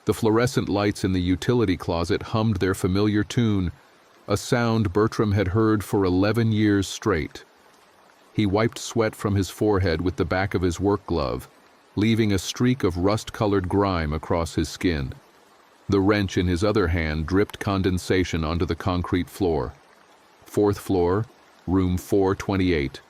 The fluorescent lights in the utility closet hummed their familiar tune, a sound Bertram had heard for 11 years straight. He wiped sweat from his forehead with the back of his work glove, leaving a streak of rust-colored grime across his skin. The wrench in his other hand dripped condensation onto the concrete floor. 4th floor, room 428.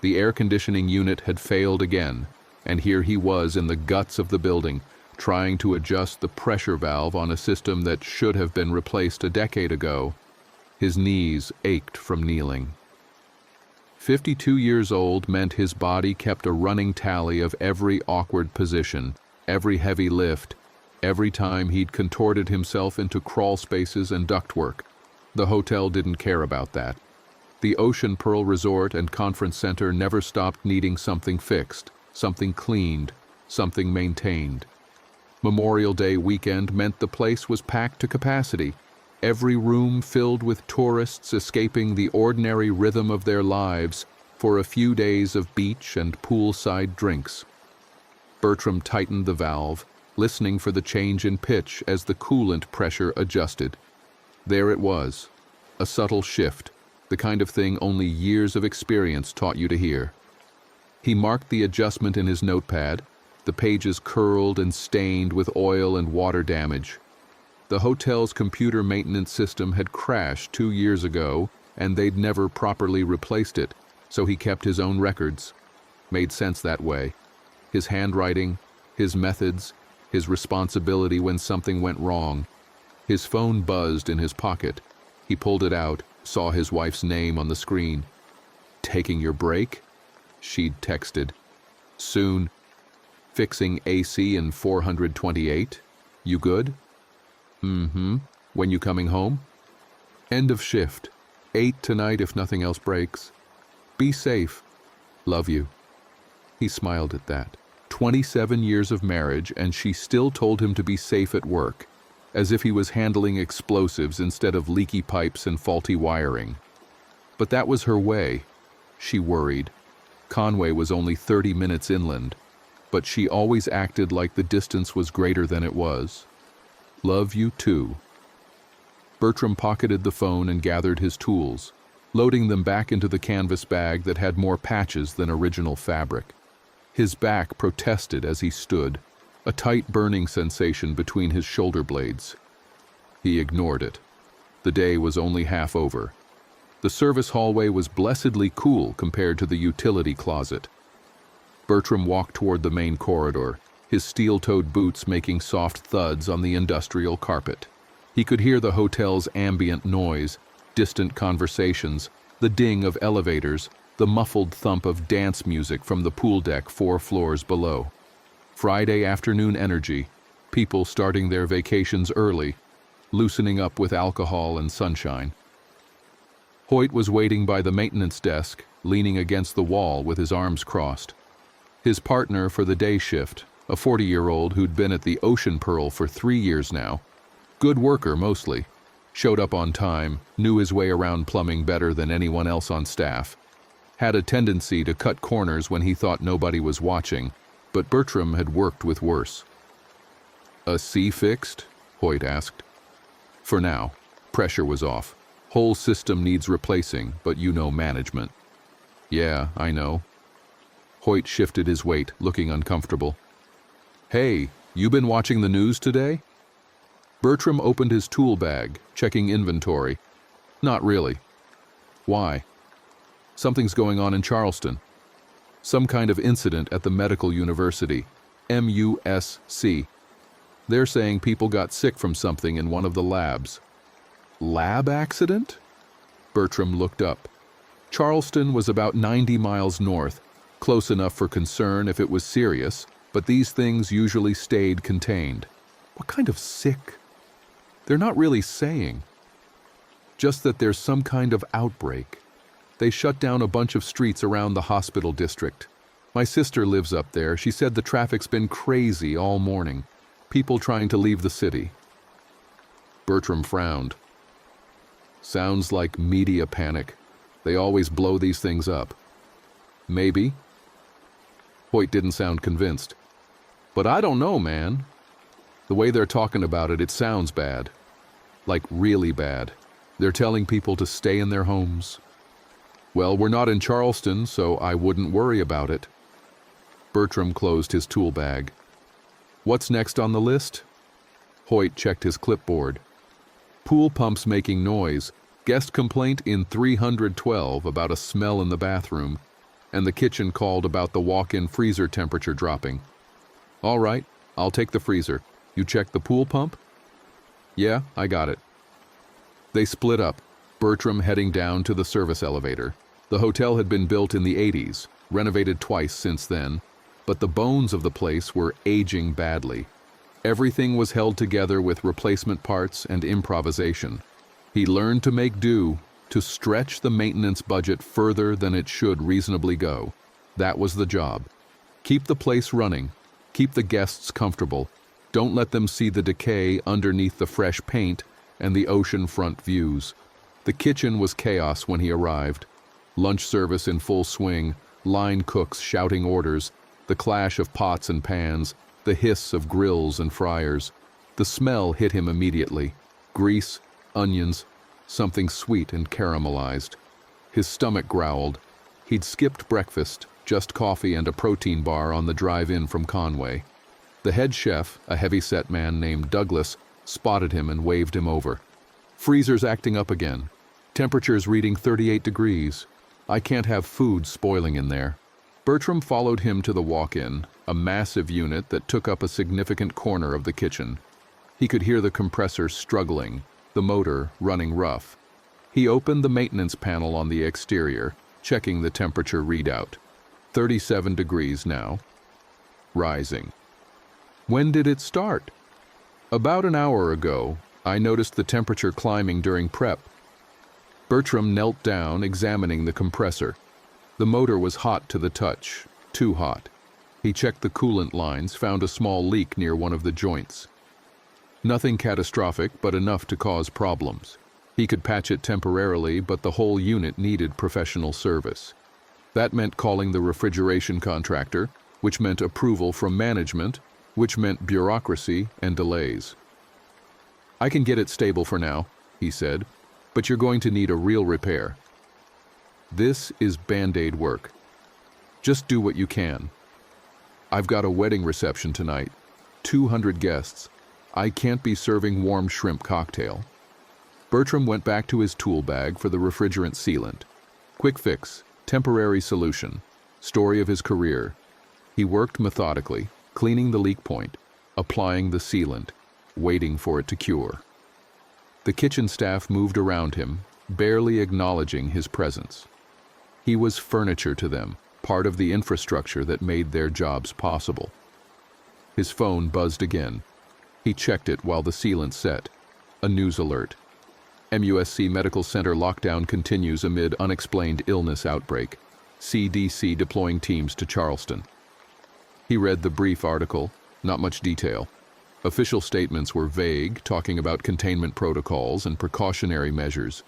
The air conditioning unit had failed again, and here he was in the guts of the building, trying to adjust the pressure valve on a system that should have been replaced a decade ago. His knees ached from kneeling. 52 years old meant his body kept a running tally of every awkward position, every heavy lift, every time he'd contorted himself into crawl spaces and ductwork. The hotel didn't care about that. The Ocean Pearl Resort and Conference Center never stopped needing something fixed, something cleaned, something maintained. Memorial Day weekend meant the place was packed to capacity, every room filled with tourists escaping the ordinary rhythm of their lives for a few days of beach and poolside drinks. Bertram tightened the valve, listening for the change in pitch as the coolant pressure adjusted. There it was, a subtle shift, the kind of thing only years of experience taught you to hear. He marked the adjustment in his notepad, the pages curled and stained with oil and water damage. The hotel's computer maintenance system had crashed 2 years ago, and they'd never properly replaced it, so he kept his own records. Made sense that way. His handwriting, his methods, his responsibility when something went wrong. His phone buzzed in his pocket. He pulled it out, saw his wife's name on the screen. "Taking your break?" She'd texted. "Soon. Fixing AC in 428? You good?" "Mm-hmm. When you coming home?" "End of shift. 8 tonight if nothing else breaks. Be safe. Love you." He smiled at that. 27 years of marriage, and she still told him to be safe at work, as if he was handling explosives instead of leaky pipes and faulty wiring. But that was her way. She worried. Conway was only 30 minutes inland, but she always acted like the distance was greater than it was. "Love you too." Bertram pocketed the phone and gathered his tools, loading them back into the canvas bag that had more patches than original fabric. His back protested as he stood, a tight burning sensation between his shoulder blades. He ignored it. The day was only half over. The service hallway was blessedly cool compared to the utility closet. Bertram walked toward the main corridor, his steel-toed boots making soft thuds on the industrial carpet. He could hear the hotel's ambient noise, distant conversations, the ding of elevators, the muffled thump of dance music from the pool deck 4 floors below. Friday afternoon energy, people starting their vacations early, loosening up with alcohol and sunshine. Hoyt was waiting by the maintenance desk, leaning against the wall with his arms crossed. His partner for the day shift, a 40-year-old who'd been at the Ocean Pearl for 3 years now, good worker mostly, showed up on time, knew his way around plumbing better than anyone else on staff, had a tendency to cut corners when he thought nobody was watching, but Bertram had worked with worse. "A C fixed?" Hoyt asked. "For now. Pressure was off. Whole system needs replacing, but you know management." "Yeah, I know." Hoyt shifted his weight, looking uncomfortable. "Hey, you been watching the news today?" Bertram opened his tool bag, checking inventory. "Not really." "Why?" "Something's going on in Charleston. Some kind of incident at the medical university, MUSC. They're saying people got sick from something in one of the labs." "Lab accident?" Bertram looked up. Charleston was about 90 miles north, close enough for concern if it was serious, but these things usually stayed contained. What kind of sick? They're not really saying. Just that there's some kind of outbreak. They shut down a bunch of streets around the hospital district. My sister lives up there. She said the traffic's been crazy all morning. People trying to leave the city. Bertram frowned. Sounds like media panic. They always blow these things up. Maybe. Hoyt didn't sound convinced. But I don't know, man. The way they're talking about it, it sounds bad. Like really bad. They're telling people to stay in their homes. Well, we're not in Charleston, so I wouldn't worry about it. Bertram closed his tool bag. What's next on the list? Hoyt checked his clipboard. Pool pumps making noise. Guest complaint in 312 about a smell in the bathroom. And the kitchen called about the walk-in freezer temperature dropping. All right, I'll take the freezer. You checked the pool pump? Yeah, I got it. They split up, Bertram heading down to the service elevator. The hotel had been built in the 80s, renovated twice since then, but the bones of the place were aging badly. Everything was held together with replacement parts and improvisation. He learned to make do, to stretch the maintenance budget further than it should reasonably go. That was the job. Keep the place running, keep the guests comfortable, don't let them see the decay underneath the fresh paint and the oceanfront views. The kitchen was chaos when he arrived. Lunch service in full swing, line cooks shouting orders, the clash of pots and pans, the hiss of grills and fryers. The smell hit him immediately. Grease, onions, something sweet and caramelized. His stomach growled. He'd skipped breakfast, just coffee and a protein bar on the drive-in from Conway. The head chef, a heavy-set man named Douglas, spotted him and waved him over. Freezer's acting up again. Temperature's reading 38 degrees. I can't have food spoiling in there. Bertram followed him to the walk-in, a massive unit that took up a significant corner of the kitchen. He could hear the compressor struggling, the motor running rough. He opened the maintenance panel on the exterior, checking the temperature readout. 37 degrees now. Rising. When did it start? About an hour ago. I noticed the temperature climbing during prep. Bertram knelt down, examining the compressor. The motor was hot to the touch, too hot. He checked the coolant lines, found a small leak near one of the joints. Nothing catastrophic, but enough to cause problems. He could patch it temporarily, but the whole unit needed professional service. That meant calling the refrigeration contractor, which meant approval from management, which meant bureaucracy and delays. I can get it stable for now, he said, but you're going to need a real repair. This is Band-Aid work. Just do what you can. I've got a wedding reception tonight. 200 guests. I can't be serving warm shrimp cocktail. Bertram went back to his tool bag for the refrigerant sealant. Quick fix, temporary solution, story of his career. He worked methodically, cleaning the leak point, applying the sealant, waiting for it to cure. The kitchen staff moved around him, barely acknowledging his presence. He was furniture to them, part of the infrastructure that made their jobs possible. His phone buzzed again. He checked it while the sealant set. A news alert. MUSC Medical Center lockdown continues amid unexplained illness outbreak. CDC deploying teams to Charleston. He read the brief article, not much detail. Official statements were vague, talking about containment protocols and precautionary measures.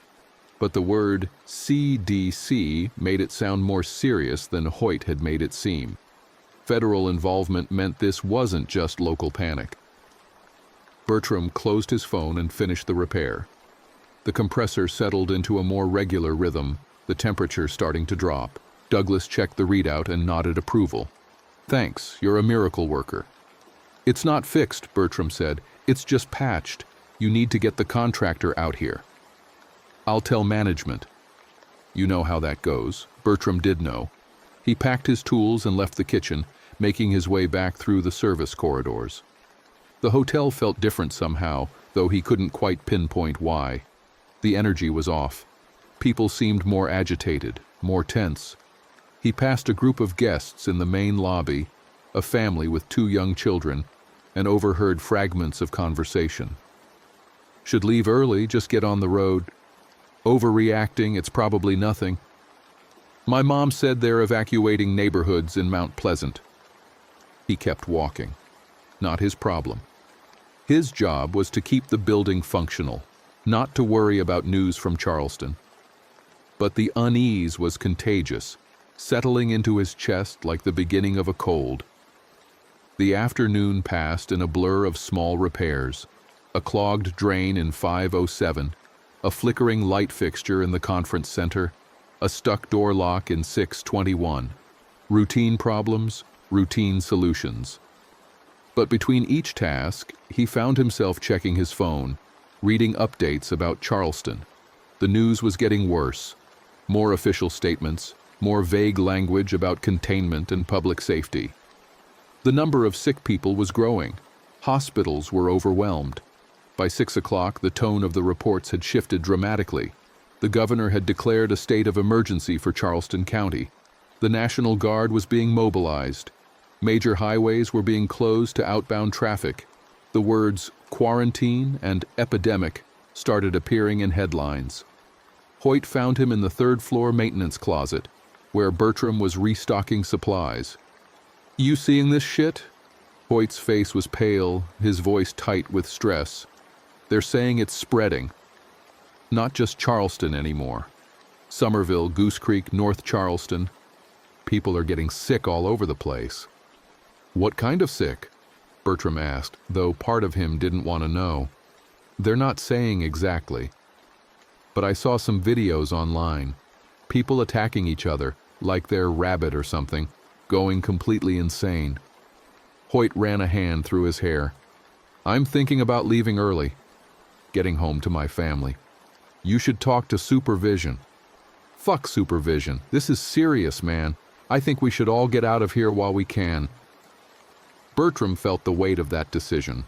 But the word CDC made it sound more serious than Hoyt had made it seem. Federal involvement meant this wasn't just local panic. Bertram closed his phone and finished the repair. The compressor settled into a more regular rhythm, the temperature starting to drop. Douglas checked the readout and nodded approval. Thanks, you're a miracle worker. It's not fixed, Bertram said. It's just patched. You need to get the contractor out here. I'll tell management. You know how that goes. Bertram did know. He packed his tools and left the kitchen, making his way back through the service corridors. The hotel felt different somehow, though he couldn't quite pinpoint why. The energy was off. People seemed more agitated, more tense. He passed a group of guests in the main lobby, a family with 2 young children, and overheard fragments of conversation. Should leave early, just get on the road. Overreacting, it's probably nothing. My mom said they're evacuating neighborhoods in Mount Pleasant. He kept walking. Not his problem. His job was to keep the building functional, not to worry about news from Charleston. But the unease was contagious, settling into his chest like the beginning of a cold. The afternoon passed in a blur of small repairs. A clogged drain in 507, a flickering light fixture in the conference center, a stuck door lock in 621. Routine problems, routine solutions. But between each task, he found himself checking his phone, reading updates about Charleston. The news was getting worse. More official statements, more vague language about containment and public safety. The number of sick people was growing. Hospitals were overwhelmed. By 6 o'clock, the tone of the reports had shifted dramatically. The governor had declared a state of emergency for Charleston County. The National Guard was being mobilized. Major highways were being closed to outbound traffic. The words quarantine and epidemic started appearing in headlines. Hoyt found him in the third-floor maintenance closet, where Bertram was restocking supplies. "You seeing this shit?" Hoyt's face was pale, his voice tight with stress. "They're saying it's spreading. Not just Charleston anymore. Somerville, Goose Creek, North Charleston. People are getting sick all over the place." "What kind of sick?" Bertram asked, though part of him didn't want to know. "They're not saying exactly. But I saw some videos online. People attacking each other, like they're rabid or something, going completely insane." Hoyt ran a hand through his hair. "I'm thinking about leaving early. Getting home to my family. You should talk to supervision." "Fuck supervision. This is serious, man. I think we should all get out of here while we can." Bertram felt the weight of that decision.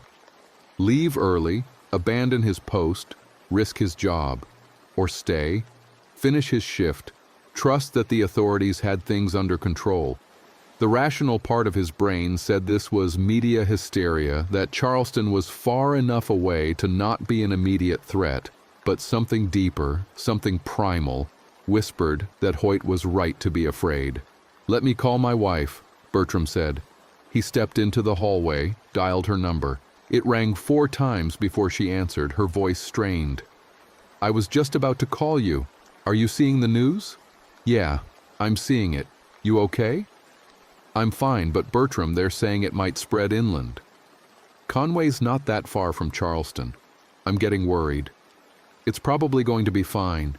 Leave early, abandon his post, risk his job, or stay, finish his shift, trust that the authorities had things under control. The rational part of his brain said this was media hysteria, that Charleston was far enough away to not be an immediate threat, but something deeper, something primal, whispered that Hoyt was right to be afraid. "Let me call my wife," Bertram said. He stepped into the hallway, dialed her number. It rang 4 times before she answered, her voice strained. "I was just about to call you. Are you seeing the news?" "Yeah, I'm seeing it. You okay?" "I'm fine, but Bertram, they're saying it might spread inland." "Conway's not that far from Charleston. I'm getting worried." "It's probably going to be fine,"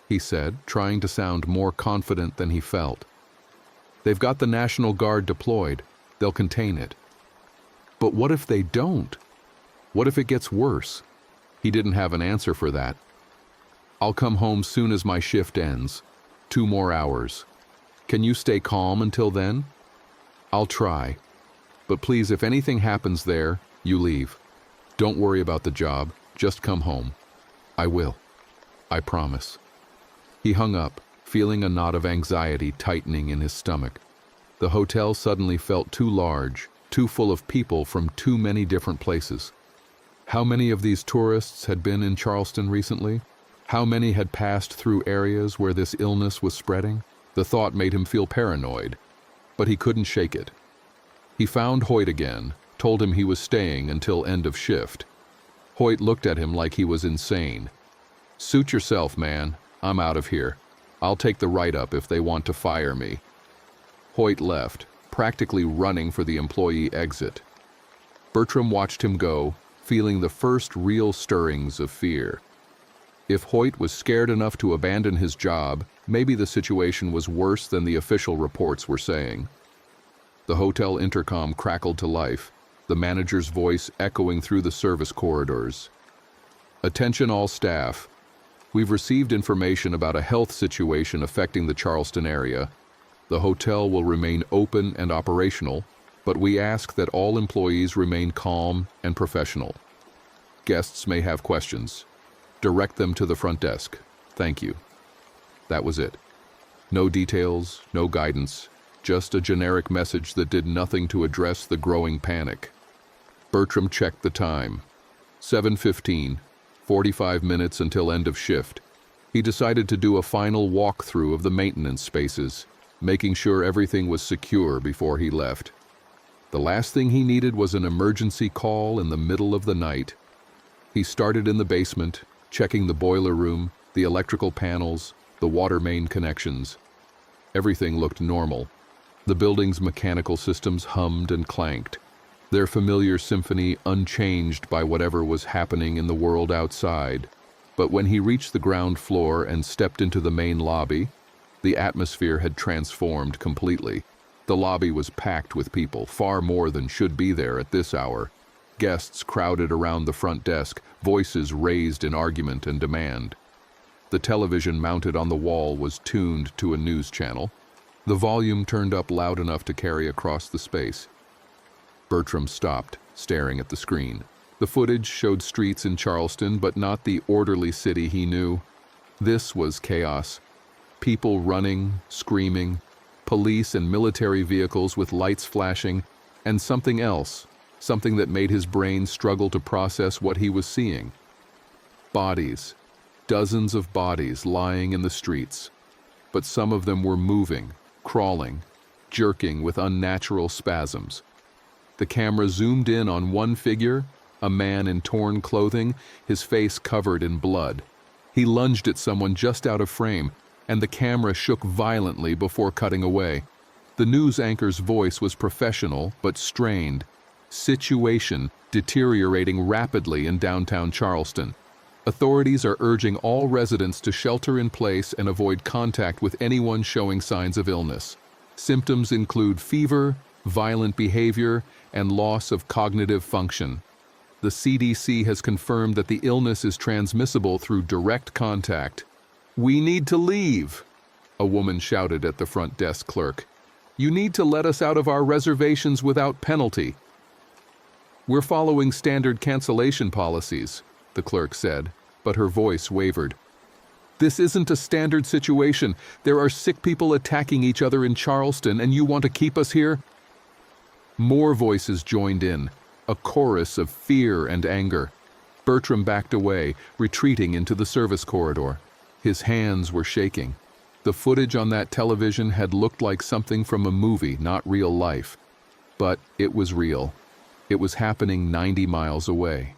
he said, trying to sound more confident than he felt. "They've got the National Guard deployed. They'll contain it." "But what if they don't? What if it gets worse?" He didn't have an answer for that. "I'll come home soon as my shift ends. 2 more hours. Can you stay calm until then?" "I'll try. But please, if anything happens there, you leave. Don't worry about the job. Just come home." "I will. I promise." He hung up, feeling a knot of anxiety tightening in his stomach. The hotel suddenly felt too large, too full of people from too many different places. How many of these tourists had been in Charleston recently? How many had passed through areas where this illness was spreading? The thought made him feel paranoid, but he couldn't shake it. He found Hoyt again, told him he was staying until end of shift. Hoyt looked at him like he was insane. "Suit yourself, man. I'm out of here. I'll take the write-up if they want to fire me." Hoyt left, practically running for the employee exit. Bertram watched him go, feeling the first real stirrings of fear. If Hoyt was scared enough to abandon his job, maybe the situation was worse than the official reports were saying. The hotel intercom crackled to life, the manager's voice echoing through the service corridors. "Attention all staff. We've received information about a health situation affecting the Charleston area. The hotel will remain open and operational, but we ask that all employees remain calm and professional. Guests may have questions. Direct them to the front desk. Thank you." That was it. No details, no guidance, just a generic message that did nothing to address the growing panic. Bertram checked the time. 7:15, 45 minutes until end of shift. He decided to do a final walkthrough of the maintenance spaces, making sure everything was secure before he left. The last thing he needed was an emergency call in the middle of the night. He started in the basement, checking the boiler room, the electrical panels, the water main connections. Everything looked normal. The building's mechanical systems hummed and clanked. their familiar symphony unchanged by whatever was happening in the world outside. But when he reached the ground floor and stepped into the main lobby, the atmosphere had transformed completely. The lobby was packed with people, far more than should be there at this hour. Guests crowded around the front desk, voices raised in argument and demand. The television mounted on the wall was tuned to a news channel, the volume turned up loud enough to carry across the space. Bertram stopped, staring at the screen. The footage showed streets in Charleston, but not the orderly city he knew. This was chaos. People running, screaming, police and military vehicles with lights flashing, and something else, something that made his brain struggle to process what he was seeing. Bodies. Dozens of bodies lying in the streets. But some of them were moving, crawling, jerking with unnatural spasms. The camera zoomed in on one figure, a man in torn clothing, his face covered in blood. He lunged at someone just out of frame, and the camera shook violently before cutting away. The news anchor's voice was professional but strained. Situation deteriorating rapidly in downtown Charleston. Authorities are urging all residents to shelter in place and avoid contact with anyone showing signs of illness. Symptoms include fever, violent behavior, and loss of cognitive function. The CDC has confirmed that the illness is transmissible through direct contact. "We need to leave," a woman shouted at the front desk clerk. "You need to let us out of our reservations without penalty." "We're following standard cancellation policies," the clerk said, but her voice wavered. "This isn't a standard situation. There are sick people attacking each other in Charleston, and you want to keep us here?" More voices joined in, a chorus of fear and anger. Bertram backed away, retreating into the service corridor. His hands were shaking. The footage on that television had looked like something from a movie, not real life. But it was real. It was happening 90 miles away.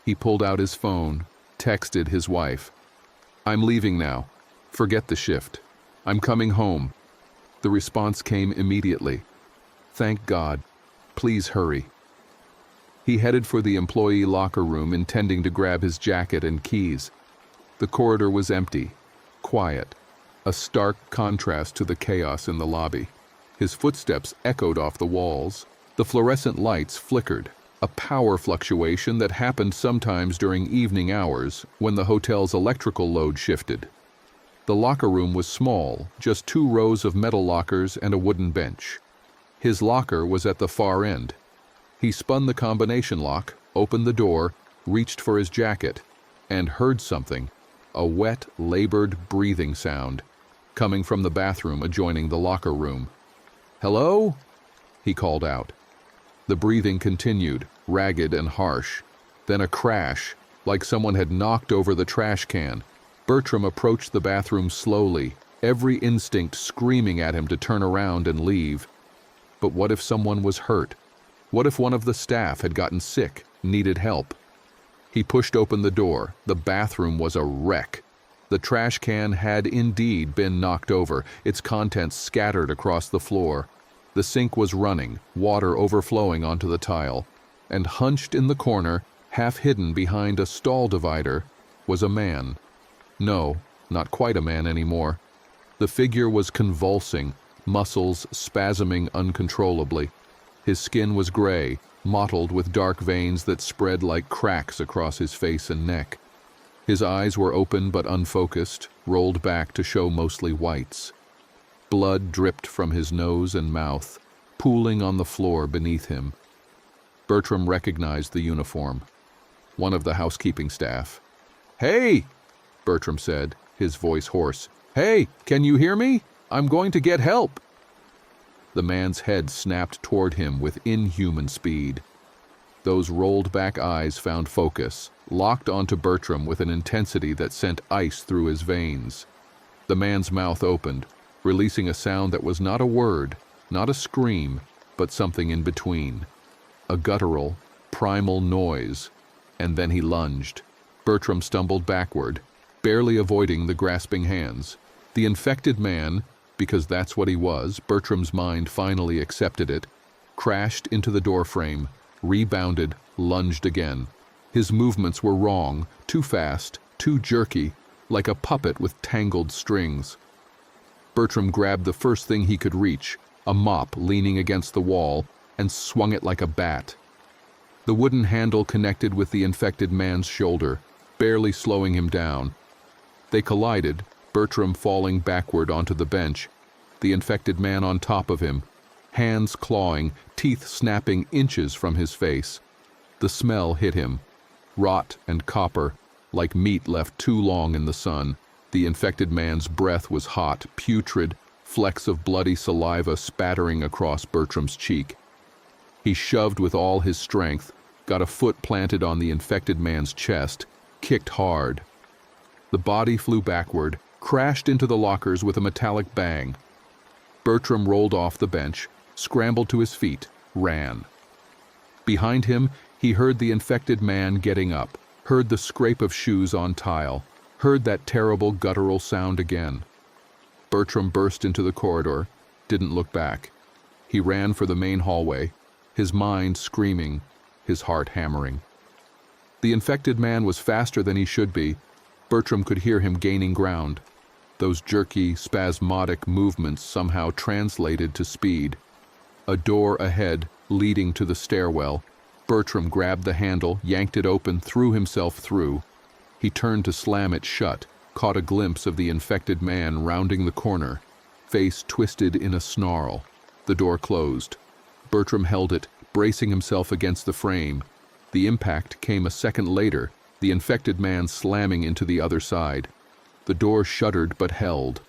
He pulled out his phone, texted his wife. "I'm leaving now. Forget the shift. I'm coming home." The response came immediately. "Thank God. Please hurry." He headed for the employee locker room, intending to grab his jacket and keys. The corridor was empty, quiet, a stark contrast to the chaos in the lobby. His footsteps echoed off the walls. The fluorescent lights flickered, a power fluctuation that happened sometimes during evening hours when the hotel's electrical load shifted. The locker room was small, just 2 rows of metal lockers and a wooden bench. His locker was at the far end. He spun the combination lock, opened the door, reached for his jacket, and heard something, a wet, labored breathing sound, coming from the bathroom adjoining the locker room. "Hello?" he called out. The breathing continued, ragged and harsh. Then a crash, like someone had knocked over the trash can. Bertram approached the bathroom slowly, every instinct screaming at him to turn around and leave. But what if someone was hurt? What if one of the staff had gotten sick, needed help? He pushed open the door. The bathroom was a wreck. The trash can had indeed been knocked over, its contents scattered across the floor. The sink was running, water overflowing onto the tile. And hunched in the corner, half hidden behind a stall divider, was a man. No, not quite a man anymore. The figure was convulsing, muscles spasming uncontrollably. His skin was gray, mottled with dark veins that spread like cracks across his face and neck. His eyes were open but unfocused, rolled back to show mostly whites. Blood dripped from his nose and mouth, pooling on the floor beneath him. Bertram recognized the uniform. One of the housekeeping staff. "Hey!" Bertram said, his voice hoarse. "Hey, can you hear me? I'm going to get help." The man's head snapped toward him with inhuman speed. Those rolled-back eyes found focus, locked onto Bertram with an intensity that sent ice through his veins. The man's mouth opened, releasing a sound that was not a word, not a scream, but something in between. A guttural, primal noise, and then he lunged. Bertram stumbled backward, barely avoiding the grasping hands. The infected man, because that's what he was, Bertram's mind finally accepted it, crashed into the doorframe, rebounded, lunged again. His movements were wrong, too fast, too jerky, like a puppet with tangled strings. Bertram grabbed the first thing he could reach, a mop leaning against the wall, and swung it like a bat. The wooden handle connected with the infected man's shoulder, barely slowing him down. They collided, Bertram falling backward onto the bench, the infected man on top of him, hands clawing, teeth snapping inches from his face. The smell hit him, rot and copper, like meat left too long in the sun. The infected man's breath was hot, putrid, flecks of bloody saliva spattering across Bertram's cheek. He shoved with all his strength, got a foot planted on the infected man's chest, kicked hard. The body flew backward, crashed into the lockers with a metallic bang. Bertram rolled off the bench, scrambled to his feet, ran. Behind him, he heard the infected man getting up, heard the scrape of shoes on tile, heard that terrible guttural sound again. Bertram burst into the corridor, didn't look back. He ran for the main hallway, his mind screaming, his heart hammering. The infected man was faster than he should be. Bertram could hear him gaining ground. Those jerky, spasmodic movements somehow translated to speed. A door ahead, leading to the stairwell. Bertram grabbed the handle, yanked it open, threw himself through. He turned to slam it shut, caught a glimpse of the infected man rounding the corner, face twisted in a snarl. The door closed. Bertram held it, bracing himself against the frame. The impact came a second later, the infected man slamming into the other side. The door shuddered but held.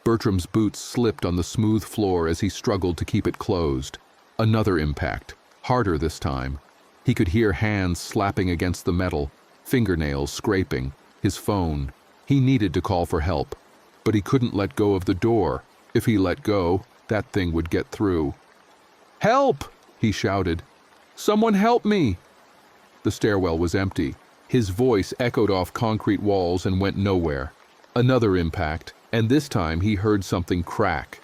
Bertram's boots slipped on the smooth floor as he struggled to keep it closed. Another impact, harder this time. He could hear hands slapping against the metal, fingernails scraping, his phone. He needed to call for help, but he couldn't let go of the door. If he let go, that thing would get through. "Help!" he shouted. "Someone help me!" The stairwell was empty. His voice echoed off concrete walls and went nowhere. Another impact, and this time he heard something crack.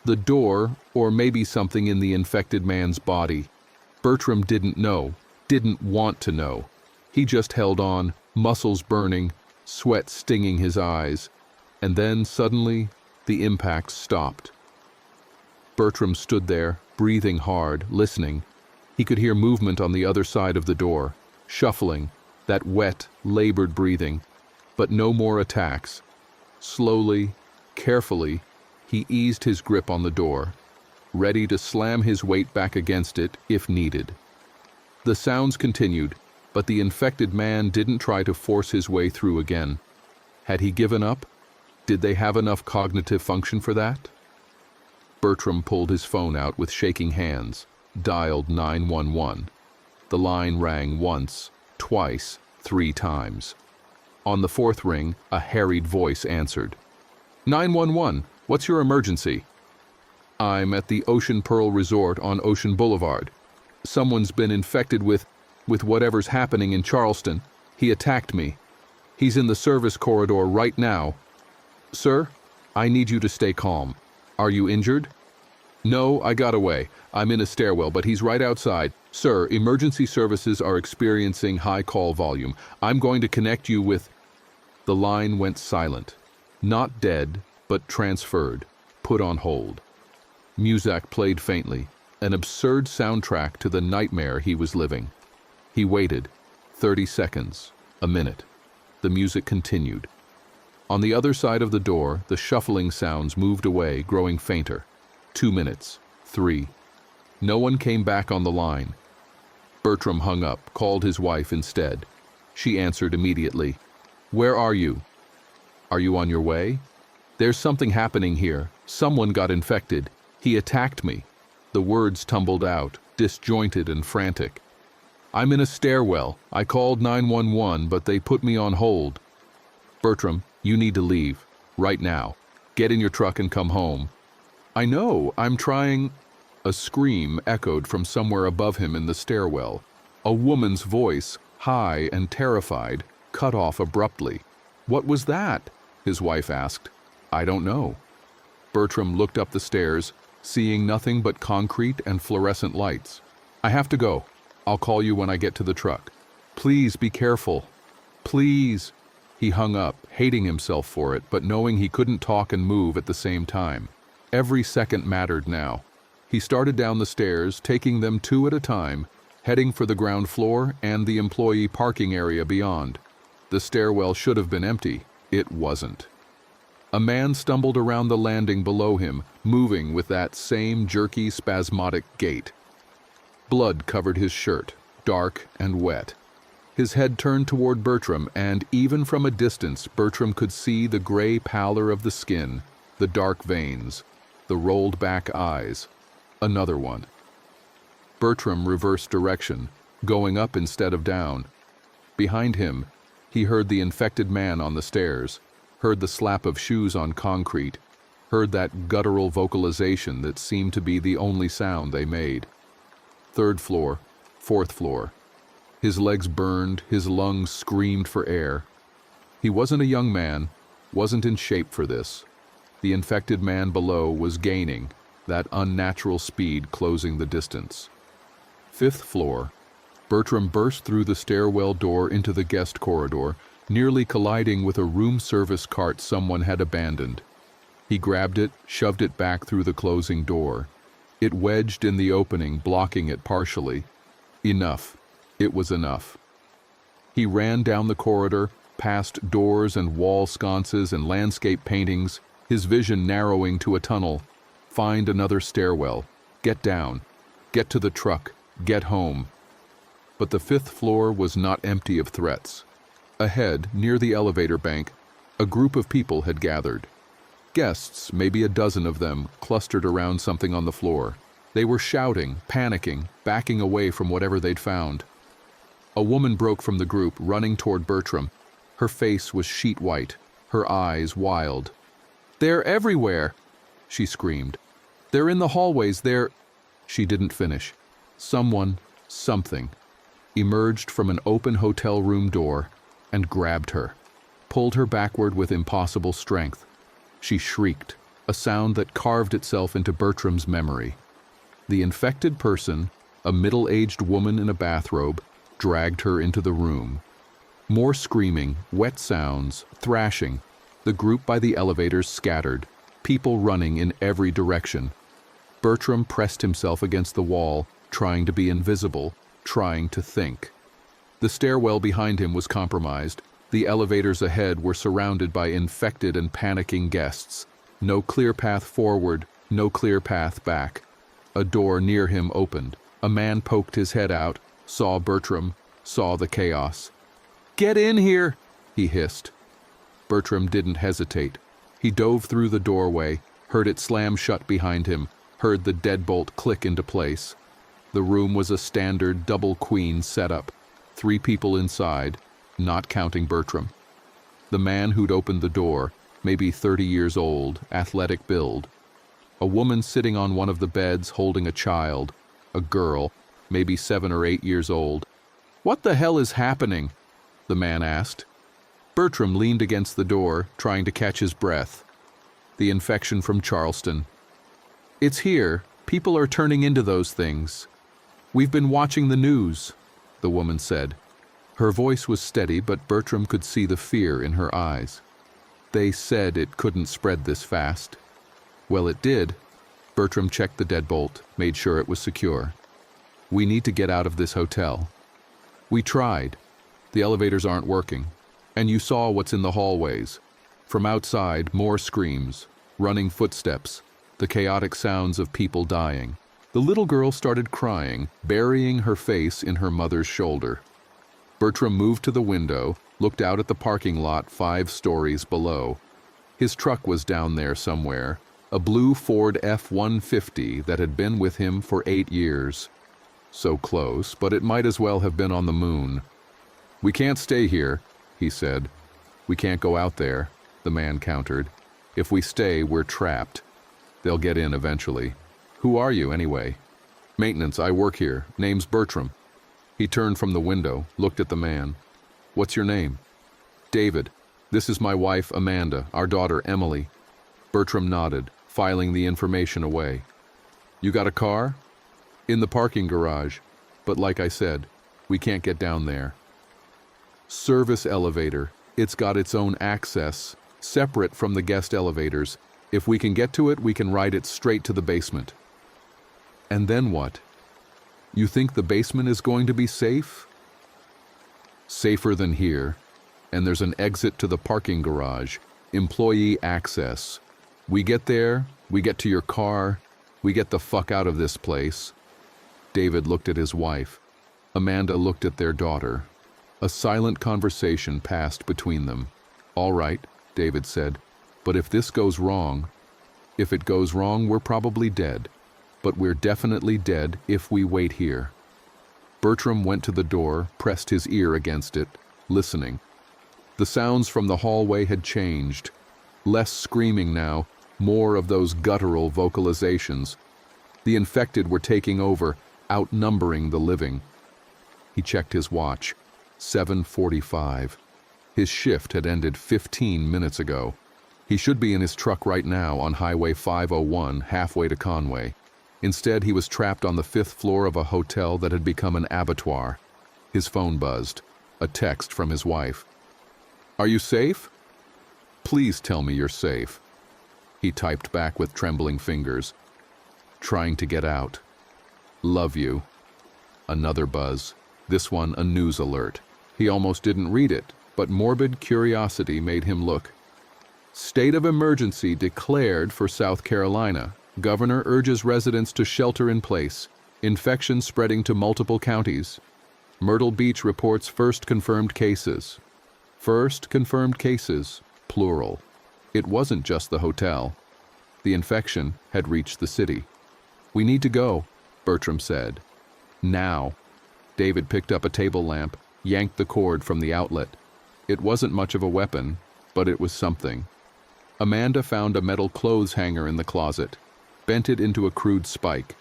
The door, or maybe something in the infected man's body. Bertram didn't know, didn't want to know. He just held on, muscles burning, sweat stinging his eyes. And then, suddenly, the impact stopped. Bertram stood there, breathing hard, listening. He could hear movement on the other side of the door, shuffling, that wet, labored breathing, but no more attacks. Slowly, carefully, he eased his grip on the door, ready to slam his weight back against it if needed. The sounds continued, but the infected man didn't try to force his way through again. Had he given up? Did they have enough cognitive function for that? Bertram pulled his phone out with shaking hands, dialed 911. The line rang once, twice, 3 times. On the 4th ring, a harried voice answered. 911, what's your emergency? I'm at the Ocean Pearl Resort on Ocean Boulevard. Someone's been infected with whatever's happening in Charleston. He attacked me. He's in the service corridor right now. Sir, I need you to stay calm. Are you injured? No, I got away. I'm in a stairwell, but he's right outside. Sir, emergency services are experiencing high call volume. I'm going to connect you with... The line went silent. Not dead, but transferred, put on hold. Music played faintly, an absurd soundtrack to the nightmare he was living. He waited. 30 seconds, a minute. The music continued. On the other side of the door, the shuffling sounds moved away, growing fainter. 2 minutes, 3. No one came back on the line. Bertram hung up, called his wife instead. She answered immediately. Where are you? Are you on your way? There's something happening here. Someone got infected. He attacked me. The words tumbled out, disjointed and frantic. I'm in a stairwell. I called 911, but they put me on hold. Bertram, you need to leave. Right now. Get in your truck and come home. I know, I'm trying... A scream echoed from somewhere above him in the stairwell. A woman's voice, high and terrified, cut off abruptly. What was that? His wife asked. I don't know. Bertram looked up the stairs, seeing nothing but concrete and fluorescent lights. "I have to go. I'll call you when I get to the truck. Please be careful. Please." He hung up, hating himself for it, but knowing he couldn't talk and move at the same time. Every second mattered now. He started down the stairs, taking them two at a time, heading for the ground floor and the employee parking area beyond. The stairwell should have been empty. It wasn't. A man stumbled around the landing below him, moving with that same jerky, spasmodic gait. Blood covered his shirt, dark and wet. His head turned toward Bertram, and even from a distance, Bertram could see the gray pallor of the skin, the dark veins, the rolled-back eyes. Another one. Bertram reversed direction, going up instead of down. Behind him, he heard the infected man on the stairs, heard the slap of shoes on concrete, heard that guttural vocalization that seemed to be the only sound they made. Third floor, fourth floor. His legs burned, his lungs screamed for air. He wasn't a young man, wasn't in shape for this. The infected man below was gaining, that unnatural speed closing the distance. Fifth floor. Bertram burst through the stairwell door into the guest corridor, nearly colliding with a room service cart someone had abandoned. He grabbed it, shoved it back through the closing door. It wedged in the opening, blocking it partially. Enough. It was enough. He ran down the corridor, past doors and wall sconces and landscape paintings, his vision narrowing to a tunnel. Find another stairwell. Get down. Get to the truck. Get home. But the fifth floor was not empty of threats. Ahead, near the elevator bank, a group of people had gathered. Guests, maybe a dozen of them, clustered around something on the floor. They were shouting, panicking, backing away from whatever they'd found. A woman broke from the group, running toward Bertram. Her face was sheet white, her eyes wild. "They're everywhere!" she screamed. "They're in the hallways, they're—" She didn't finish. Someone, something, emerged from an open hotel room door and grabbed her, pulled her backward with impossible strength. She shrieked, a sound that carved itself into Bertram's memory. The infected person, a middle-aged woman in a bathrobe, dragged her into the room. More screaming, wet sounds, thrashing. The group by the elevators scattered, people running in every direction. Bertram pressed himself against the wall, trying to be invisible, trying to think. The stairwell behind him was compromised. The elevators ahead were surrounded by infected and panicking guests. No clear path forward, no clear path back. A door near him opened. A man poked his head out, saw Bertram, saw the chaos. "Get in here!" he hissed. Bertram didn't hesitate. He dove through the doorway, heard it slam shut behind him, heard the deadbolt click into place. The room was a standard double queen setup. 3 people inside, not counting Bertram. The man who'd opened the door, maybe 30 years old, athletic build. A woman sitting on one of the beds holding a child, a girl, maybe 7 or 8 years old. "What the hell is happening?" the man asked. Bertram leaned against the door, trying to catch his breath. The infection from Charleston. "It's here. People are turning into those things. We've been watching the news," the woman said. Her voice was steady, but Bertram could see the fear in her eyes. "They said it couldn't spread this fast." "Well, it did." Bertram checked the deadbolt, made sure it was secure. "We need to get out of this hotel." "We tried. The elevators aren't working. And you saw what's in the hallways. From outside, more screams, running footsteps, the chaotic sounds of people dying." The little girl started crying, burying her face in her mother's shoulder. Bertram moved to the window, looked out at the parking lot 5 stories below. His truck was down there somewhere, a blue Ford F-150 that had been with him for 8 years. So close, but it might as well have been on the moon. "We can't stay here," he said. "We can't go out there," the man countered. "If we stay, we're trapped. They'll get in eventually. Who are you, anyway?" "Maintenance, I work here. Name's Bertram." He turned from the window, looked at the man. "What's your name?" "David. This is my wife, Amanda, our daughter, Emily." Bertram nodded, filing the information away. You got a car? In the parking garage. But like I said, we can't get down there. Service elevator. It's got its own access, separate from the guest elevators. If we can get to it, we can ride it straight to the basement. And then what? You think the basement is going to be safe? Safer than here. And there's an exit to the parking garage. Employee access. We get there, we get to your car, we get the fuck out of this place. David looked at his wife. Amanda looked at their daughter. A silent conversation passed between them. All right, David said, but if this goes wrong, if it goes wrong, we're probably dead. But we're definitely dead if we wait here. Bertram went to the door, pressed his ear against it, listening. The sounds from the hallway had changed. Less screaming now, more of those guttural vocalizations. The infected were taking over, outnumbering the living. He checked his watch. 7:45. His shift had ended 15 minutes ago. He should be in his truck right now on Highway 501, halfway to Conway. Instead, he was trapped on the 5th floor of a hotel that had become an abattoir. His phone buzzed. A text from his wife. Are you safe? Please tell me you're safe. He typed back with trembling fingers. Trying to get out. Love you. Another buzz. This one a news alert. He almost didn't read it, but morbid curiosity made him look. State of emergency declared for South Carolina. Governor urges residents to shelter in place. Infection spreading to multiple counties. Myrtle Beach reports first confirmed cases. First confirmed cases, plural. It wasn't just the hotel. The infection had reached the city. We need to go, Bertram said. Now. David picked up a table lamp, yanked the cord from the outlet. It wasn't much of a weapon, but it was something. Amanda found a metal clothes hanger in the closet, bent it into a crude spike.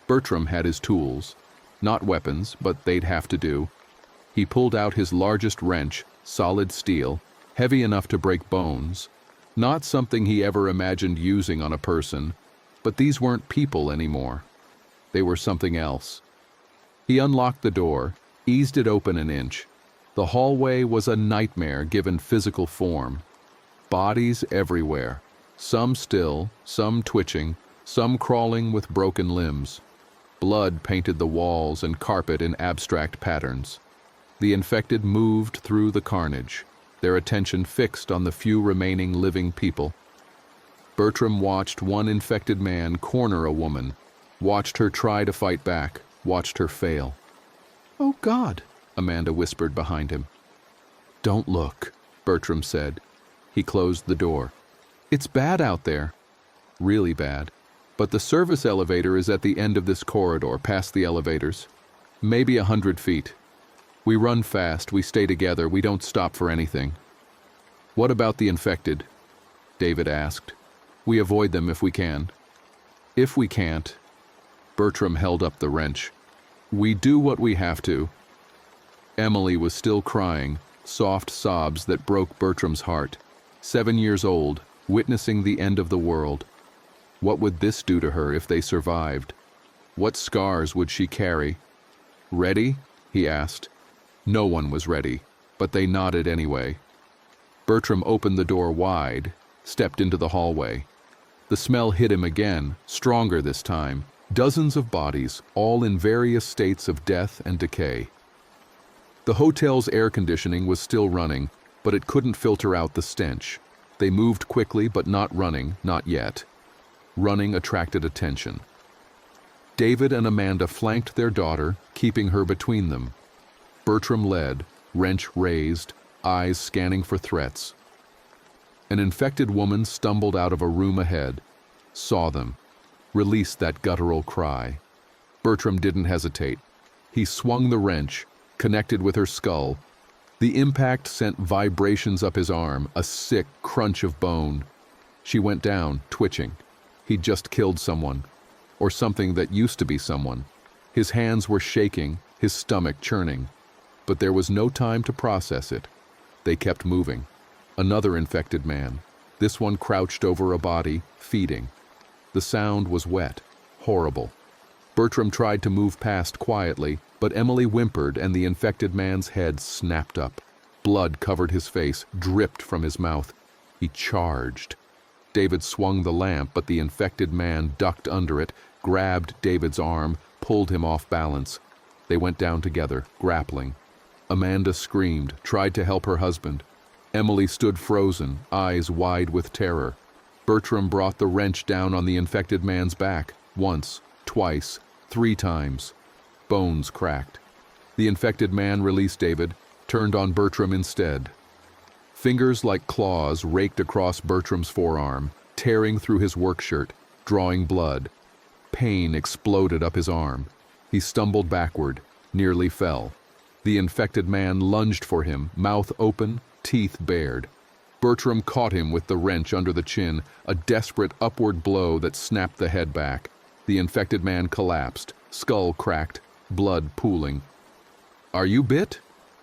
Bertram had his tools. Not weapons, but they'd have to do. He pulled out his largest wrench, solid steel, heavy enough to break bones. Not something he ever imagined using on a person, but these weren't people anymore. They were something else. He unlocked the door, eased it open an inch. The hallway was a nightmare given physical form. Bodies everywhere, some still, some twitching, some crawling with broken limbs. Blood painted the walls and carpet in abstract patterns. The infected moved through the carnage, their attention fixed on the few remaining living people. Bertram watched one infected man corner a woman, watched her try to fight back, watched her fail. "Oh, God," Amanda whispered behind him. "Don't look," Bertram said. He closed the door. "It's bad out there." Really bad. But the service elevator is at the end of this corridor, past the elevators. Maybe 100 feet. We run fast, we stay together, we don't stop for anything. What about the infected? David asked. We avoid them if we can. If we can't, Bertram held up the wrench. We do what we have to. Emily was still crying, soft sobs that broke Bertram's heart. 7 years old, witnessing the end of the world. What would this do to her if they survived? What scars would she carry? Ready? He asked. No one was ready, but they nodded anyway. Bertram opened the door wide, stepped into the hallway. The smell hit him again, stronger this time. Dozens of bodies, all in various states of death and decay. The hotel's air conditioning was still running, but it couldn't filter out the stench. They moved quickly, but not running, not yet. Running attracted attention. David and Amanda flanked their daughter, keeping her between them. Bertram led, wrench raised, eyes scanning for threats. An infected woman stumbled out of a room ahead, saw them, released that guttural cry. Bertram didn't hesitate. He swung the wrench, connected with her skull. The impact sent vibrations up his arm, a sick crunch of bone. She went down, twitching. He'd just killed someone, or something that used to be someone. His hands were shaking, his stomach churning. But there was no time to process it. They kept moving. Another infected man. This one crouched over a body, feeding. The sound was wet, Horrible. Bertram tried to move past quietly, but Emily whimpered and the infected man's head snapped up. Blood covered his face, dripped from his mouth. He charged. David swung the lamp, but the infected man ducked under it, grabbed David's arm, pulled him off balance. They went down together, grappling. Amanda screamed, tried to help her husband. Emily stood frozen, eyes wide with terror. Bertram brought the wrench down on the infected man's back, once, twice, 3 times. Bones cracked. The infected man released David, turned on Bertram instead. Fingers like claws raked across Bertram's forearm, tearing through his work shirt, drawing blood. Pain exploded up his arm. He stumbled backward, nearly fell. The infected man lunged for him, mouth open, teeth bared. Bertram caught him with the wrench under the chin, a desperate upward blow that snapped the head back. The infected man collapsed, skull cracked, blood pooling. "Are you bit?"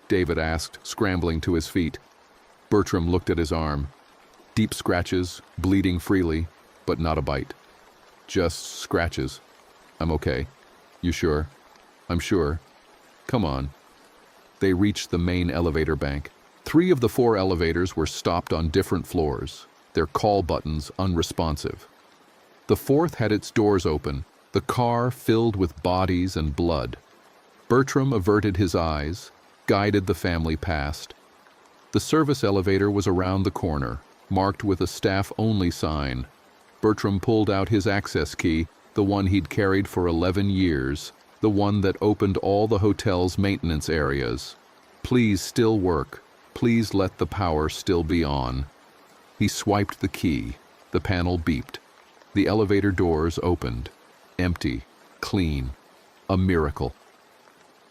David asked, scrambling to his feet. Bertram looked at his arm. Deep scratches, bleeding freely, but not a bite. "Just scratches. I'm okay. You sure?" "I'm sure. Come on." They reached the main elevator bank. 3 of the 4 elevators were stopped on different floors, their call buttons unresponsive. The 4th had its doors open, the car filled with bodies and blood. Bertram averted his eyes, guided the family past. The service elevator was around the corner, marked with a staff-only sign. Bertram pulled out his access key, the one he'd carried for 11 years, the one that opened all the hotel's maintenance areas. "Please still work. Please let the power still be on." He swiped the key. The panel beeped. The elevator doors opened. Empty. Clean. A miracle.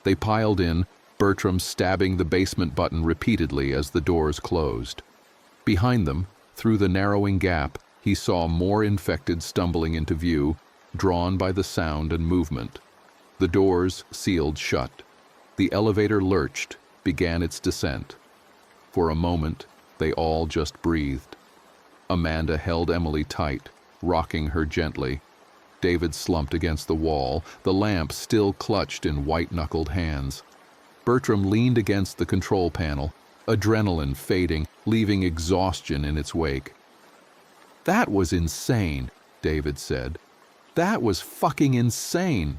They piled in, Bertram stabbing the basement button repeatedly as the doors closed. Behind them, through the narrowing gap, he saw more infected stumbling into view, drawn by the sound and movement. The doors sealed shut. The elevator lurched, began its descent. For a moment, they all just breathed. Amanda held Emily tight, rocking her gently. David slumped against the wall, the lamp still clutched in white-knuckled hands. Bertram leaned against the control panel, adrenaline fading, leaving exhaustion in its wake. "That was insane," David said. "That was fucking insane."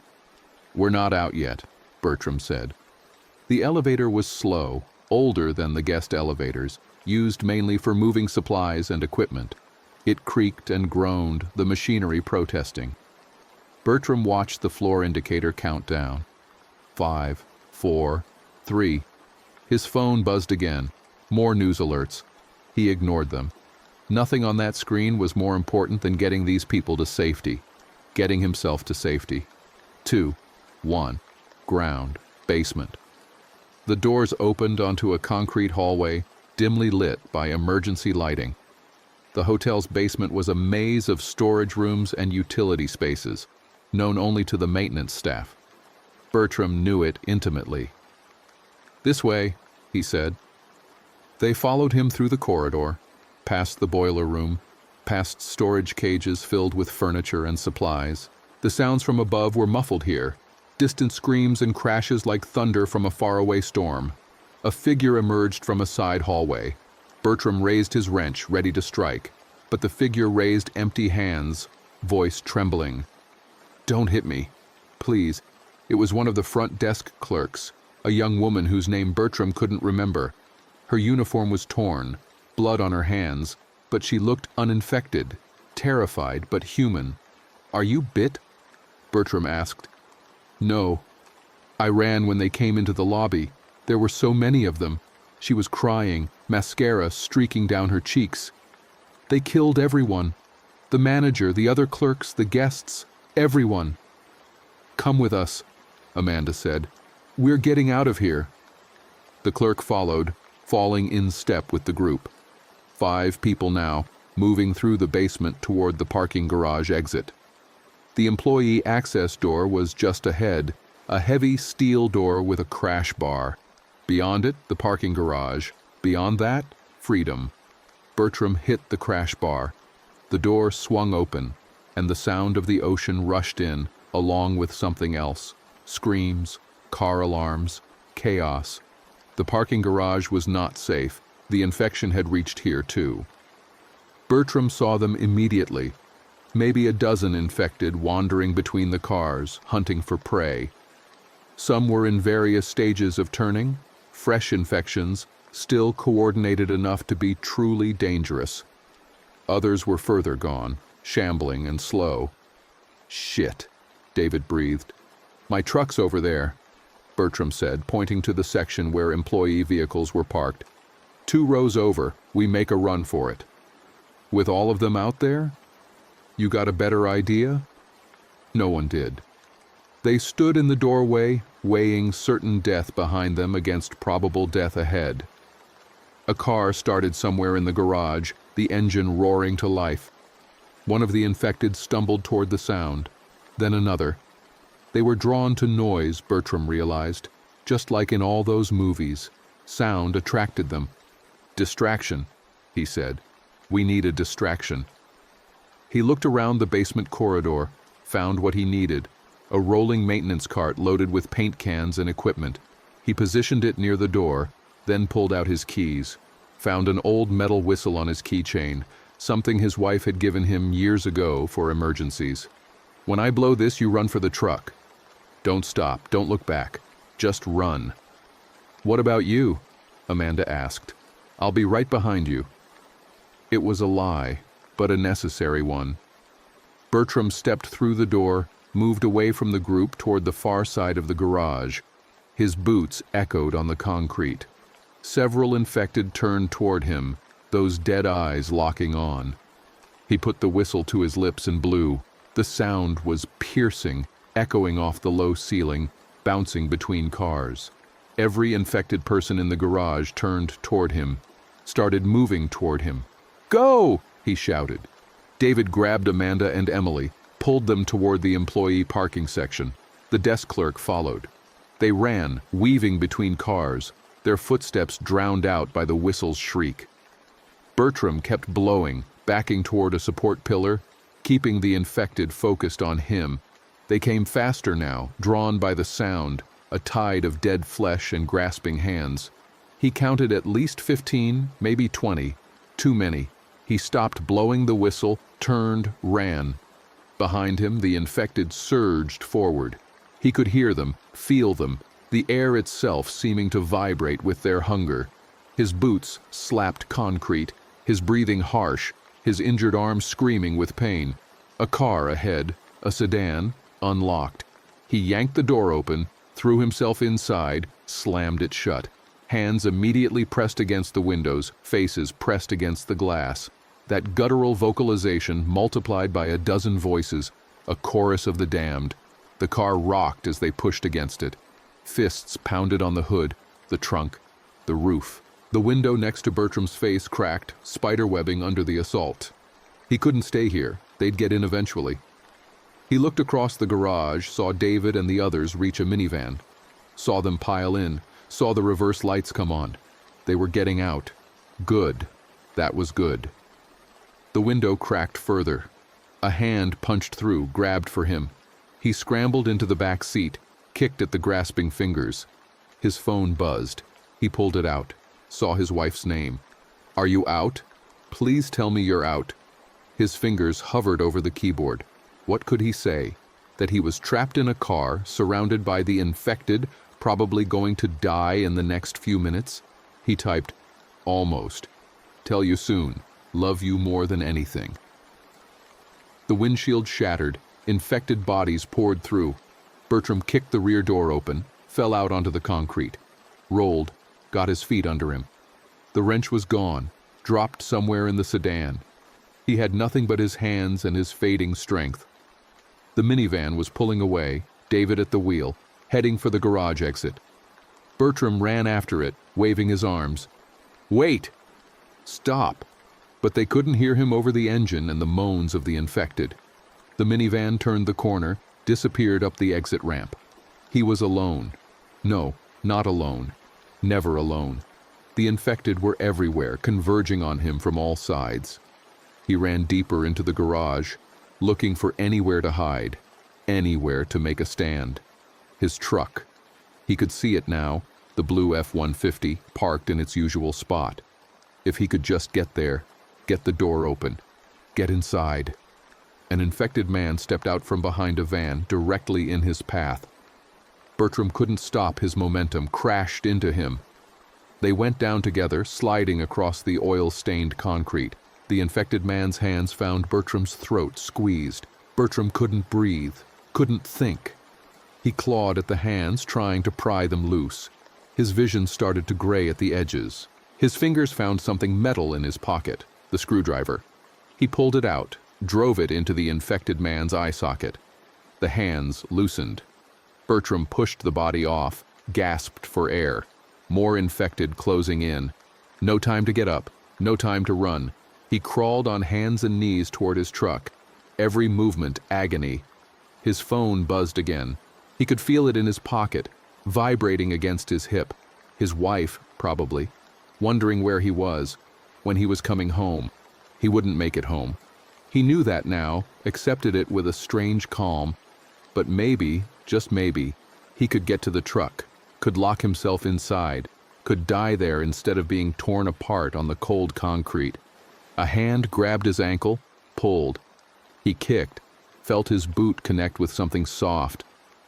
"We're not out yet," Bertram said. The elevator was slow, older than the guest elevators, used mainly for moving supplies and equipment. It creaked and groaned, the machinery protesting. Bertram watched the floor indicator count down. 5, 4, 3. His phone buzzed again. More news alerts. He ignored them. Nothing on that screen was more important than getting these people to safety. Getting himself to safety. 2, 1. Ground. Basement. The doors opened onto a concrete hallway, dimly lit by emergency lighting. The hotel's basement was a maze of storage rooms and utility spaces, known only to the maintenance staff. Bertram knew it intimately. "This way," he said. They followed him through the corridor, past the boiler room, past storage cages filled with furniture and supplies. The sounds from above were muffled here, distant screams and crashes like thunder from a faraway storm. A figure emerged from a side hallway. Bertram raised his wrench, ready to strike, but the figure raised empty hands, voice trembling. "Don't hit me, please." It was one of the front desk clerks, a young woman whose name Bertram couldn't remember. Her uniform was torn, blood on her hands, but she looked uninfected, terrified but human. "Are you bit?" Bertram asked. "No. I ran when they came into the lobby. There were so many of them." She was crying, mascara streaking down her cheeks. "They killed everyone. The manager, the other clerks, the guests, everyone." "Come with us," Amanda said. "We're getting out of here." The clerk followed, falling in step with the group. 5 people now, moving through the basement toward the parking garage exit. The employee access door was just ahead, a heavy steel door with a crash bar. Beyond it, the parking garage. Beyond that, freedom. Bertram hit the crash bar. The door swung open. and the sound of the ocean rushed in, along with something else. Screams, car alarms, chaos. The parking garage was not safe. The infection had reached here too. Bertram saw them immediately. Maybe a dozen infected wandering between the cars, hunting for prey. Some were in various stages of turning, fresh infections, still coordinated enough to be truly dangerous. Others were further gone, shambling and slow. "Shit," David breathed. "My truck's over there," Bertram said, pointing to the section where employee vehicles were parked. "2 rows over, we make a run for it." "With all of them out there? You got a better idea?" No one did. They stood in the doorway, weighing certain death behind them against probable death ahead. A car started somewhere in the garage, the engine roaring to life. One of the infected stumbled toward the sound, then another. They were drawn to noise, Bertram realized, just like in all those movies. Sound attracted them. "Distraction," he said. "We need a distraction." He looked around the basement corridor, found what he needed, a rolling maintenance cart loaded with paint cans and equipment. He positioned it near the door, then pulled out his keys, found an old metal whistle on his keychain, something his wife had given him years ago for emergencies. "When I blow this, you run for the truck. Don't stop, don't look back, just run." "What about you?" Amanda asked. "I'll be right behind you." It was a lie, but a necessary one. Bertram stepped through the door, moved away from the group toward the far side of the garage. His boots echoed on the concrete. Several infected turned toward him, those dead eyes locking on. He put the whistle to his lips and blew. The sound was piercing, echoing off the low ceiling, bouncing between cars. Every infected person in the garage turned toward him, started moving toward him. "Go!" he shouted. David grabbed Amanda and Emily, pulled them toward the employee parking section. The desk clerk followed. They ran, weaving between cars, their footsteps drowned out by the whistle's shriek. Bertram kept blowing, backing toward a support pillar, keeping the infected focused on him. They came faster now, drawn by the sound, a tide of dead flesh and grasping hands. He counted at least 15, maybe 20. Too many. He stopped blowing the whistle, turned, ran. Behind him, the infected surged forward. He could hear them, feel them, the air itself seeming to vibrate with their hunger. His boots slapped concrete, his breathing harsh, his injured arm screaming with pain. A car ahead, a sedan, unlocked. He yanked the door open, threw himself inside, slammed it shut. Hands immediately pressed against the windows, faces pressed against the glass. That guttural vocalization multiplied by a dozen voices, a chorus of the damned. The car rocked as they pushed against it. Fists pounded on the hood, the trunk, the roof. The window next to Bertram's face cracked, spiderwebbing under the assault. He couldn't stay here. They'd get in eventually. He looked across the garage, saw David and the others reach a minivan. Saw them pile in, saw the reverse lights come on. They were getting out. Good. That was good. The window cracked further. A hand punched through, grabbed for him. He scrambled into the back seat, kicked at the grasping fingers. His phone buzzed. He pulled it out, saw his wife's name. "Are you out? Please tell me you're out." His fingers hovered over the keyboard. What could he say? That he was trapped in a car, surrounded by the infected, probably going to die in the next few minutes? He typed, "Almost. Tell you soon. Love you more than anything." The windshield shattered. Infected bodies poured through. Bertram kicked the rear door open, fell out onto the concrete, rolled, got his feet under him. The wrench was gone, dropped somewhere in the sedan. He had nothing but his hands and his fading strength. The minivan was pulling away, David at the wheel, heading for the garage exit. Bertram ran after it, waving his arms. "Wait! Stop!" But they couldn't hear him over the engine and the moans of the infected. The minivan turned the corner, disappeared up the exit ramp. He was alone. No, not alone. Never alone. The infected were everywhere, converging on him from all sides. He ran deeper into the garage, looking for anywhere to hide, anywhere to make a stand. His truck. He could see it now, the blue F-150 parked in its usual spot. If he could just get there, get the door open, get inside. An infected man stepped out from behind a van directly in his path. Bertram couldn't stop his momentum, crashed into him. They went down together, sliding across the oil-stained concrete. The infected man's hands found Bertram's throat, squeezed. Bertram couldn't breathe, couldn't think. He clawed at the hands, trying to pry them loose. His vision started to gray at the edges. His fingers found something metal in his pocket, the screwdriver. He pulled it out, drove it into the infected man's eye socket. The hands loosened. Bertram pushed the body off, gasped for air. More infected closing in. No time to get up, no time to run. He crawled on hands and knees toward his truck. Every movement agony. His phone buzzed again. He could feel it in his pocket, vibrating against his hip. His wife, probably, wondering where he was, when he was coming home. He wouldn't make it home. He knew that now, accepted it with a strange calm. But maybe, just maybe, he could get to the truck, could lock himself inside, could die there instead of being torn apart on the cold concrete. A hand grabbed his ankle, pulled. He kicked, felt his boot connect with something soft.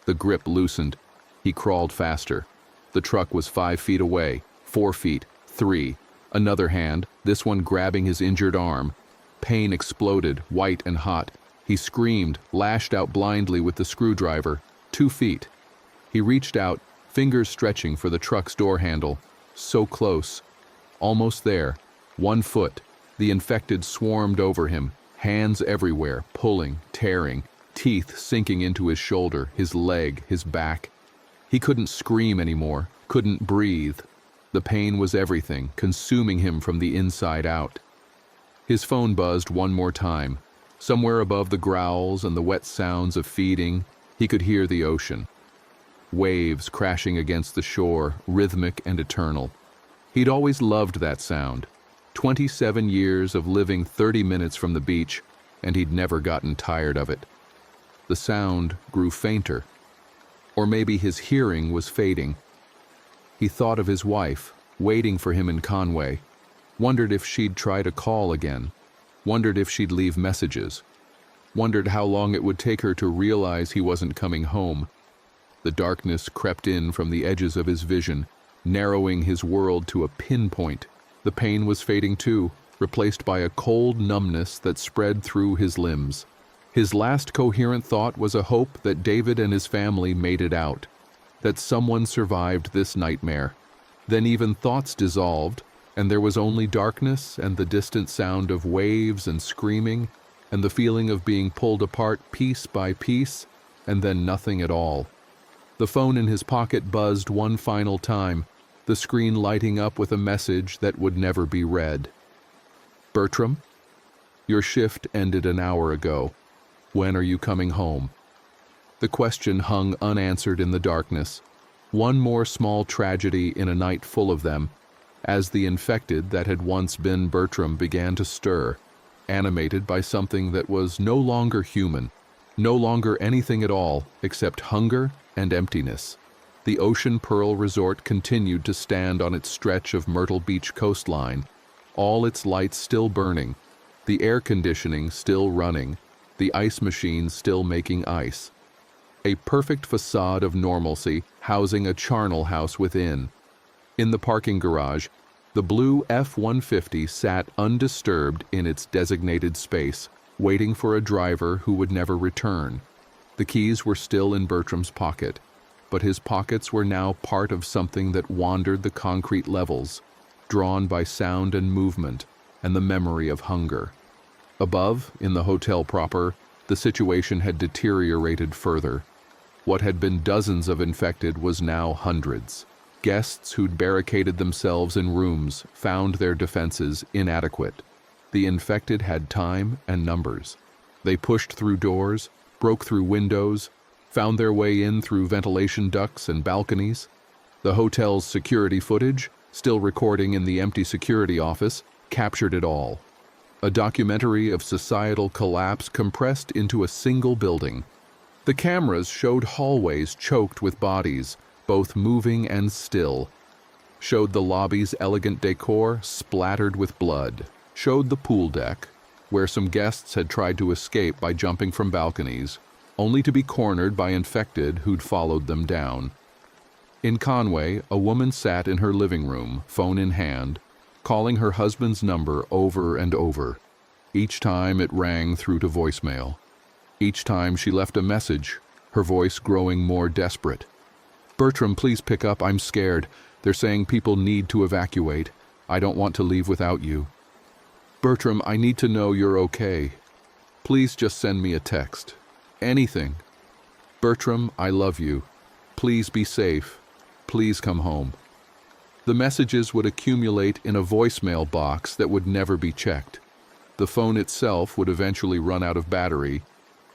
The grip loosened. He crawled faster. The truck was 5 feet away, 4 feet, 3. Another hand, this one grabbing his injured arm. Pain exploded, white and hot. He screamed, lashed out blindly with the screwdriver. 2 feet. He reached out, fingers stretching for the truck's door handle. So close. Almost there. 1 foot. The infected swarmed over him, hands everywhere, pulling, tearing, teeth sinking into his shoulder, his leg, his back. He couldn't scream anymore, couldn't breathe. The pain was everything, consuming him from the inside out. His phone buzzed one more time. Somewhere above the growls and the wet sounds of feeding, he could hear the ocean. Waves crashing against the shore, rhythmic and eternal. He'd always loved that sound. 27 years of living 30 minutes from the beach, and he'd never gotten tired of it. The sound grew fainter. Or maybe his hearing was fading. He thought of his wife, waiting for him in Conway. Wondered if she'd try to call again. Wondered if she'd leave messages. Wondered how long it would take her to realize he wasn't coming home. The darkness crept in from the edges of his vision, narrowing his world to a pinpoint. The pain was fading too, replaced by a cold numbness that spread through his limbs. His last coherent thought was a hope that David and his family made it out, that someone survived this nightmare. Then even thoughts dissolved, and there was only darkness and the distant sound of waves and screaming, and the feeling of being pulled apart piece by piece, and then nothing at all. The phone in his pocket buzzed one final time, the screen lighting up with a message that would never be read. Bertram, your shift ended an hour ago. When are you coming home? The question hung unanswered in the darkness. One more small tragedy in a night full of them, as the infected that had once been Bertram began to stir, animated by something that was no longer human, no longer anything at all except hunger and emptiness. The Ocean Pearl Resort continued to stand on its stretch of Myrtle Beach coastline, all its lights still burning, the air conditioning still running, the ice machines still making ice. A perfect facade of normalcy housing a charnel house within. In the parking garage, the blue F-150 sat undisturbed in its designated space, waiting for a driver who would never return. The keys were still in Bertram's pocket, but his pockets were now part of something that wandered the concrete levels, drawn by sound and movement and the memory of hunger. Above, in the hotel proper, the situation had deteriorated further. What had been dozens of infected was now hundreds. Guests who'd barricaded themselves in rooms found their defenses inadequate. The infected had time and numbers. They pushed through doors, broke through windows, found their way in through ventilation ducts and balconies. The hotel's security footage, still recording in the empty security office, captured it all. a documentary of societal collapse compressed into a single building. The cameras showed hallways choked with bodies, both moving and still, showed the lobby's elegant decor splattered with blood, showed the pool deck, where some guests had tried to escape by jumping from balconies, only to be cornered by infected who'd followed them down. In Conway, a woman sat in her living room, phone in hand, calling her husband's number over and over. Each time it rang through to voicemail. Each time she left a message, her voice growing more desperate. "Bertram, please pick up. I'm scared. They're saying people need to evacuate. I don't want to leave without you. Bertram, I need to know you're okay. Please just send me a text. Anything. Bertram, I love you. Please be safe. Please come home." The messages would accumulate in a voicemail box that would never be checked. The phone itself would eventually run out of battery,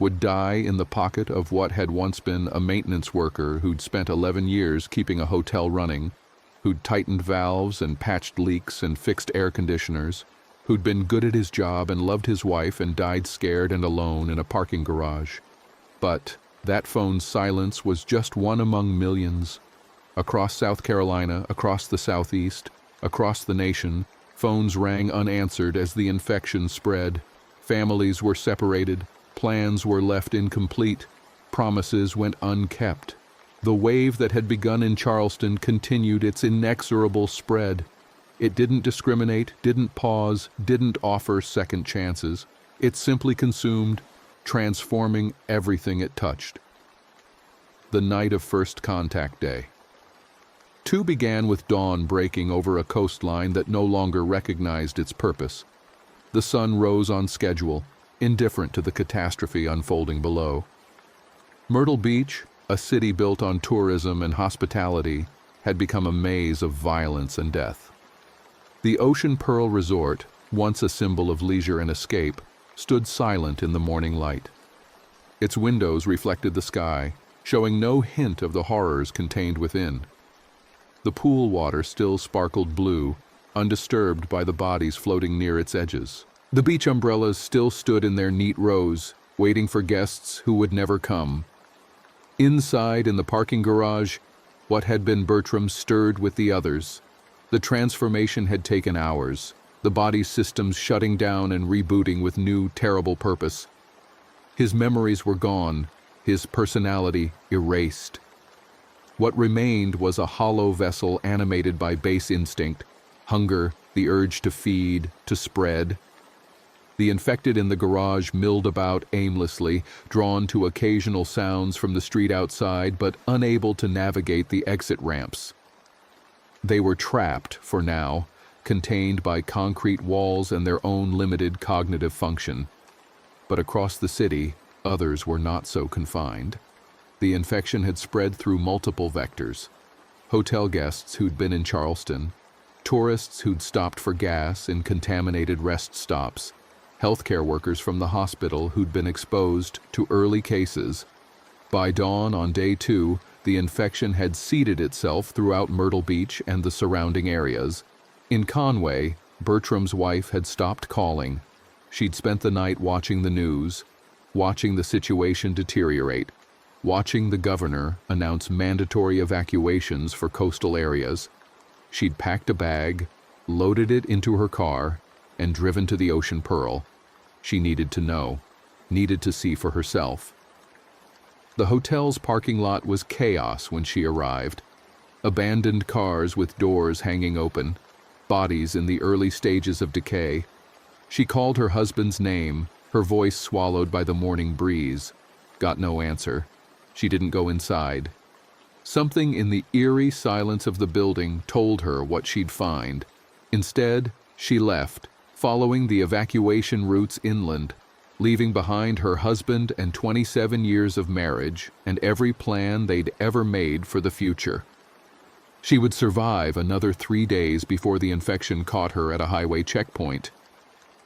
would die in the pocket of what had once been a maintenance worker who'd spent 11 years keeping a hotel running, who'd tightened valves and patched leaks and fixed air conditioners, who'd been good at his job and loved his wife and died scared and alone in a parking garage. But that phone's silence was just one among millions. Across South Carolina, across the Southeast, across the nation, phones rang unanswered as the infection spread. Families were separated, plans were left incomplete, promises went unkept. The wave that had begun in Charleston continued its inexorable spread. It didn't discriminate, didn't pause, didn't offer second chances. It simply consumed, transforming everything it touched. The night of first contact day. Two began with dawn breaking over a coastline that no longer recognized its purpose. The sun rose on schedule, indifferent to the catastrophe unfolding below. Myrtle Beach, a city built on tourism and hospitality, had become a maze of violence and death. The Ocean Pearl Resort, once a symbol of leisure and escape, stood silent in the morning light. Its windows reflected the sky, showing no hint of the horrors contained within. The pool water still sparkled blue, undisturbed by the bodies floating near its edges. The beach umbrellas still stood in their neat rows, waiting for guests who would never come. Inside, in the parking garage, what had been Bertram stirred with the others. The transformation had taken hours, the body's systems shutting down and rebooting with new, terrible purpose. His memories were gone, his personality erased. What remained was a hollow vessel animated by base instinct, hunger, the urge to feed, to spread. The infected in the garage milled about aimlessly, drawn to occasional sounds from the street outside, but unable to navigate the exit ramps. They were trapped, for now, contained by concrete walls and their own limited cognitive function. But across the city, others were not so confined. The infection had spread through multiple vectors. Hotel guests who'd been in Charleston, tourists who'd stopped for gas in contaminated rest stops, healthcare workers from the hospital who'd been exposed to early cases. By dawn on day 2, the infection had seeded itself throughout Myrtle Beach and the surrounding areas. In Conway, Bertram's wife had stopped calling. She'd spent the night watching the news, watching the situation deteriorate, watching the governor announce mandatory evacuations for coastal areas. She'd packed a bag, loaded it into her car, and driven to the Ocean Pearl. She needed to know, needed to see for herself. The hotel's parking lot was chaos when she arrived. Abandoned cars with doors hanging open, bodies in the early stages of decay. She called her husband's name, her voice swallowed by the morning breeze. Got no answer. She didn't go inside. Something in the eerie silence of the building told her what she'd find. Instead, she left, following the evacuation routes inland, leaving behind her husband and 27 years of marriage and every plan they'd ever made for the future. She would survive another 3 days before the infection caught her at a highway checkpoint.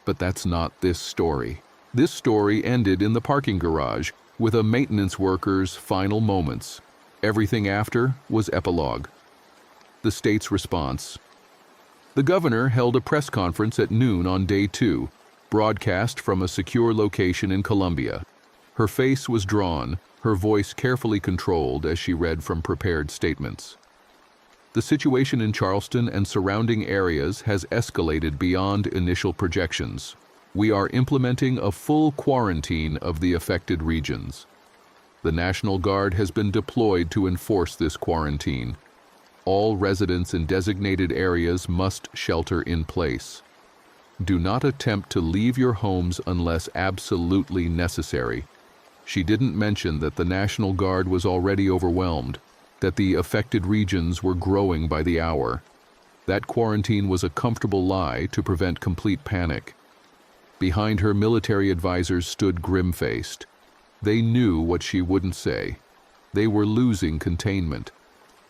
But that's not this story. This story ended in the parking garage, with a maintenance worker's final moments. Everything after was epilogue. The state's response. The governor held a press conference at noon on day 2, broadcast from a secure location in Colombia. Her face was drawn, her voice carefully controlled as she read from prepared statements. The situation in Charleston and surrounding areas has escalated beyond initial projections. We are implementing a full quarantine of the affected regions. The National Guard has been deployed to enforce this quarantine. All residents in designated areas must shelter in place. Do not attempt to leave your homes unless absolutely necessary. She didn't mention that the National Guard was already overwhelmed, that the affected regions were growing by the hour. That quarantine was a comfortable lie to prevent complete panic. Behind her, military advisors stood grim-faced. They knew what she wouldn't say. They were losing containment.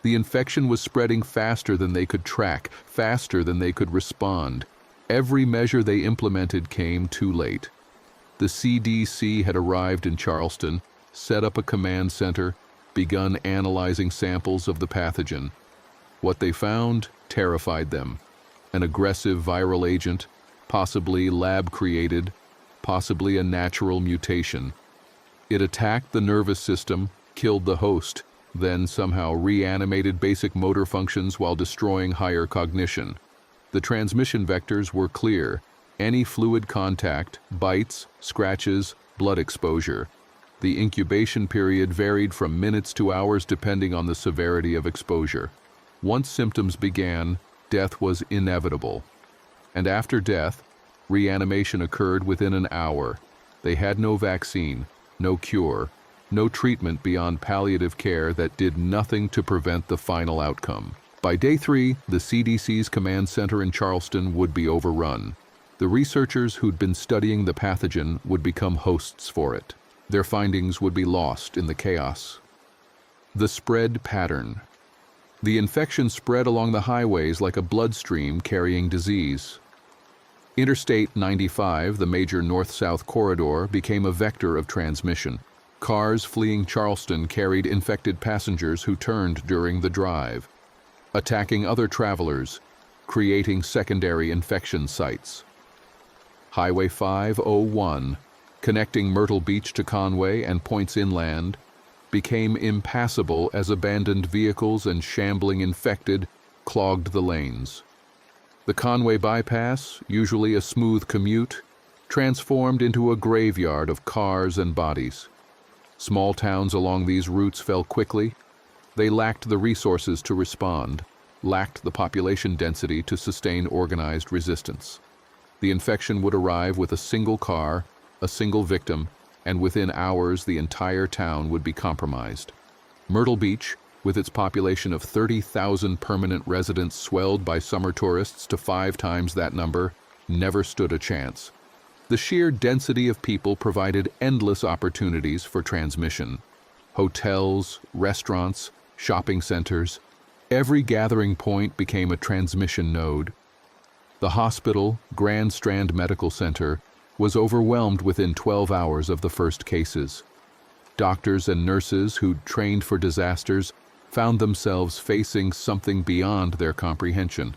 The infection was spreading faster than they could track, faster than they could respond. Every measure they implemented came too late. The CDC had arrived in Charleston, set up a command center, begun analyzing samples of the pathogen. What they found terrified them. An aggressive viral agent, possibly lab-created, possibly a natural mutation. It attacked the nervous system, killed the host, then somehow reanimated basic motor functions while destroying higher cognition. The transmission vectors were clear: any fluid contact, bites, scratches, blood exposure. The incubation period varied from minutes to hours depending on the severity of exposure. Once symptoms began, death was inevitable. And after death, reanimation occurred within an hour. They had no vaccine, no cure, no treatment beyond palliative care that did nothing to prevent the final outcome. By day 3, the CDC's command center in Charleston would be overrun. The researchers who'd been studying the pathogen would become hosts for it. Their findings would be lost in the chaos. The spread pattern. The infection spread along the highways like a bloodstream carrying disease. Interstate 95, the major north-south corridor, became a vector of transmission. Cars fleeing Charleston carried infected passengers who turned during the drive, attacking other travelers, creating secondary infection sites. Highway 501, connecting Myrtle Beach to Conway and points inland, became impassable as abandoned vehicles and shambling infected clogged the lanes. The Conway bypass, usually a smooth commute, transformed into a graveyard of cars and bodies. Small towns along these routes fell quickly. They lacked the resources to respond, lacked the population density to sustain organized resistance. The infection would arrive with a single car, a single victim, and within hours the entire town would be compromised. Myrtle Beach, with its population of 30,000 permanent residents swelled by summer tourists to 5 times that number, never stood a chance. The sheer density of people provided endless opportunities for transmission. Hotels, restaurants, shopping centers, every gathering point became a transmission node. The hospital, Grand Strand Medical Center, was overwhelmed within 12 hours of the first cases. Doctors and nurses who'd trained for disasters found themselves facing something beyond their comprehension.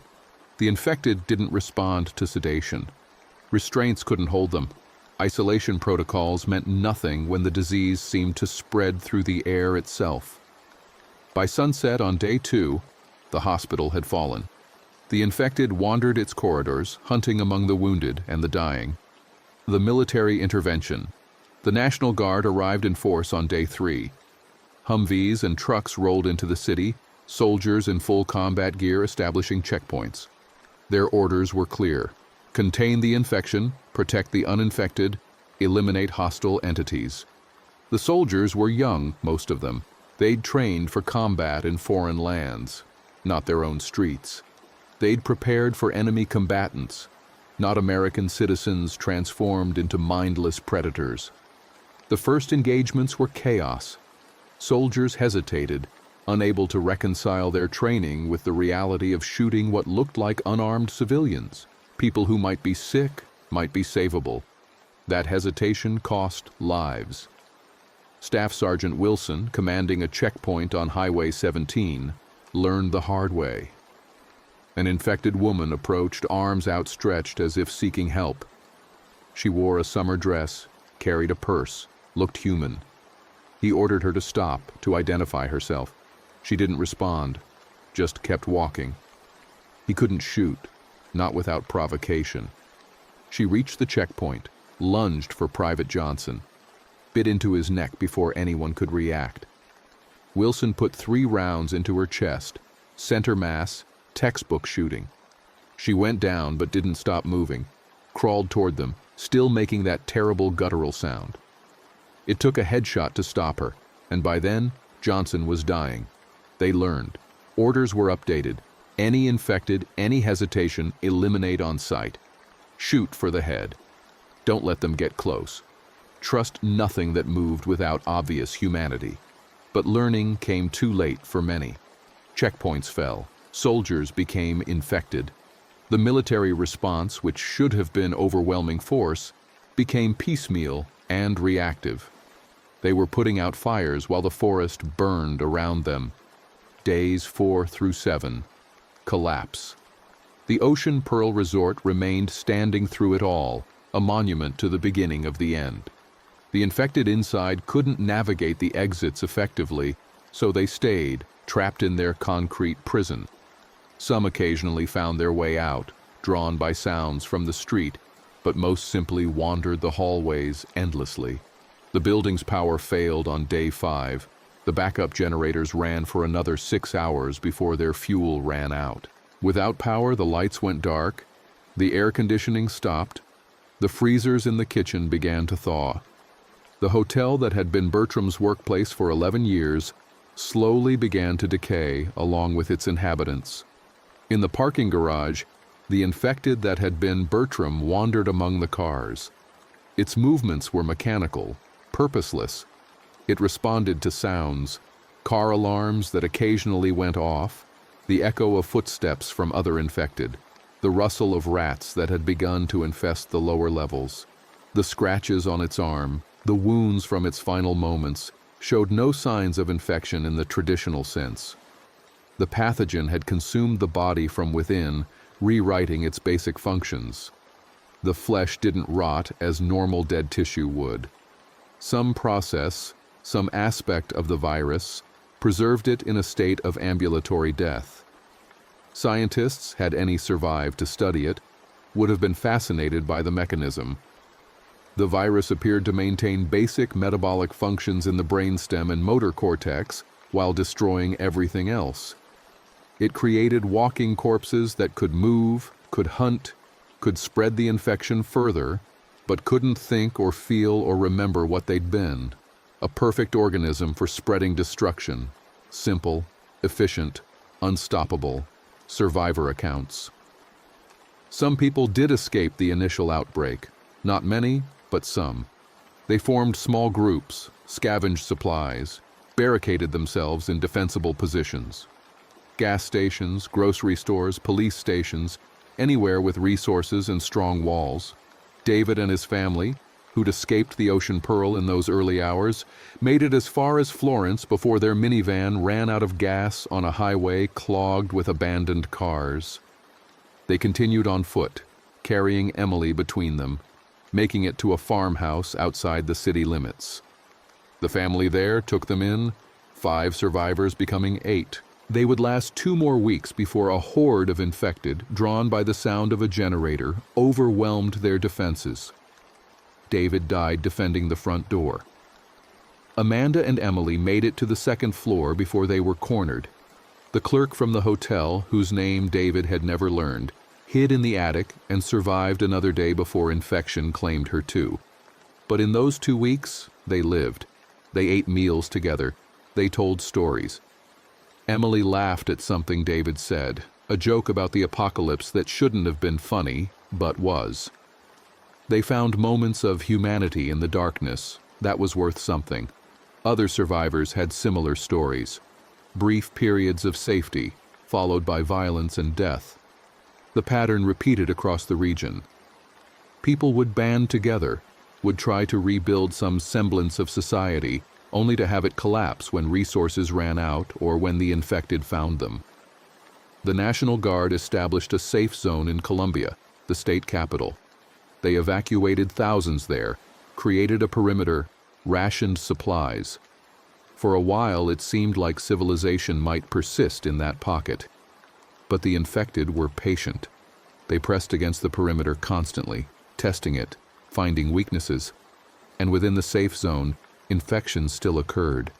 The infected didn't respond to sedation. Restraints couldn't hold them. Isolation protocols meant nothing when the disease seemed to spread through the air itself. By sunset on day 2, the hospital had fallen. The infected wandered its corridors, hunting among the wounded and the dying. The military intervention. The National Guard arrived in force on day 3. Humvees and trucks rolled into the city, soldiers in full combat gear establishing checkpoints. Their orders were clear: contain the infection, protect the uninfected, eliminate hostile entities. The soldiers were young, most of them. They'd trained for combat in foreign lands, not their own streets. They'd prepared for enemy combatants, not American citizens transformed into mindless predators. The first engagements were chaos. Soldiers hesitated, unable to reconcile their training with the reality of shooting what looked like unarmed civilians, people who might be sick, might be savable. That hesitation cost lives. Staff Sergeant Wilson, commanding a checkpoint on Highway 17, learned the hard way. An infected woman approached, arms outstretched as if seeking help. She wore a summer dress, carried a purse, looked human. He ordered her to stop, to identify herself. She didn't respond, just kept walking. He couldn't shoot, not without provocation. She reached the checkpoint, lunged for Private Johnson, bit into his neck before anyone could react. Wilson put 3 rounds into her chest, center mass, textbook shooting. She went down but didn't stop moving, crawled toward them, still making that terrible guttural sound. It took a headshot to stop her, and by then, Johnson was dying. They learned. Orders were updated. Any infected, any hesitation, eliminate on sight. Shoot for the head. Don't let them get close. Trust nothing that moved without obvious humanity. But learning came too late for many. Checkpoints fell. Soldiers became infected. The military response, which should have been overwhelming force, became piecemeal and reactive. They were putting out fires while the forest burned around them. Days 4 through 7. Collapse. The Ocean Pearl Resort remained standing through it all, a monument to the beginning of the end. The infected inside couldn't navigate the exits effectively, so they stayed, trapped in their concrete prison. Some occasionally found their way out, drawn by sounds from the street, but most simply wandered the hallways endlessly. The building's power failed on day 5. The backup generators ran for another 6 hours before their fuel ran out. Without power, the lights went dark, the air conditioning stopped, the freezers in the kitchen began to thaw. The hotel that had been Bertram's workplace for 11 years slowly began to decay along with its inhabitants. In the parking garage, the infected that had been Bertram wandered among the cars. Its movements were mechanical, purposeless. It responded to sounds, car alarms that occasionally went off, the echo of footsteps from other infected, the rustle of rats that had begun to infest the lower levels. The scratches on its arm, the wounds from its final moments, showed no signs of infection in the traditional sense. The pathogen had consumed the body from within, rewriting its basic functions. The flesh didn't rot as normal dead tissue would. Some process, some aspect of the virus, preserved it in a state of ambulatory death. Scientists, had any survived to study it, would have been fascinated by the mechanism. The virus appeared to maintain basic metabolic functions in the brainstem and motor cortex while destroying everything else. It created walking corpses that could move, could hunt, could spread the infection further, but couldn't think or feel or remember what they'd been. A perfect organism for spreading destruction. Simple, efficient, unstoppable. Survivor accounts. Some people did escape the initial outbreak. Not many, but some. They formed small groups, scavenged supplies, barricaded themselves in defensible positions. Gas stations, grocery stores, police stations, anywhere with resources and strong walls. David and his family, who'd escaped the Ocean Pearl in those early hours, made it as far as Florence before their minivan ran out of gas on a highway clogged with abandoned cars. They continued on foot, carrying Emily between them, making it to a farmhouse outside the city limits. The family there took them in, 5 survivors becoming 8. They would last 2 more weeks before a horde of infected, drawn by the sound of a generator, overwhelmed their defenses. David died defending the front door. Amanda and Emily made it to the 2nd floor before they were cornered. The clerk from the hotel, whose name David had never learned, hid in the attic and survived another day before infection claimed her too. But in those 2 weeks, they lived. They ate meals together. They told stories. Emily laughed at something David said, a joke about the apocalypse that shouldn't have been funny, but was. They found moments of humanity in the darkness. That was worth something. Other survivors had similar stories. Brief periods of safety, followed by violence and death. The pattern repeated across the region. People would band together, would try to rebuild some semblance of society, only to have it collapse when resources ran out or when the infected found them. The National Guard established a safe zone in Columbia, the state capital. They evacuated thousands there, created a perimeter, rationed supplies. For a while it seemed like civilization might persist in that pocket. But the infected were patient. They pressed against the perimeter constantly, testing it, finding weaknesses. And within the safe zone, infections still occurred.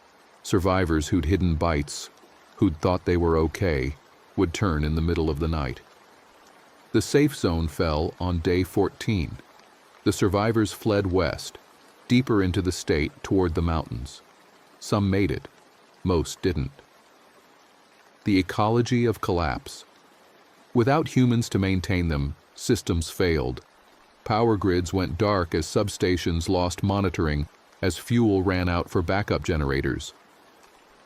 Survivors who'd hidden bites, who'd thought they were okay, would turn in the middle of the night. The safe zone fell on day 14. The survivors fled west, deeper into the state toward the mountains. Some made it, most didn't. The ecology of collapse. Without humans to maintain them, systems failed. Power grids went dark as substations lost monitoring, as fuel ran out for backup generators.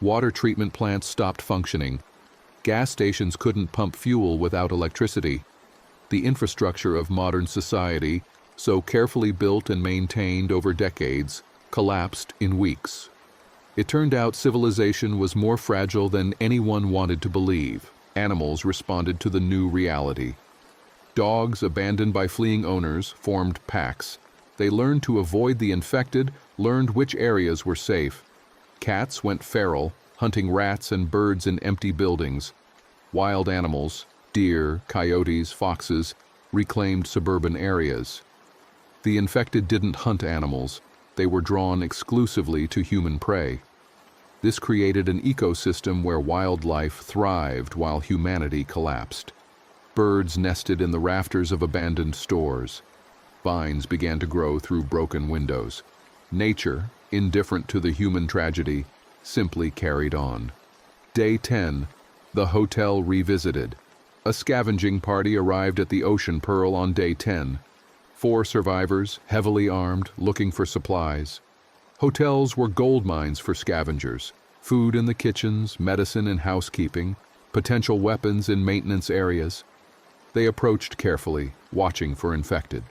Water treatment plants stopped functioning. Gas stations couldn't pump fuel without electricity. The infrastructure of modern society, so carefully built and maintained over decades, collapsed in weeks. It turned out civilization was more fragile than anyone wanted to believe. Animals responded to the new reality. Dogs, abandoned by fleeing owners, formed packs. They learned to avoid the infected, learned which areas were safe. Cats went feral, hunting rats and birds in empty buildings. Wild animals, deer, coyotes, foxes, reclaimed suburban areas. The infected didn't hunt animals. They were drawn exclusively to human prey. This created an ecosystem where wildlife thrived while humanity collapsed. Birds nested in the rafters of abandoned stores. Vines began to grow through broken windows. Nature, indifferent to the human tragedy, simply carried on. Day 10, the hotel revisited. A scavenging party arrived at the Ocean Pearl on day 10. 4 survivors, heavily armed, looking for supplies. Hotels were gold mines for scavengers. Food in the kitchens, medicine in housekeeping, potential weapons in maintenance areas. They approached carefully, watching for infected.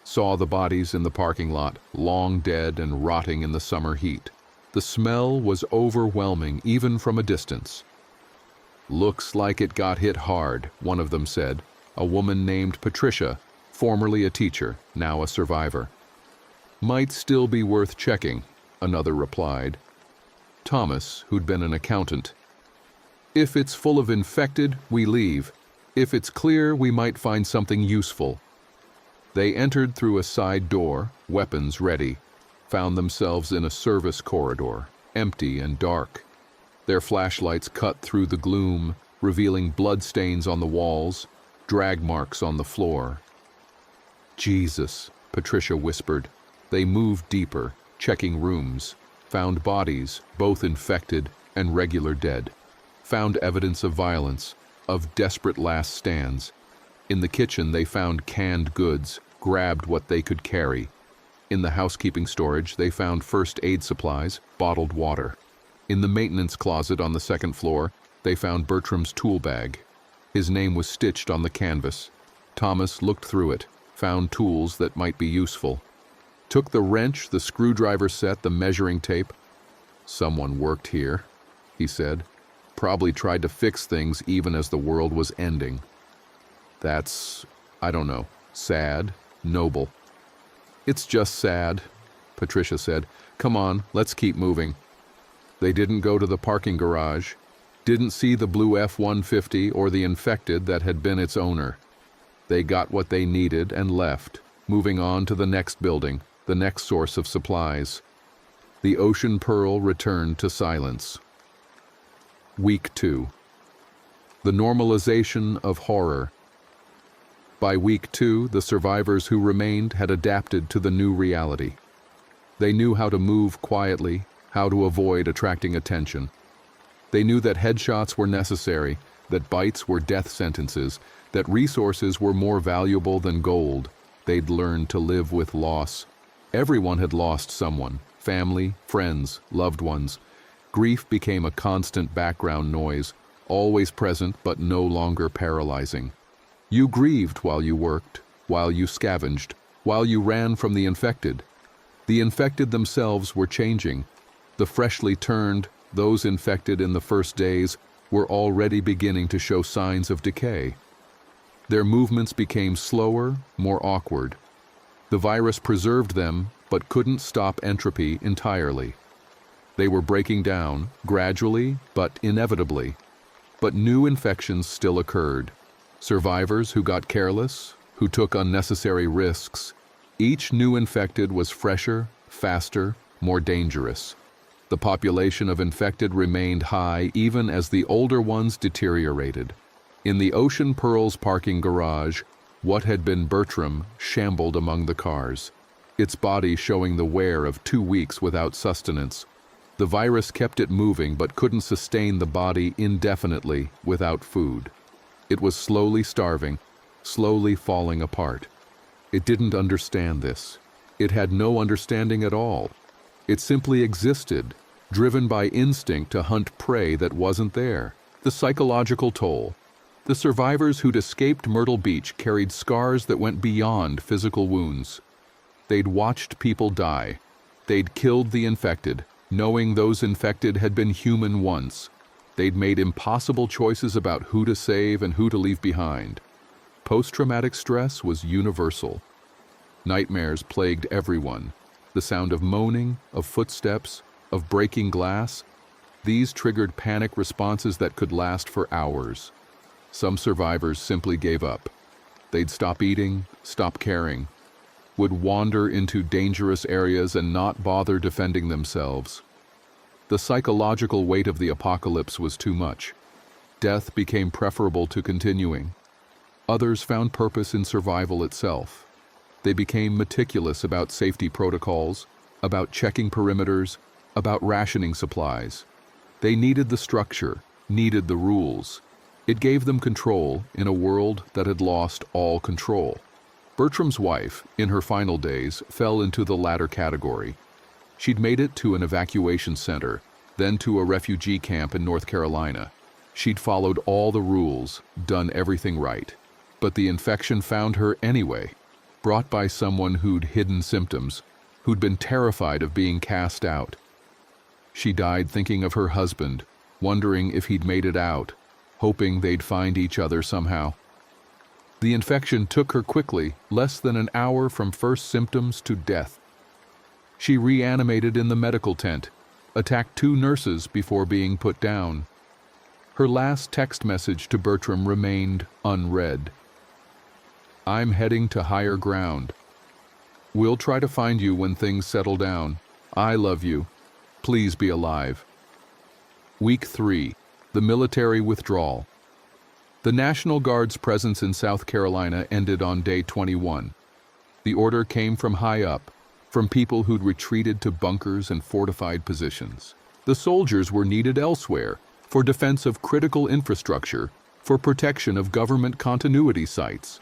Saw the bodies in the parking lot, long dead and rotting in the summer heat. The smell was overwhelming, even from a distance. "Looks like it got hit hard," one of them said, a woman named Patricia, formerly a teacher, now a survivor. "Might still be worth checking," another replied. Thomas, who'd been an accountant. "If it's full of infected, we leave. If it's clear, we might find something useful." They entered through a side door, weapons ready, found themselves in a service corridor, empty and dark. Their flashlights cut through the gloom, revealing bloodstains on the walls, drag marks on the floor. "Jesus," Patricia whispered. They moved deeper, checking rooms, found bodies, both infected and regular dead. Found evidence of violence, of desperate last stands. In the kitchen they found canned goods, grabbed what they could carry. In the housekeeping storage they found first aid supplies, bottled water. In the maintenance closet on the second floor, they found Bertram's tool bag. His name was stitched on the canvas. Thomas looked through it, found tools that might be useful. Took the wrench, the screwdriver set, the measuring tape. "Someone worked here," he said. "Probably tried to fix things even as the world was ending. That's, I don't know, sad, noble." "It's just sad," Patricia said. "Come on, let's keep moving." They didn't go to the parking garage, didn't see the blue F-150 or the infected that had been its owner. They got what they needed and left, moving on to the next building, the next source of supplies. The Ocean Pearl returned to silence. Week 2. The normalization of horror. By week 2, the survivors who remained had adapted to the new reality. They knew how to move quietly, how to avoid attracting attention. They knew that headshots were necessary, that bites were death sentences, that resources were more valuable than gold. They'd learned to live with loss. Everyone had lost someone, family, friends, loved ones. Grief became a constant background noise, always present but no longer paralyzing. You grieved while you worked, while you scavenged, while you ran from the infected. The infected themselves were changing. The freshly turned, those infected in the first days, were already beginning to show signs of decay. Their movements became slower, more awkward, The virus preserved them, but couldn't stop entropy entirely. They were breaking down, gradually but inevitably. But new infections still occurred. Survivors who got careless, who took unnecessary risks. Each new infected was fresher, faster, more dangerous. The population of infected remained high even as the older ones deteriorated. In the Ocean Pearls parking garage, what had been Bertram shambled among the cars, its body showing the wear of 2 weeks without sustenance. The virus kept it moving but couldn't sustain the body indefinitely without food. It was slowly starving, slowly falling apart. It didn't understand this. It had no understanding at all. It simply existed, driven by instinct to hunt prey that wasn't there. The psychological toll. The survivors who'd escaped Myrtle Beach carried scars that went beyond physical wounds. They'd watched people die. They'd killed the infected, knowing those infected had been human once. They'd made impossible choices about who to save and who to leave behind. Post-traumatic stress was universal. Nightmares plagued everyone. The sound of moaning, of footsteps, of breaking glass. These triggered panic responses that could last for hours. Some survivors simply gave up. They'd stop eating, stop caring, would wander into dangerous areas and not bother defending themselves. The psychological weight of the apocalypse was too much. Death became preferable to continuing. Others found purpose in survival itself. They became meticulous about safety protocols, about checking perimeters, about rationing supplies. They needed the structure, needed the rules. It gave them control in a world that had lost all control. Bertram's wife, in her final days, fell into the latter category. She'd made it to an evacuation center, then to a refugee camp in North Carolina. She'd followed all the rules, done everything right. But the infection found her anyway, brought by someone who'd hidden symptoms, who'd been terrified of being cast out. She died thinking of her husband, wondering if he'd made it out, hoping they'd find each other somehow. The infection took her quickly, less than an hour from first symptoms to death. She reanimated in the medical tent, attacked 2 nurses before being put down. Her last text message to Bertram remained unread. "I'm heading to higher ground. We'll try to find you when things settle down. I love you. Please be alive." Week 3. The military withdrawal. The National Guard's presence in South Carolina ended on day 21. The order came from high up, from people who'd retreated to bunkers and fortified positions. The soldiers were needed elsewhere, for defense of critical infrastructure, for protection of government continuity sites.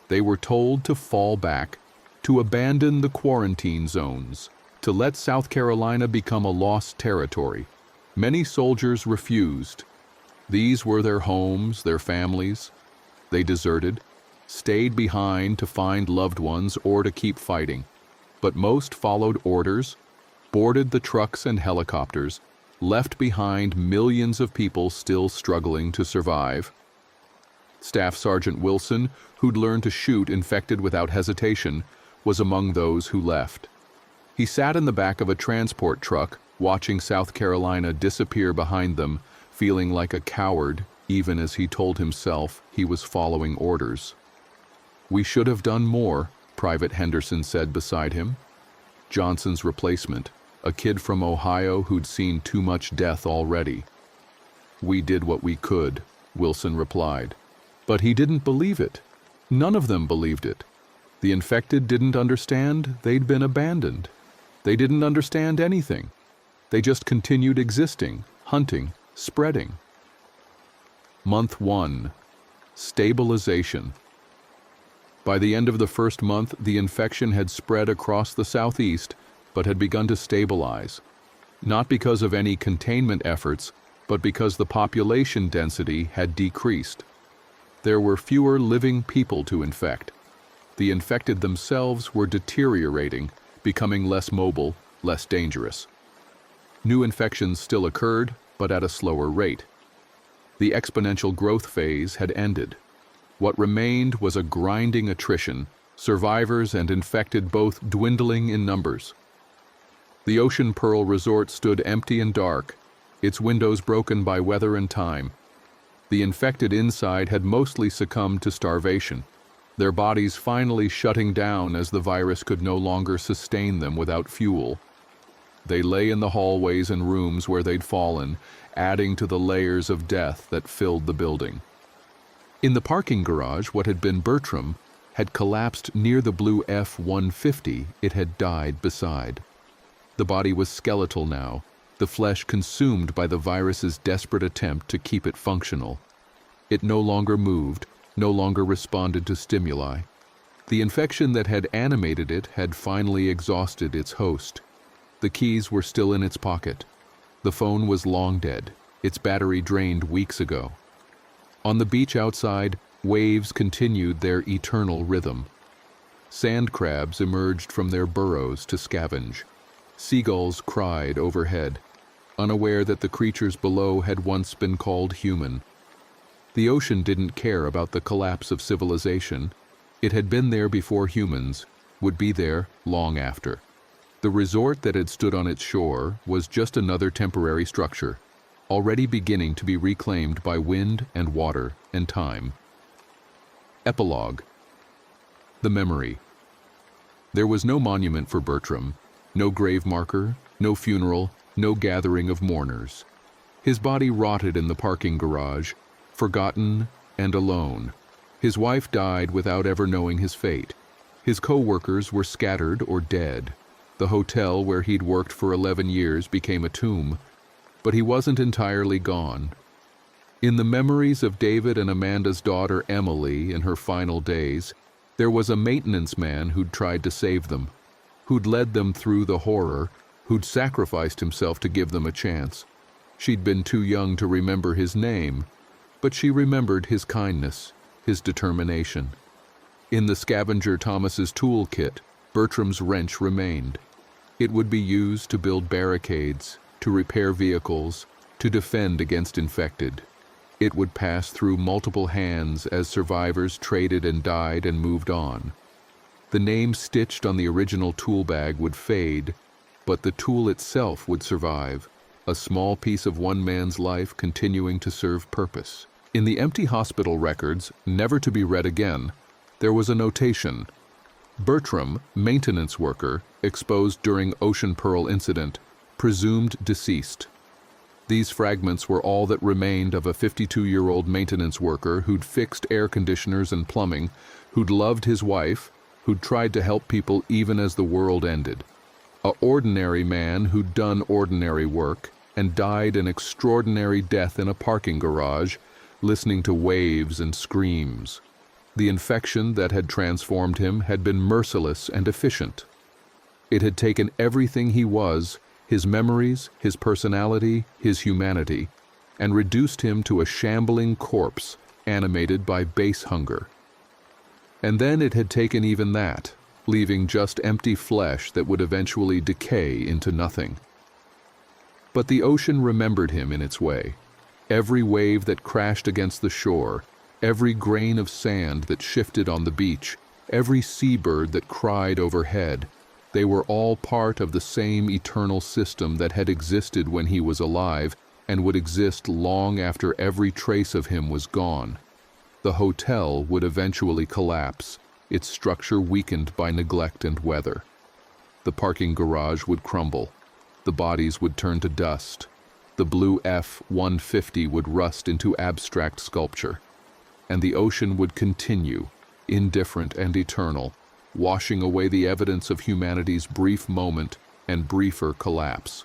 They were told to fall back, to abandon the quarantine zones, to let South Carolina become a lost territory. Many soldiers refused. These were their homes, their families. They deserted, stayed behind to find loved ones or to keep fighting. But most followed orders, boarded the trucks and helicopters, left behind millions of people still struggling to survive. Staff Sergeant Wilson, who'd learned to shoot infected without hesitation, was among those who left. He sat in the back of a transport truck, watching South Carolina disappear behind them, feeling like a coward, even as he told himself he was following orders. "We should have done more," Private Henderson said beside him. Johnson's replacement, a kid from Ohio who'd seen too much death already. "We did what we could," Wilson replied. But he didn't believe it. None of them believed it. The infected didn't understand they'd been abandoned. They didn't understand anything. They just continued existing, hunting, spreading. Month 1. Stabilization. By the end of the first month, the infection had spread across the southeast, but had begun to stabilize. Not because of any containment efforts, but because the population density had decreased. There were fewer living people to infect. The infected themselves were deteriorating, becoming less mobile, less dangerous. New infections still occurred, but at a slower rate. The exponential growth phase had ended. What remained was a grinding attrition, survivors and infected both dwindling in numbers. The Ocean Pearl Resort stood empty and dark, its windows broken by weather and time. The infected inside had mostly succumbed to starvation, their bodies finally shutting down as the virus could no longer sustain them without fuel. They lay in the hallways and rooms where they'd fallen, adding to the layers of death that filled the building. In the parking garage, what had been Bertram had collapsed near the blue F-150 it had died beside. The body was skeletal now, the flesh consumed by the virus's desperate attempt to keep it functional. It no longer moved, no longer responded to stimuli. The infection that had animated it had finally exhausted its host. The keys were still in its pocket. The phone was long dead, its battery drained weeks ago. On the beach outside, waves continued their eternal rhythm. Sand crabs emerged from their burrows to scavenge. Seagulls cried overhead, unaware that the creatures below had once been called human. The ocean didn't care about the collapse of civilization. It had been there before humans, would be there long after. The resort that had stood on its shore was just another temporary structure, already beginning to be reclaimed by wind and water and time. Epilogue. The memory. There was no monument for Bertram, no grave marker, no funeral, no gathering of mourners. His body rotted in the parking garage, forgotten and alone. His wife died without ever knowing his fate. His co-workers were scattered or dead. The hotel where he'd worked for 11 years became a tomb, but he wasn't entirely gone. In the memories of David and Amanda's daughter Emily in her final days, there was a maintenance man who'd tried to save them, who'd led them through the horror, who'd sacrificed himself to give them a chance. She'd been too young to remember his name, but she remembered his kindness, his determination. In the scavenger Thomas's toolkit, Bertram's wrench remained. It would be used to build barricades, to repair vehicles, to defend against infected. It would pass through multiple hands as survivors traded and died and moved on. The name stitched on the original tool bag would fade, but the tool itself would survive, a small piece of one man's life continuing to serve purpose. In the empty hospital records, never to be read again, there was a notation: Bertram, maintenance worker, exposed during Ocean Pearl incident, presumed deceased. These fragments were all that remained of a 52-year-old maintenance worker who'd fixed air conditioners and plumbing, who'd loved his wife, who'd tried to help people even as the world ended. An ordinary man who'd done ordinary work and died an extraordinary death in a parking garage, listening to waves and screams. The infection that had transformed him had been merciless and efficient. It had taken everything he was, his memories, his personality, his humanity, and reduced him to a shambling corpse animated by base hunger. And then it had taken even that, leaving just empty flesh that would eventually decay into nothing. But the ocean remembered him in its way. Every wave that crashed against the shore, every grain of sand that shifted on the beach, every seabird that cried overhead, they were all part of the same eternal system that had existed when he was alive and would exist long after every trace of him was gone. The hotel would eventually collapse, its structure weakened by neglect and weather. The parking garage would crumble. The bodies would turn to dust. The blue F-150 would rust into abstract sculpture. And the ocean would continue, indifferent and eternal, washing away the evidence of humanity's brief moment and briefer collapse.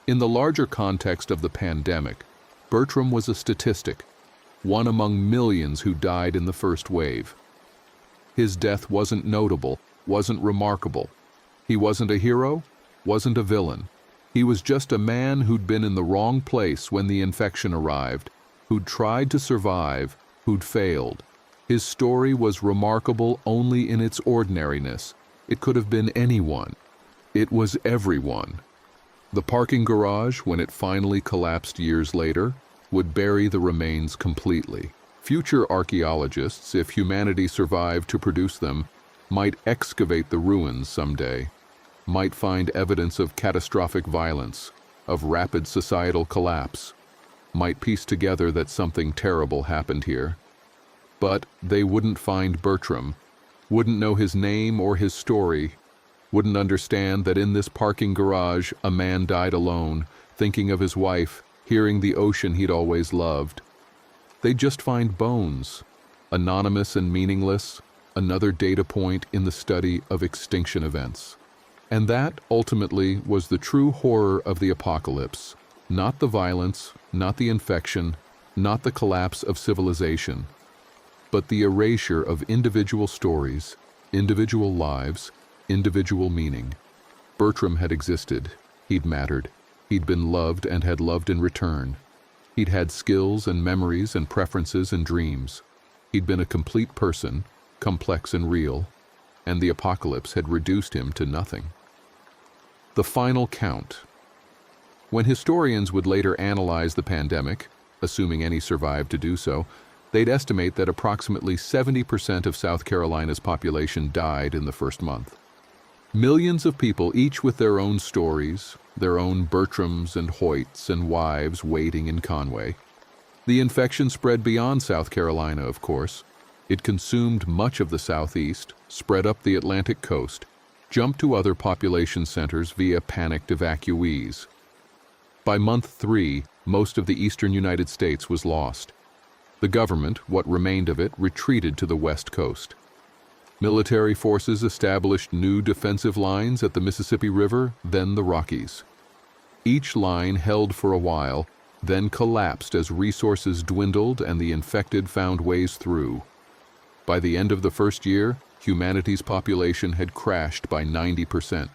In the larger context of the pandemic, Bertram was a statistic, one among millions who died in the first wave. His death wasn't notable, wasn't remarkable. He wasn't a hero, wasn't a villain. He was just a man who'd been in the wrong place when the infection arrived, who'd tried to survive, who'd failed. His story was remarkable only in its ordinariness. It could have been anyone. It was everyone. The parking garage, when it finally collapsed years later, would bury the remains completely, Future archaeologists, if humanity survived to produce them, might excavate the ruins someday, might find evidence of catastrophic violence, of rapid societal collapse, might piece together that something terrible happened here. But they wouldn't find Bertram, wouldn't know his name or his story, wouldn't understand that in this parking garage a man died alone, thinking of his wife, hearing the ocean he'd always loved. They'd just find bones, anonymous and meaningless, another data point in the study of extinction events. And that, ultimately, was the true horror of the apocalypse. Not the violence, not the infection, not the collapse of civilization, but the erasure of individual stories, individual lives, individual meaning. Bertram had existed. He'd mattered. He'd been loved and had loved in return. He'd had skills and memories and preferences and dreams. He'd been a complete person, complex and real, and the apocalypse had reduced him to nothing. The final count. When historians would later analyze the pandemic, assuming any survived to do so, they'd estimate that approximately 70% of South Carolina's population died in the first month. Millions of people, each with their own stories, their own Bertrams and Hoyts and wives waiting in Conway. The infection spread beyond South Carolina, of course. It consumed much of the southeast, spread up the Atlantic coast, jumped to other population centers via panicked evacuees. By month 3, most of the eastern United States was lost. The government, what remained of it, retreated to the west coast. Military forces established new defensive lines at the Mississippi River, then the Rockies. Each line held for a while, then collapsed as resources dwindled and the infected found ways through. By the end of the first year, humanity's population had crashed by 90%.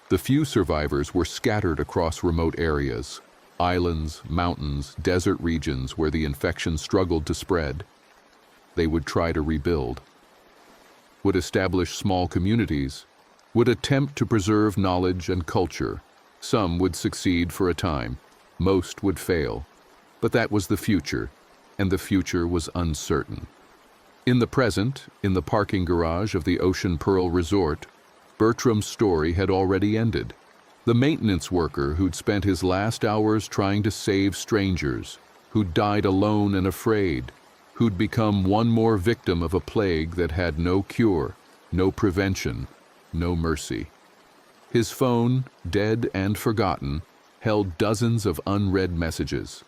The few survivors were scattered across remote areas, islands, mountains, desert regions where the infection struggled to spread. They would try to rebuild, would establish small communities, would attempt to preserve knowledge and culture. Some would succeed for a time, most would fail. But that was the future, and the future was uncertain. In the present, in the parking garage of the Ocean Pearl Resort, Bertram's story had already ended. The maintenance worker who'd spent his last hours trying to save strangers, who'd died alone and afraid, who'd become one more victim of a plague that had no cure, no prevention, no mercy. His phone, dead and forgotten, held dozens of unread messages.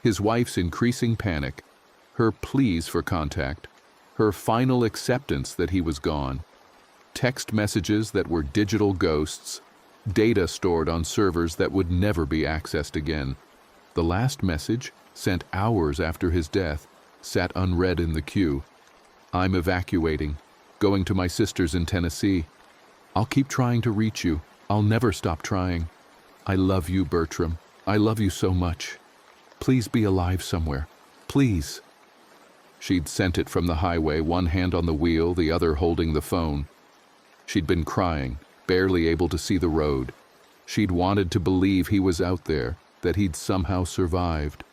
His wife's increasing panic, her pleas for contact, her final acceptance that he was gone, text messages that were digital ghosts, data stored on servers that would never be accessed again. The last message, sent hours after his death, sat unread in the queue. "I'm evacuating, going to my sister's in Tennessee. I'll keep trying to reach you. I'll never stop trying. I love you, Bertram. I love you so much. Please be alive somewhere. Please." She'd sent it from the highway, one hand on the wheel, the other holding the phone. She'd been crying, barely able to see the road. She'd wanted to believe he was out there, that he'd somehow survived,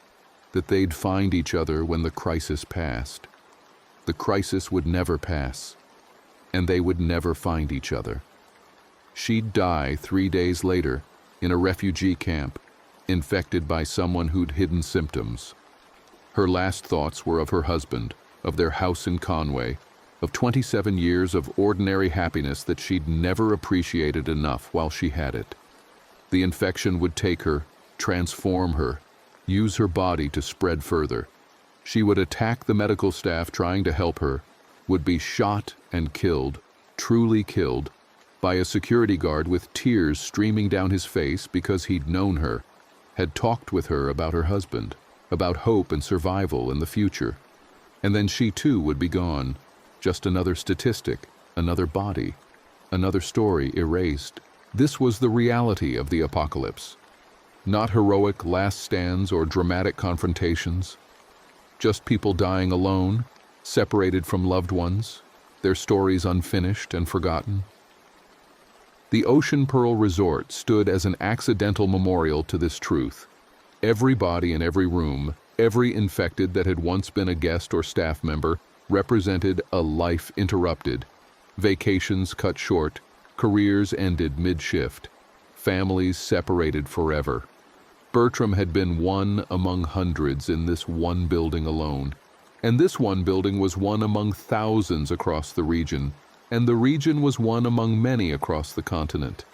that they'd find each other when the crisis passed. The crisis would never pass, and they would never find each other. She'd die 3 days later in a refugee camp, infected by someone who'd hidden symptoms. Her last thoughts were of her husband, of their house in Conway, of 27 years of ordinary happiness that she'd never appreciated enough while she had it. The infection would take her, transform her, use her body to spread further. She would attack the medical staff trying to help her, would be shot and killed, truly killed, by a security guard with tears streaming down his face because he'd known her, had talked with her about her husband, about hope and survival in the future. And then she too would be gone, just another statistic, another body, another story erased. This was the reality of the apocalypse. Not heroic last stands or dramatic confrontations, just people dying alone, separated from loved ones, their stories unfinished and forgotten. The Ocean Pearl Resort stood as an accidental memorial to this truth. Every body in every room, Every infected that had once been a guest or staff member represented a life interrupted, vacations cut short, careers ended mid-shift, families separated forever. Bertram had been one among hundreds in this one building alone, and this one building was one among thousands across the region, and the region was one among many across the continent.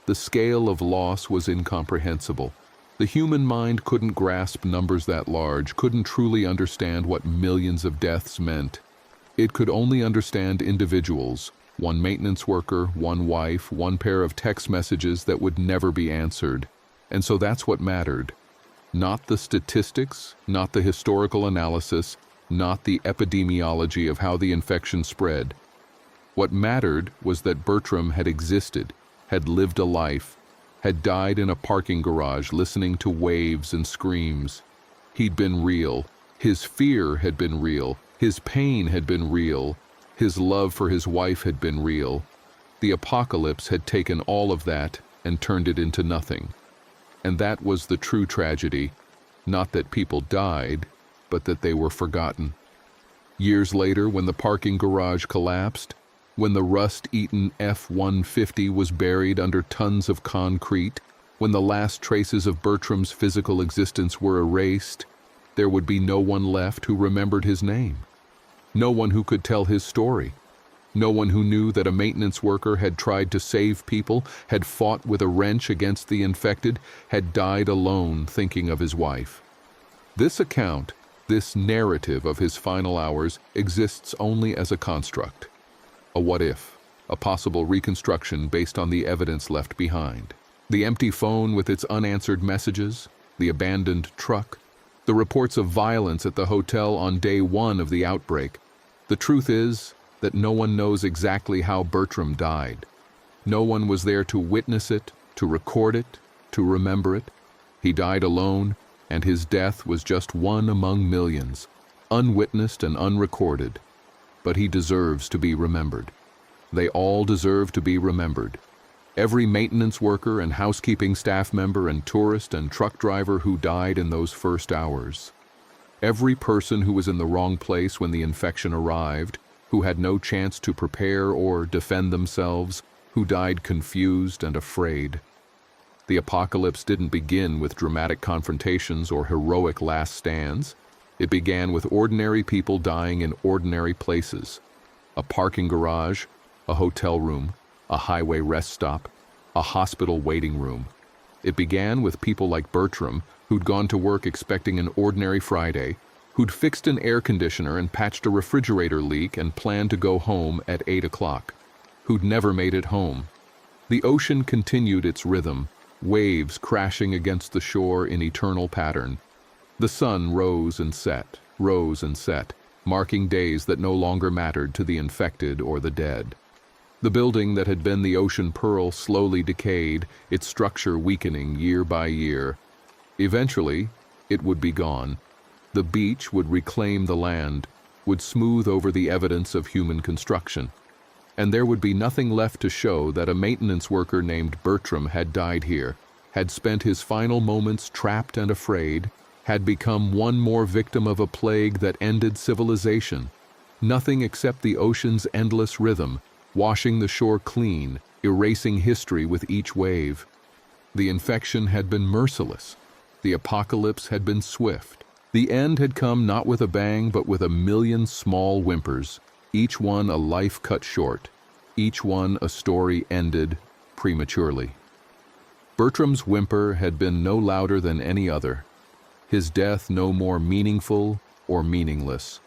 The scale of loss was incomprehensible. The human mind couldn't grasp numbers that large, couldn't truly understand what millions of deaths meant. It could only understand individuals, one maintenance worker, one wife, one pair of text messages that would never be answered. And so that's what mattered. Not the statistics, not the historical analysis, not the epidemiology of how the infection spread. What mattered was that Bertram had existed, had lived a life, had died in a parking garage listening to waves and screams. He'd been real. His fear had been real. His pain had been real. His love for his wife had been real. The apocalypse had taken all of that and turned it into nothing. And that was the true tragedy, not that people died, but that they were forgotten. Years later, when the parking garage collapsed, when the rust-eaten F-150 was buried under tons of concrete, when the last traces of Bertram's physical existence were erased, there would be no one left who remembered his name. No one who could tell his story. No one who knew that a maintenance worker had tried to save people, had fought with a wrench against the infected, had died alone thinking of his wife. This account, this narrative of his final hours, exists only as a construct. A what-if, a possible reconstruction based on the evidence left behind. The empty phone with its unanswered messages, the abandoned truck, the reports of violence at the hotel on day one of the outbreak. The truth is that no one knows exactly how Bertram died. No one was there to witness it, to record it, to remember it. He died alone, and his death was just one among millions, unwitnessed and unrecorded. But he deserves to be remembered. They all deserve to be remembered. Every maintenance worker and housekeeping staff member and tourist and truck driver who died in those first hours. Every person who was in the wrong place when the infection arrived, who had no chance to prepare or defend themselves, who died confused and afraid. The apocalypse didn't begin with dramatic confrontations or heroic last stands. It began with ordinary people dying in ordinary places. A parking garage, a hotel room, a highway rest stop, a hospital waiting room. It began with people like Bertram, who'd gone to work expecting an ordinary Friday, who'd fixed an air conditioner and patched a refrigerator leak and planned to go home at 8 o'clock, who'd never made it home. The ocean continued its rhythm, waves crashing against the shore in eternal pattern. The sun rose and set, marking days that no longer mattered to the infected or the dead. The building that had been the ocean pearl slowly decayed, its structure weakening year by year. Eventually, it would be gone. The beach would reclaim the land, would smooth over the evidence of human construction. And there would be nothing left to show that a maintenance worker named Bertram had died here, had spent his final moments trapped and afraid, had become one more victim of a plague that ended civilization. Nothing except the ocean's endless rhythm, washing the shore clean, erasing history with each wave. The infection had been merciless. The apocalypse had been swift. The end had come not with a bang, but with a million small whimpers, each one a life cut short, each one a story ended prematurely. Bertram's whimper had been no louder than any other. His death no more meaningful or meaningless.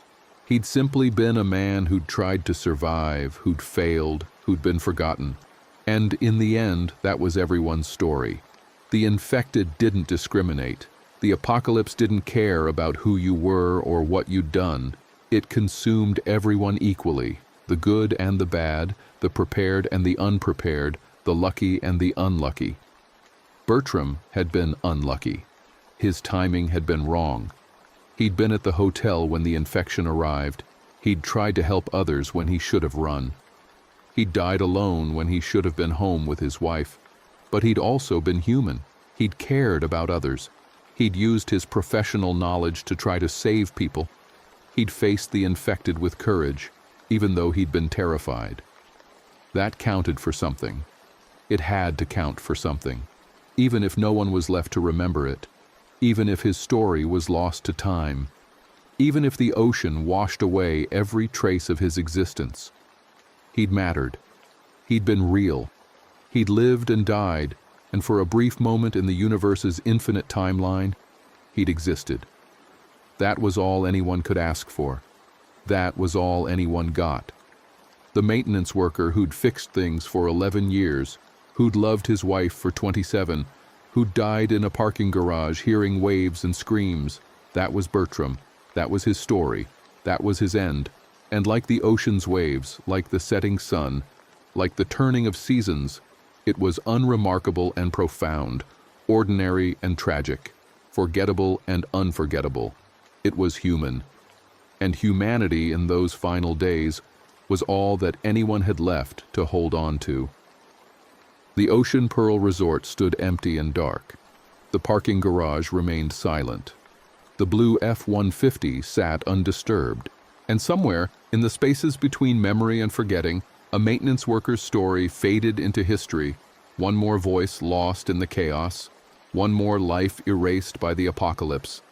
He'd simply been a man who'd tried to survive, who'd failed, who'd been forgotten. And in the end, that was everyone's story. The infected didn't discriminate. The apocalypse didn't care about who you were or what you'd done. It consumed everyone equally, the good and the bad, the prepared and the unprepared, the lucky and the unlucky. Bertram had been unlucky. His timing had been wrong. He'd been at the hotel when the infection arrived. He'd tried to help others when he should have run. He'd died alone when he should have been home with his wife. But he'd also been human. He'd cared about others. He'd used his professional knowledge to try to save people. He'd faced the infected with courage, even though he'd been terrified. That counted for something. It had to count for something, even if no one was left to remember it, even if his story was lost to time, even if the ocean washed away every trace of his existence. He'd mattered. He'd been real. He'd lived and died, and for a brief moment in the universe's infinite timeline, he'd existed. That was all anyone could ask for. That was all anyone got. The maintenance worker who'd fixed things for 11 years, who'd loved his wife for 27, who'd died in a parking garage hearing waves and screams, that was Bertram. That was his story. That was his end. And like the ocean's waves, like the setting sun, like the turning of seasons, it was unremarkable and profound, ordinary and tragic, forgettable and unforgettable. It was human. And humanity in those final days was all that anyone had left to hold on to. The Ocean Pearl Resort stood empty and dark. The parking garage remained silent. The blue F-150 sat undisturbed. And somewhere, in the spaces between memory and forgetting, a maintenance worker's story faded into history, one more voice lost in the chaos, one more life erased by the apocalypse.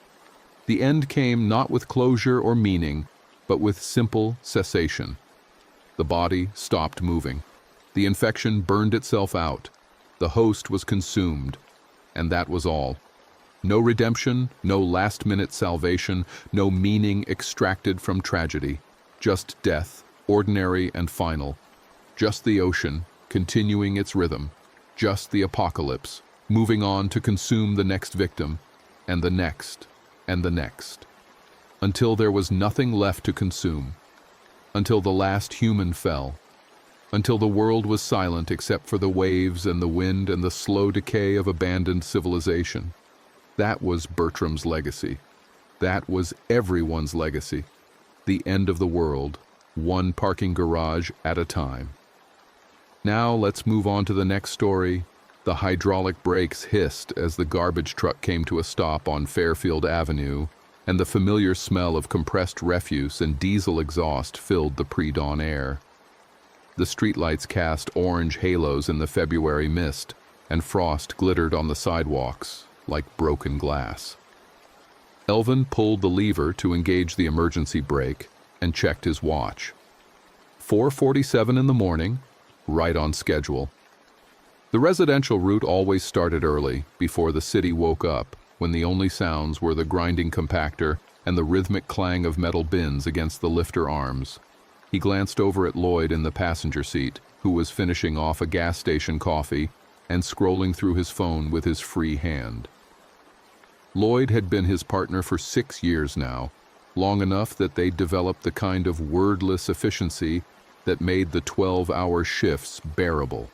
The end came not with closure or meaning, but with simple cessation. The body stopped moving. The infection burned itself out. The host was consumed. And that was all. No redemption, no last-minute salvation, no meaning extracted from tragedy. Just death, ordinary and final. Just the ocean, continuing its rhythm. Just the apocalypse, moving on to consume the next victim, and the next, and the next. Until there was nothing left to consume. Until the last human fell. Until the world was silent except for the waves and the wind and the slow decay of abandoned civilization. That was Bertram's legacy. That was everyone's legacy. The end of the world, one parking garage at a time. Now let's move on to the next story. The hydraulic brakes hissed as the garbage truck came to a stop on Fairfield Avenue, and the familiar smell of compressed refuse and diesel exhaust filled the pre-dawn air. The streetlights cast orange halos in the February mist, and frost glittered on the sidewalks like broken glass. Elvin pulled the lever to engage the emergency brake and checked his watch. 4:47 in the morning, right on schedule. The residential route always started early, before the city woke up, when the only sounds were the grinding compactor and the rhythmic clang of metal bins against the lifter arms. He glanced over at Lloyd in the passenger seat, who was finishing off a gas station coffee and scrolling through his phone with his free hand. Lloyd had been his partner for 6 years now, long enough that they'd developed the kind of wordless efficiency that made the 12-hour shifts bearable.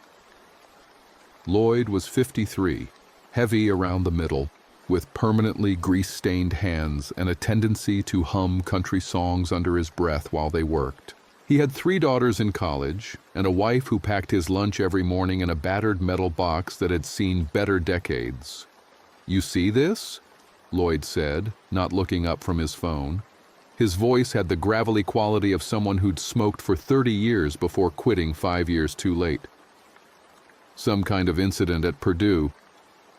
Lloyd was 53, heavy around the middle, with permanently grease-stained hands and a tendency to hum country songs under his breath while they worked. He had 3 daughters in college and a wife who packed his lunch every morning in a battered metal box that had seen better decades. "You see this?" Lloyd said, not looking up from his phone. His voice had the gravelly quality of someone who'd smoked for 30 years before quitting 5 years too late. "Some kind of incident at Purdue.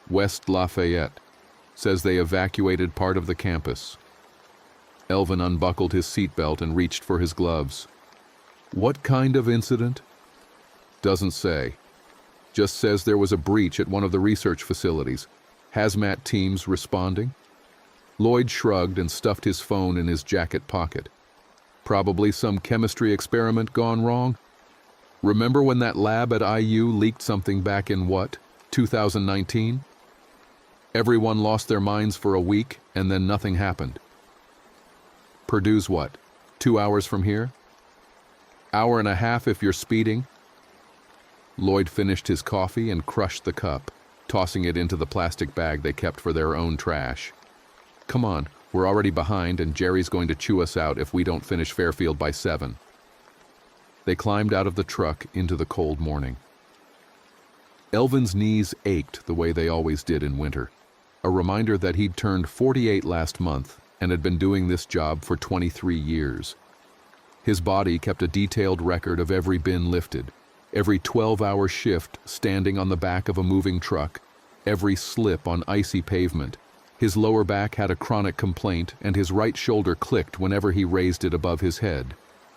West Lafayette. Says they evacuated part of the campus." Elvin unbuckled his seatbelt and reached for his gloves. "What kind of incident?" "Doesn't say. Just says there was a breach at one of the research facilities. Hazmat teams responding." Lloyd shrugged and stuffed his phone in his jacket pocket. "Probably some chemistry experiment gone wrong. Remember when that lab at IU leaked something back in what, 2019? Everyone lost their minds for a week, and then nothing happened. Purdue's what, 2 hours from here? Hour and a half if you're speeding." Lloyd finished his coffee and crushed the cup, tossing it into the plastic bag they kept for their own trash. "Come on, we're already behind, and Jerry's going to chew us out if we don't finish Fairfield by 7. They climbed out of the truck into the cold morning. Elvin's knees ached the way they always did in winter. a reminder that he'd turned 48 last month and had been doing this job for 23 years. His body kept a detailed record of every bin lifted, every 12-hour shift standing on the back of a moving truck, every slip on icy pavement. His lower back had a chronic complaint, and his right shoulder clicked whenever he raised it above his head.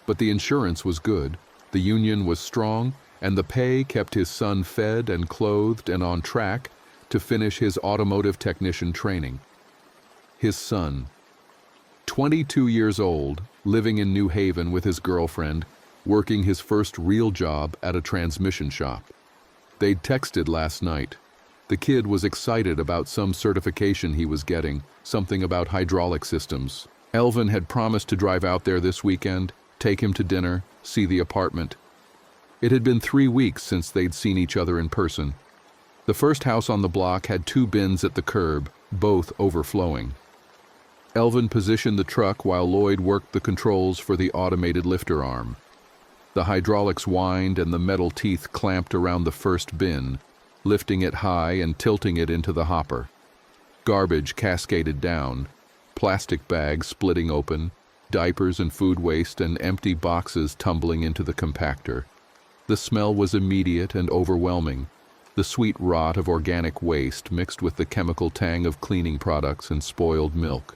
But the insurance was good, the union was strong, and the pay kept his son fed and clothed and on track to finish his automotive technician training. His son, 22 years old, living in New Haven with his girlfriend, working his first real job at a transmission shop. They'd texted last night. The kid was excited about some certification he was getting, something about hydraulic systems. Elvin had promised to drive out there this weekend, take him to dinner, see the apartment. It had been 3 weeks since they'd seen each other in person. The first house on the block had 2 bins at the curb, both overflowing. Elvin positioned the truck while Lloyd worked the controls for the automated lifter arm. The hydraulics whined and the metal teeth clamped around the first bin, lifting it high and tilting it into the hopper. Garbage cascaded down, plastic bags splitting open, diapers and food waste and empty boxes tumbling into the compactor. The smell was immediate and overwhelming, the sweet rot of organic waste mixed with the chemical tang of cleaning products and spoiled milk.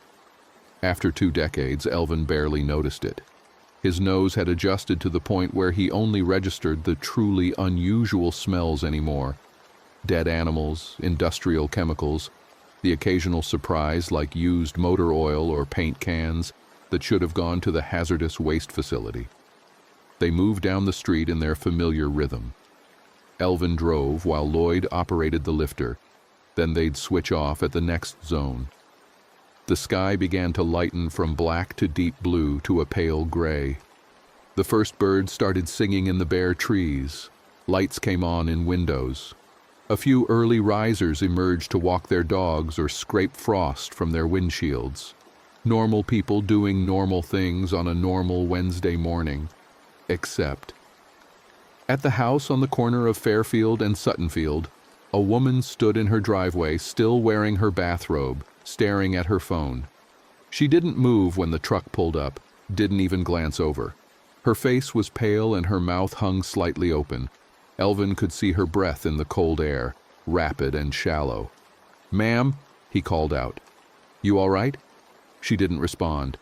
After 2 decades, Elvin barely noticed it. His nose had adjusted to the point where he only registered the truly unusual smells anymore. Dead animals, industrial chemicals, the occasional surprise like used motor oil or paint cans that should have gone to the hazardous waste facility. They moved down the street in their familiar rhythm. Elvin drove while Lloyd operated the lifter, then they'd switch off at the next zone. The sky began to lighten from black to deep blue to a pale gray. The first birds started singing in the bare trees. Lights came on in windows. A few early risers emerged to walk their dogs or scrape frost from their windshields. Normal people doing normal things on a normal Wednesday morning. Except at the house on the corner of Fairfield and Suttonfield, a woman stood in her driveway, still wearing her bathrobe, staring at her phone. She didn't move when the truck pulled up, didn't even glance over. Her face was pale and her mouth hung slightly open. Elvin could see her breath in the cold air, rapid and shallow. "Ma'am," he called out. "You all right?" She didn't respond,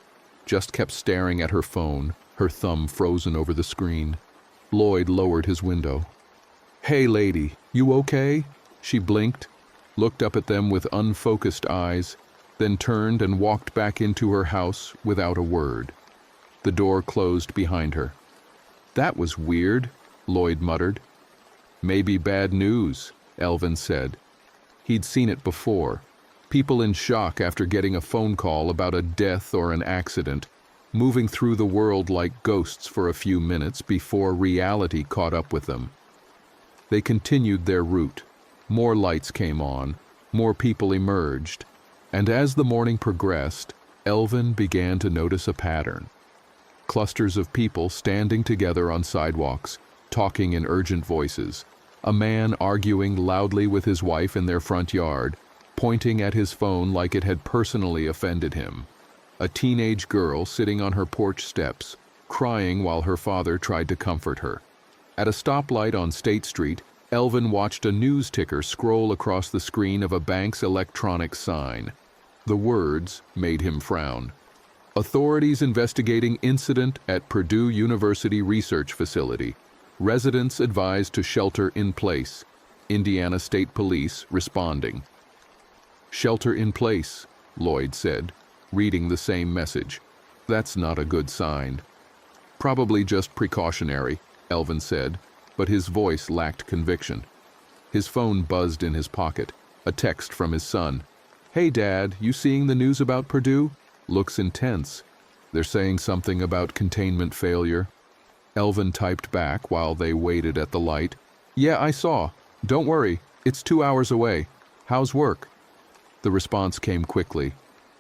just kept staring at her phone, her thumb frozen over the screen. Lloyd lowered his window. "Hey, lady, you okay?" She blinked, looked up at them with unfocused eyes, then turned and walked back into her house without a word. The door closed behind her. "That was weird," Lloyd muttered. "Maybe bad news," Elvin said. He'd seen it before. People in shock after getting a phone call about a death or an accident, moving through the world like ghosts for a few minutes before reality caught up with them. They continued their route. More lights came on, more people emerged, and as the morning progressed, Elvin began to notice a pattern. Clusters of people standing together on sidewalks, talking in urgent voices. A man arguing loudly with his wife in their front yard, pointing at his phone like it had personally offended him. A teenage girl sitting on her porch steps, crying while her father tried to comfort her. At a stoplight on State Street, Elvin watched a news ticker scroll across the screen of a bank's electronic sign. The words made him frown. Authorities investigating incident at Purdue University Research Facility. Residents advised to shelter in place. Indiana State Police responding. "Shelter in place," Lloyd said, reading the same message. "That's not a good sign." "Probably just precautionary," Elvin said, but his voice lacked conviction. His phone buzzed in his pocket, a text from his son. "Hey, Dad, you seeing the news about Purdue? Looks intense. They're saying something about containment failure." Elvin typed back while they waited at the light. "Yeah, I saw. Don't worry, it's 2 hours away. How's work?" The response came quickly.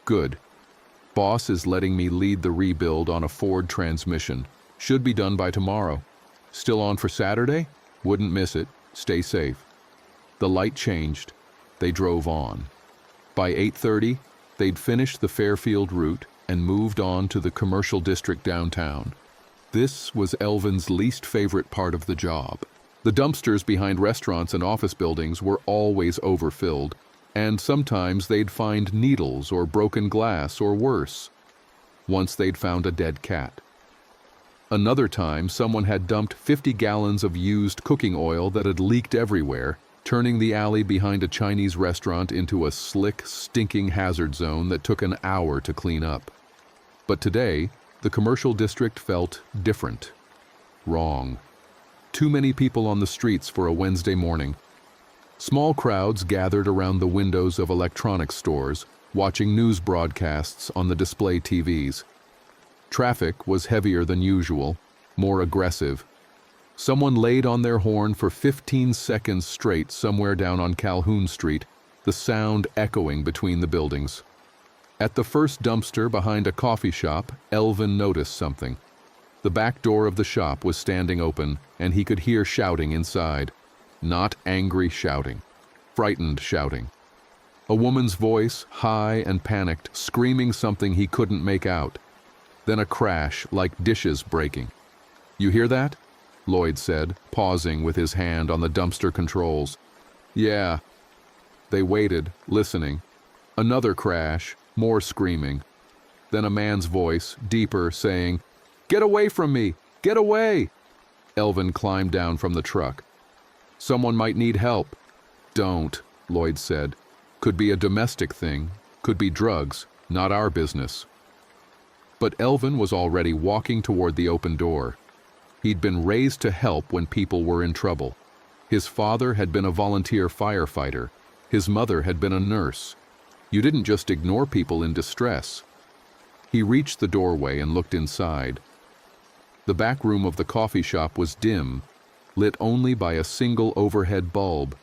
"Good. Boss is letting me lead the rebuild on a Ford transmission. Should be done by tomorrow. Still on for Saturday? Wouldn't miss it. Stay safe." The light changed. They drove on. By 8:30, they'd finished the Fairfield route and moved on to the commercial district downtown. This was Elvin's least favorite part of the job. The dumpsters behind restaurants and office buildings were always overfilled, and sometimes they'd find needles or broken glass or worse. Once they'd found a dead cat. Another time, someone had dumped 50 gallons of used cooking oil that had leaked everywhere, turning the alley behind a Chinese restaurant into a slick, stinking hazard zone that took an hour to clean up. But today, the commercial district felt different. Wrong. Too many people on the streets for a Wednesday morning. Small crowds gathered around the windows of electronics stores, watching news broadcasts on the display TVs. Traffic was heavier than usual, more aggressive. Someone laid on their horn for 15 seconds straight somewhere down on Calhoun Street, the sound echoing between the buildings. At the first dumpster behind a coffee shop, Elvin noticed something. The back door of the shop was standing open, and he could hear shouting inside. Not angry shouting, frightened shouting. A woman's voice, high and panicked, screaming something he couldn't make out. Then a crash, like dishes breaking. "You hear that?" Lloyd said, pausing with his hand on the dumpster controls. "Yeah." They waited, listening. Another crash, more screaming. Then a man's voice, deeper, saying, "Get away from me! Get away!" Elvin climbed down from the truck. "Someone might need help." "Don't," Lloyd said. "Could be a domestic thing, could be drugs, not our business." But Elvin was already walking toward the open door. He'd been raised to help when people were in trouble. His father had been a volunteer firefighter. His mother had been a nurse. You didn't just ignore people in distress. He reached the doorway and looked inside. The back room of the coffee shop was dim, lit only by a single overhead bulb.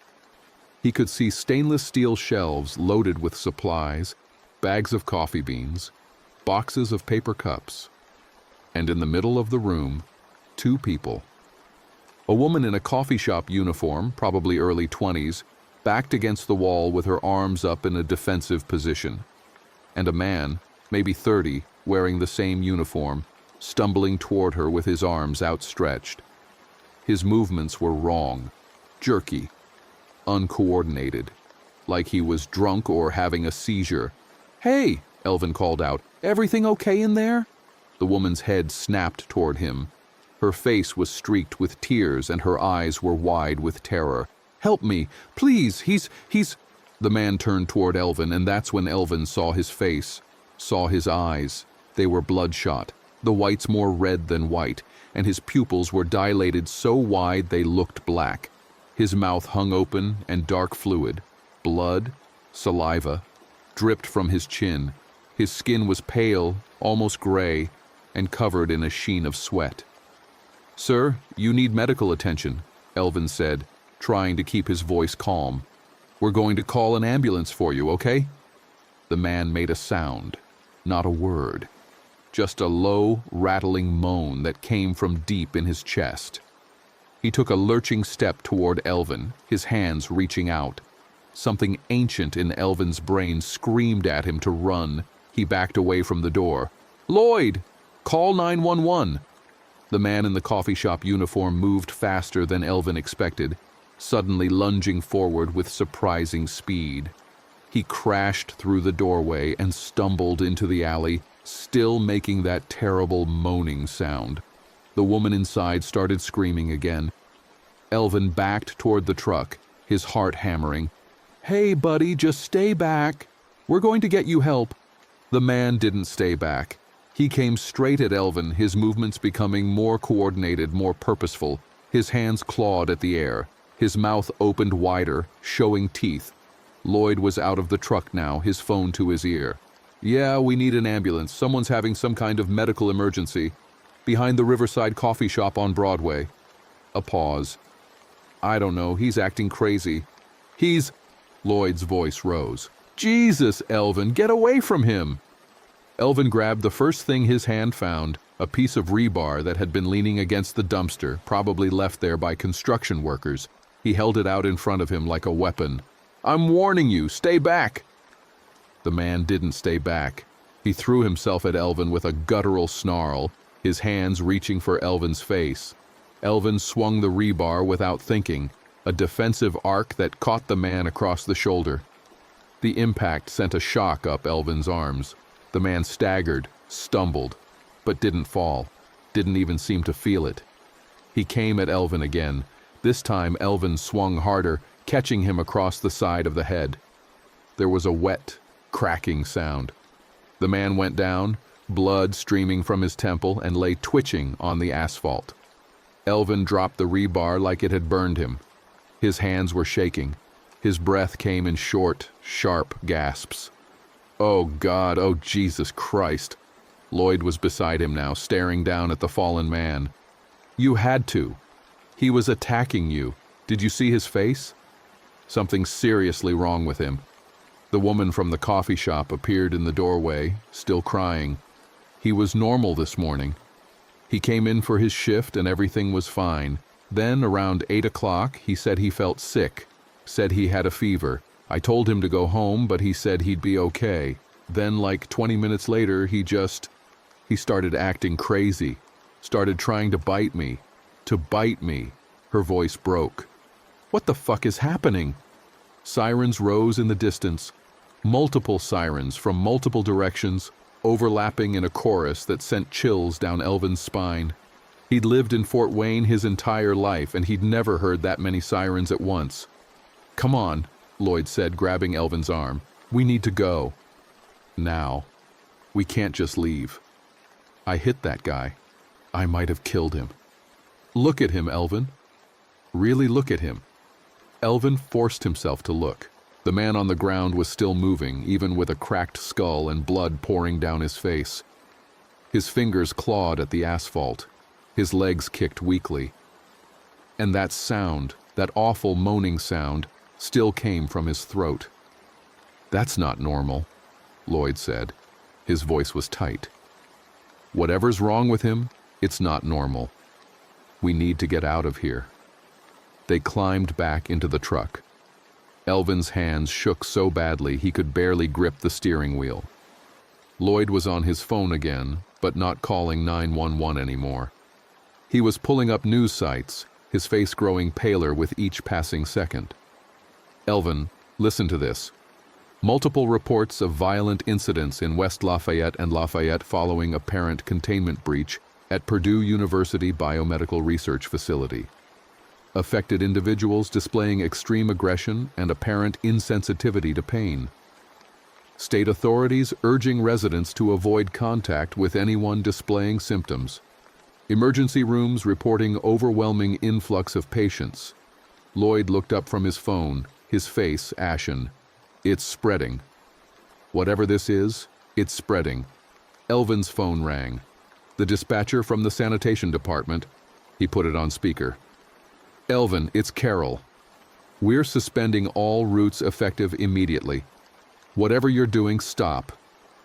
He could see stainless steel shelves loaded with supplies, bags of coffee beans, boxes of paper cups. And in the middle of the room, two people. A woman in a coffee shop uniform, probably early 20s, backed against the wall with her arms up in a defensive position. And a man, maybe 30, wearing the same uniform, stumbling toward her with his arms outstretched. His movements were wrong, jerky, uncoordinated, like he was drunk or having a seizure. "Hey," Elvin called out, "everything okay in there?" The woman's head snapped toward him. Her face was streaked with tears and her eyes were wide with terror. "Help me, please, he's..." The man turned toward Elvin, and that's when Elvin saw his face, saw his eyes. They were bloodshot, the whites more red than white, and his pupils were dilated so wide they looked black. His mouth hung open and dark fluid, blood, saliva, dripped from his chin. His skin was pale, almost gray, and covered in a sheen of sweat. "Sir, you need medical attention," Elvin said, trying to keep his voice calm. "We're going to call an ambulance for you, okay?" The man made a sound, not a word, just a low, rattling moan that came from deep in his chest. He took a lurching step toward Elvin, his hands reaching out. Something ancient in Elvin's brain screamed at him to run. He backed away from the door. "Lloyd! Call 911!" The man in the coffee shop uniform moved faster than Elvin expected, suddenly lunging forward with surprising speed. He crashed through the doorway and stumbled into the alley, still making that terrible moaning sound. The woman inside started screaming again. Elvin backed toward the truck, his heart hammering. "Hey, buddy, just stay back. We're going to get you help." The man didn't stay back. He came straight at Elvin, his movements becoming more coordinated, more purposeful. His hands clawed at the air. His mouth opened wider, showing teeth. Lloyd was out of the truck now, his phone to his ear. "Yeah, we need an ambulance. Someone's having some kind of medical emergency. Behind the Riverside coffee shop on Broadway." A pause. "I don't know, he's acting crazy." "He's..." Lloyd's voice rose. "Jesus, Elvin, get away from him!" Elvin grabbed the first thing his hand found, a piece of rebar that had been leaning against the dumpster, probably left there by construction workers. He held it out in front of him like a weapon. "I'm warning you, stay back!" The man didn't stay back. He threw himself at Elvin with a guttural snarl, his hands reaching for Elvin's face. Elvin swung the rebar without thinking, a defensive arc that caught the man across the shoulder. The impact sent a shock up Elvin's arms. The man staggered, stumbled, but didn't fall, didn't even seem to feel it. He came at Elvin again. This time Elvin swung harder, catching him across the side of the head. There was a wet, cracking sound. The man went down, blood streaming from his temple, and lay twitching on the asphalt. Elvin dropped the rebar like it had burned him. His hands were shaking. His breath came in short, sharp gasps. Oh God, oh Jesus Christ. Lloyd was beside him now, staring down at the fallen man. You had to. He was attacking you. Did you see his face? Something seriously wrong with him. The woman from the coffee shop appeared in the doorway, still crying. He was normal this morning. He came in for his shift and everything was fine. Then, around 8 o'clock, he said he felt sick, said he had a fever. I told him to go home, but he said he'd be okay. Then, like 20 minutes later, he started acting crazy, started trying to bite me. To bite me. Her voice broke. What the fuck is happening? Sirens rose in the distance. Multiple sirens from multiple directions, overlapping in a chorus that sent chills down Elvin's spine. He'd lived in Fort Wayne his entire life, and he'd never heard that many sirens at once. Come on, Lloyd said, grabbing Elvin's arm. We need to go. Now. We can't just leave. I hit that guy. I might have killed him. Look at him, Elvin. Really look at him. Elvin forced himself to look. The man on the ground was still moving, even with a cracked skull and blood pouring down his face. His fingers clawed at the asphalt. His legs kicked weakly. And that sound, that awful moaning sound, still came from his throat. That's not normal, Lloyd said. His voice was tight. Whatever's wrong with him, it's not normal. We need to get out of here. They climbed back into the truck. Elvin's hands shook so badly he could barely grip the steering wheel. Lloyd was on his phone again, but not calling 911 anymore. He was pulling up news sites, his face growing paler with each passing second. Elvin, listen to this. Multiple reports of violent incidents in West Lafayette and Lafayette following apparent containment breach at Purdue University Biomedical Research Facility. Affected individuals displaying extreme aggression and apparent insensitivity to pain. State authorities urging residents to avoid contact with anyone displaying symptoms. Emergency rooms reporting overwhelming influx of patients. Lloyd looked up from his phone, his face ashen. It's spreading. Whatever this is, it's spreading. Elvin's phone rang. The dispatcher from the sanitation department. He put it on speaker. Elvin, it's Carol. We're suspending all routes effective immediately. Whatever you're doing, stop.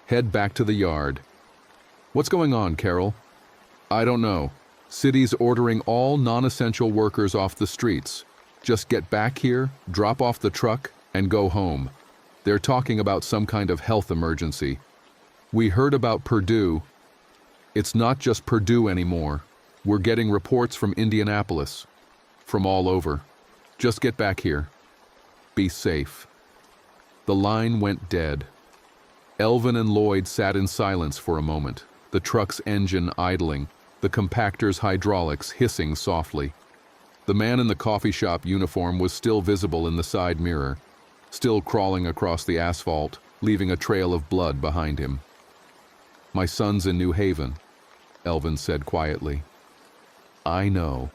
Head back to the yard. What's going on, Carol? I don't know. City's ordering all non-essential workers off the streets. Just get back here, drop off the truck, and go home. They're talking about some kind of health emergency. We heard about Purdue. It's not just Purdue anymore. We're getting reports from Indianapolis. From all over. Just get back here. Be safe. The line went dead. Elvin and Lloyd sat in silence for a moment, the truck's engine idling, the compactor's hydraulics hissing softly. The man in the coffee shop uniform was still visible in the side mirror, still crawling across the asphalt, leaving a trail of blood behind him. My son's in New Haven, Elvin said quietly. I know.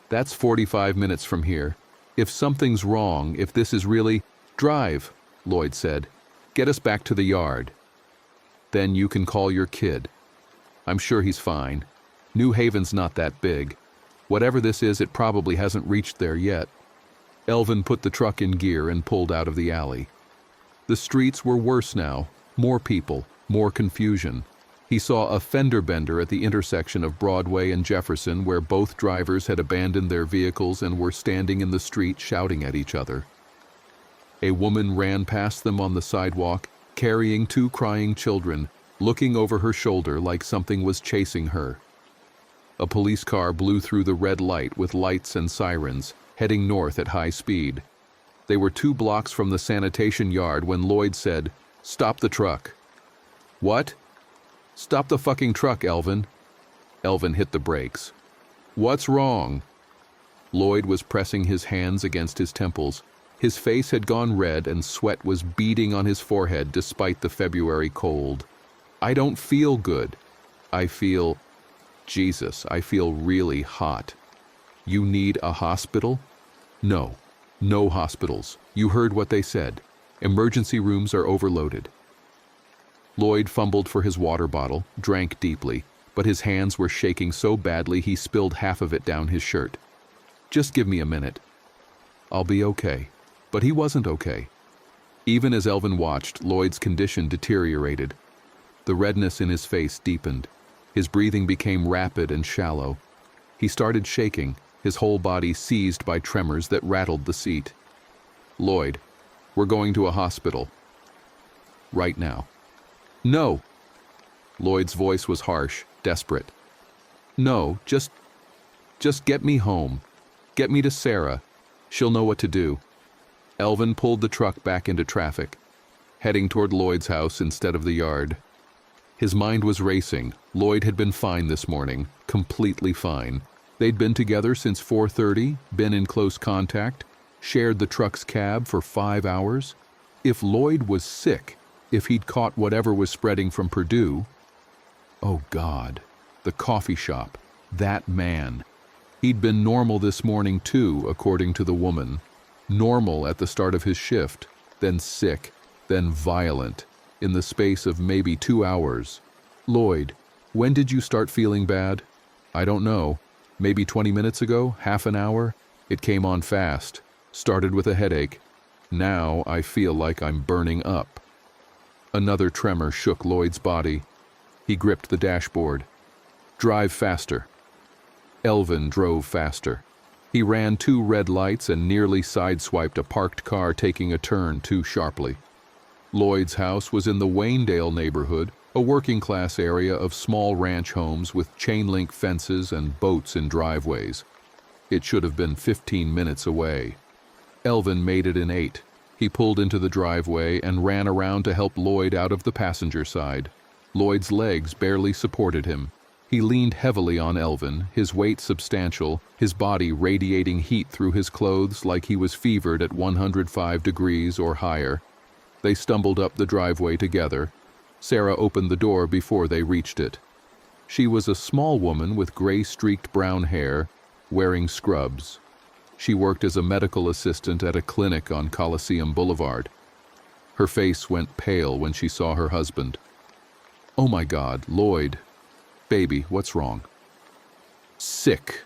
That's 45 minutes from here. If something's wrong, if this is really... Drive, Lloyd said. Get us back to the yard. Then you can call your kid. I'm sure he's fine. New Haven's not that big. Whatever this is, it probably hasn't reached there yet. Elvin put the truck in gear and pulled out of the alley. The streets were worse now. More people, more confusion. He saw a fender bender at the intersection of Broadway and Jefferson where both drivers had abandoned their vehicles and were standing in the street shouting at each other. A woman ran past them on the sidewalk, carrying two crying children, looking over her shoulder like something was chasing her. A police car blew through the red light with lights and sirens, heading north at high speed. They were 2 blocks from the sanitation yard when Lloyd said, "Stop the truck." "What?" "Stop the fucking truck, Elvin." Elvin hit the brakes. "What's wrong?" Lloyd was pressing his hands against his temples. His face had gone red and sweat was beading on his forehead despite the February cold. "I don't feel good. I feel really hot." "You need a hospital?" "No. No hospitals. You heard what they said. Emergency rooms are overloaded." Lloyd fumbled for his water bottle, drank deeply, but his hands were shaking so badly he spilled half of it down his shirt. "Just give me a minute. I'll be okay." But he wasn't okay. Even as Elvin watched, Lloyd's condition deteriorated. The redness in his face deepened. His breathing became rapid and shallow. He started shaking, his whole body seized by tremors that rattled the seat. "Lloyd, we're going to a hospital. Right now." "No." Lloyd's voice was harsh, desperate. "No, just get me home. Get me to Sarah. She'll know what to do." Elvin pulled the truck back into traffic, heading toward Lloyd's house instead of the yard. His mind was racing. Lloyd had been fine this morning, completely fine. They'd been together since 4:30, been in close contact, shared the truck's cab for 5 hours. If Lloyd was sick, if he'd caught whatever was spreading from Purdue... Oh God, the coffee shop, that man. He'd been normal this morning too, according to the woman. Normal at the start of his shift, then sick, then violent, in the space of maybe 2 hours. "Lloyd, when did you start feeling bad?" "I don't know. Maybe 20 minutes ago, half an hour. It came on fast. Started with a headache. Now I feel like I'm burning up." Another tremor shook Lloyd's body. He gripped the dashboard. "Drive faster." Elvin drove faster. He ran 2 red lights and nearly sideswiped a parked car taking a turn too sharply. Lloyd's house was in the Waynedale neighborhood, a working-class area of small ranch homes with chain-link fences and boats in driveways. It should have been 15 minutes away. Elvin made it in 8. He pulled into the driveway and ran around to help Lloyd out of the passenger side. Lloyd's legs barely supported him. He leaned heavily on Elvin, his weight substantial, his body radiating heat through his clothes like he was fevered at 105 degrees or higher. They stumbled up the driveway together. Sarah opened the door before they reached it. She was a small woman with gray-streaked brown hair, wearing scrubs. She worked as a medical assistant at a clinic on Coliseum Boulevard. Her face went pale when she saw her husband. "Oh my God, Lloyd. Baby, what's wrong?" "Sick,"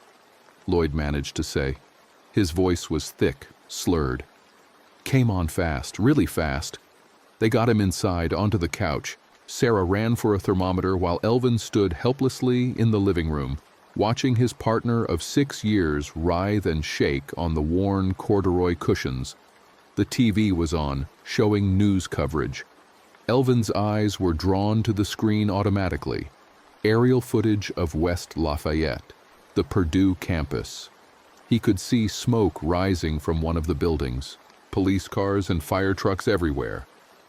Lloyd managed to say. His voice was thick, slurred. "Came on fast, really fast." They got him inside, onto the couch. Sarah ran for a thermometer while Elvin stood helplessly in the living room, watching his partner of 6 years writhe and shake on the worn corduroy cushions. The TV was on, showing news coverage. Elvin's eyes were drawn to the screen automatically. Aerial footage of West Lafayette, the Purdue campus. He could see smoke rising from one of the buildings, police cars and fire trucks everywhere,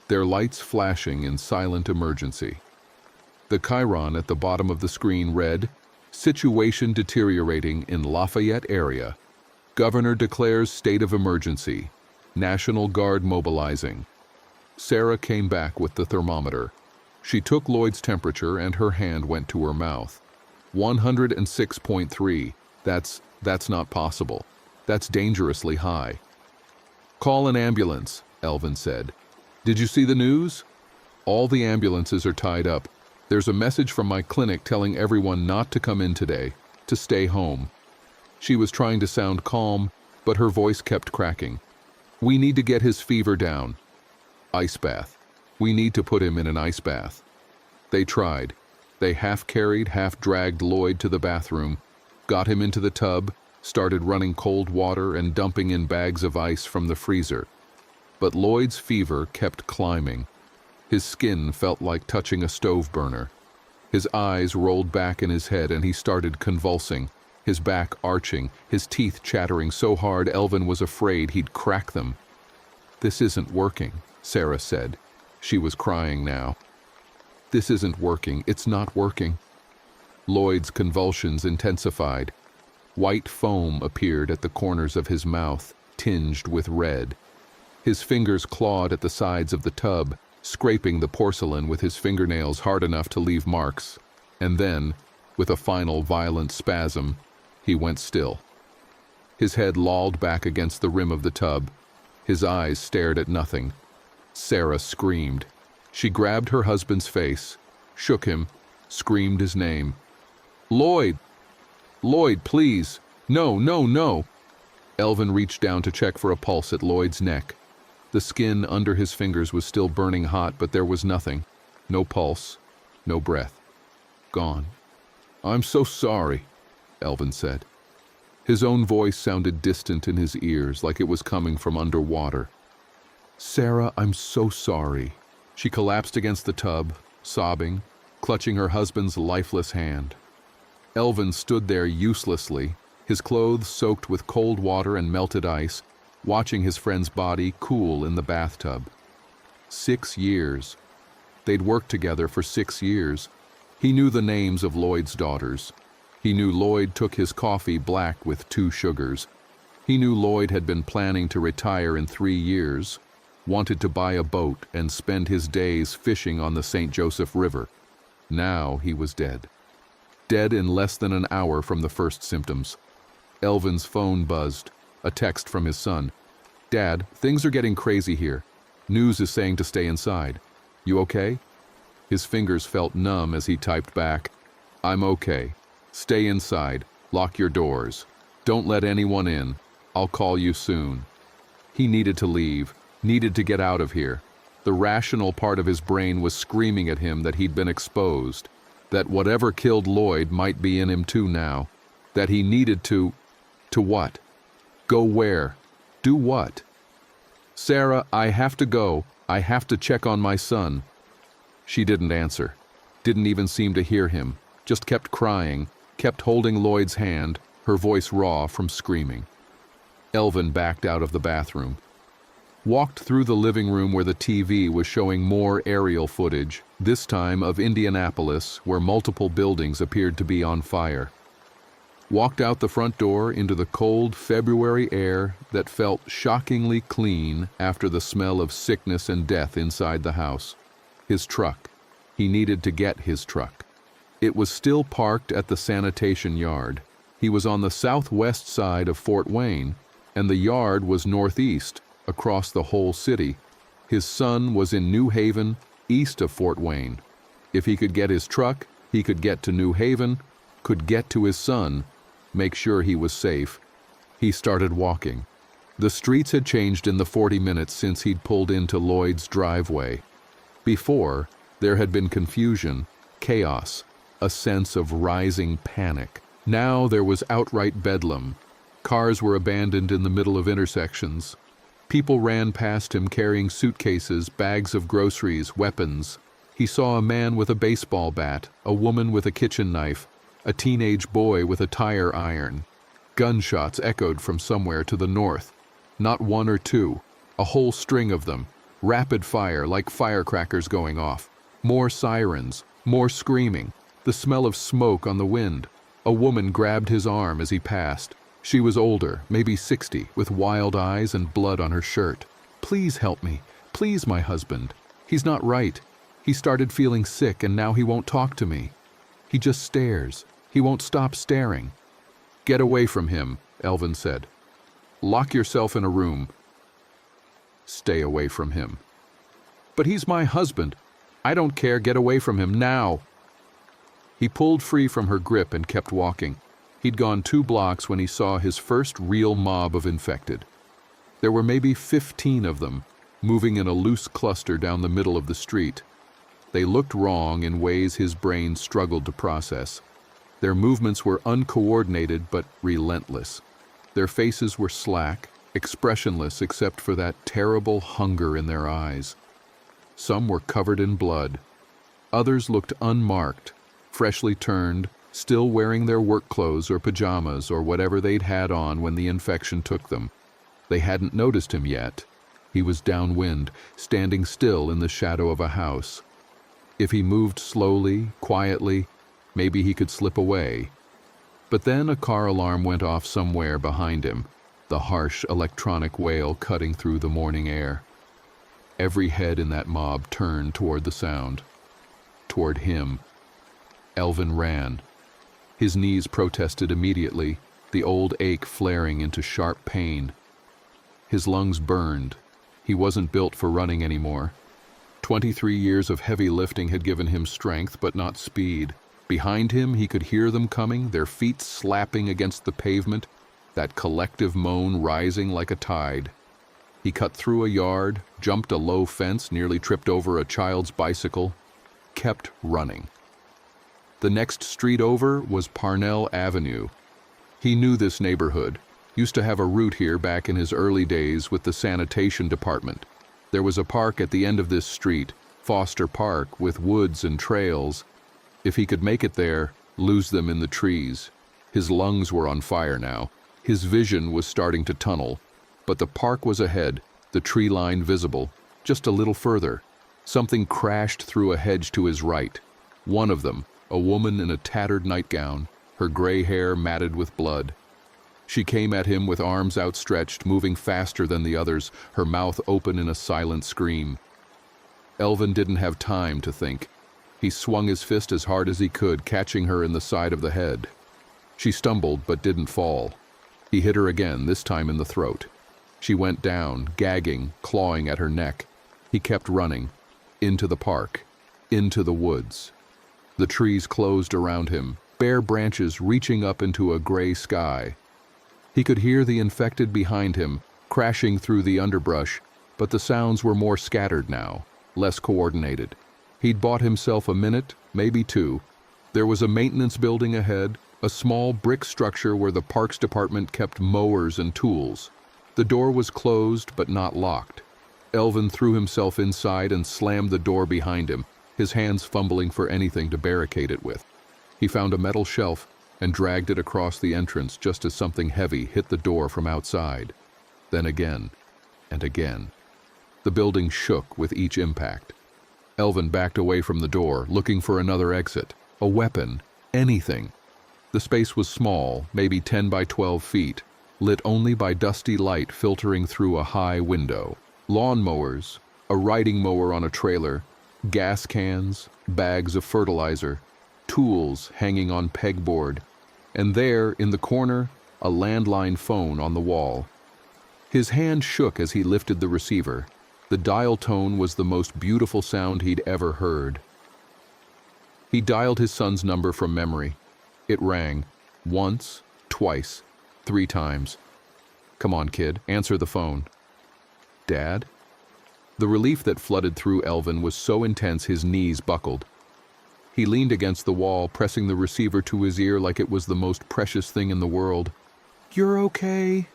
their lights flashing in silent emergency. The chyron at the bottom of the screen read, "Situation deteriorating in Lafayette area. Governor declares state of emergency. National Guard mobilizing." Sarah came back with the thermometer. She took Lloyd's temperature and her hand went to her mouth. 106.3. That's not possible. That's dangerously high. "Call an ambulance," Elvin said. "Did you see the news? All the ambulances are tied up. There's a message from my clinic telling everyone not to come in today, to stay home." She was trying to sound calm, but her voice kept cracking. "We need to get his fever down. Ice bath. We need to put him in an ice bath." They tried. They half-carried, half-dragged Lloyd to the bathroom, got him into the tub, started running cold water and dumping in bags of ice from the freezer. But Lloyd's fever kept climbing. His skin felt like touching a stove burner. His eyes rolled back in his head and he started convulsing, his back arching, his teeth chattering so hard Elvin was afraid he'd crack them. "This isn't working," Sarah said. She was crying now. "This isn't working. It's not working." Lloyd's convulsions intensified. White foam appeared at the corners of his mouth, tinged with red. His fingers clawed at the sides of the tub, scraping the porcelain with his fingernails hard enough to leave marks. And then, with a final violent spasm, he went still. His head lolled back against the rim of the tub. His eyes stared at nothing. Sarah screamed. She grabbed her husband's face, shook him, screamed his name. "Lloyd! Lloyd, please! No, no, no!" Elvin reached down to check for a pulse at Lloyd's neck. The skin under his fingers was still burning hot, but there was nothing. No pulse, no breath. Gone. "I'm so sorry," Elvin said. His own voice sounded distant in his ears, like it was coming from underwater. "Sarah, I'm so sorry." She collapsed against the tub, sobbing, clutching her husband's lifeless hand. Elvin stood there uselessly, his clothes soaked with cold water and melted ice, watching his friend's body cool in the bathtub. 6 years. They'd worked together for 6 years. He knew the names of Lloyd's daughters. He knew Lloyd took his coffee black with 2 sugars. He knew Lloyd had been planning to retire in 3 years, wanted to buy a boat and spend his days fishing on the St. Joseph River. Now he was dead. Dead in less than an hour from the first symptoms. Elvin's phone buzzed, a text from his son. "Dad, things are getting crazy here. News is saying to stay inside. You okay?" His fingers felt numb as he typed back, "I'm okay. Stay inside. Lock your doors. Don't let anyone in. I'll call you soon." He needed to leave, needed to get out of here. The rational part of his brain was screaming at him that he'd been exposed, that whatever killed Lloyd might be in him too now, that he needed to what? Go where? Do what? "Sarah, I have to go. I have to check on my son." She didn't answer, didn't even seem to hear him, just kept crying, kept holding Lloyd's hand, her voice raw from screaming. Elvin backed out of the bathroom, walked through the living room where the TV was showing more aerial footage, this time of Indianapolis, where multiple buildings appeared to be on fire. Walked out the front door into the cold February air that felt shockingly clean after the smell of sickness and death inside the house. His truck. He needed to get his truck. It was still parked at the sanitation yard. He was on the southwest side of Fort Wayne, and the yard was northeast, across the whole city. His son was in New Haven, east of Fort Wayne. If he could get his truck, he could get to New Haven, could get to his son, make sure he was safe. He started walking. The streets had changed in the 40 minutes since he'd pulled into Lloyd's driveway. Before, there had been confusion, chaos, a sense of rising panic. Now there was outright bedlam. Cars were abandoned in the middle of intersections. People ran past him carrying suitcases, bags of groceries, weapons. He saw a man with a baseball bat, a woman with a kitchen knife, a teenage boy with a tire iron. Gunshots echoed from somewhere to the north. Not 1 or 2, a whole string of them. Rapid fire, like firecrackers going off. More sirens, more screaming, the smell of smoke on the wind. A woman grabbed his arm as he passed. She was older, maybe 60, with wild eyes and blood on her shirt. "Please help me. Please, my husband. He's not right. He started feeling sick and now he won't talk to me. He just stares. He won't stop staring." "Get away from him," Elvin said. "Lock yourself in a room." "Stay away from him." "But he's my husband. I don't care. Get away from him now." He pulled free from her grip and kept walking. He'd gone 2 blocks when he saw his first real mob of infected. There were maybe 15 of them, moving in a loose cluster down the middle of the street. They looked wrong in ways his brain struggled to process. Their movements were uncoordinated but relentless. Their faces were slack, expressionless except for that terrible hunger in their eyes. Some were covered in blood. Others looked unmarked, freshly turned, still wearing their work clothes or pajamas or whatever they'd had on when the infection took them. They hadn't noticed him yet. He was downwind, standing still in the shadow of a house. If he moved slowly, quietly, maybe he could slip away. But then a car alarm went off somewhere behind him, the harsh electronic wail cutting through the morning air. Every head in that mob turned toward the sound. Toward him. Elvin ran. His knees protested immediately, the old ache flaring into sharp pain. His lungs burned. He wasn't built for running anymore. 23 years of heavy lifting had given him strength, but not speed. Behind him, he could hear them coming, their feet slapping against the pavement, that collective moan rising like a tide. He cut through a yard, jumped a low fence, nearly tripped over a child's bicycle, kept running. The next street over was Parnell Avenue. He knew this neighborhood, used to have a route here back in his early days with the sanitation department. There was a park at the end of this street, Foster Park, with woods and trails. If he could make it there, lose them in the trees. His lungs were on fire now. His vision was starting to tunnel. But the park was ahead, the tree line visible. Just a little further. Something crashed through a hedge to his right. One of them, a woman in a tattered nightgown, her gray hair matted with blood. She came at him with arms outstretched, moving faster than the others, her mouth open in a silent scream. Elvin didn't have time to think. He swung his fist as hard as he could, catching her in the side of the head. She stumbled but didn't fall. He hit her again, this time in the throat. She went down, gagging, clawing at her neck. He kept running, into the park, into the woods. The trees closed around him, bare branches reaching up into a gray sky. He could hear the infected behind him, crashing through the underbrush, but the sounds were more scattered now, less coordinated. He'd bought himself a minute, maybe two. There was a maintenance building ahead, a small brick structure where the parks department kept mowers and tools. The door was closed but not locked. Elvin threw himself inside and slammed the door behind him, his hands fumbling for anything to barricade it with. He found a metal shelf and dragged it across the entrance just as something heavy hit the door from outside. Then again, and again. The building shook with each impact. Elvin backed away from the door, looking for another exit, a weapon, anything. The space was small, maybe 10 by 12 feet, lit only by dusty light filtering through a high window. Lawnmowers, a riding mower on a trailer, gas cans, bags of fertilizer, tools hanging on pegboard, and there, in the corner, a landline phone on the wall. His hand shook as he lifted the receiver. The dial tone was the most beautiful sound he'd ever heard. He dialed his son's number from memory. It rang. Once, twice, 3 times. "Come on, kid, answer the phone." "Dad?" The relief that flooded through Elvin was so intense his knees buckled. He leaned against the wall, pressing the receiver to his ear like it was the most precious thing in the world. "You're okay."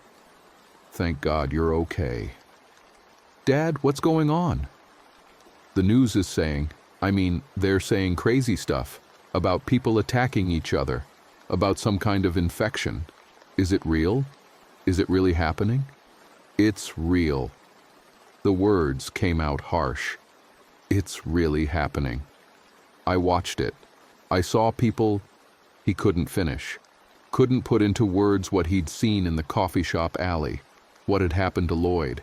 "Thank God you're okay." "Dad, what's going on?" "The news is saying, they're saying crazy stuff, about people attacking each other, about some kind of infection. Is it real? Is it really happening?" "It's real." The words came out harsh. "It's really happening. I watched it. I saw people..." He couldn't finish. Couldn't put into words what he'd seen in the coffee shop alley, what had happened to Lloyd.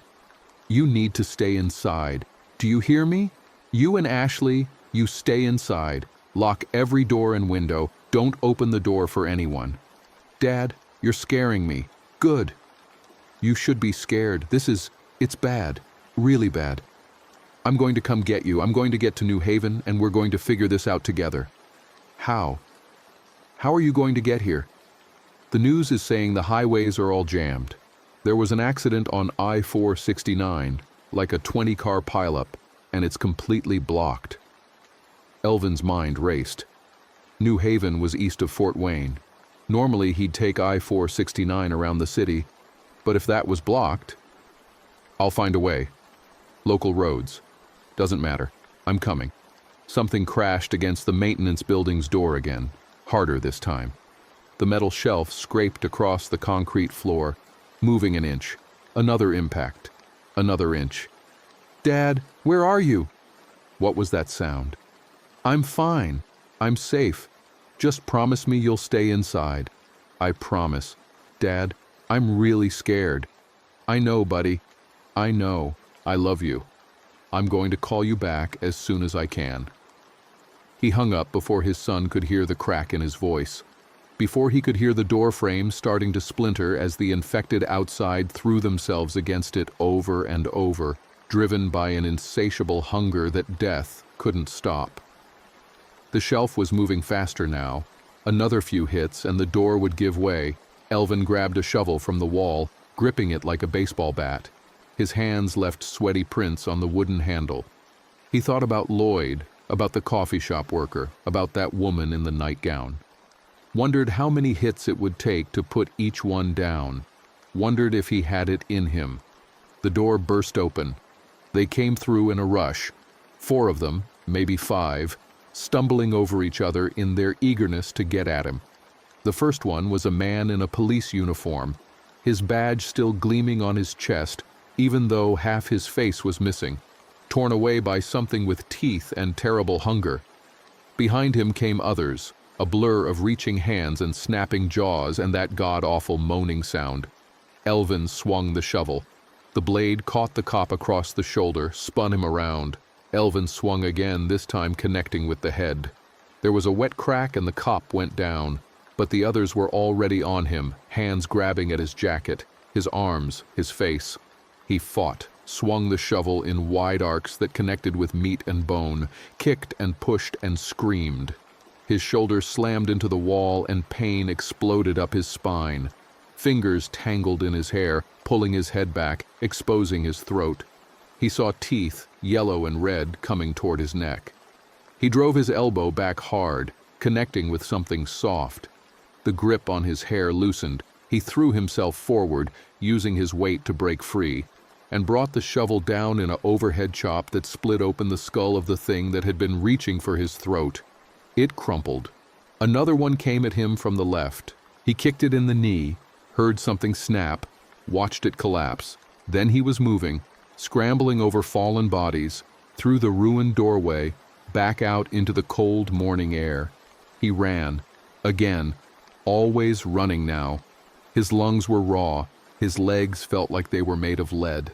"You need to stay inside. Do you hear me? You and Ashley, you stay inside. Lock every door and window. Don't open the door for anyone." "Dad, you're scaring me." "Good. You should be scared. It's bad. Really bad. I'm going to come get you. I'm going to get to New Haven, and we're going to figure this out together." "How? How are you going to get here?" "The news is saying the highways are all jammed. There was an accident on I-469, like a 20-car pileup, and it's completely blocked." Elvin's mind raced. New Haven was east of Fort Wayne. Normally he'd take I-469 around the city. But if that was blocked, I'll find a way. Local roads. Doesn't matter. I'm coming. Something crashed against the maintenance building's door again, harder this time. The metal shelf scraped across the concrete floor, moving an inch. Another impact. Another inch. Dad, where are you? What was that sound? I'm fine. I'm safe. Just promise me you'll stay inside. I promise. Dad, I'm really scared. I know, buddy. I know. I love you. I'm going to call you back as soon as I can. He hung up before his son could hear the crack in his voice, before he could hear the door frame starting to splinter as the infected outside threw themselves against it over and over, driven by an insatiable hunger that death couldn't stop. The shelf was moving faster now. Another few hits and the door would give way. Elvin grabbed a shovel from the wall, gripping it like a baseball bat. His hands left sweaty prints on the wooden handle. He thought about Lloyd, about the coffee shop worker, about that woman in the nightgown. Wondered how many hits it would take to put each one down. Wondered if he had it in him. The door burst open. They came through in a rush. 4 of them, maybe 5, stumbling over each other in their eagerness to get at him. The first one was a man in a police uniform, his badge still gleaming on his chest, even though half his face was missing, torn away by something with teeth and terrible hunger. Behind him came others, a blur of reaching hands and snapping jaws and that god-awful moaning sound. Elvin swung the shovel. The blade caught the cop across the shoulder, spun him around. Elvin swung again, this time connecting with the head. There was a wet crack and the cop went down, but the others were already on him, hands grabbing at his jacket, his arms, his face. He fought, swung the shovel in wide arcs that connected with meat and bone, kicked and pushed and screamed. His shoulder slammed into the wall and pain exploded up his spine. Fingers tangled in his hair, pulling his head back, exposing his throat. He saw teeth, yellow and red, coming toward his neck. He drove his elbow back hard, connecting with something soft. The grip on his hair loosened. He threw himself forward, using his weight to break free, and brought the shovel down in an overhead chop that split open the skull of the thing that had been reaching for his throat. It crumpled. Another one came at him from the left. He kicked it in the knee, heard something snap, watched it collapse. Then he was moving, scrambling over fallen bodies, through the ruined doorway, back out into the cold morning air. He ran, again, always running now. His lungs were raw, his legs felt like they were made of lead.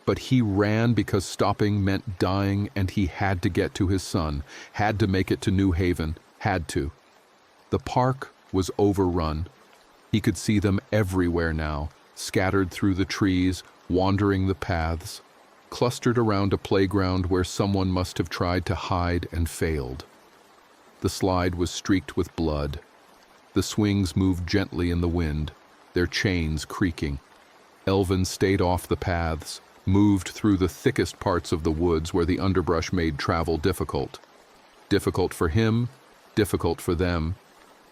But he ran because stopping meant dying, and he had to get to his son, had to make it to New Haven, had to. The park was overrun. He could see them everywhere now, scattered through the trees, wandering the paths, clustered around a playground where someone must have tried to hide and failed. The slide was streaked with blood. The swings moved gently in the wind, their chains creaking. Elvin stayed off the paths, moved through the thickest parts of the woods where the underbrush made travel difficult. Difficult for him, difficult for them.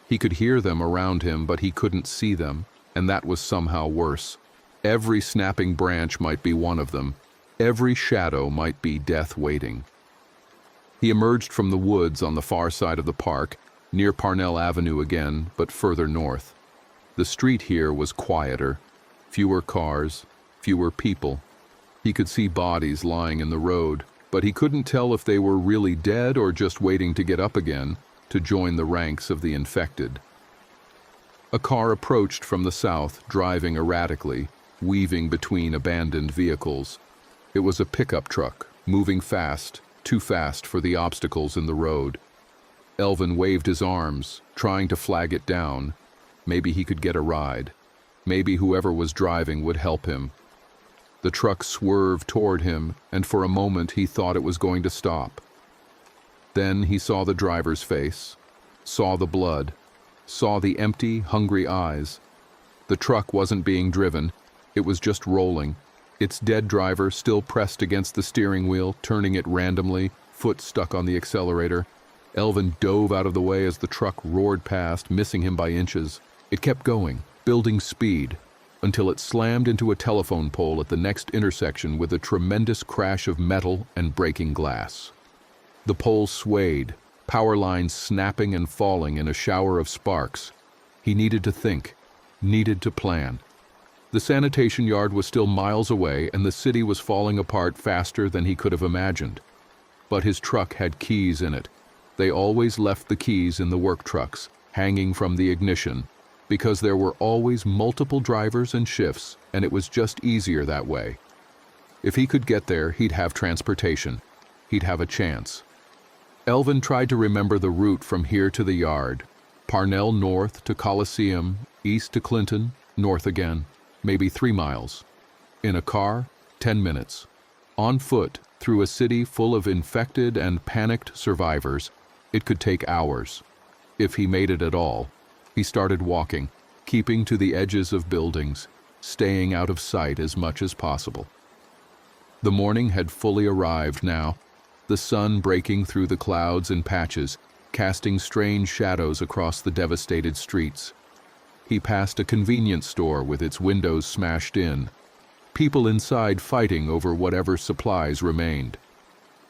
He could hear them around him, but he couldn't see them, and that was somehow worse. Every snapping branch might be one of them. Every shadow might be death waiting. He emerged from the woods on the far side of the park, near Parnell Avenue again, but further north. The street here was quieter, fewer cars, fewer people. He could see bodies lying in the road, but he couldn't tell if they were really dead or just waiting to get up again to join the ranks of the infected. A car approached from the south, driving erratically, weaving between abandoned vehicles. It was a pickup truck, moving fast, too fast for the obstacles in the road. Elvin waved his arms, trying to flag it down. Maybe he could get a ride. Maybe whoever was driving would help him. The truck swerved toward him, and for a moment he thought it was going to stop. Then he saw the driver's face, saw the blood, saw the empty, hungry eyes. The truck wasn't being driven, it was just rolling. Its dead driver still pressed against the steering wheel, turning it randomly, foot stuck on the accelerator. Elvin dove out of the way as the truck roared past, missing him by inches. It kept going, building speed. until it slammed into a telephone pole at the next intersection with a tremendous crash of metal and breaking glass. The pole swayed, power lines snapping and falling in a shower of sparks. He needed to think, needed to plan. The sanitation yard was still miles away, and the city was falling apart faster than he could have imagined. But his truck had keys in it. They always left the keys in the work trucks, hanging from the ignition, because there were always multiple drivers and shifts, and it was just easier that way. If he could get there, he'd have transportation. He'd have a chance. Elvin tried to remember the route from here to the yard. Parnell north to Coliseum, east to Clinton, north again, maybe 3 miles. In a car, 10 minutes. On foot, through a city full of infected and panicked survivors, it could take hours. If he made it at all. He started walking, keeping to the edges of buildings, staying out of sight as much as possible. The morning had fully arrived now, the sun breaking through the clouds in patches, casting strange shadows across the devastated streets. He passed a convenience store with its windows smashed in, people inside fighting over whatever supplies remained.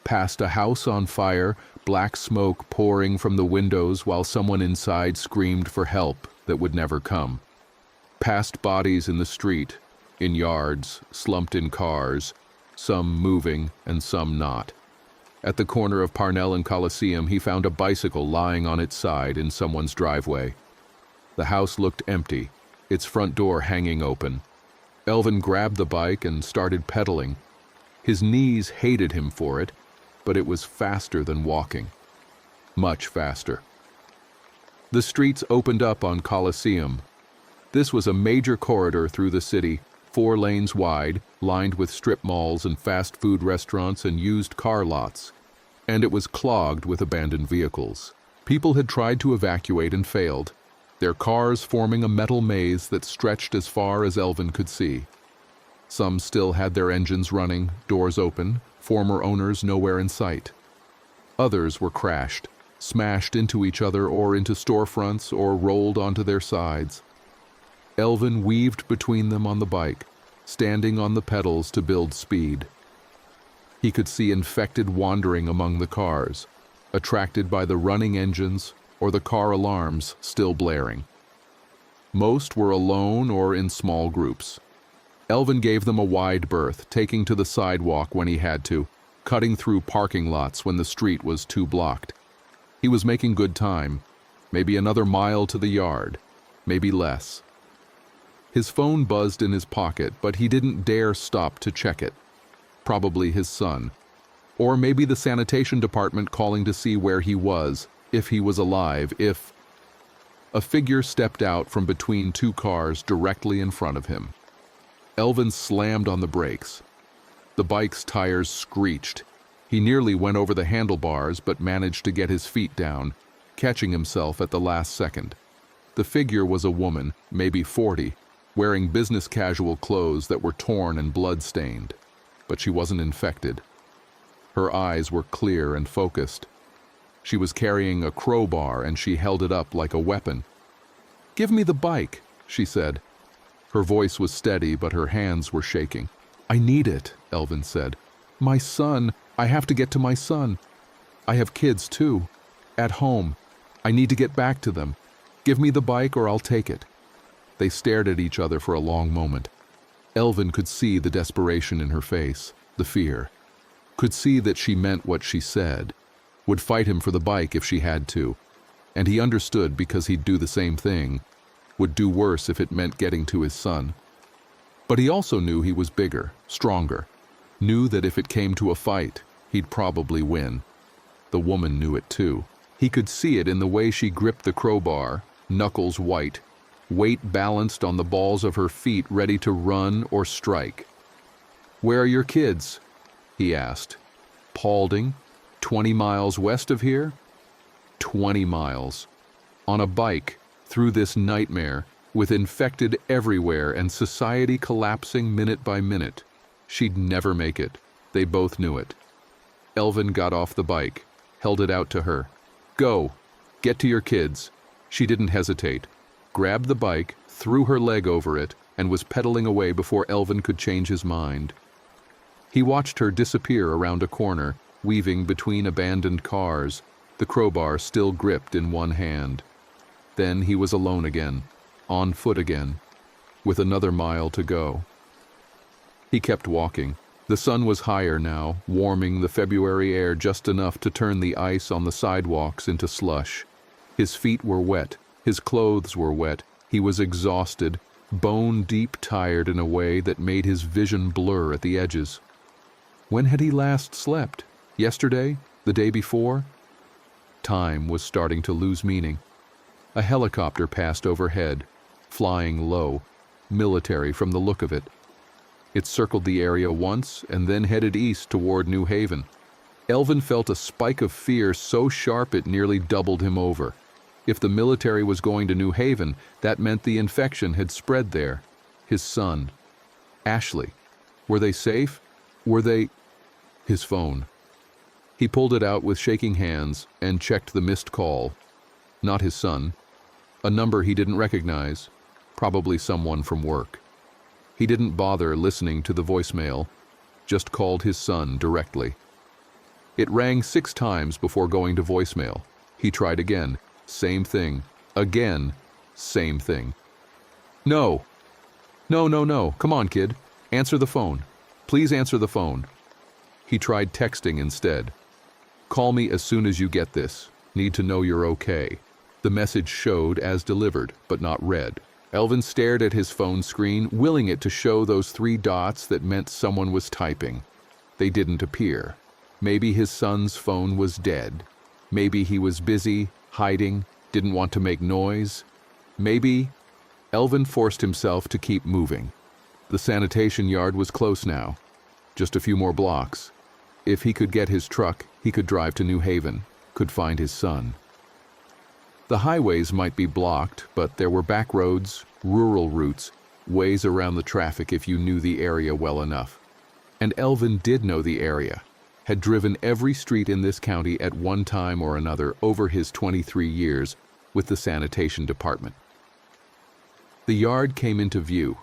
Past a house on fire, black smoke pouring from the windows while someone inside screamed for help that would never come. Past bodies in the street, in yards, slumped in cars, some moving and some not. At the corner of Parnell and Coliseum, he found a bicycle lying on its side in someone's driveway. The house looked empty, its front door hanging open. Elvin grabbed the bike and started pedaling. His knees hated him for it, but it was faster than walking. Much faster. The streets opened up on Coliseum. This was a major corridor through the city, 4 lanes wide, lined with strip malls and fast food restaurants and used car lots. And it was clogged with abandoned vehicles. People had tried to evacuate and failed, their cars forming a metal maze that stretched as far as Elvin could see. Some still had their engines running, doors open, former owners nowhere in sight. Others were crashed, smashed into each other or into storefronts or rolled onto their sides. Elvin weaved between them on the bike, standing on the pedals to build speed. He could see infected wandering among the cars, attracted by the running engines or the car alarms still blaring. Most were alone or in small groups. Elvin gave them a wide berth, taking to the sidewalk when he had to, cutting through parking lots when the street was too blocked. He was making good time, maybe another mile to the yard, maybe less. His phone buzzed in his pocket, but he didn't dare stop to check it. Probably his son. Or maybe the sanitation department calling to see where he was, if he was alive, if... A figure stepped out from between 2 cars directly in front of him. Elvin slammed on the brakes. The bike's tires screeched. He nearly went over the handlebars but managed to get his feet down, catching himself at the last second. The figure was a woman, maybe 40, wearing business casual clothes that were torn and blood-stained. But she wasn't infected. Her eyes were clear and focused. She was carrying a crowbar and she held it up like a weapon. "Give me the bike," she said. Her voice was steady, but her hands were shaking. "I need it," Elvin said. "My son, I have to get to my son. I have kids too. At home. I need to get back to them. Give me the bike or I'll take it." They stared at each other for a long moment. Elvin could see the desperation in her face, the fear. Could see that she meant what she said. Would fight him for the bike if she had to. And he understood because he'd do the same thing. Would do worse if it meant getting to his son. But he also knew he was bigger, stronger. Knew that if it came to a fight, he'd probably win. The woman knew it too. He could see it in the way she gripped the crowbar, knuckles white, weight balanced on the balls of her feet ready to run or strike. "Where are your kids?" he asked. "Paulding, 20 miles west of here?" 20 miles. On a bike, through this nightmare, with infected everywhere and society collapsing minute by minute. She'd never make it. They both knew it. Elvin got off the bike, held it out to her. "Go. Get to your kids." She didn't hesitate. Grabbed the bike, threw her leg over it, and was pedaling away before Elvin could change his mind. He watched her disappear around a corner, weaving between abandoned cars, the crowbar still gripped in one hand. Then he was alone again, on foot again, with another mile to go. He kept walking. The sun was higher now, warming the February air just enough to turn the ice on the sidewalks into slush. His feet were wet, his clothes were wet, he was exhausted, bone-deep tired in a way that made his vision blur at the edges. When had he last slept? Yesterday? The day before? Time was starting to lose meaning. A helicopter passed overhead, flying low, military from the look of it. It circled the area once and then headed east toward New Haven. Elvin felt a spike of fear so sharp it nearly doubled him over. If the military was going to New Haven, that meant the infection had spread there. His son. Ashley. Were they safe? Were they... His phone. He pulled it out with shaking hands and checked the missed call. Not his son. A number he didn't recognize. Probably someone from work. He didn't bother listening to the voicemail, just called his son directly. It rang 6 times before going to voicemail. He tried again. Same thing. Again. Same thing. No. No. Come on, kid. Answer the phone. Please answer the phone. He tried texting instead. Call me as soon as you get this. Need to know you're okay. The message showed as delivered, but not read. Elvin stared at his phone screen, willing it to show those 3 dots that meant someone was typing. They didn't appear. Maybe his son's phone was dead. Maybe he was busy, hiding, didn't want to make noise. Maybe... Elvin forced himself to keep moving. The sanitation yard was close now. Just a few more blocks. If he could get his truck, he could drive to New Haven, could find his son. The highways might be blocked, but there were back roads, rural routes, ways around the traffic if you knew the area well enough. And Elvin did know the area, had driven every street in this county at one time or another over his 23 years with the sanitation department. The yard came into view.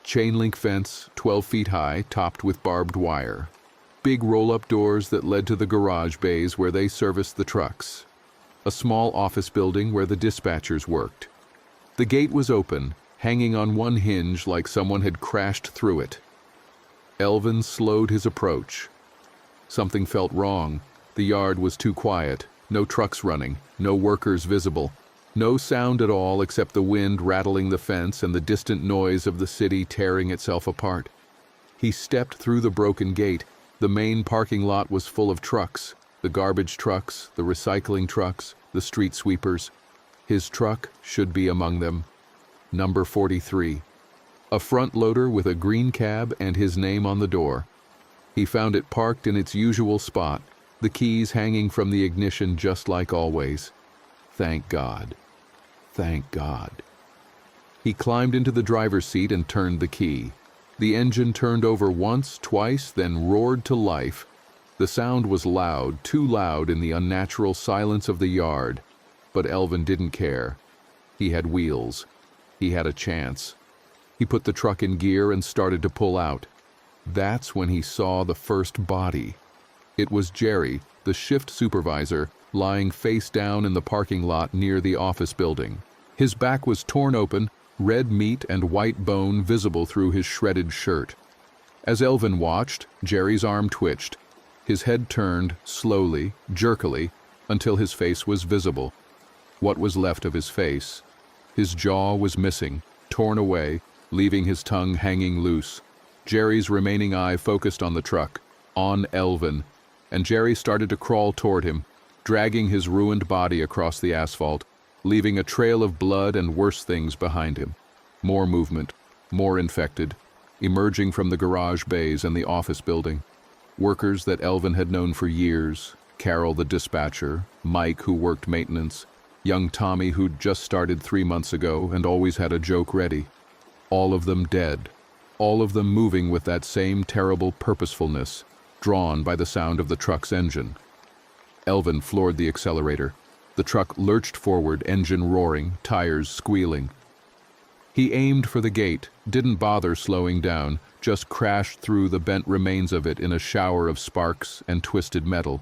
Chain-link fence, 12 feet high, topped with barbed wire. Big roll-up doors that led to the garage bays where they serviced the trucks. A small office building where the dispatchers worked. The gate was open, hanging on one hinge like someone had crashed through it. Elvin slowed his approach. Something felt wrong. The yard was too quiet. No trucks running, no workers visible. No sound at all except the wind rattling the fence and the distant noise of the city tearing itself apart. He stepped through the broken gate. The main parking lot was full of trucks. The garbage trucks, the recycling trucks, the street sweepers. His truck should be among them. Number 43. A front loader with a green cab and his name on the door. He found it parked in its usual spot, the keys hanging from the ignition just like always. Thank God. Thank God. He climbed into the driver's seat and turned the key. The engine turned over once, twice, then roared to life. The sound was loud, too loud in the unnatural silence of the yard, but Elvin didn't care. He had wheels. He had a chance. He put the truck in gear and started to pull out. That's when he saw the first body. It was Jerry, the shift supervisor, lying face down in the parking lot near the office building. His back was torn open, red meat and white bone visible through his shredded shirt. As Elvin watched, Jerry's arm twitched. His head turned, slowly, jerkily, until his face was visible. What was left of his face? His jaw was missing, torn away, leaving his tongue hanging loose. Jerry's remaining eye focused on the truck, on Elvin, and Jerry started to crawl toward him, dragging his ruined body across the asphalt, leaving a trail of blood and worse things behind him. More movement, more infected, emerging from the garage bays and the office building. Workers that Elvin had known for years, Carol the dispatcher, Mike who worked maintenance, young Tommy who'd just started 3 months ago and always had a joke ready. All of them dead, all of them moving with that same terrible purposefulness, drawn by the sound of the truck's engine. Elvin floored the accelerator. The truck lurched forward, engine roaring, tires squealing. He aimed for the gate, didn't bother slowing down, just crashed through the bent remains of it in a shower of sparks and twisted metal.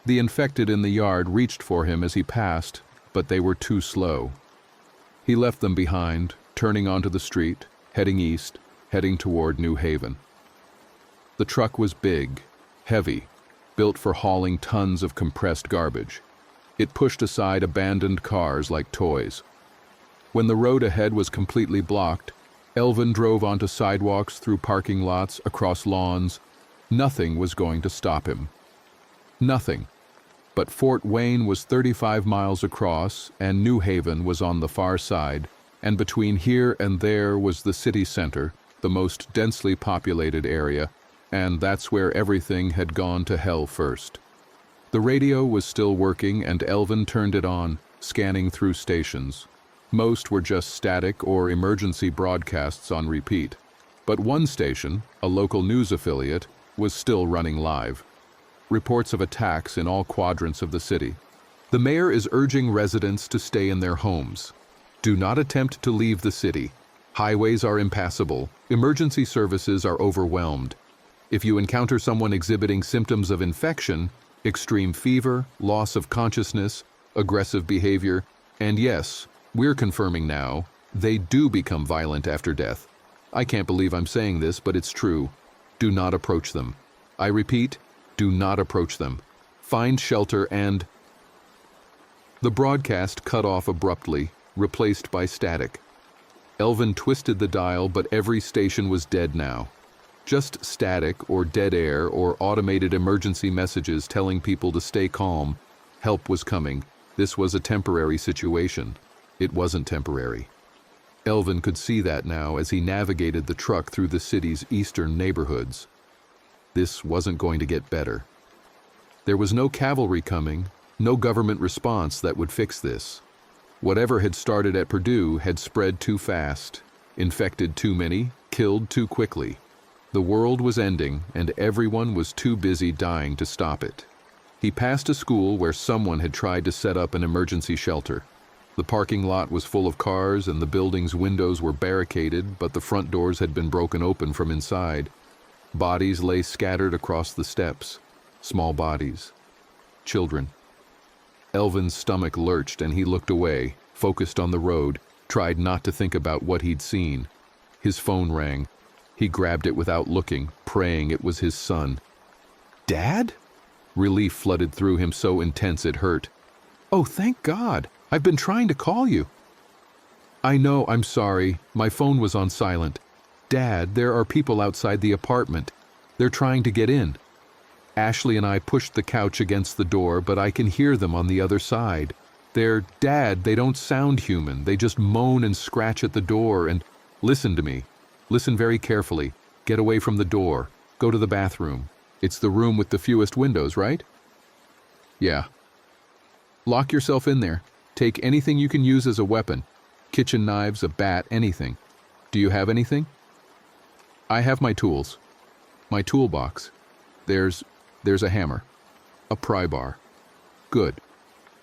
The infected in the yard reached for him as he passed, but they were too slow. He left them behind, turning onto the street, heading east, heading toward New Haven. The truck was big, heavy, built for hauling tons of compressed garbage. It pushed aside abandoned cars like toys. When the road ahead was completely blocked, Elvin drove onto sidewalks, through parking lots, across lawns. Nothing was going to stop him. Nothing. But Fort Wayne was 35 miles across, and New Haven was on the far side, and between here and there was the city center, the most densely populated area, and that's where everything had gone to hell first. The radio was still working, and Elvin turned it on, scanning through stations. Most were just static or emergency broadcasts on repeat. But one station, a local news affiliate, was still running live. Reports of attacks in all quadrants of the city. The mayor is urging residents to stay in their homes. Do not attempt to leave the city. Highways are impassable. Emergency services are overwhelmed. If you encounter someone exhibiting symptoms of infection, extreme fever, loss of consciousness, aggressive behavior, and yes, we're confirming now, they do become violent after death. I can't believe I'm saying this, but it's true. Do not approach them. I repeat, do not approach them. Find shelter and... The broadcast cut off abruptly, replaced by static. Elvin twisted the dial, but every station was dead now. Just static or dead air or automated emergency messages telling people to stay calm. Help was coming. This was a temporary situation. It wasn't temporary. Elvin could see that now as he navigated the truck through the city's eastern neighborhoods. This wasn't going to get better. There was no cavalry coming, no government response that would fix this. Whatever had started at Purdue had spread too fast, infected too many, killed too quickly. The world was ending, and everyone was too busy dying to stop it. He passed a school where someone had tried to set up an emergency shelter. The parking lot was full of cars, and the building's windows were barricaded, but the front doors had been broken open from inside. Bodies lay scattered across the steps. Small bodies. Children. Elvin's stomach lurched, and he looked away, focused on the road, tried not to think about what he'd seen. His phone rang. He grabbed it without looking, praying it was his son. "Dad?" Relief flooded through him so intense it hurt. "Oh, thank God! I've been trying to call you." "I know, I'm sorry. My phone was on silent. Dad, there are people outside the apartment. They're trying to get in." Ashley and I pushed the couch against the door, but I can hear them on the other side. Dad, they don't sound human. They just moan and scratch at the door and... Listen to me. Listen very carefully. Get away from the door. Go to the bathroom. It's the room with the fewest windows, right? Yeah. Lock yourself in there. Take anything you can use as a weapon. Kitchen knives, a bat, anything. Do you have anything? I have my tools. My toolbox. There's a hammer. A pry bar. Good.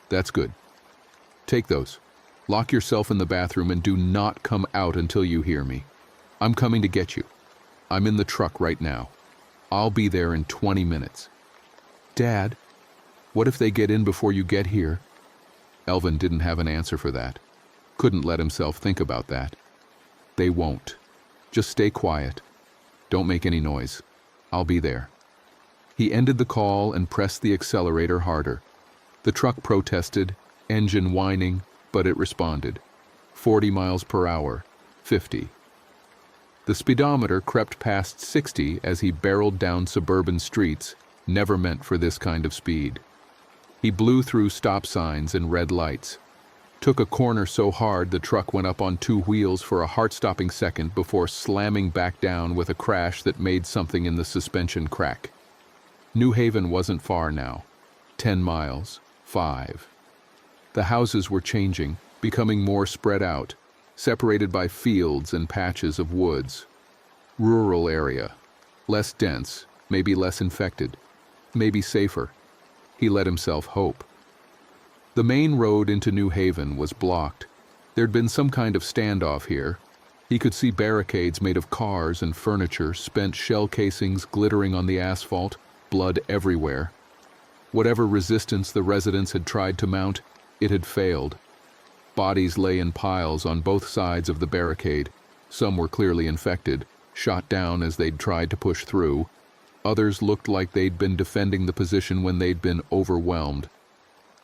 That's good. Take those. Lock yourself in the bathroom and do not come out until you hear me. I'm coming to get you. I'm in the truck right now. I'll be there in 20 minutes. Dad, what if they get in before you get here? Elvin didn't have an answer for that. Couldn't let himself think about that. They won't. Just stay quiet. Don't make any noise. I'll be there. He ended the call and pressed the accelerator harder. The truck protested, engine whining, but it responded. 40 miles per hour, 50. The speedometer crept past 60 as he barreled down suburban streets, never meant for this kind of speed. He blew through stop signs and red lights. Took a corner so hard the truck went up on two wheels for a heart-stopping second before slamming back down with a crash that made something in the suspension crack. New Haven wasn't far now. 10 miles, 5. The houses were changing, becoming more spread out, separated by fields and patches of woods. Rural area. Less dense, maybe less infected, maybe safer. He let himself hope. The main road into New Haven was blocked. There'd been some kind of standoff here. He could see barricades made of cars and furniture, spent shell casings glittering on the asphalt, blood everywhere. Whatever resistance the residents had tried to mount, it had failed. Bodies lay in piles on both sides of the barricade. Some were clearly infected, shot down as they'd tried to push through. Others looked like they'd been defending the position when they'd been overwhelmed.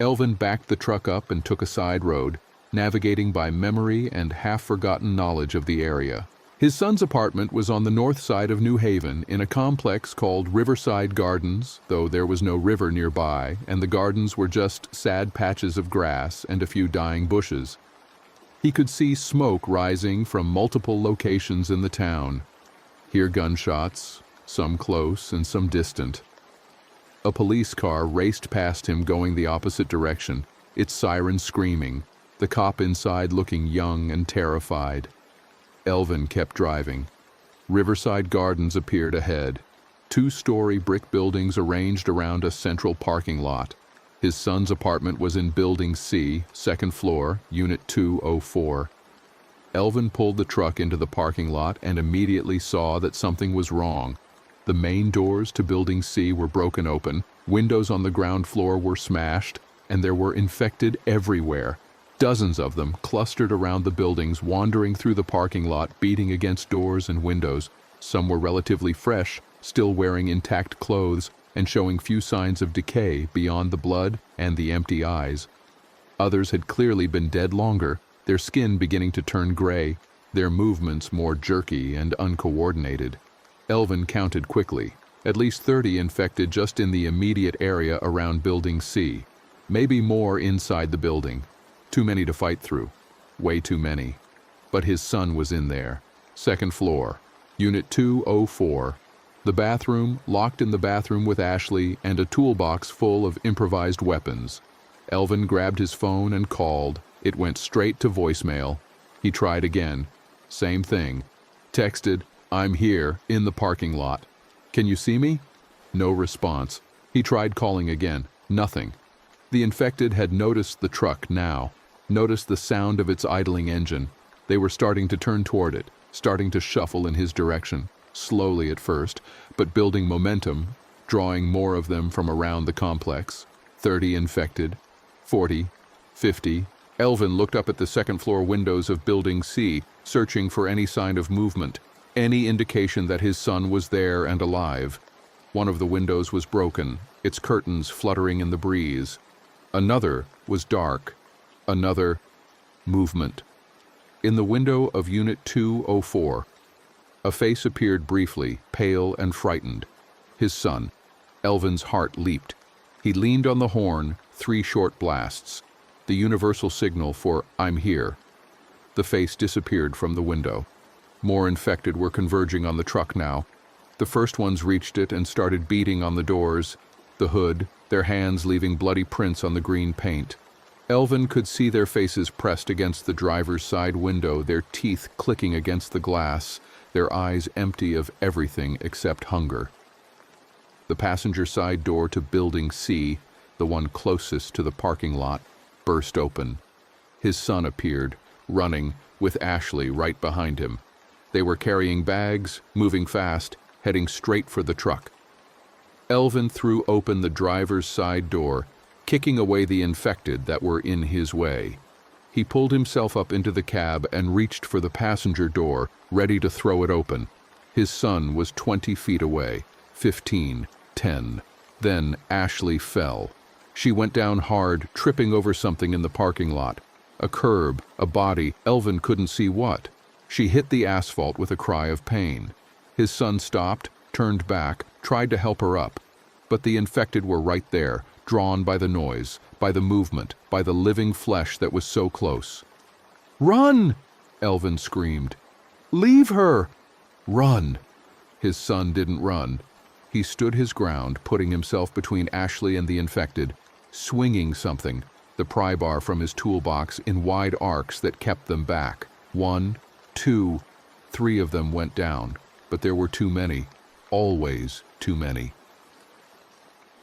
Elvin backed the truck up and took a side road, navigating by memory and half-forgotten knowledge of the area. His son's apartment was on the north side of New Haven in a complex called Riverside Gardens, though there was no river nearby, and the gardens were just sad patches of grass and a few dying bushes. He could see smoke rising from multiple locations in the town. Hear gunshots, some close and some distant. A police car raced past him going the opposite direction, its siren screaming, the cop inside looking young and terrified. Elvin kept driving. Riverside Gardens appeared ahead. 2-story brick buildings arranged around a central parking lot. His son's apartment was in Building C, second floor, Unit 204. Elvin pulled the truck into the parking lot and immediately saw that something was wrong. The main doors to Building C were broken open, windows on the ground floor were smashed, and there were infected everywhere. Dozens of them clustered around the buildings, wandering through the parking lot, beating against doors and windows. Some were relatively fresh, still wearing intact clothes, and showing few signs of decay beyond the blood and the empty eyes. Others had clearly been dead longer, their skin beginning to turn gray, their movements more jerky and uncoordinated. Elvin counted quickly. At least 30 infected just in the immediate area around Building C. Maybe more inside the building. Too many to fight through. Way too many. But his son was in there. Second floor. Unit 204. The bathroom, locked in the bathroom with Ashley, and a toolbox full of improvised weapons. Elvin grabbed his phone and called. It went straight to voicemail. He tried again. Same thing. Texted, "I'm here, in the parking lot. Can you see me?" No response. He tried calling again. Nothing. The infected had noticed the truck now, noticed the sound of its idling engine. They were starting to turn toward it, starting to shuffle in his direction, slowly at first, but building momentum, drawing more of them from around the complex. 30 infected, 40, 50. Elvin looked up at the second-floor windows of Building C, searching for any sign of movement, any indication that his son was there and alive. One of the windows was broken, its curtains fluttering in the breeze. Another was dark. Another, movement. In the window of Unit 204, a face appeared briefly, pale and frightened. His son. Elvin's heart leaped. He leaned on the horn, 3 short blasts. The universal signal for "I'm here." The face disappeared from the window. More infected were converging on the truck now. The first ones reached it and started beating on the doors, the hood, their hands leaving bloody prints on the green paint. Elvin could see their faces pressed against the driver's side window, their teeth clicking against the glass, their eyes empty of everything except hunger. The passenger side door to Building C, the one closest to the parking lot, burst open. His son appeared, running, with Ashley right behind him. They were carrying bags, moving fast, heading straight for the truck. Elvin threw open the driver's side door, kicking away the infected that were in his way. He pulled himself up into the cab and reached for the passenger door, ready to throw it open. His son was 20 feet away, 15, 10. Then Ashley fell. She went down hard, tripping over something in the parking lot. A curb, a body, Elvin couldn't see what. She hit the asphalt with a cry of pain. His son stopped, turned back, tried to help her up. But the infected were right there, drawn by the noise, by the movement, by the living flesh that was so close. "Run!" Elvin screamed. "Leave her!" "Run!" His son didn't run. He stood his ground, putting himself between Ashley and the infected, swinging something, the pry bar from his toolbox, in wide arcs that kept them back. 1, 2, 3 of them went down, but there were too many, always too many.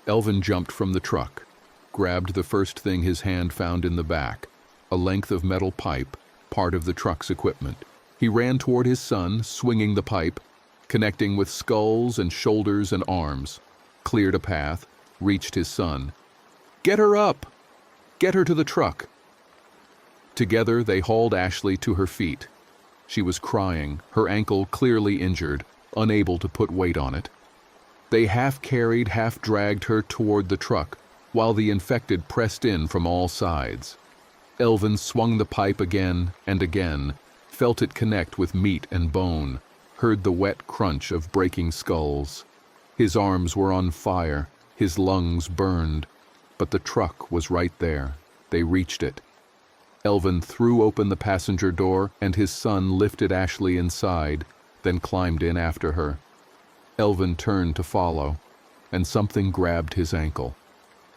Elvin jumped from the truck, grabbed the first thing his hand found in the back, a length of metal pipe, part of the truck's equipment. He ran toward his son, swinging the pipe, connecting with skulls and shoulders and arms, cleared a path, reached his son. "Get her up! Get her to the truck!" Together, they hauled Ashley to her feet. She was crying, her ankle clearly injured, unable to put weight on it. They half-carried, half-dragged her toward the truck, while the infected pressed in from all sides. Elvin swung the pipe again and again, felt it connect with meat and bone, heard the wet crunch of breaking skulls. His arms were on fire, his lungs burned, but the truck was right there. They reached it. Elvin threw open the passenger door, and his son lifted Ashley inside, then climbed in after her. Elvin turned to follow, and something grabbed his ankle.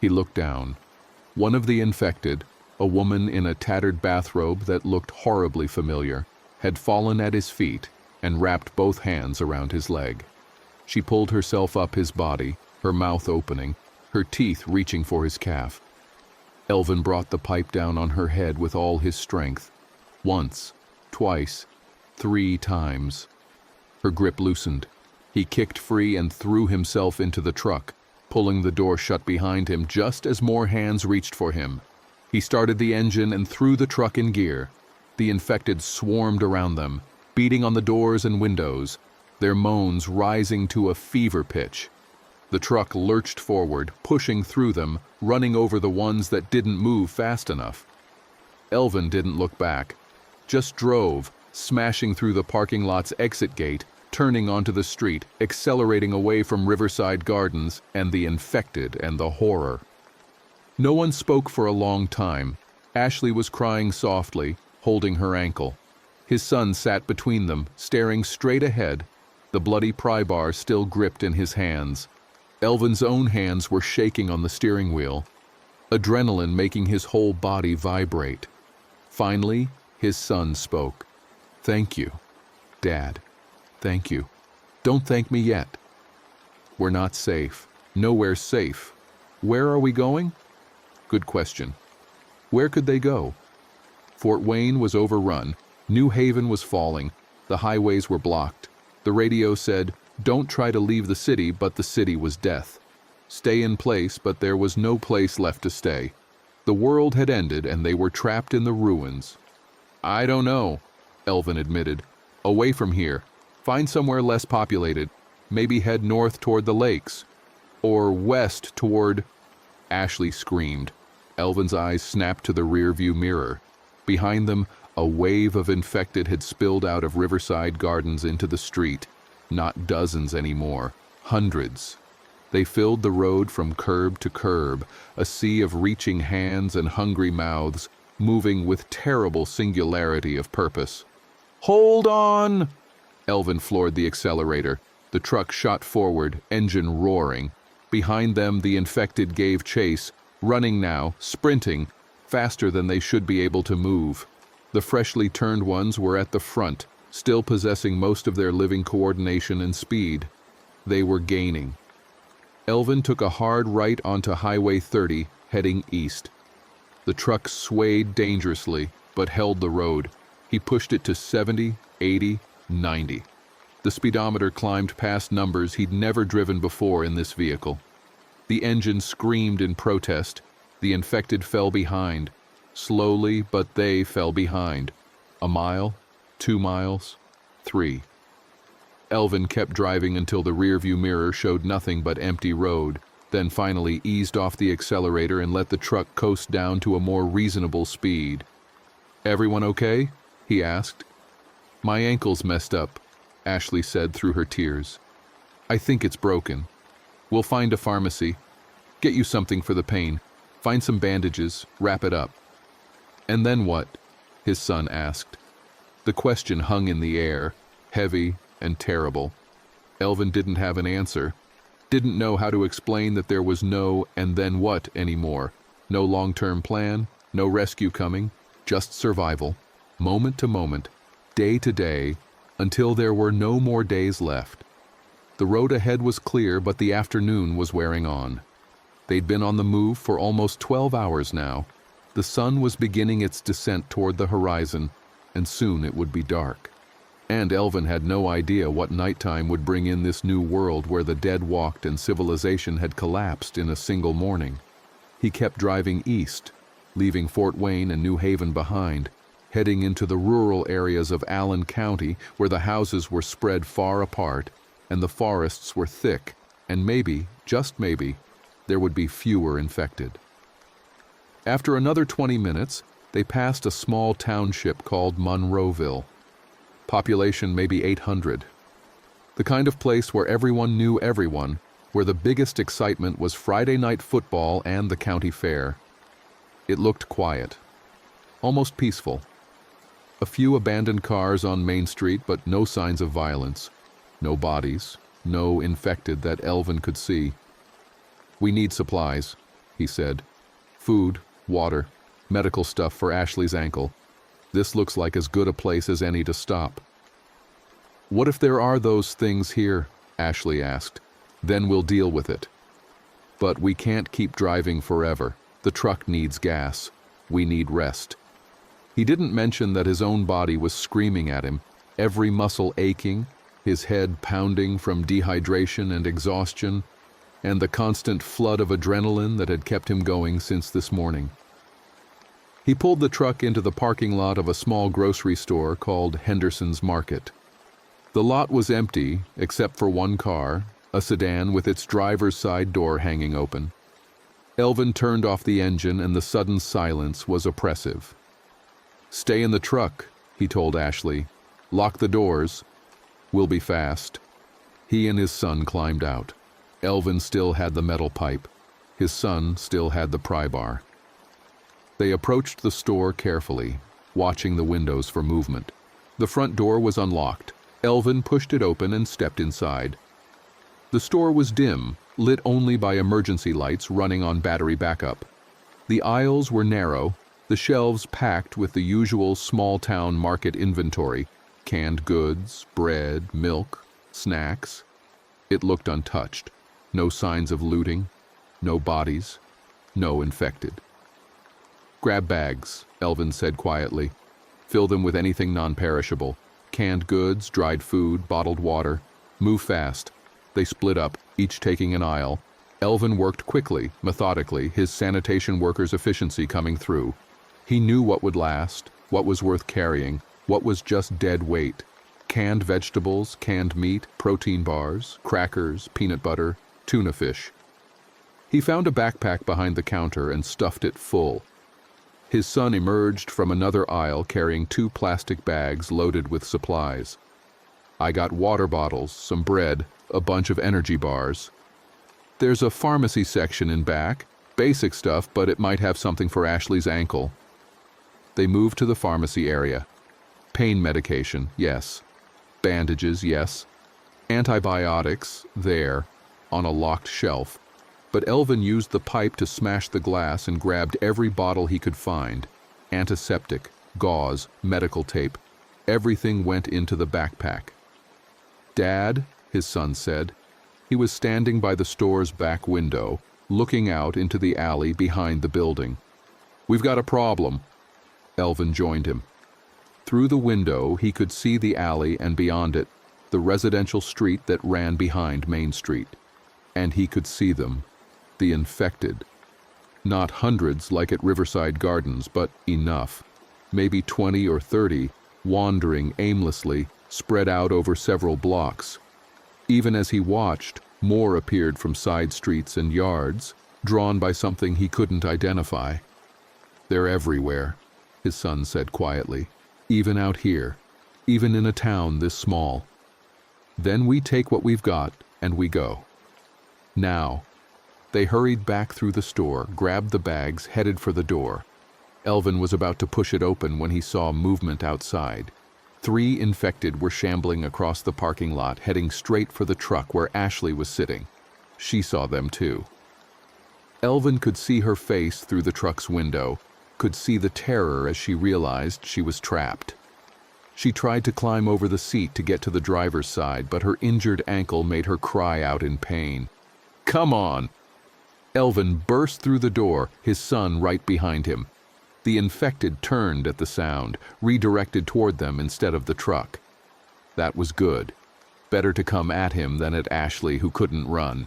He looked down. One of the infected, a woman in a tattered bathrobe that looked horribly familiar, had fallen at his feet and wrapped both hands around his leg. She pulled herself up his body, her mouth opening, her teeth reaching for his calf. Elvin brought the pipe down on her head with all his strength. Once, twice, 3 times. Her grip loosened. He kicked free and threw himself into the truck, pulling the door shut behind him just as more hands reached for him. He started the engine and threw the truck in gear. The infected swarmed around them, beating on the doors and windows, their moans rising to a fever pitch. The truck lurched forward, pushing through them, running over the ones that didn't move fast enough. Elvin didn't look back, just drove, smashing through the parking lot's exit gate, turning onto the street, accelerating away from Riverside Gardens and the infected and the horror. No one spoke for a long time. Ashley was crying softly, holding her ankle. His son sat between them, staring straight ahead, the bloody pry bar still gripped in his hands. Elvin's own hands were shaking on the steering wheel, adrenaline making his whole body vibrate. Finally, his son spoke. "Thank you, Dad. Thank you. Don't thank me yet. We're not safe. Nowhere safe. Where are we going?" Good question. Where could they go? Fort Wayne was overrun. New Haven was falling. The highways were blocked. The radio said, "Don't try to leave the city," but the city was death. Stay in place, but there was no place left to stay. The world had ended, and they were trapped in the ruins. "I don't know," Elvin admitted. "Away from here. Find somewhere less populated. Maybe head north toward the lakes. Or west toward—" Ashley screamed. Elvin's eyes snapped to the rearview mirror. Behind them, a wave of infected had spilled out of Riverside Gardens into the street. Not dozens anymore, hundreds. They filled the road from curb to curb, a sea of reaching hands and hungry mouths, moving with terrible singularity of purpose. "Hold on!" Elvin floored the accelerator. The truck shot forward, engine roaring. Behind them, the infected gave chase, running now, sprinting, faster than they should be able to move. The freshly turned ones were at the front, still possessing most of their living coordination and speed. They were gaining. Elvin took a hard right onto Highway 30, heading east. The truck swayed dangerously, but held the road. He pushed it to 70, 80, 90. The speedometer climbed past numbers he'd never driven before in this vehicle. The engine screamed in protest. The infected fell behind. Slowly, but they fell behind. A mile, 2 miles, 3. Elvin kept driving until the rearview mirror showed nothing but empty road, then finally eased off the accelerator and let the truck coast down to a more reasonable speed. "Everyone okay?" he asked. "My ankle's messed up," Ashley said through her tears. "I think it's broken. We'll find a pharmacy. Get you something for the pain. Find some bandages, wrap it up." "And then what?" his son asked. The question hung in the air, heavy and terrible. Elvin didn't have an answer, didn't know how to explain that there was no "and then what" anymore. No long-term plan, no rescue coming, just survival, moment to moment, day to day, until there were no more days left. The road ahead was clear, but the afternoon was wearing on. They'd been on the move for almost 12 hours now. The sun was beginning its descent toward the horizon, and soon it would be dark. And Elvin had no idea what nighttime would bring in this new world where the dead walked and civilization had collapsed in a single morning. He kept driving east, leaving Fort Wayne and New Haven behind, heading into the rural areas of Allen County where the houses were spread far apart and the forests were thick, and maybe, just maybe, there would be fewer infected. After another 20 minutes, they passed a small township called Monroeville. Population maybe 800. The kind of place where everyone knew everyone, where the biggest excitement was Friday night football and the county fair. It looked quiet, almost peaceful. A few abandoned cars on Main Street, but no signs of violence. No bodies, no infected that Elvin could see. "We need supplies," he said. "Food, water, medical stuff for Ashley's ankle. This looks like as good a place as any to stop." "What if there are those things here?" Ashley asked. "Then we'll deal with it. But we can't keep driving forever. The truck needs gas. We need rest." He didn't mention that his own body was screaming at him, every muscle aching, his head pounding from dehydration and exhaustion, and the constant flood of adrenaline that had kept him going since this morning. He pulled the truck into the parking lot of a small grocery store called Henderson's Market. The lot was empty, except for one car, a sedan with its driver's side door hanging open. Elvin turned off the engine and the sudden silence was oppressive. "Stay in the truck," he told Ashley. "Lock the doors. We'll be fast." He and his son climbed out. Elvin still had the metal pipe. His son still had the pry bar. They approached the store carefully, watching the windows for movement. The front door was unlocked. Elvin pushed it open and stepped inside. The store was dim, lit only by emergency lights running on battery backup. The aisles were narrow, the shelves packed with the usual small-town market inventory, canned goods, bread, milk, snacks. It looked untouched. No signs of looting, no bodies, no infected. "Grab bags," Elvin said quietly. "Fill them with anything non-perishable. Canned goods, dried food, bottled water. Move fast." They split up, each taking an aisle. Elvin worked quickly, methodically, his sanitation workers' efficiency coming through. He knew what would last, what was worth carrying, what was just dead weight. Canned vegetables, canned meat, protein bars, crackers, peanut butter, tuna fish. He found a backpack behind the counter and stuffed it full. His son emerged from another aisle carrying 2 plastic bags loaded with supplies. "I got water bottles, some bread, a bunch of energy bars. There's a pharmacy section in back, basic stuff, but it might have something for Ashley's ankle." They moved to the pharmacy area. Pain medication, yes. Bandages, yes. Antibiotics, there, on a locked shelf. But Elvin used the pipe to smash the glass and grabbed every bottle he could find. Antiseptic, gauze, medical tape. Everything went into the backpack. "Dad," his son said. He was standing by the store's back window, looking out into the alley behind the building. "We've got a problem." Elvin joined him. Through the window, he could see the alley and beyond it, the residential street that ran behind Main Street. And he could see them, the infected. Not hundreds like at Riverside Gardens, but enough. Maybe 20 or 30, wandering aimlessly, spread out over several blocks. Even as he watched, more appeared from side streets and yards, drawn by something he couldn't identify. "They're everywhere," his son said quietly. "Even out here, even in a town this small. Then we take what we've got and we go. Now." They hurried back through the store, grabbed the bags, headed for the door. Elvin was about to push it open when he saw movement outside. 3 infected were shambling across the parking lot, heading straight for the truck where Ashley was sitting. She saw them too. Elvin could see her face through the truck's window, could see the terror as she realized she was trapped. She tried to climb over the seat to get to the driver's side, but her injured ankle made her cry out in pain. "Come on!" Elvin burst through the door, his son right behind him. The infected turned at the sound, redirected toward them instead of the truck. That was good. Better to come at him than at Ashley, who couldn't run.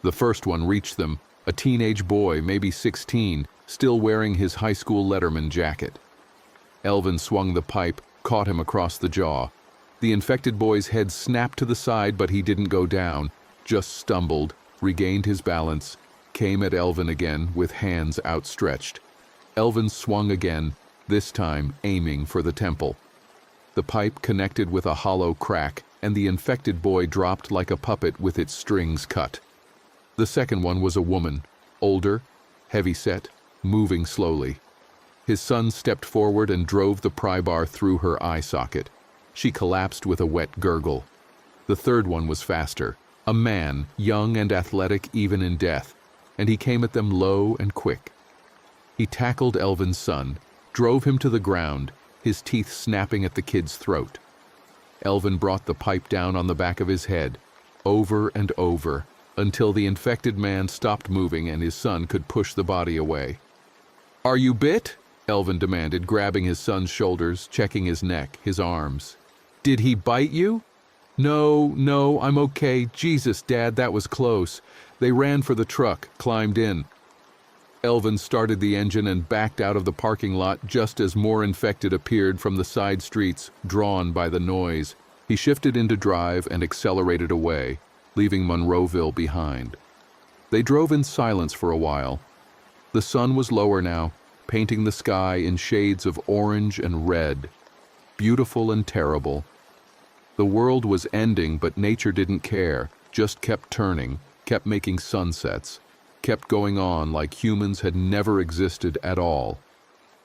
The first one reached them, a teenage boy, maybe 16, still wearing his high school letterman jacket. Elvin swung the pipe, caught him across the jaw. The infected boy's head snapped to the side, but he didn't go down, just stumbled, regained his balance, came at Elvin again with hands outstretched. Elvin swung again, this time aiming for the temple. The pipe connected with a hollow crack, and the infected boy dropped like a puppet with its strings cut. The second one was a woman, older, heavy-set, moving slowly. His son stepped forward and drove the pry bar through her eye socket. She collapsed with a wet gurgle. The third one was faster, a man, young and athletic even in death, and he came at them low and quick. He tackled Elvin's son, drove him to the ground, his teeth snapping at the kid's throat. Elvin brought the pipe down on the back of his head, over and over, until the infected man stopped moving and his son could push the body away. "Are you bit?" Elvin demanded, grabbing his son's shoulders, checking his neck, his arms. "Did he bite you?" No, I'm okay. Jesus, Dad, that was close." They ran for the truck, climbed in. Elvin started the engine and backed out of the parking lot just as more infected appeared from the side streets, drawn by the noise. He shifted into drive and accelerated away, leaving Monroeville behind. They drove in silence for a while. The sun was lower now, painting the sky in shades of orange and red, beautiful and terrible. The world was ending, but nature didn't care, just kept turning, kept making sunsets, kept going on like humans had never existed at all.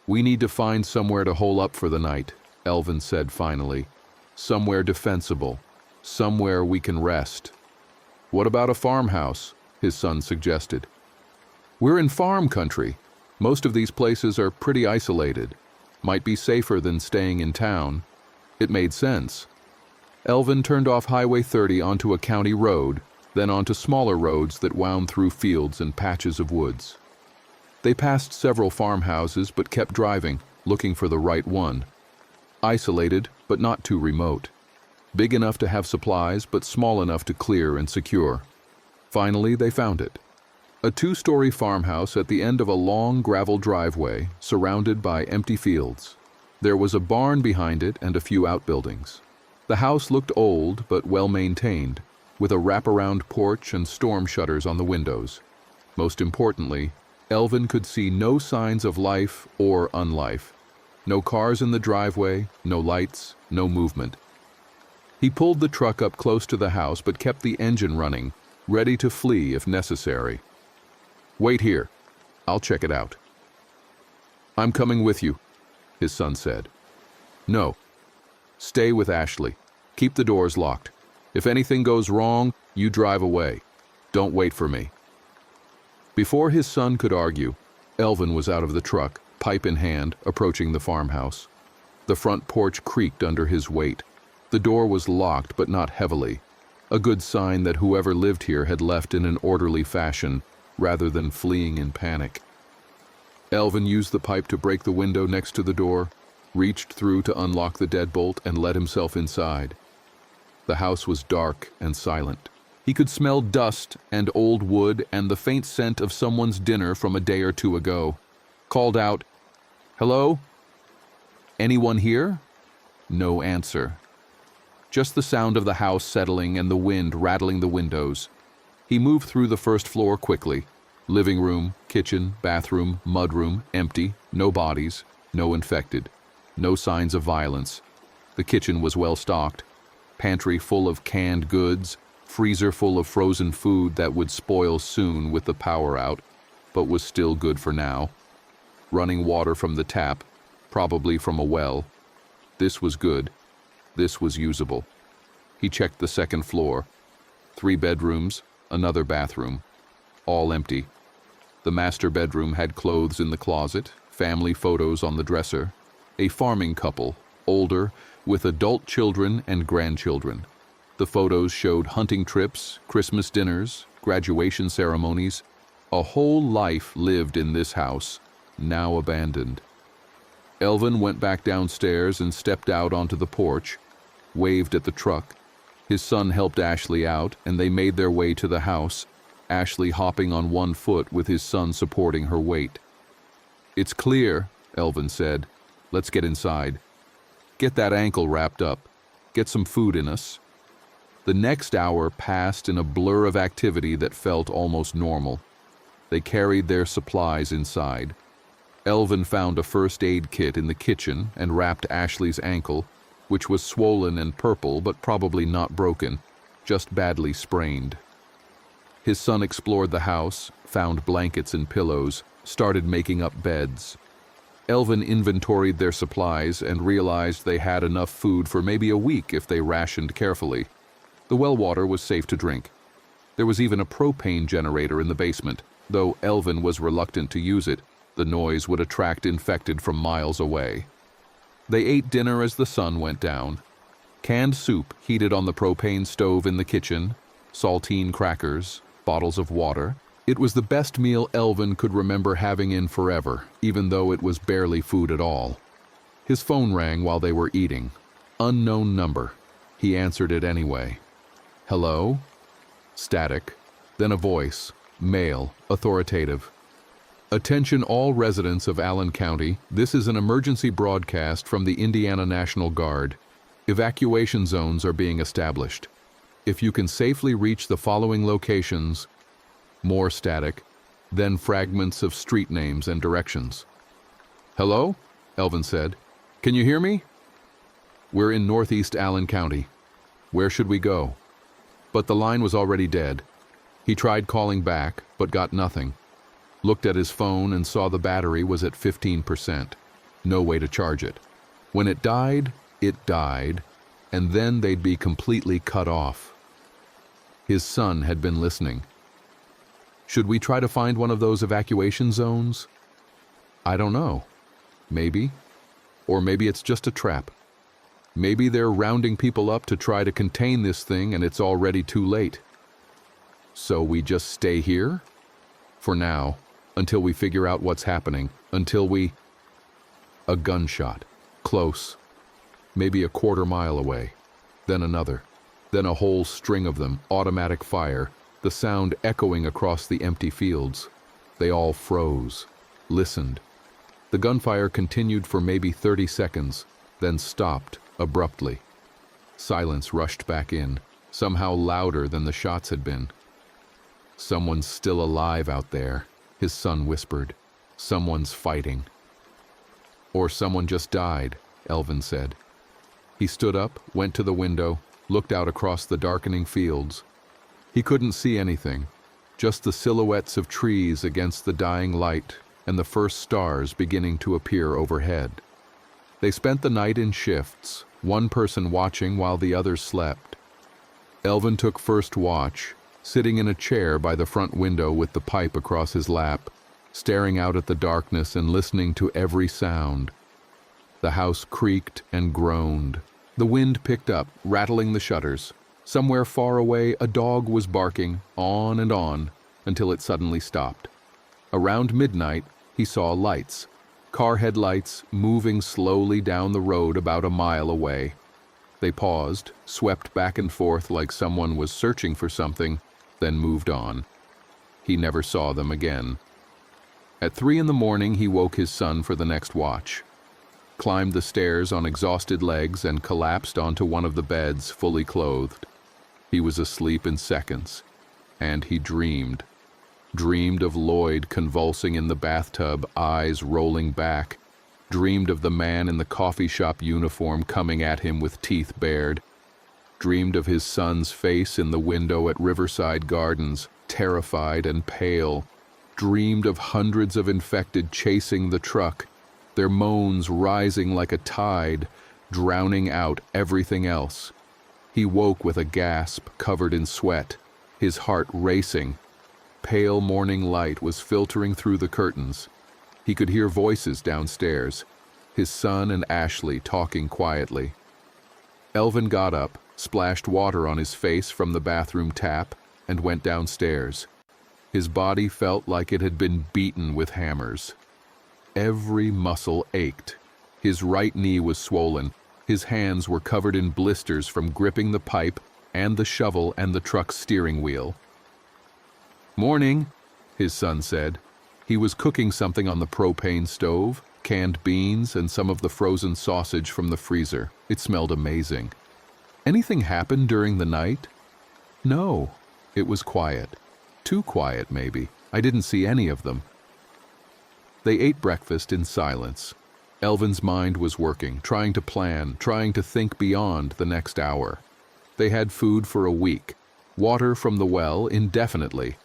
"We need to find somewhere to hole up for the night," Elvin said finally. "Somewhere defensible, somewhere we can rest." "What about a farmhouse?" his son suggested. "We're in farm country. Most of these places are pretty isolated. Might be safer than staying in town." It made sense. Elvin turned off Highway 30 onto a county road, then onto smaller roads that wound through fields and patches of woods. They passed several farmhouses but kept driving, looking for the right one. Isolated, but not too remote. Big enough to have supplies, but small enough to clear and secure. Finally, they found it. A 2-story farmhouse at the end of a long gravel driveway, surrounded by empty fields. There was a barn behind it and a few outbuildings. The house looked old but well-maintained, with a wraparound porch and storm shutters on the windows. Most importantly, Elvin could see no signs of life or unlife. No cars in the driveway, no lights, no movement. He pulled the truck up close to the house but kept the engine running, ready to flee if necessary. "Wait here. I'll check it out." "I'm coming with you," his son said. "No. Stay with Ashley. Keep the doors locked. If anything goes wrong, you drive away. Don't wait for me." Before his son could argue, Elvin was out of the truck, pipe in hand, approaching the farmhouse. The front porch creaked under his weight. The door was locked, but not heavily, a good sign that whoever lived here had left in an orderly fashion, rather than fleeing in panic. Elvin used the pipe to break the window next to the door, reached through to unlock the deadbolt, and let himself inside. The house was dark and silent. He could smell dust and old wood and the faint scent of someone's dinner from a day or two ago. Called out, "Hello? Anyone here?" No answer. Just the sound of the house settling and the wind rattling the windows. He moved through the first floor quickly. Living room, kitchen, bathroom, mudroom, empty, no bodies, no infected, no signs of violence. The kitchen was well stocked. Pantry full of canned goods, freezer full of frozen food that would spoil soon with the power out, but was still good for now. Running water from the tap, probably from a well. This was good. This was usable. He checked the second floor. 3 bedrooms, another bathroom. All empty. The master bedroom had clothes in the closet, family photos on the dresser. A farming couple, older, with adult children and grandchildren. The photos showed hunting trips, Christmas dinners, graduation ceremonies. A whole life lived in this house, now abandoned. Elvin went back downstairs and stepped out onto the porch, waved at the truck. His son helped Ashley out, and they made their way to the house, Ashley hopping on one foot with his son supporting her weight. "It's clear," Elvin said. "Let's get inside. Get that ankle wrapped up. Get some food in us." The next hour passed in a blur of activity that felt almost normal. They carried their supplies inside. Elvin found a first aid kit in the kitchen and wrapped Ashley's ankle, which was swollen and purple but probably not broken, just badly sprained. His son explored the house, found blankets and pillows, started making up beds. Elvin inventoried their supplies and realized they had enough food for maybe a week if they rationed carefully. The well water was safe to drink. There was even a propane generator in the basement, though Elvin was reluctant to use it. The noise would attract infected from miles away. They ate dinner as the sun went down. Canned soup heated on the propane stove in the kitchen, saltine crackers, bottles of water. It was the best meal Elvin could remember having in forever, even though it was barely food at all. His phone rang while they were eating. Unknown number. He answered it anyway. "Hello?" Static. Then a voice. Male. Authoritative. "Attention all residents of Allen County. This is an emergency broadcast from the Indiana National Guard. Evacuation zones are being established. If you can safely reach the following locations..." More static, then fragments of street names and directions. "Hello?" Elvin said. "Can you hear me?" "We're in northeast Allen County. Where should we go?" But the line was already dead. He tried calling back, but got nothing. Looked at his phone and saw the battery was at 15%. No way to charge it. When it died, and then they'd be completely cut off. His son had been listening. "Should we try to find one of those evacuation zones?" "I don't know. Maybe. Or maybe it's just a trap. Maybe they're rounding people up to try to contain this thing and it's already too late. So we just stay here? For now, until we figure out what's happening, until we..." A gunshot. Close. Maybe a quarter mile away. Then another. Then a whole string of them, automatic fire, the sound echoing across the empty fields. They all froze. Listened. The gunfire continued for maybe 30 seconds, then stopped abruptly. Silence rushed back in, somehow louder than the shots had been. "Someone's still alive out there," his son whispered. "Someone's fighting." "Or someone just died," Elvin said. He stood up, went to the window, looked out across the darkening fields. He couldn't see anything, just the silhouettes of trees against the dying light and the first stars beginning to appear overhead. They spent the night in shifts, one person watching while the others slept. Elvin took first watch, sitting in a chair by the front window with the pipe across his lap, staring out at the darkness and listening to every sound. The house creaked and groaned. The wind picked up, rattling the shutters. Somewhere far away, a dog was barking, on and on, until it suddenly stopped. Around midnight, he saw lights. Car headlights moving slowly down the road about a mile away. They paused, swept back and forth like someone was searching for something, then moved on. He never saw them again. At 3 a.m, he woke his son for the next watch. Climbed the stairs on exhausted legs and collapsed onto one of the beds, fully clothed. He was asleep in seconds, and he dreamed. Dreamed of Lloyd convulsing in the bathtub, eyes rolling back. Dreamed of the man in the coffee shop uniform coming at him with teeth bared. Dreamed of his son's face in the window at Riverside Gardens, terrified and pale. Dreamed of hundreds of infected chasing the truck, their moans rising like a tide, drowning out everything else. He woke with a gasp, covered in sweat, his heart racing. Pale morning light was filtering through the curtains. He could hear voices downstairs, his son and Ashley talking quietly. Elvin got up, splashed water on his face from the bathroom tap, and went downstairs. His body felt like it had been beaten with hammers. Every muscle ached. His right knee was swollen. His hands were covered in blisters from gripping the pipe and the shovel and the truck's steering wheel. "Morning," his son said. He was cooking something on the propane stove, canned beans and some of the frozen sausage from the freezer. It smelled amazing. "Anything happened during the night?" "No, it was quiet. Too quiet, maybe. I didn't see any of them." They ate breakfast in silence. Elvin's mind was working, trying to plan, trying to think beyond the next hour. They had food for a week, water from the well indefinitely.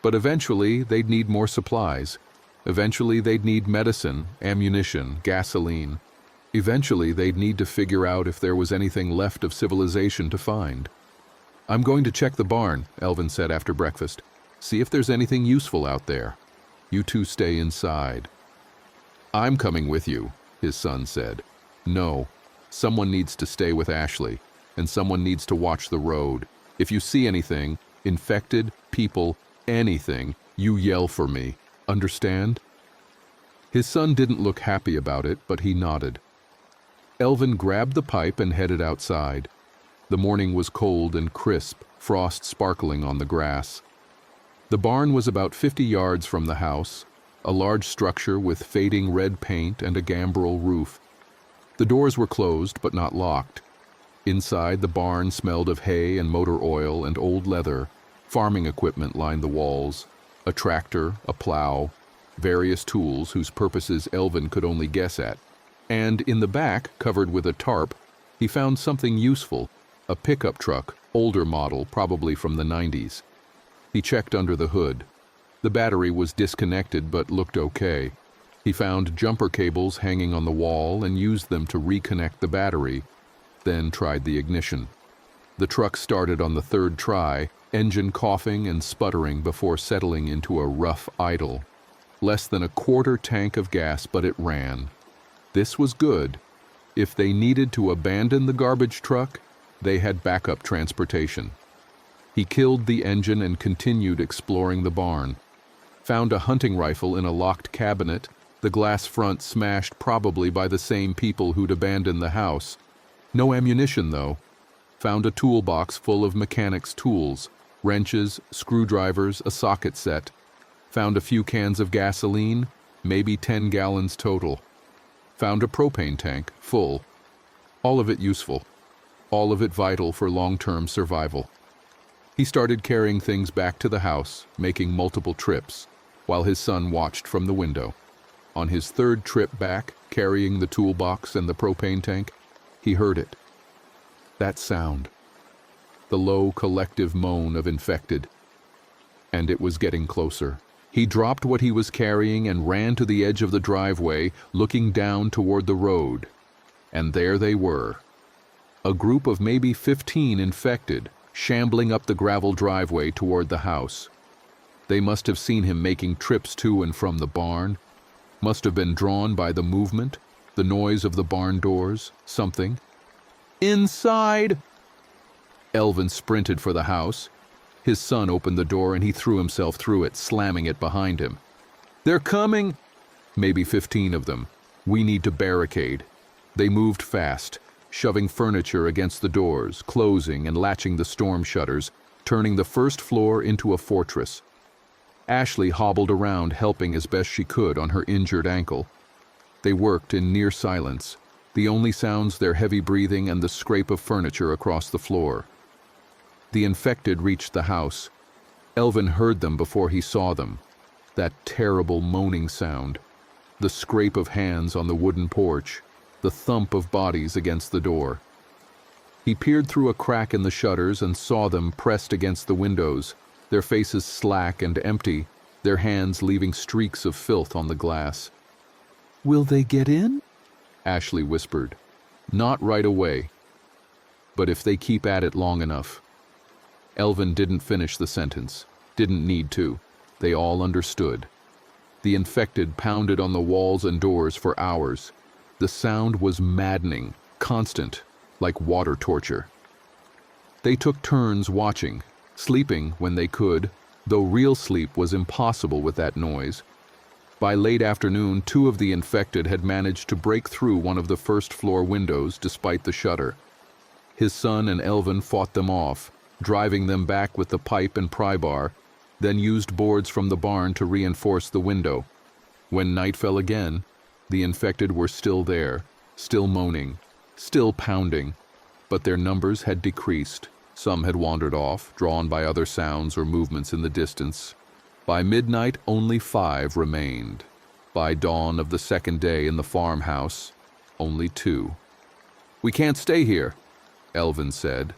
But eventually they'd need more supplies. Eventually they'd need medicine, ammunition, gasoline. Eventually they'd need to figure out if there was anything left of civilization to find. "I'm going to check the barn," Elvin said after breakfast. "See if there's anything useful out there. You two stay inside." "I'm coming with you," his son said. "No, someone needs to stay with Ashley, and someone needs to watch the road. If you see anything, infected, people, anything, you yell for me. Understand?" His son didn't look happy about it, but he nodded. Elvin grabbed the pipe and headed outside. The morning was cold and crisp, frost sparkling on the grass. The barn was about 50 yards from the house, a large structure with fading red paint and a gambrel roof. The doors were closed but not locked. Inside, the barn smelled of hay and motor oil and old leather. Farming equipment lined the walls, a tractor, a plow, various tools whose purposes Elvin could only guess at. And in the back, covered with a tarp, he found something useful, a pickup truck, older model, probably from the 90s. He checked under the hood. The battery was disconnected but looked okay. He found jumper cables hanging on the wall and used them to reconnect the battery, then tried the ignition. The truck started on the third try, engine coughing and sputtering before settling into a rough idle. Less than a quarter tank of gas, but it ran. This was good. If they needed to abandon the garbage truck, they had backup transportation. He killed the engine and continued exploring the barn. Found a hunting rifle in a locked cabinet, the glass front smashed probably by the same people who'd abandoned the house. No ammunition, though. Found a toolbox full of mechanics' tools, wrenches, screwdrivers, a socket set. Found a few cans of gasoline, maybe 10 gallons total. Found a propane tank, full. All of it useful. All of it vital for long-term survival. He started carrying things back to the house, making multiple trips, while his son watched from the window. On his third trip back, carrying the toolbox and the propane tank, he heard it. That sound. The low collective moan of infected. And it was getting closer. He dropped what he was carrying and ran to the edge of the driveway, looking down toward the road. And there they were. A group of maybe 15 infected, shambling up the gravel driveway toward the house. They must have seen him making trips to and from the barn, must have been drawn by the movement, the noise of the barn doors, something. "Inside!" Elvin sprinted for the house. His son opened the door and he threw himself through it, slamming it behind him. "They're coming!" Maybe 15 of them. "We need to barricade." They moved fast, shoving furniture against the doors, closing and latching the storm shutters, turning the first floor into a fortress. Ashley hobbled around, helping as best she could on her injured ankle. They worked in near silence, the only sounds their heavy breathing and the scrape of furniture across the floor. The infected reached the house. Elvin heard them before he saw them. That terrible moaning sound, the scrape of hands on the wooden porch, the thump of bodies against the door. He peered through a crack in the shutters and saw them pressed against the windows, their faces slack and empty, their hands leaving streaks of filth on the glass. "Will they get in?" Ashley whispered. "Not right away. But if they keep at it long enough." Elvin didn't finish the sentence, didn't need to. They all understood. The infected pounded on the walls and doors for hours. The sound was maddening, constant, like water torture. They took turns watching, sleeping when they could, though real sleep was impossible with that noise. By late afternoon, 2 of the infected had managed to break through one of the first-floor windows despite the shutter. His son and Elvin fought them off, driving them back with the pipe and pry bar, then used boards from the barn to reinforce the window. When night fell again, the infected were still there, still moaning, still pounding, but their numbers had decreased. Some had wandered off, drawn by other sounds or movements in the distance. By midnight, only 5 remained. By dawn of the second day in the farmhouse, only 2. "We can't stay here," Elvin said.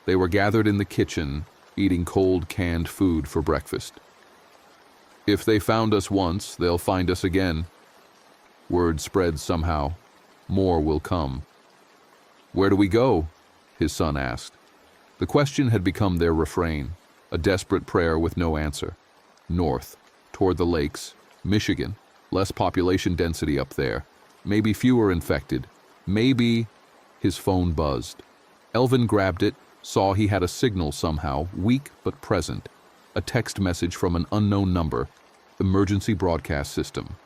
They were gathered in the kitchen, eating cold canned food for breakfast. "If they found us once, they'll find us again." Word spread somehow. More will come. "Where do we go?" his son asked. The question had become their refrain, a desperate prayer with no answer. North, toward the lakes, Michigan, less population density up there, maybe fewer infected, maybe... His phone buzzed. Elvin grabbed it, saw he had a signal somehow, weak but present. A text message from an unknown number. Emergency broadcast system.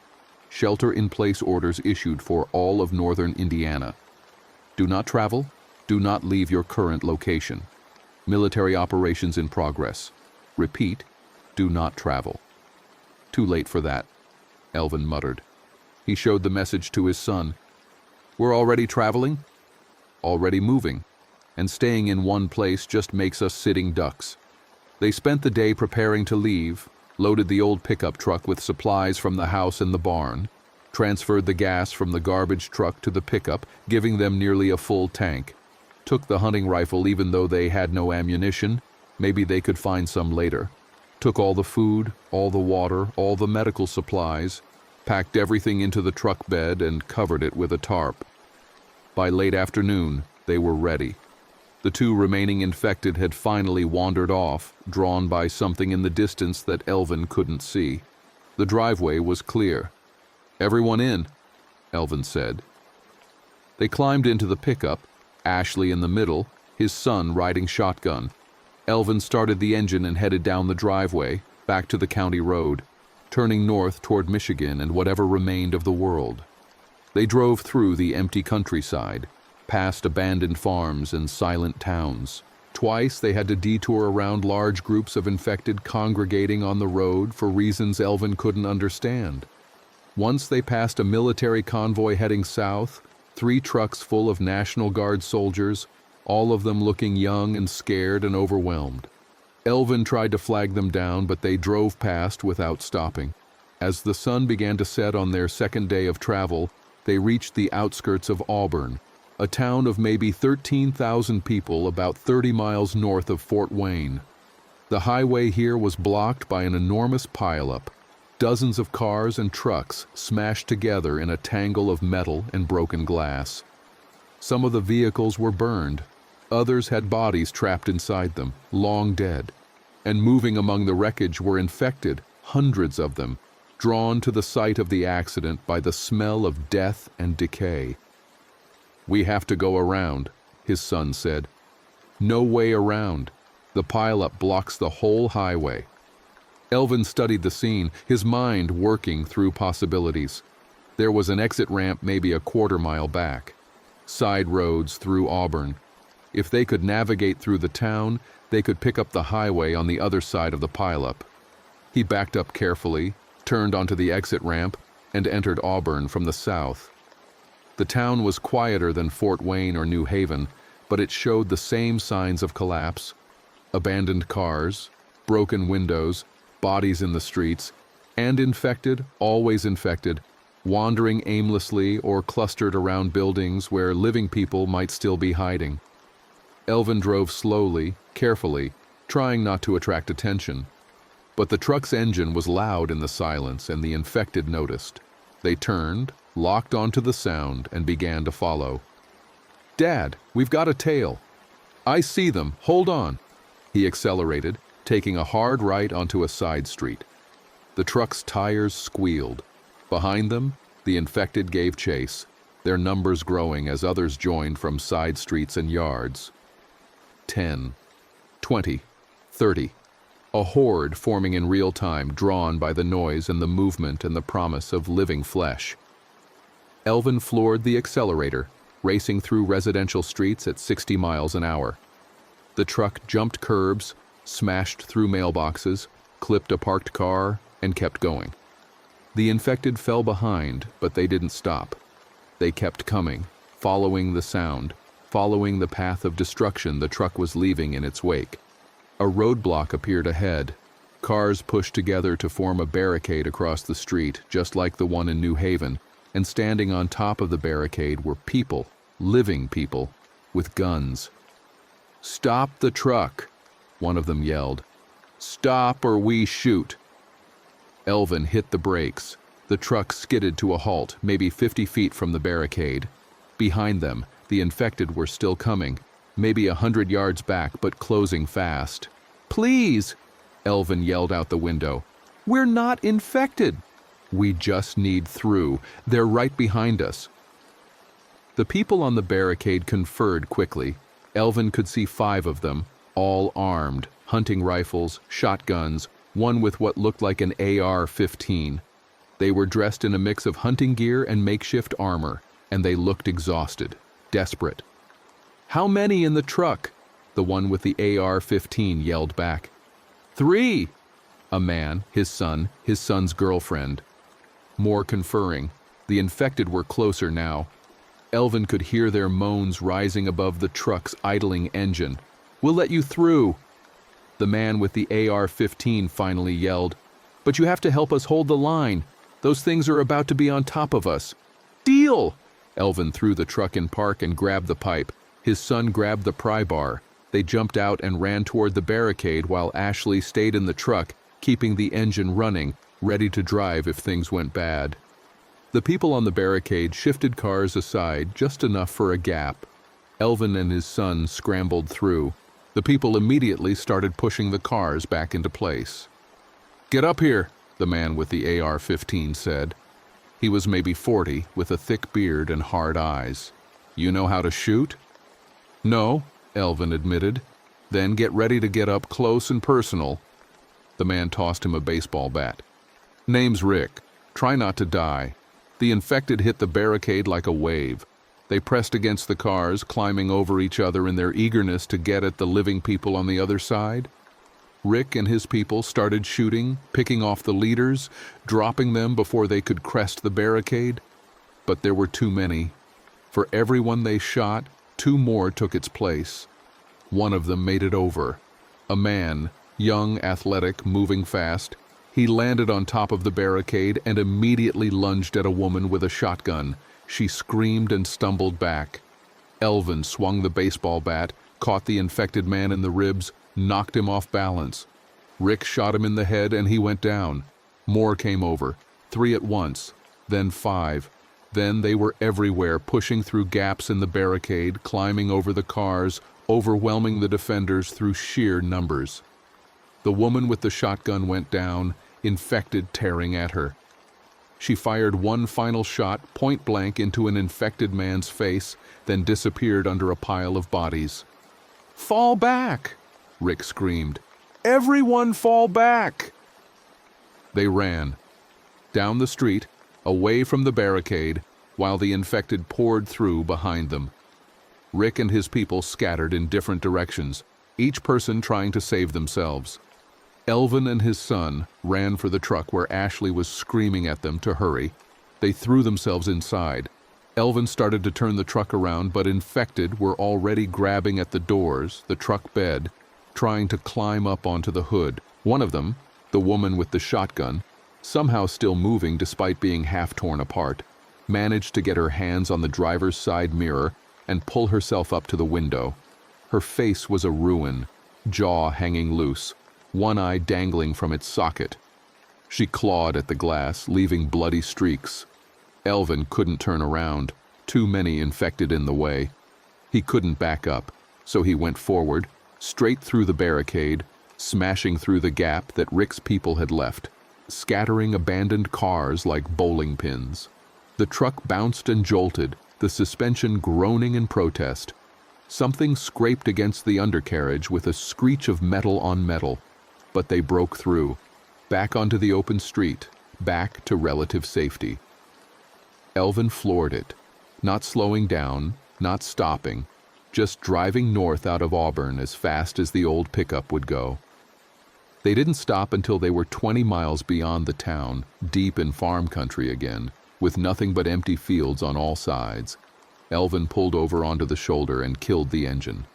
Shelter-in-place orders issued for all of northern Indiana. Do not travel. Do not leave your current location. Military operations in progress. Repeat, do not travel. Too late for that, Elvin muttered. He showed the message to his son. We're already traveling? Already moving. And staying in one place just makes us sitting ducks. They spent the day preparing to leave, loaded the old pickup truck with supplies from the house and the barn, transferred the gas from the garbage truck to the pickup, giving them nearly a full tank, took the hunting rifle even though they had no ammunition, maybe they could find some later, took all the food, all the water, all the medical supplies, packed everything into the truck bed and covered it with a tarp. By late afternoon, they were ready. The 2 remaining infected had finally wandered off, drawn by something in the distance that Elvin couldn't see. The driveway was clear. "Everyone in," Elvin said. They climbed into the pickup, Ashley in the middle, his son riding shotgun. Elvin started the engine and headed down the driveway, back to the county road, turning north toward Michigan and whatever remained of the world. They drove through the empty countryside, past abandoned farms and silent towns. Twice they had to detour around large groups of infected congregating on the road for reasons Elvin couldn't understand. Once they passed a military convoy heading south, 3 trucks full of National Guard soldiers, all of them looking young and scared and overwhelmed. Elvin tried to flag them down, but they drove past without stopping. As the sun began to set on their second day of travel, they reached the outskirts of Auburn, a town of maybe 13,000 people about 30 miles north of Fort Wayne. The highway here was blocked by an enormous pileup, dozens of cars and trucks smashed together in a tangle of metal and broken glass. Some of the vehicles were burned. Others had bodies trapped inside them, long dead. And moving among the wreckage were infected, hundreds of them, drawn to the site of the accident by the smell of death and decay. "We have to go around," his son said. "No way around. The pileup blocks the whole highway." Elvin studied the scene, his mind working through possibilities. There was an exit ramp maybe a quarter-mile back. Side roads through Auburn. If they could navigate through the town, they could pick up the highway on the other side of the pileup. He backed up carefully, turned onto the exit ramp, and entered Auburn from the south. The town was quieter than Fort Wayne or New Haven, but it showed the same signs of collapse. Abandoned cars, broken windows, bodies in the streets, and infected, always infected, wandering aimlessly or clustered around buildings where living people might still be hiding. Elvin drove slowly, carefully, trying not to attract attention. But the truck's engine was loud in the silence, and the infected noticed. They turned, locked onto the sound, and began to follow. "Dad, we've got a tail." "I see them, hold on." He accelerated, taking a hard right onto a side street. The truck's tires squealed. Behind them, the infected gave chase, their numbers growing as others joined from side streets and yards. 10, 20, 30. A horde forming in real time, drawn by the noise and the movement and the promise of living flesh. Elvin floored the accelerator, racing through residential streets at 60 miles an hour. The truck jumped curbs, smashed through mailboxes, clipped a parked car, and kept going. The infected fell behind, but they didn't stop. They kept coming, following the sound, following the path of destruction the truck was leaving in its wake. A roadblock appeared ahead. Cars pushed together to form a barricade across the street, just like the one in New Haven, and standing on top of the barricade were people, living people, with guns. "Stop the truck," one of them yelled. "Stop or we shoot." Elvin hit the brakes. The truck skidded to a halt, maybe 50 feet from the barricade. Behind them, the infected were still coming, maybe 100 yards back, but closing fast. "Please," Elvin yelled out the window. "We're not infected." "We just need through. They're right behind us." The people on the barricade conferred quickly. Elvin could see 5 of them, all armed, hunting rifles, shotguns, one with what looked like an AR-15. They were dressed in a mix of hunting gear and makeshift armor, and they looked exhausted, desperate. "How many in the truck?" the one with the AR-15 yelled back. "3. A man, his son's girlfriend. More conferring. The infected were closer now. Elvin could hear their moans rising above the truck's idling engine. "We'll let you through." The man with the AR-15 finally yelled, "But you have to help us hold the line. Those things are about to be on top of us." "Deal!" Elvin threw the truck in park and grabbed the pipe. His son grabbed the pry bar. They jumped out and ran toward the barricade while Ashley stayed in the truck, keeping the engine running, ready to drive if things went bad. The people on the barricade shifted cars aside just enough for a gap. Elvin and his son scrambled through. The people immediately started pushing the cars back into place. "Get up here," the man with the AR-15 said. He was maybe 40, with a thick beard and hard eyes. "You know how to shoot?" "No," Elvin admitted. "Then get ready to get up close and personal." The man tossed him a baseball bat. "Name's Rick. Try not to die." The infected hit the barricade like a wave. They pressed against the cars, climbing over each other in their eagerness to get at the living people on the other side. Rick and his people started shooting, picking off the leaders, dropping them before they could crest the barricade. But there were too many. For everyone they shot, 2 more took its place. One of them made it over. A man, young, athletic, moving fast. He landed on top of the barricade and immediately lunged at a woman with a shotgun. She screamed and stumbled back. Elvin swung the baseball bat, caught the infected man in the ribs, knocked him off balance. Rick shot him in the head and he went down. More came over, 3 at once, then 5. Then they were everywhere, pushing through gaps in the barricade, climbing over the cars, overwhelming the defenders through sheer numbers. The woman with the shotgun went down, infected tearing at her. She fired one final shot point blank into an infected man's face, then disappeared under a pile of bodies. "Fall back!" Rick screamed. "Everyone fall back!" They ran. Down the street, away from the barricade, while the infected poured through behind them. Rick and his people scattered in different directions, each person trying to save themselves. Elvin and his son ran for the truck where Ashley was screaming at them to hurry. They threw themselves inside. Elvin started to turn the truck around, but infected were already grabbing at the doors, the truck bed, trying to climb up onto the hood. One of them, the woman with the shotgun, somehow still moving despite being half torn apart, managed to get her hands on the driver's side mirror and pull herself up to the window. Her face was a ruin, jaw hanging loose, one eye dangling from its socket. She clawed at the glass, leaving bloody streaks. Elvin couldn't turn around, too many infected in the way. He couldn't back up, so he went forward, straight through the barricade, smashing through the gap that Rick's people had left, scattering abandoned cars like bowling pins. The truck bounced and jolted, the suspension groaning in protest. Something scraped against the undercarriage with a screech of metal on metal. But they broke through, back onto the open street, back to relative safety. Elvin floored it, not slowing down, not stopping, just driving north out of Auburn as fast as the old pickup would go. They didn't stop until they were 20 miles beyond the town, deep in farm country again, with nothing but empty fields on all sides. Elvin pulled over onto the shoulder and killed the engine.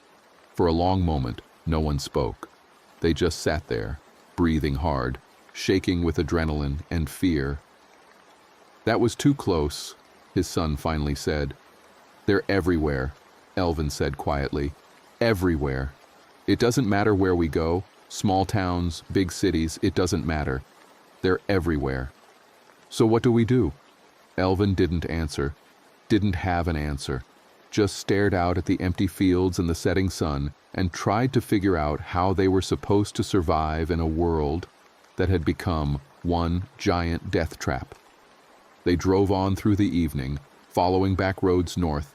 For a long moment, no one spoke. They just sat there, breathing hard, shaking with adrenaline and fear. "That was too close," his son finally said. "They're everywhere," Elvin said quietly. "Everywhere. It doesn't matter where we go, small towns, big cities, it doesn't matter. They're everywhere." "So what do we do?" Elvin didn't answer, didn't have an answer, just stared out at the empty fields and the setting sun and tried to figure out how they were supposed to survive in a world that had become one giant death trap. They drove on through the evening, following back roads north.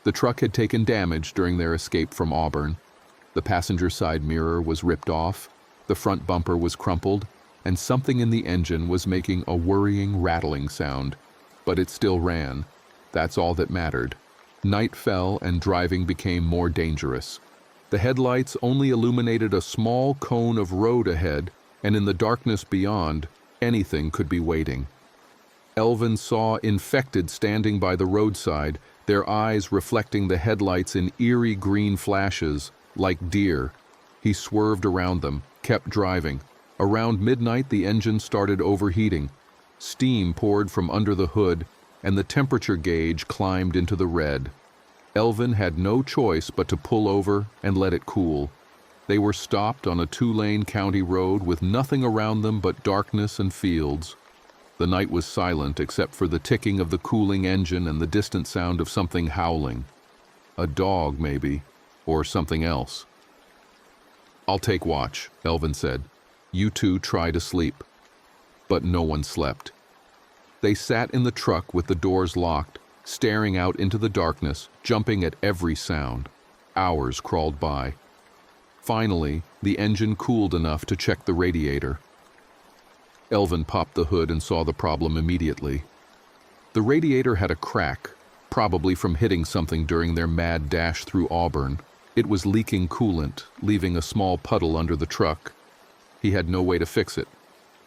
The truck had taken damage during their escape from Auburn. The passenger side mirror was ripped off, the front bumper was crumpled, and something in the engine was making a worrying, rattling sound. But it still ran. That's all that mattered. Night fell and driving became more dangerous. The headlights only illuminated a small cone of road ahead, and in the darkness beyond, anything could be waiting. Elvin saw infected standing by the roadside, their eyes reflecting the headlights in eerie green flashes, like deer. He swerved around them, kept driving. Around midnight, the engine started overheating. Steam poured from under the hood, and the temperature gauge climbed into the red. Elvin had no choice but to pull over and let it cool. They were stopped on a 2-lane county road with nothing around them but darkness and fields. The night was silent except for the ticking of the cooling engine and the distant sound of something howling. A dog, maybe, or something else. "I'll take watch," Elvin said. "You two try to sleep." But no one slept. They sat in the truck with the doors locked, staring out into the darkness, jumping at every sound. Hours crawled by. Finally, the engine cooled enough to check the radiator. Elvin popped the hood and saw the problem immediately. The radiator had a crack, probably from hitting something during their mad dash through Auburn. It was leaking coolant, leaving a small puddle under the truck. He had no way to fix it.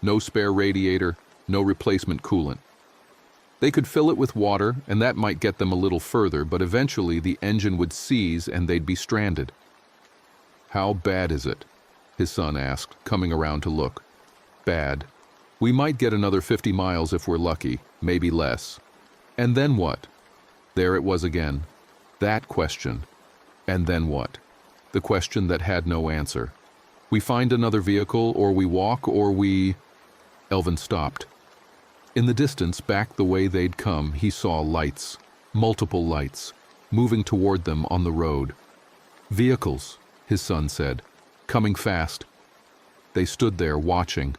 No spare radiator, no replacement coolant. They could fill it with water, and that might get them a little further, but eventually the engine would seize and they'd be stranded. "How bad is it?" his son asked, coming around to look. "Bad. We might get another 50 miles if we're lucky, maybe less. And then what?" There it was again. That question. And then what? The question that had no answer. "We find another vehicle, or we walk, or we—" Elvin stopped. In the distance, back the way they'd come, he saw lights, multiple lights, moving toward them on the road. "Vehicles," his son said, "coming fast." They stood there watching.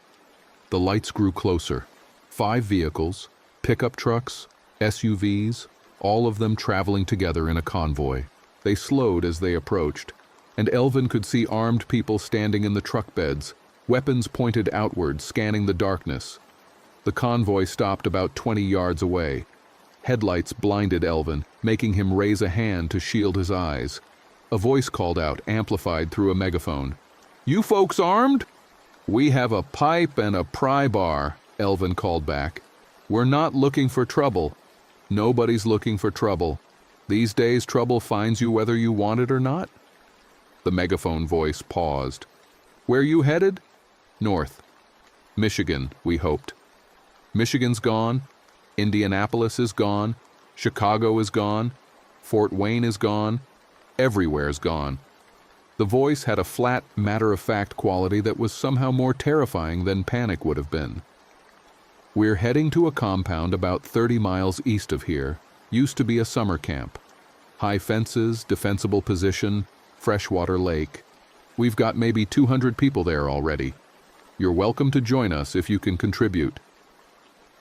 The lights grew closer. 5 vehicles, pickup trucks, SUVs, all of them traveling together in a convoy. They slowed as they approached, and Elvin could see armed people standing in the truck beds, weapons pointed outward, scanning the darkness. The convoy stopped about 20 yards away. Headlights blinded Elvin, making him raise a hand to shield his eyes. A voice called out, amplified through a megaphone. "You folks armed?" "We have a pipe and a pry bar," Elvin called back. "We're not looking for trouble." "Nobody's looking for trouble. These days trouble finds you whether you want it or not." The megaphone voice paused. "Where you headed?" "North." "Michigan, we hoped." "Michigan's gone. Indianapolis is gone. Chicago is gone. Fort Wayne is gone. Everywhere's gone." The voice had a flat, matter-of-fact quality that was somehow more terrifying than panic would have been. "We're heading to a compound about 30 miles east of here. Used to be a summer camp. High fences, defensible position, freshwater lake. We've got maybe 200 people there already. You're welcome to join us if you can contribute."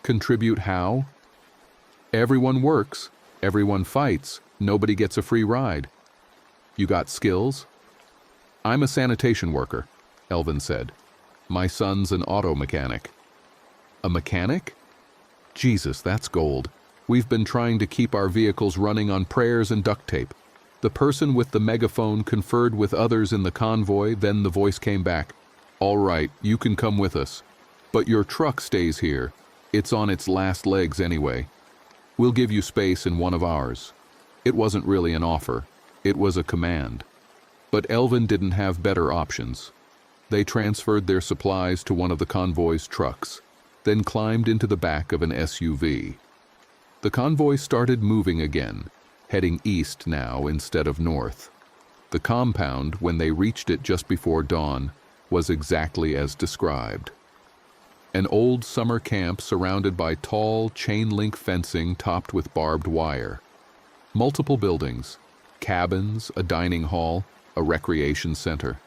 "Contribute how?" "Everyone works, everyone fights, nobody gets a free ride." "You got skills?" "I'm a sanitation worker," Elvin said. My son's an auto mechanic." "A mechanic? Jesus, that's gold. We've been trying to keep our vehicles running on prayers and duct tape." The person with the megaphone conferred with others in the convoy, then the voice came back. "All right, you can come with us. But your truck stays here. It's on its last legs anyway. We'll give you space in one of ours." It wasn't really an offer. It was a command. But Elvin didn't have better options. They transferred their supplies to one of the convoy's trucks, then climbed into the back of an SUV. The convoy started moving again, heading east now instead of north. The compound, when they reached it just before dawn, was exactly as described. An old summer camp surrounded by tall, chain-link fencing topped with barbed wire. Multiple buildings, cabins, a dining hall, a recreation center.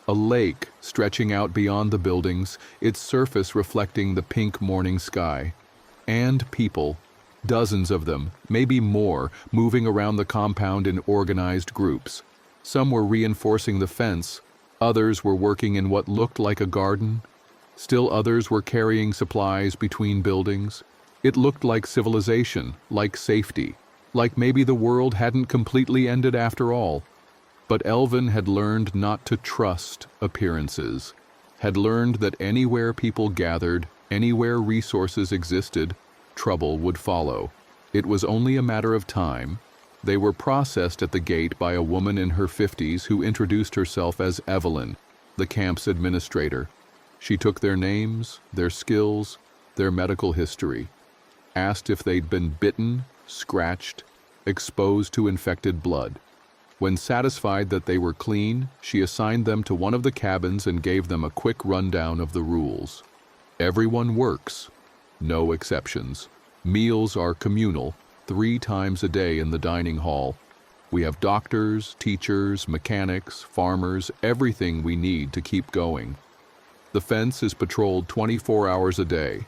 A lake stretching out beyond the buildings, its surface reflecting the pink morning sky. And people, dozens of them, maybe more, moving around the compound in organized groups. Some were reinforcing the fence, others were working in what looked like a garden. Still others were carrying supplies between buildings. It looked like civilization, like safety, like maybe the world hadn't completely ended after all. But Elvin had learned not to trust appearances, had learned that anywhere people gathered, anywhere resources existed, trouble would follow. It was only a matter of time. They were processed at the gate by a woman in her 50s who introduced herself as Evelyn, the camp's administrator. She took their names, their skills, their medical history, asked if they'd been bitten, scratched, exposed to infected blood. When satisfied that they were clean, she assigned them to one of the cabins and gave them a quick rundown of the rules. Everyone works, no exceptions. Meals are communal, 3 times a day in the dining hall. We have doctors, teachers, mechanics, farmers, everything we need to keep going. The fence is patrolled 24 hours a day.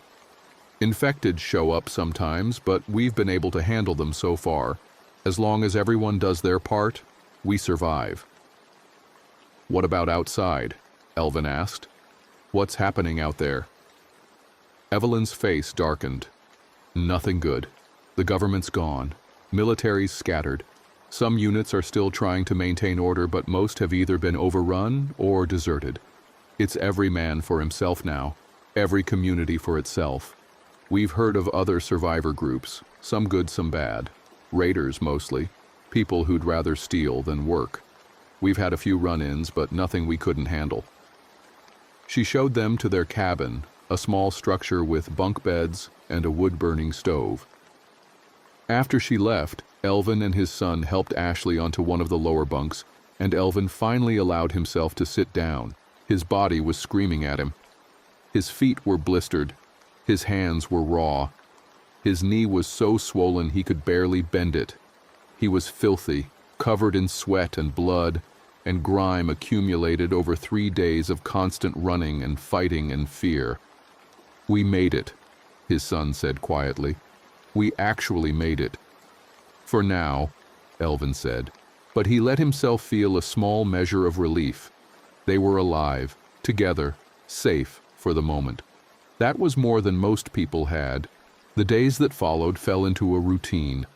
Infected show up sometimes, but we've been able to handle them so far. As long as everyone does their part, we survive." "What about outside?" Elvin asked. "What's happening out there?" Evelyn's face darkened. "Nothing good. The government's gone. Military's scattered. Some units are still trying to maintain order, but most have either been overrun or deserted. It's every man for himself now, every community for itself. We've heard of other survivor groups, some good, some bad. Raiders mostly, people who'd rather steal than work. We've had a few run-ins, but nothing we couldn't handle." She showed them to their cabin, a small structure with bunk beds and a wood-burning stove. After she left, Elvin and his son helped Ashley onto one of the lower bunks, and Elvin finally allowed himself to sit down. His body was screaming at him. His feet were blistered. His hands were raw. His knee was so swollen he could barely bend it. He was filthy, covered in sweat and blood, and grime accumulated over 3 days of constant running and fighting and fear. "We made it," his son said quietly. "We actually made it." "For now," Elvin said, but he let himself feel a small measure of relief. They were alive, together, safe for the moment. That was more than most people had. The days that followed fell into a routine.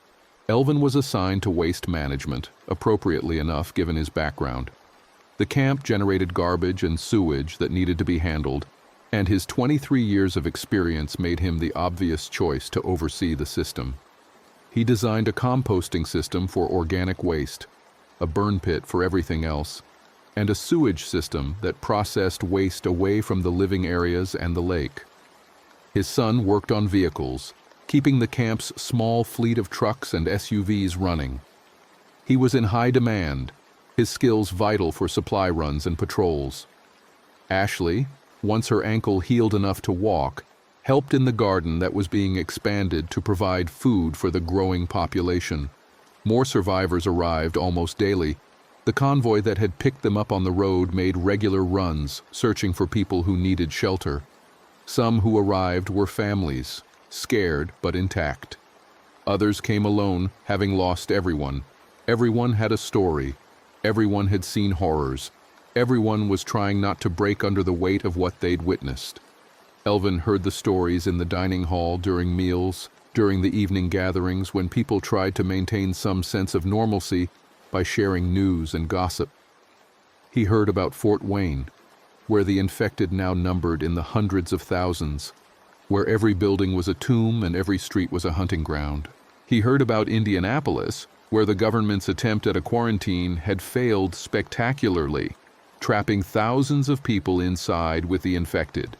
Elvin was assigned to waste management, appropriately enough given his background. The camp generated garbage and sewage that needed to be handled, and his 23 years of experience made him the obvious choice to oversee the system. He designed a composting system for organic waste, a burn pit for everything else, and a sewage system that processed waste away from the living areas and the lake. His son worked on vehicles, keeping the camp's small fleet of trucks and SUVs running. He was in high demand, his skills vital for supply runs and patrols. Ashley, once her ankle healed enough to walk, helped in the garden that was being expanded to provide food for the growing population. More survivors arrived almost daily. The convoy that had picked them up on the road made regular runs, searching for people who needed shelter. Some who arrived were families, scared but intact. Others came alone, having lost everyone. Everyone had a story. Everyone had seen horrors. Everyone was trying not to break under the weight of what they'd witnessed. Elvin heard the stories in the dining hall during meals, during the evening gatherings when people tried to maintain some sense of normalcy by sharing news and gossip. He heard about Fort Wayne, where the infected now numbered in the hundreds of thousands, where every building was a tomb and every street was a hunting ground. He heard about Indianapolis, where the government's attempt at a quarantine had failed spectacularly, trapping thousands of people inside with the infected.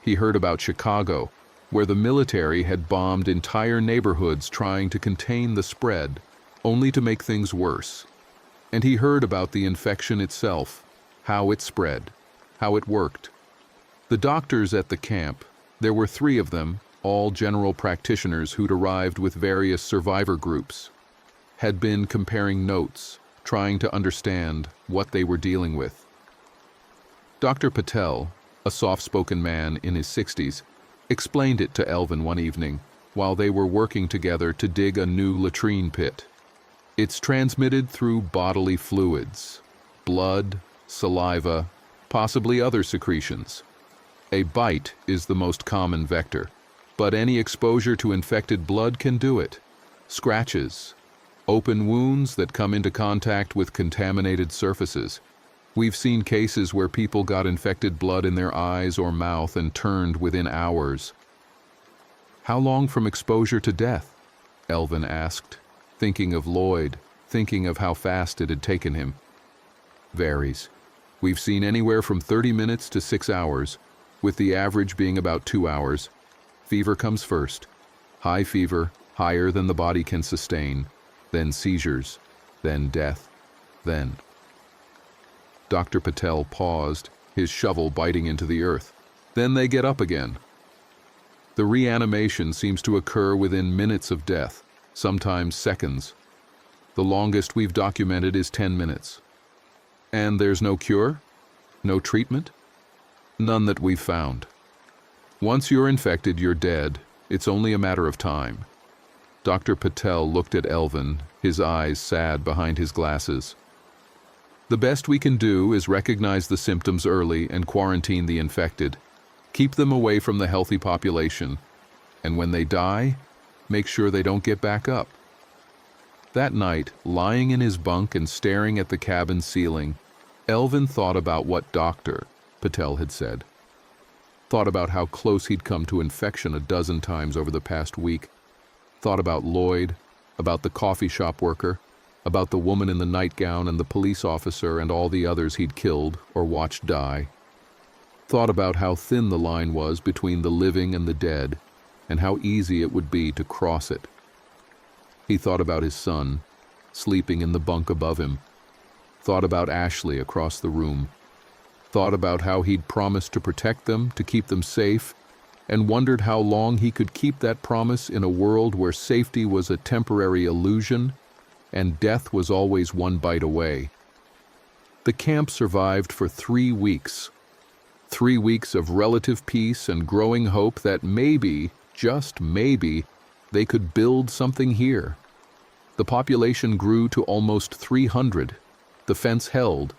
He heard about Chicago, where the military had bombed entire neighborhoods trying to contain the spread, only to make things worse. And he heard about the infection itself, how it spread, how it worked. The doctors at the camp, there were 3 of them, all general practitioners who'd arrived with various survivor groups, had been comparing notes, trying to understand what they were dealing with. Dr. Patel, a soft-spoken man in his 60s, explained it to Elvin one evening while they were working together to dig a new latrine pit. It's transmitted through bodily fluids, blood, saliva, possibly other secretions. A bite is the most common vector, but any exposure to infected blood can do it. Scratches, open wounds that come into contact with contaminated surfaces. We've seen cases where people got infected blood in their eyes or mouth and turned within hours. How long from exposure to death? Elvin asked, thinking of Lloyd, thinking of how fast it had taken him. Varies. We've seen anywhere from 30 minutes to 6 hours, with the average being about 2 hours. Fever comes first. High fever, higher than the body can sustain, then seizures, then death, then... Dr. Patel paused, his shovel biting into the earth. Then they get up again. The reanimation seems to occur within minutes of death, sometimes seconds. The longest we've documented is 10 minutes. And there's no cure? No treatment? None that we've found. Once you're infected, you're dead. It's only a matter of time. Dr. Patel looked at Elvin, his eyes sad behind his glasses. The best we can do is recognize the symptoms early and quarantine the infected. Keep them away from the healthy population. And when they die, make sure they don't get back up. That night, lying in his bunk and staring at the cabin ceiling, Elvin thought about what Dr. Patel had said. Thought about how close he'd come to infection a dozen times over the past week. Thought about Lloyd, about the coffee shop worker, about the woman in the nightgown and the police officer and all the others he'd killed or watched die. Thought about how thin the line was between the living and the dead, and how easy it would be to cross it. He thought about his son, sleeping in the bunk above him. Thought about Ashley across the room. Thought about how he'd promised to protect them, to keep them safe, and wondered how long he could keep that promise in a world where safety was a temporary illusion and death was always one bite away. The camp survived for 3 weeks. 3 weeks of relative peace and growing hope that maybe, just maybe, they could build something here. The population grew to almost 300. The fence held.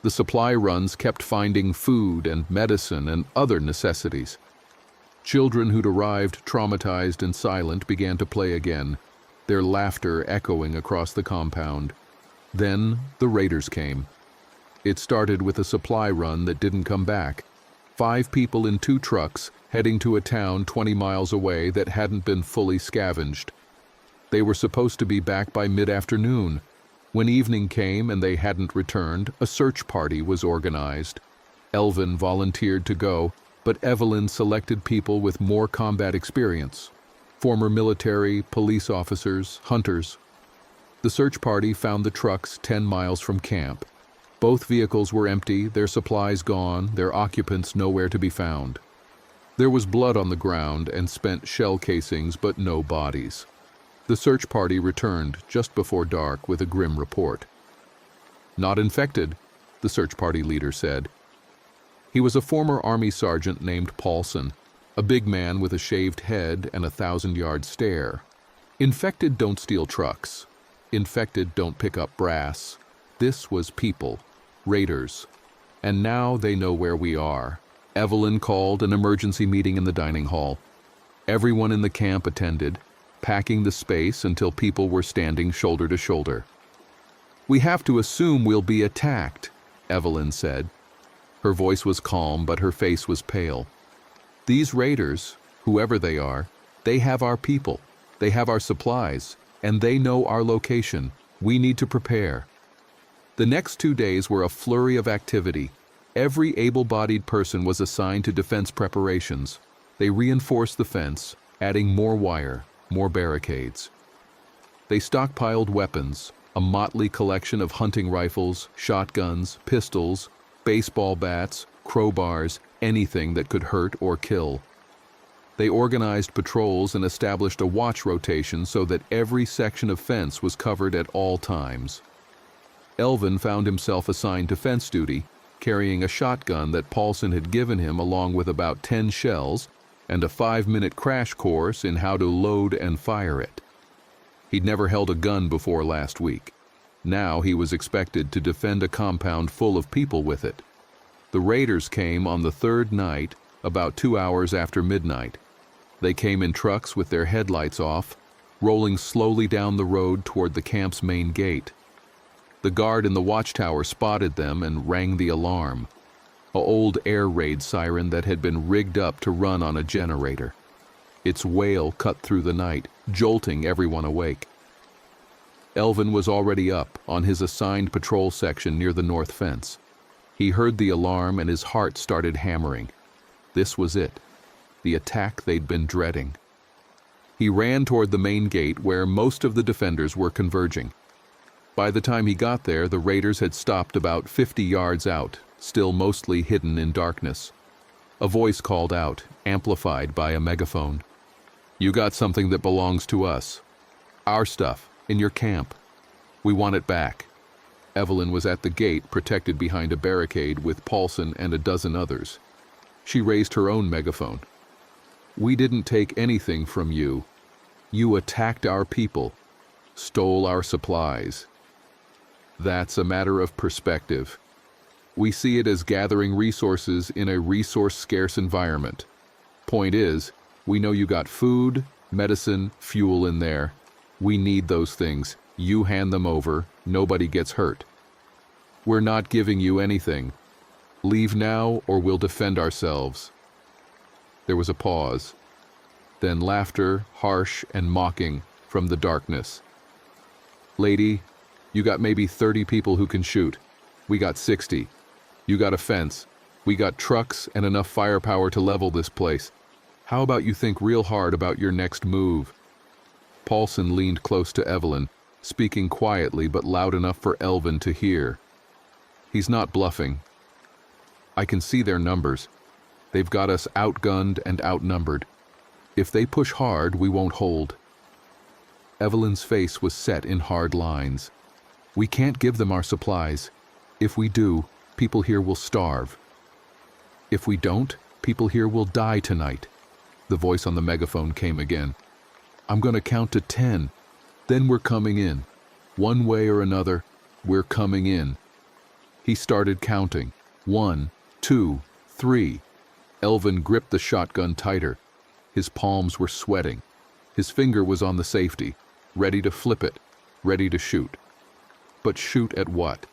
The supply runs kept finding food and medicine and other necessities. Children who'd arrived traumatized and silent began to play again, their laughter echoing across the compound. Then the raiders came. It started with a supply run that didn't come back. 5 people in 2 trucks heading to a town 20 miles away that hadn't been fully scavenged. They were supposed to be back by mid-afternoon. When evening came and they hadn't returned, a search party was organized. Elvin volunteered to go, but Evelyn selected people with more combat experience. Former military, police officers, hunters. The search party found the trucks 10 miles from camp. Both vehicles were empty, their supplies gone, their occupants nowhere to be found. There was blood on the ground and spent shell casings, but no bodies. The search party returned just before dark with a grim report. Not infected, the search party leader said. He was a former Army sergeant named Paulson, a big man with a shaved head and a 1,000-yard stare. Infected don't steal trucks. Infected don't pick up brass. This was people. Raiders. And now they know where we are. Evelyn called an emergency meeting in the dining hall. Everyone in the camp attended, packing the space until people were standing shoulder to shoulder. "We have to assume we'll be attacked," Evelyn said. Her voice was calm, but her face was pale. "These raiders, whoever they have our people, they have our supplies, and they know our location. We need to prepare." The next 2 days were a flurry of activity. Every able-bodied person was assigned to defense preparations. They reinforced the fence, adding more wire, more barricades. They stockpiled weapons, a motley collection of hunting rifles, shotguns, pistols, baseball bats, crowbars, anything that could hurt or kill. They organized patrols and established a watch rotation so that every section of fence was covered at all times. Elvin found himself assigned to fence duty, carrying a shotgun that Paulson had given him along with about 10 shells and a 5-minute crash course in how to load and fire it. He'd never held a gun before last week. Now he was expected to defend a compound full of people with it. The raiders came on the 3rd night, about 2 hours after midnight. They came in trucks with their headlights off, rolling slowly down the road toward the camp's main gate. The guard in the watchtower spotted them and rang the alarm, an old air raid siren that had been rigged up to run on a generator. Its wail cut through the night, jolting everyone awake. Elvin was already up on his assigned patrol section near the north fence. He heard the alarm and his heart started hammering. This was it, the attack they'd been dreading. He ran toward the main gate where most of the defenders were converging. By the time he got there, the raiders had stopped about 50 yards out, still mostly hidden in darkness. A voice called out, amplified by a megaphone. "You got something that belongs to us. Our stuff, in your camp. We want it back." Evelyn was at the gate, protected behind a barricade with Paulson and a dozen others. She raised her own megaphone. "We didn't take anything from you. You attacked our people, stole our supplies. That's a matter of perspective. We see it as gathering resources in a resource-scarce environment. Point is, we know you got food, medicine, fuel in there. We need those things. You hand them over, nobody gets hurt. We're not giving you anything. Leave now or we'll defend ourselves." There was a pause. Then laughter, harsh and mocking, from the darkness. "Lady, you got maybe 30 people who can shoot. We got 60. You got a fence. We got trucks and enough firepower to level this place. How about you think real hard about your next move?" Paulson leaned close to Evelyn, speaking quietly but loud enough for Elvin to hear. "He's not bluffing. I can see their numbers. They've got us outgunned and outnumbered. If they push hard, we won't hold." Evelyn's face was set in hard lines. "We can't give them our supplies. If we do, people here will starve. If we don't, people here will die tonight." The voice on the megaphone came again. "I'm going to count to 10. Then we're coming in. One way or another, we're coming in." He started counting. 1, 2, 3. Elvin gripped the shotgun tighter. His palms were sweating. His finger was on the safety, ready to flip it, ready to shoot. But shoot at what?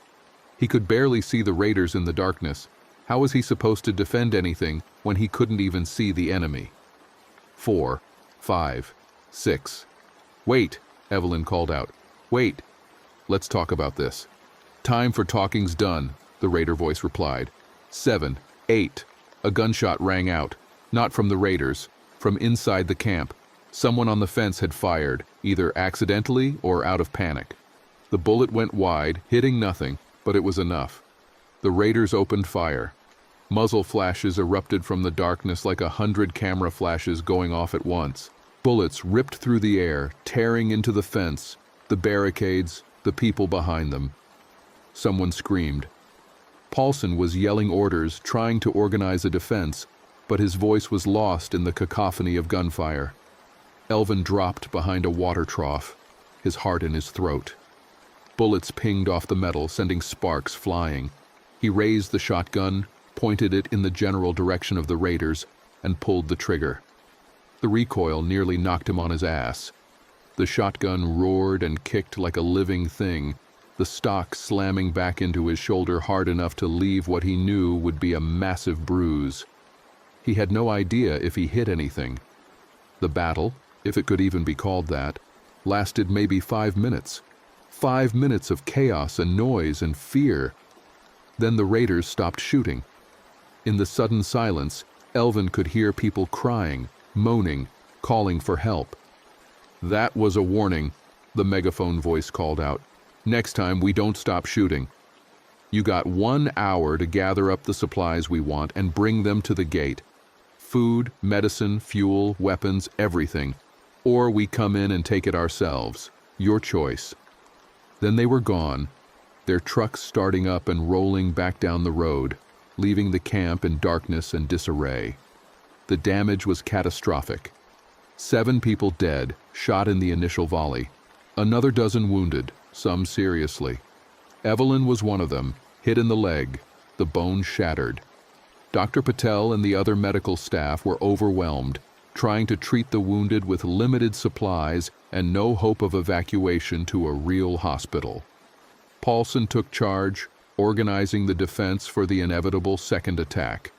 He could barely see the raiders in the darkness. How was he supposed to defend anything when he couldn't even see the enemy? 4, 5, 6. "Wait," Evelyn called out. "Wait. Let's talk about this." "Time for talking's done," the raider voice replied. 7, 8. A gunshot rang out, not from the raiders, from inside the camp. Someone on the fence had fired, either accidentally or out of panic. The bullet went wide, hitting nothing, but it was enough. The raiders opened fire. Muzzle flashes erupted from the darkness like 100 camera flashes going off at once. Bullets ripped through the air, tearing into the fence, the barricades, the people behind them. Someone screamed. Paulson was yelling orders, trying to organize a defense, but his voice was lost in the cacophony of gunfire. Elvin dropped behind a water trough, his heart in his throat. Bullets pinged off the metal, sending sparks flying. He raised the shotgun, pointed it in the general direction of the raiders, and pulled the trigger. The recoil nearly knocked him on his ass. The shotgun roared and kicked like a living thing, the stock slamming back into his shoulder hard enough to leave what he knew would be a massive bruise. He had no idea if he hit anything. The battle, if it could even be called that, lasted maybe 5 minutes. 5 minutes of chaos and noise and fear. Then the raiders stopped shooting. In the sudden silence, Elvin could hear people crying, moaning, calling for help. "That was a warning," the megaphone voice called out. "Next time we don't stop shooting. You got 1 hour to gather up the supplies we want and bring them to the gate. Food, medicine, fuel, weapons, everything. Or we come in and take it ourselves. Your choice." Then they were gone, their trucks starting up and rolling back down the road, leaving the camp in darkness and disarray. The damage was catastrophic. 7 people dead, shot in the initial volley. Another dozen wounded, some seriously. Evelyn was one of them, hit in the leg, the bone shattered. Dr. Patel and the other medical staff were overwhelmed, trying to treat the wounded with limited supplies and no hope of evacuation to a real hospital. Paulson took charge, organizing the defense for the inevitable second attack,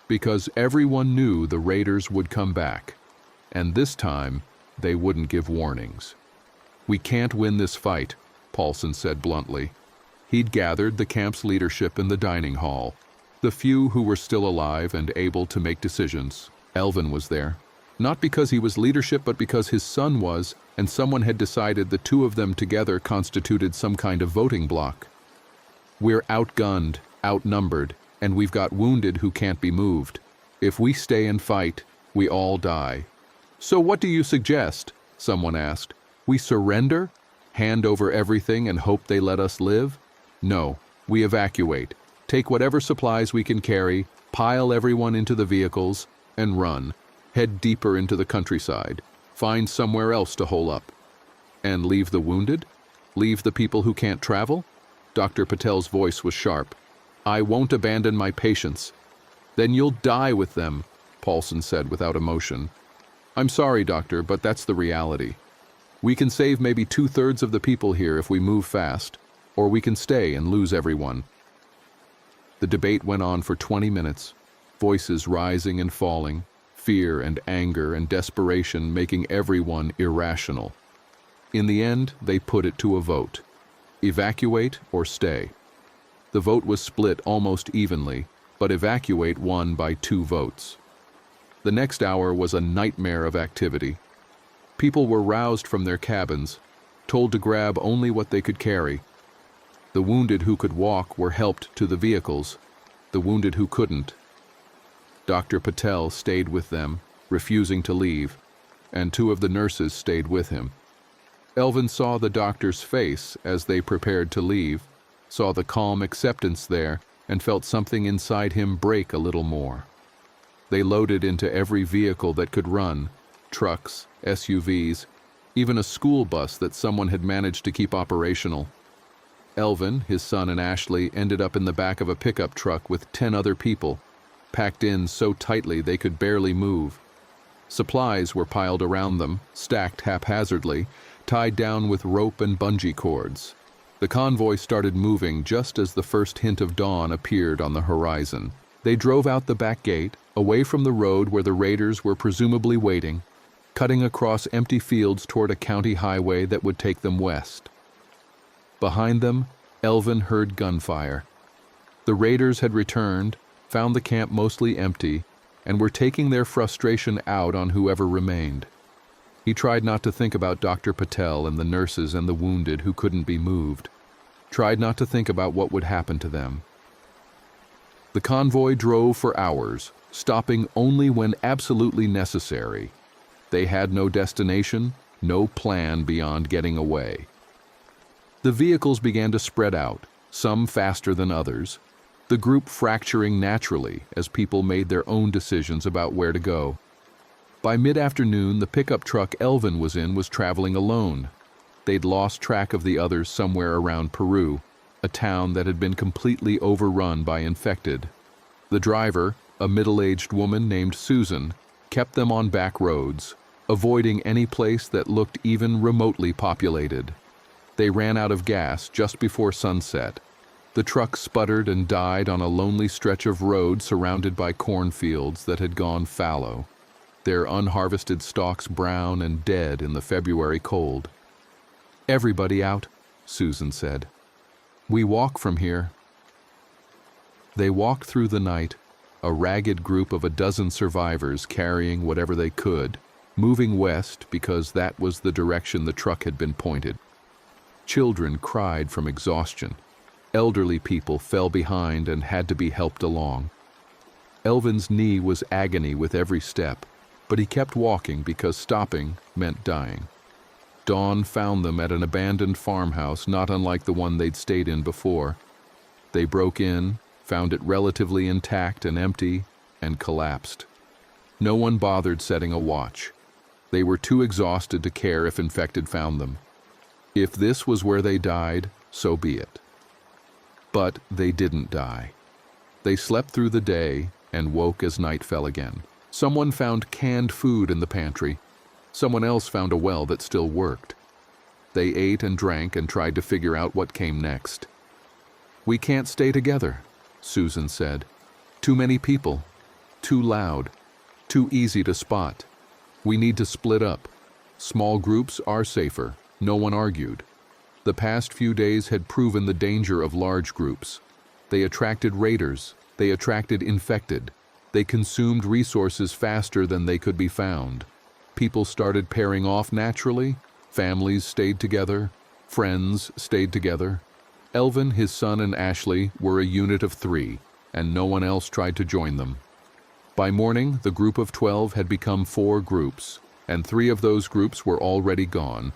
because everyone knew the raiders would come back, and this time they wouldn't give warnings. "We can't win this fight," Paulson said bluntly. He'd gathered the camp's leadership in the dining hall, the few who were still alive and able to make decisions. Elvin was there, not because he was leadership but because his son was, and someone had decided the two of them together constituted some kind of voting bloc. "We're outgunned, outnumbered, and we've got wounded who can't be moved. If we stay and fight, we all die." "So what do you suggest?" someone asked. "We surrender? Hand over everything and hope they let us live?" "No, we evacuate, take whatever supplies we can carry, pile everyone into the vehicles, and run. Head deeper into the countryside. Find somewhere else to hole up." "And leave the wounded? Leave the people who can't travel?" Dr. Patel's voice was sharp. "I won't abandon my patients." "Then you'll die with them," Paulson said without emotion. "I'm sorry, doctor, but that's the reality. We can save maybe 2/3 of the people here if we move fast, or we can stay and lose everyone." The debate went on for 20 minutes, voices rising and falling, fear and anger and desperation making everyone irrational. In the end, they put it to a vote. Evacuate or stay. The vote was split almost evenly, but evacuate won by 2 votes. The next hour was a nightmare of activity. People were roused from their cabins, told to grab only what they could carry. The wounded who could walk were helped to the vehicles, the wounded who couldn't. Dr. Patel stayed with them, refusing to leave, and 2 of the nurses stayed with him. Elvin saw the doctor's face as they prepared to leave, saw the calm acceptance there, and felt something inside him break a little more. They loaded into every vehicle that could run, trucks, SUVs, even a school bus that someone had managed to keep operational. Elvin, his son, and Ashley ended up in the back of a pickup truck with 10 other people, packed in so tightly they could barely move. Supplies were piled around them, stacked haphazardly, tied down with rope and bungee cords. The convoy started moving just as the first hint of dawn appeared on the horizon. They drove out the back gate, away from the road where the raiders were presumably waiting, cutting across empty fields toward a county highway that would take them west. Behind them, Elvin heard gunfire. The raiders had returned, found the camp mostly empty, and were taking their frustration out on whoever remained. He tried not to think about Dr. Patel and the nurses and the wounded who couldn't be moved. Tried not to think about what would happen to them. The convoy drove for hours, stopping only when absolutely necessary. They had no destination, no plan beyond getting away. The vehicles began to spread out, some faster than others, the group fracturing naturally as people made their own decisions about where to go. By mid-afternoon, the pickup truck Elvin was in was traveling alone. They'd lost track of the others somewhere around Peru, a town that had been completely overrun by infected. The driver, a middle-aged woman named Susan, kept them on back roads, avoiding any place that looked even remotely populated. They ran out of gas just before sunset. The truck sputtered and died on a lonely stretch of road surrounded by cornfields that had gone fallow, their unharvested stalks brown and dead in the February cold. "Everybody out," Susan said. "We walk from here." They walked through the night, a ragged group of a dozen survivors carrying whatever they could, moving west because that was the direction the truck had been pointed. Children cried from exhaustion. Elderly people fell behind and had to be helped along. Elvin's knee was agony with every step, but he kept walking because stopping meant dying. Dawn found them at an abandoned farmhouse not unlike the one they'd stayed in before. They broke in, found it relatively intact and empty, and collapsed. No one bothered setting a watch. They were too exhausted to care if infected found them. If this was where they died, so be it. But they didn't die. They slept through the day and woke as night fell again. Someone found canned food in the pantry. Someone else found a well that still worked. They ate and drank and tried to figure out what came next. "We can't stay together," Susan said. "Too many people. Too loud. Too easy to spot. We need to split up. Small groups are safer." No one argued. The past few days had proven the danger of large groups. They attracted raiders. They attracted infected. They consumed resources faster than they could be found. People started pairing off naturally. Families stayed together. Friends stayed together. Elvin, his son, and Ashley were a unit of 3, and no one else tried to join them. By morning, the group of 12 had become 4 groups, and 3 of those groups were already gone,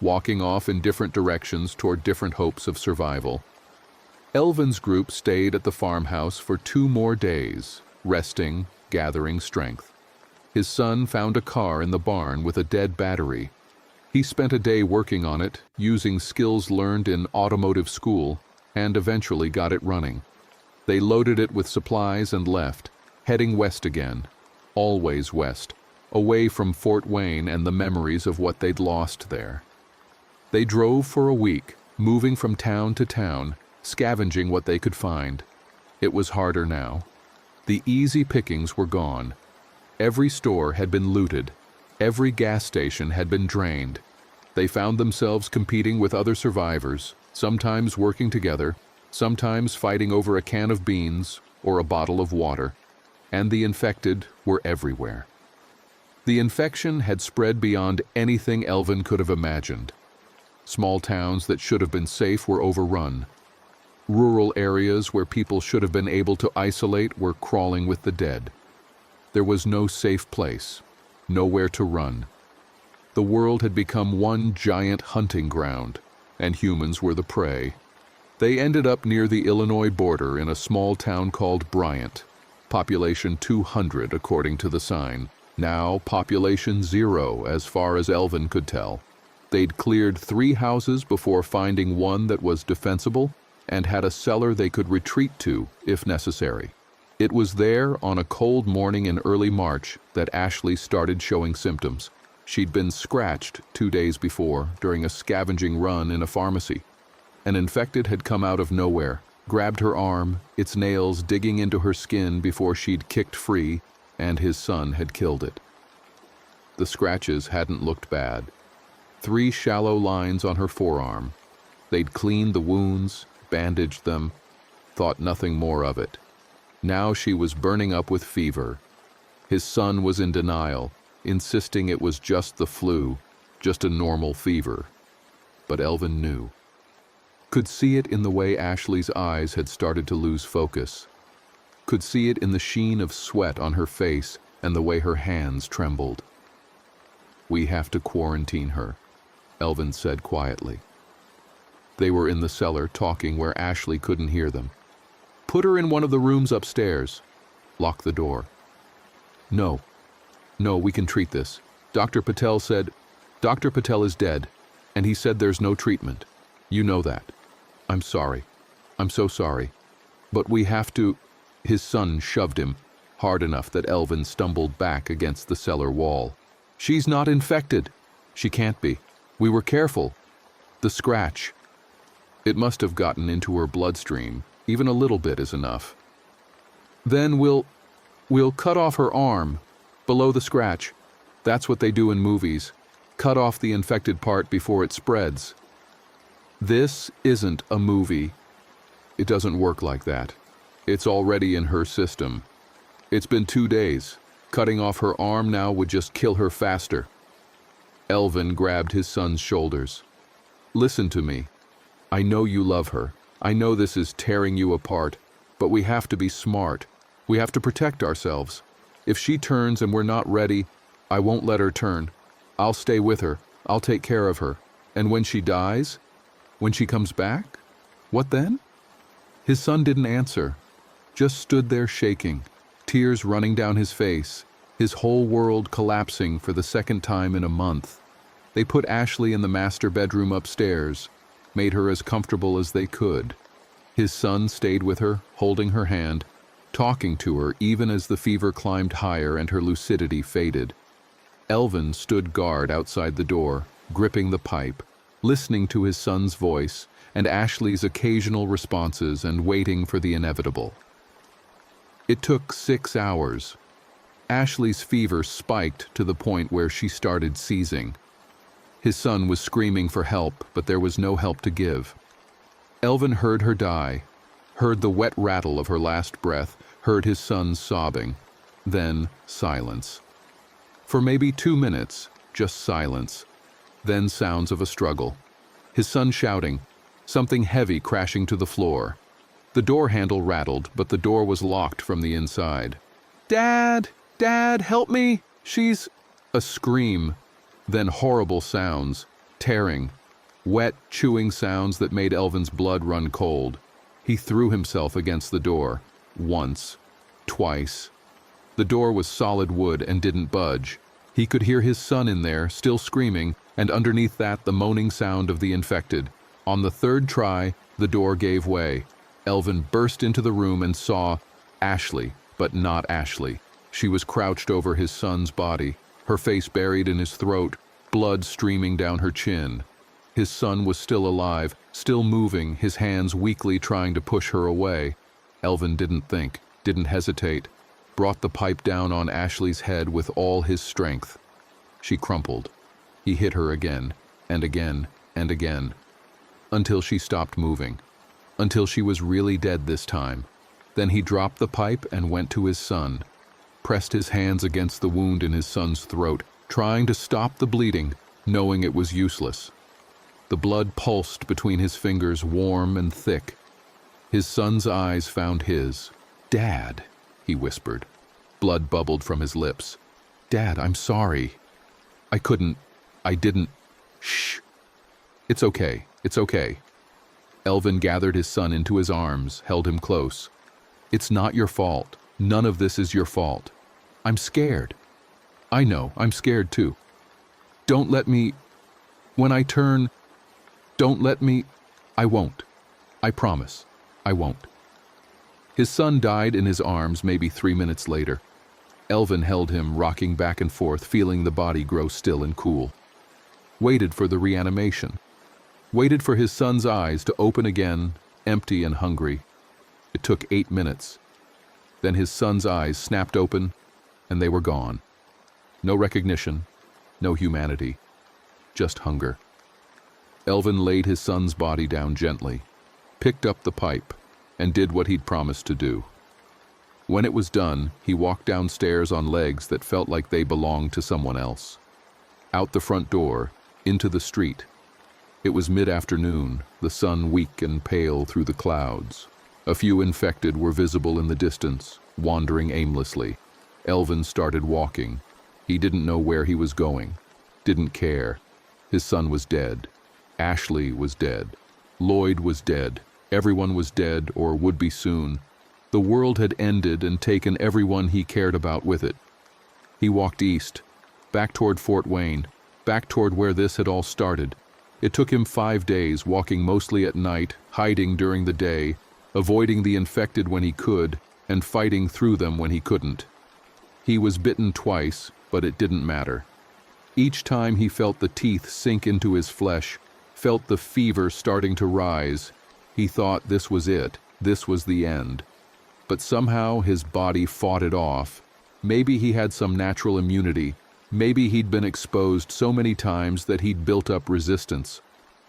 walking off in different directions toward different hopes of survival. Elvin's group stayed at the farmhouse for 2 more days, resting, gathering strength. His son found a car in the barn with a dead battery. He spent a day working on it, using skills learned in automotive school, and eventually got it running. They loaded it with supplies and left, heading west again, always west, away from Fort Wayne and the memories of what they'd lost there. They drove for a week, moving from town to town, scavenging what they could find. It was harder now. The easy pickings were gone. Every store had been looted. Every gas station had been drained. They found themselves competing with other survivors, sometimes working together, sometimes fighting over a can of beans or a bottle of water. And the infected were everywhere. The infection had spread beyond anything Elvin could have imagined. Small towns that should have been safe were overrun. Rural areas where people should have been able to isolate were crawling with the dead. There was no safe place, nowhere to run. The world had become one giant hunting ground, and humans were the prey. They ended up near the Illinois border in a small town called Bryant, population 200 according to the sign, now population 0 as far as Elvin could tell. They'd cleared 3 houses before finding one that was defensible and had a cellar they could retreat to if necessary. It was there on a cold morning in early March that Ashley started showing symptoms. She'd been scratched 2 days before during a scavenging run in a pharmacy. An infected had come out of nowhere, grabbed her arm, its nails digging into her skin before she'd kicked free, and his son had killed it. The scratches hadn't looked bad. 3 shallow lines on her forearm. They'd cleaned the wounds, bandaged them, thought nothing more of it. Now she was burning up with fever. His son was in denial, insisting it was just the flu, just a normal fever. But Elvin knew. Could see it in the way Ashley's eyes had started to lose focus. Could see it in the sheen of sweat on her face and the way her hands trembled. "We have to quarantine her," Elvin said quietly. They were in the cellar talking where Ashley couldn't hear them. "Put her in one of the rooms upstairs. Lock the door." No, we can treat this. Dr. Patel said, Dr. Patel is dead, and he said there's no treatment. You know that. I'm sorry. I'm so sorry. But we have to... His son shoved him, hard enough that Elvin stumbled back against the cellar wall. She's not infected. She can't be. We were careful. The scratch. It must have gotten into her bloodstream. Even a little bit is enough. Then we'll cut off her arm, below the scratch. That's what they do in movies. Cut off the infected part before it spreads. This isn't a movie. It doesn't work like that. It's already in her system. It's been 2 days. Cutting off her arm now would just kill her faster. Elvin grabbed his son's shoulders. Listen to me. I know you love her. I know this is tearing you apart, but we have to be smart. We have to protect ourselves. If she turns and we're not ready, I won't let her turn. I'll stay with her. I'll take care of her. And when she dies? When she comes back? What then? His son didn't answer. Just stood there shaking, tears running down his face, his whole world collapsing for the second time in a month. They put Ashley in the master bedroom upstairs, made her as comfortable as they could. His son stayed with her, holding her hand, talking to her even as the fever climbed higher and her lucidity faded. Elvin stood guard outside the door, gripping the pipe, listening to his son's voice and Ashley's occasional responses and waiting for the inevitable. It took 6 hours. Ashley's fever spiked to the point where she started seizing. His son was screaming for help, but there was no help to give. Elvin heard her die, heard the wet rattle of her last breath, heard his son sobbing. Then silence. For maybe 2 minutes, just silence. Then sounds of a struggle. His son shouting, something heavy crashing to the floor. The door handle rattled, but the door was locked from the inside. "Dad! Dad, help me! She's..." A scream, then horrible sounds, tearing, wet, chewing sounds that made Elvin's blood run cold. He threw himself against the door. Once. Twice. The door was solid wood and didn't budge. He could hear his son in there, still screaming, and underneath that the moaning sound of the infected. On the 3rd try, the door gave way. Elvin burst into the room and saw Ashley, but not Ashley. She was crouched over his son's body, her face buried in his throat, blood streaming down her chin. His son was still alive, still moving, his hands weakly trying to push her away. Elvin didn't think, didn't hesitate, brought the pipe down on Ashley's head with all his strength. She crumpled. He hit her again, and again, and again, until she stopped moving. Until she was really dead this time. Then he dropped the pipe and went to his son, pressed his hands against the wound in his son's throat, trying to stop the bleeding, knowing it was useless. The blood pulsed between his fingers, warm and thick. His son's eyes found his. "Dad," he whispered. Blood bubbled from his lips. "Dad, I'm sorry. I didn't. Shh. It's okay, it's okay." Elvin gathered his son into his arms, held him close. "It's not your fault. None of this is your fault. I'm scared. I know, I'm scared too. Don't let me... When I turn... Don't let me... I won't. I promise. I won't." His son died in his arms maybe 3 minutes later. Elvin held him, rocking back and forth, feeling the body grow still and cool. Waited for the reanimation. Waited for his son's eyes to open again, empty and hungry. It took 8 minutes. Then his son's eyes snapped open, and they were gone. No recognition, no humanity, just hunger. Elvin laid his son's body down gently, picked up the pipe, and did what he'd promised to do. When it was done, he walked downstairs on legs that felt like they belonged to someone else. Out the front door, into the street. It was mid-afternoon, the sun weak and pale through the clouds. A few infected were visible in the distance, wandering aimlessly. Elvin started walking. He didn't know where he was going. Didn't care. His son was dead. Ashley was dead. Lloyd was dead. Everyone was dead or would be soon. The world had ended and taken everyone he cared about with it. He walked east, back toward Fort Wayne, back toward where this had all started. It took him 5 days, walking mostly at night, hiding during the day, avoiding the infected when he could and fighting through them when he couldn't. He was bitten twice, but it didn't matter. Each time he felt the teeth sink into his flesh, felt the fever starting to rise, he thought this was it, this was the end. But somehow his body fought it off. Maybe he had some natural immunity. Maybe he'd been exposed so many times that he'd built up resistance.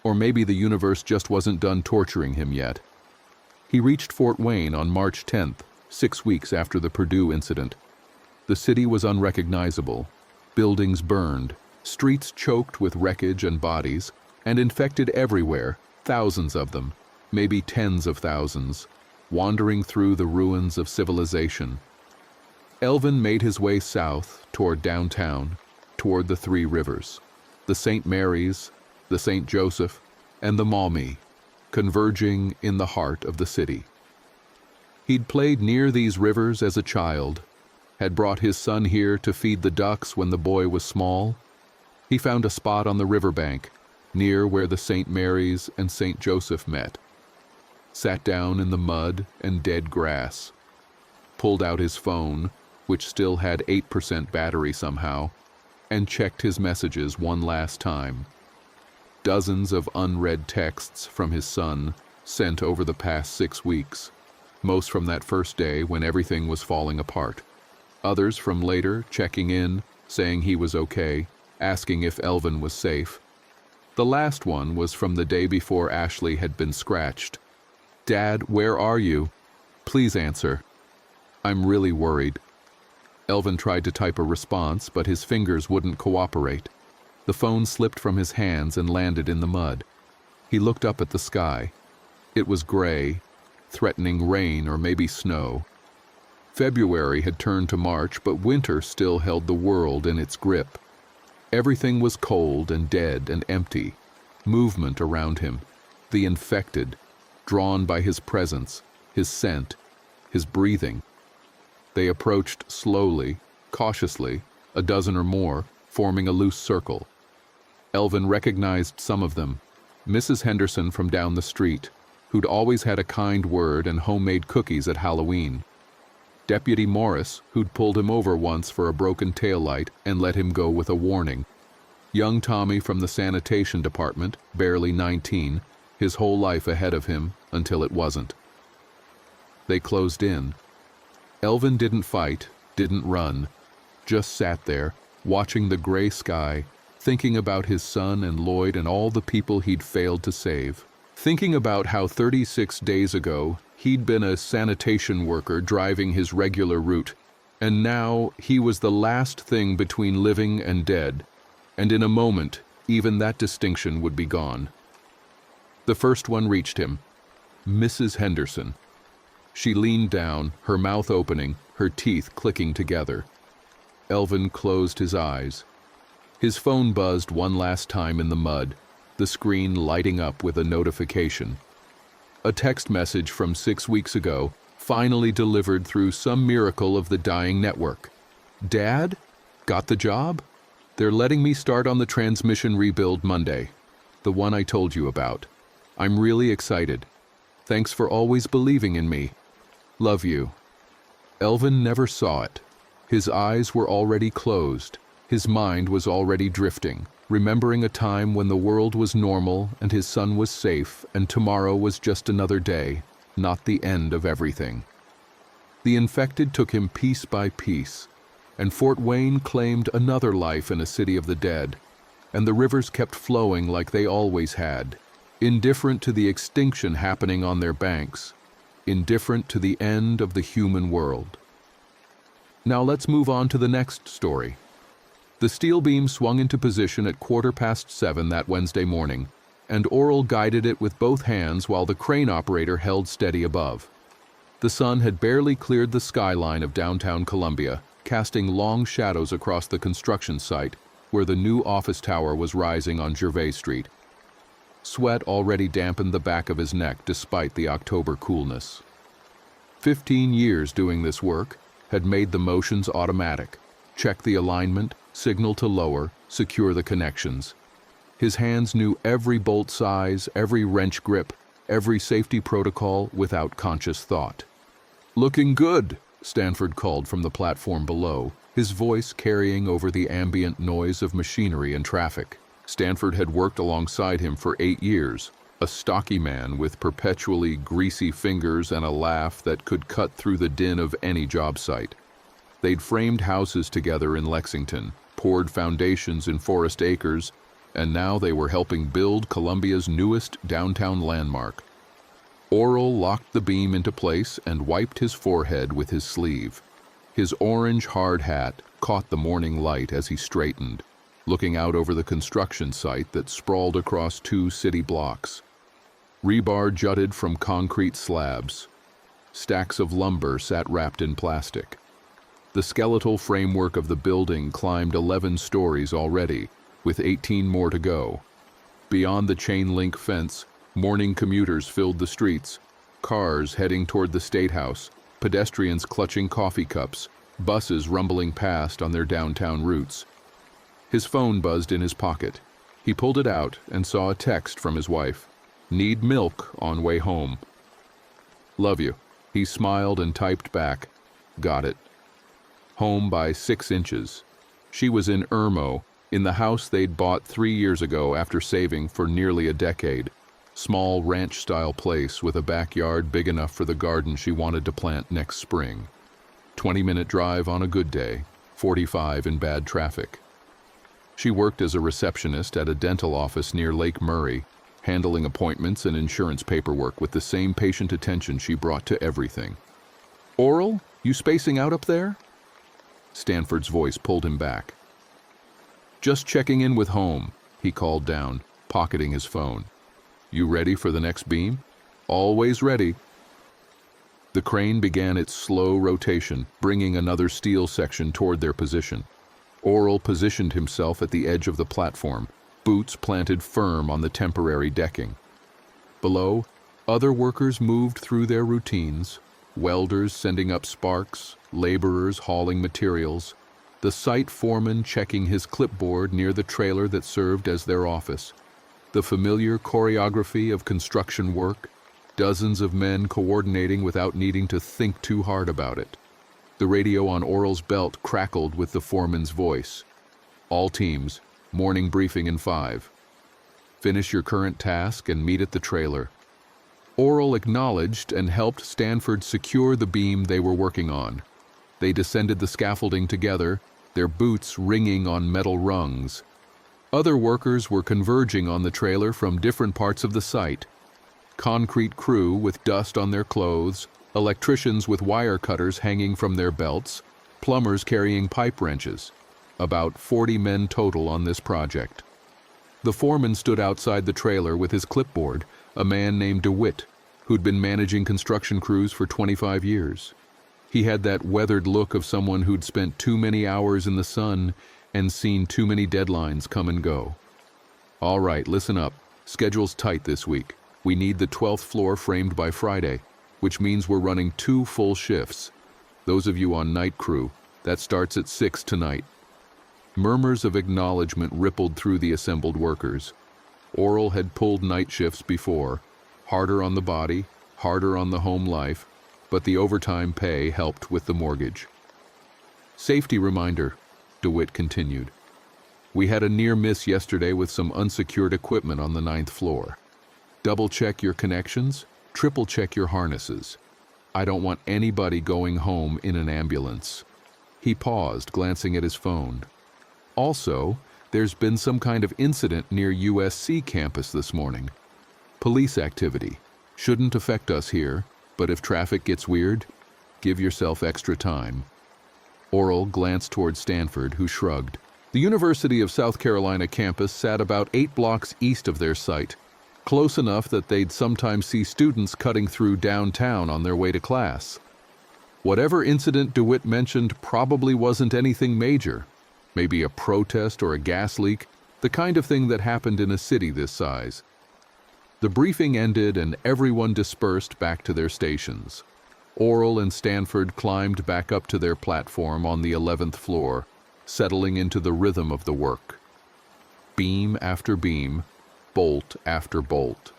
Or maybe the universe just wasn't done torturing him yet. He reached Fort Wayne on March 10th, 6 weeks after the Purdue incident. The city was unrecognizable. Buildings burned, streets choked with wreckage and bodies, and infected everywhere, thousands of them, maybe tens of thousands, wandering through the ruins of civilization. Elvin made his way south toward downtown, toward the Three Rivers, the St. Mary's, the St. Joseph, and the Maumee, converging in the heart of the city. He'd played near these rivers as a child, had brought his son here to feed the ducks when the boy was small. He found a spot on the riverbank, near where the St. Mary's and St. Joseph met, sat down in the mud and dead grass, pulled out his phone, which still had 8% battery somehow, and checked his messages one last time. Dozens of unread texts from his son, sent over the past 6 weeks, most from that first day when everything was falling apart. Others from later, checking in, saying he was okay, asking if Elvin was safe. The last one was from the day before Ashley had been scratched. "Dad, where are you? Please answer. I'm really worried." Elvin tried to type a response, but his fingers wouldn't cooperate. The phone slipped from his hands and landed in the mud. He looked up at the sky. It was gray, threatening rain or maybe snow. February had turned to March, but winter still held the world in its grip. Everything was cold and dead and empty. Movement around him, the infected, drawn by his presence, his scent, his breathing. They approached slowly, cautiously, a dozen or more, forming a loose circle. Elvin recognized some of them. Mrs. Henderson from down the street, who'd always had a kind word and homemade cookies at Halloween. Deputy Morris, who'd pulled him over once for a broken taillight and let him go with a warning. Young Tommy from the sanitation department, barely 19, his whole life ahead of him until it wasn't. They closed in. Elvin didn't fight, didn't run, just sat there, watching the gray sky, thinking about his son and Lloyd and all the people he'd failed to save. Thinking about how 36 days ago he'd been a sanitation worker driving his regular route, and now he was the last thing between living and dead, and in a moment even that distinction would be gone. The first one reached him, Mrs. Henderson. She leaned down, her mouth opening, her teeth clicking together. Elvin closed his eyes. His phone buzzed one last time in the mud, the screen lighting up with a notification. A text message from 6 weeks ago, finally delivered through some miracle of the dying network. "Dad? Got the job? They're letting me start on the transmission rebuild Monday, the one I told you about. I'm really excited. Thanks for always believing in me. Love you." Elvin never saw it. His eyes were already closed. His mind was already drifting, remembering a time when the world was normal and his son was safe and tomorrow was just another day, not the end of everything. The infected took him piece by piece, and Fort Wayne claimed another life in a city of the dead, and the rivers kept flowing like they always had, indifferent to the extinction happening on their banks, indifferent to the end of the human world. Now let's move on to the next story. The steel beam swung into position at 7:15 that Wednesday morning, and Oral guided it with both hands while the crane operator held steady above. The sun had barely cleared the skyline of downtown Columbia, casting long shadows across the construction site where the new office tower was rising on Gervais Street. Sweat already dampened the back of his neck despite the October coolness. 15 years doing this work had made the motions automatic. Check the alignment, signal to lower, secure the connections. His hands knew every bolt size, every wrench grip, every safety protocol without conscious thought. "Looking good," Stanford called from the platform below, his voice carrying over the ambient noise of machinery and traffic. Stanford had worked alongside him for 8 years, a stocky man with perpetually greasy fingers and a laugh that could cut through the din of any job site. They'd framed houses together in Lexington, poured foundations in Forest Acres, and now they were helping build Columbia's newest downtown landmark. Oral locked the beam into place and wiped his forehead with his sleeve. His orange hard hat caught the morning light as he straightened, looking out over the construction site that sprawled across 2 city blocks. Rebar jutted from concrete slabs. Stacks of lumber sat wrapped in plastic. The skeletal framework of the building climbed 11 stories already, with 18 more to go. Beyond the chain-link fence, morning commuters filled the streets, cars heading toward the State House, pedestrians clutching coffee cups, buses rumbling past on their downtown routes. His phone buzzed in his pocket. He pulled it out and saw a text from his wife. "Need milk on way home." "Love you." He smiled and typed back, "Got it." Home by 6 inches. She was in Irmo, in the house they'd bought 3 years ago after saving for nearly a decade. Small ranch-style place with a backyard big enough for the garden she wanted to plant next spring. 20-minute drive on a good day, 45 in bad traffic. She worked as a receptionist at a dental office near Lake Murray, handling appointments and insurance paperwork with the same patient attention she brought to everything. "Oral, you spacing out up there?" Stanford's voice pulled him back. "Just checking in with home," he called down, pocketing his phone. "You ready for the next beam?" "Always ready." The crane began its slow rotation, bringing another steel section toward their position. Oral positioned himself at the edge of the platform, boots planted firm on the temporary decking. Below, other workers moved through their routines, welders sending up sparks, laborers hauling materials, the site foreman checking his clipboard near the trailer that served as their office. The familiar choreography of construction work, dozens of men coordinating without needing to think too hard about it. The radio on Oral's belt crackled with the foreman's voice. "All teams, morning briefing in 5. Finish your current task and meet at the trailer." Oral acknowledged and helped Stanford secure the beam they were working on. They descended the scaffolding together, their boots ringing on metal rungs. Other workers were converging on the trailer from different parts of the site. Concrete crew with dust on their clothes, electricians with wire cutters hanging from their belts, plumbers carrying pipe wrenches. About 40 men total on this project. The foreman stood outside the trailer with his clipboard, a man named DeWitt, who'd been managing construction crews for 25 years. He had that weathered look of someone who'd spent too many hours in the sun and seen too many deadlines come and go. "All right, listen up. Schedule's tight this week. We need the 12th floor framed by Friday, which means we're running 2 full shifts. Those of you on night crew, that starts at 6 tonight." Murmurs of acknowledgement rippled through the assembled workers. Oral had pulled night shifts before, harder on the body, harder on the home life, but the overtime pay helped with the mortgage. "Safety reminder," DeWitt continued. "We had a near miss yesterday with some unsecured equipment on the 9th floor. Double-check your connections, triple-check your harnesses. I don't want anybody going home in an ambulance." He paused, glancing at his phone. "Also, there's been some kind of incident near USC campus this morning. Police activity. Shouldn't affect us here, but if traffic gets weird, give yourself extra time." Oral glanced toward Stanford, who shrugged. The University of South Carolina campus sat about 8 blocks east of their site, close enough that they'd sometimes see students cutting through downtown on their way to class. Whatever incident DeWitt mentioned probably wasn't anything major. Maybe a protest or a gas leak, the kind of thing that happened in a city this size. The briefing ended and everyone dispersed back to their stations. Oral and Stanford climbed back up to their platform on the 11th floor, settling into the rhythm of the work. Beam after beam, bolt after bolt.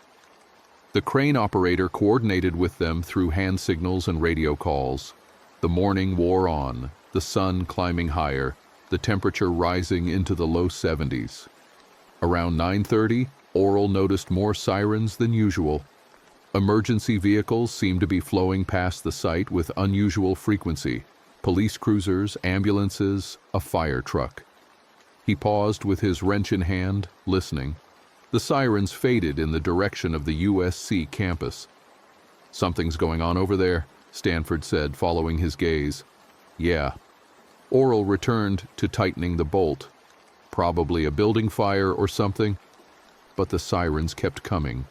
The crane operator coordinated with them through hand signals and radio calls. The morning wore on, the sun climbing higher, the temperature rising into the low 70s. Around 9:30, Oral noticed more sirens than usual. Emergency vehicles seemed to be flowing past the site with unusual frequency. Police cruisers, ambulances, a fire truck. He paused with his wrench in hand, listening. The sirens faded in the direction of the USC campus. "Something's going on over there," Stanford said, following his gaze. "Yeah." Oral returned to tightening the bolt. Probably a building fire or something. But the sirens kept coming.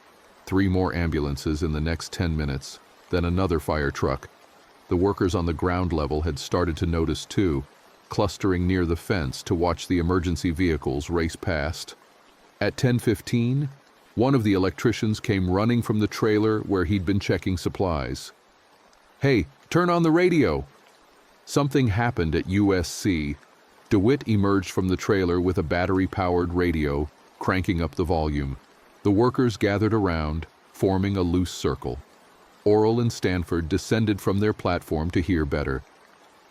3 more ambulances in the next 10 minutes, then another fire truck. The workers on the ground level had started to notice too, clustering near the fence to watch the emergency vehicles race past. At 10:15, one of the electricians came running from the trailer where he'd been checking supplies. "Hey, turn on the radio!" Something happened at USC. DeWitt emerged from the trailer with a battery-powered radio, cranking up the volume. The workers gathered around, forming a loose circle. Oral and Stanford descended from their platform to hear better.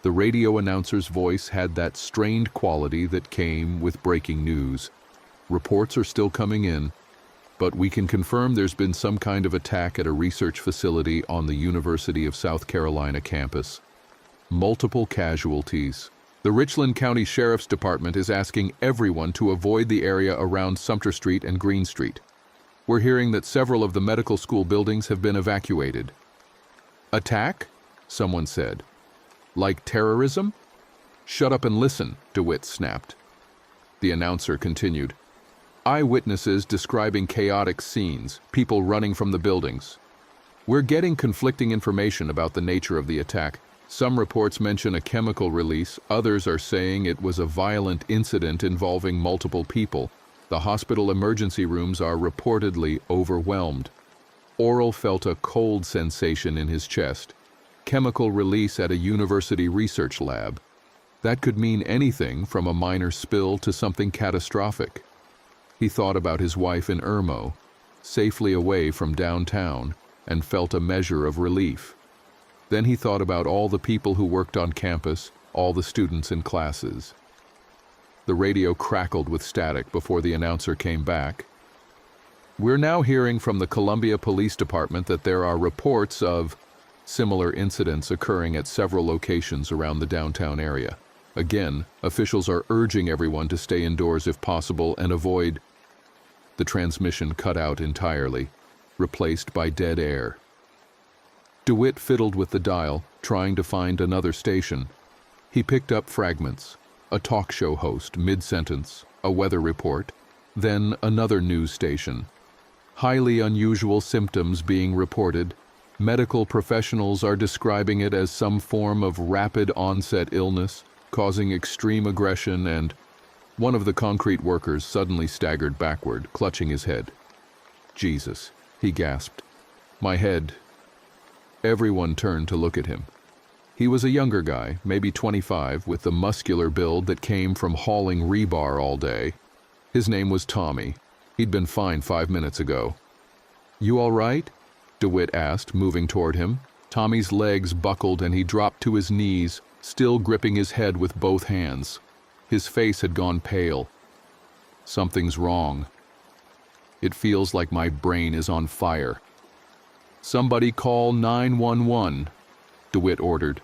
The radio announcer's voice had that strained quality that came with breaking news. "Reports are still coming in, but we can confirm there's been some kind of attack at a research facility on the University of South Carolina campus. Multiple casualties. The Richland County Sheriff's Department is asking everyone to avoid the area around Sumter Street and Green Street. We're hearing that several of the medical school buildings have been evacuated." "Attack?" someone said. "Like terrorism?" "Shut up and listen," DeWitt snapped. The announcer continued. "Eyewitnesses describing chaotic scenes, people running from the buildings. We're getting conflicting information about the nature of the attack. Some reports mention a chemical release, others are saying it was a violent incident involving multiple people. The hospital emergency rooms are reportedly overwhelmed." Oral felt a cold sensation in his chest. Chemical release at a university research lab. That could mean anything from a minor spill to something catastrophic. He thought about his wife in Irmo, safely away from downtown, and felt a measure of relief. Then he thought about all the people who worked on campus, all the students in classes. The radio crackled with static before the announcer came back. "We're now hearing from the Columbia Police Department that there are reports of similar incidents occurring at several locations around the downtown area. Again, officials are urging everyone to stay indoors if possible and avoid..." The transmission cut out entirely, replaced by dead air. DeWitt fiddled with the dial, trying to find another station. He picked up fragments. A talk show host, mid-sentence, a weather report, then another news station. Highly unusual symptoms being reported. Medical professionals are describing it as some form of rapid onset illness, causing extreme aggression, and one of the concrete workers suddenly staggered backward, clutching his head. "Jesus," he gasped. "My head." Everyone turned to look at him. He was a younger guy, maybe 25, with the muscular build that came from hauling rebar all day. His name was Tommy. He'd been fine 5 minutes ago. "You all right?" DeWitt asked, moving toward him. Tommy's legs buckled and he dropped to his knees, still gripping his head with both hands. His face had gone pale. "Something's wrong. It feels like my brain is on fire." "Somebody call 911, DeWitt ordered.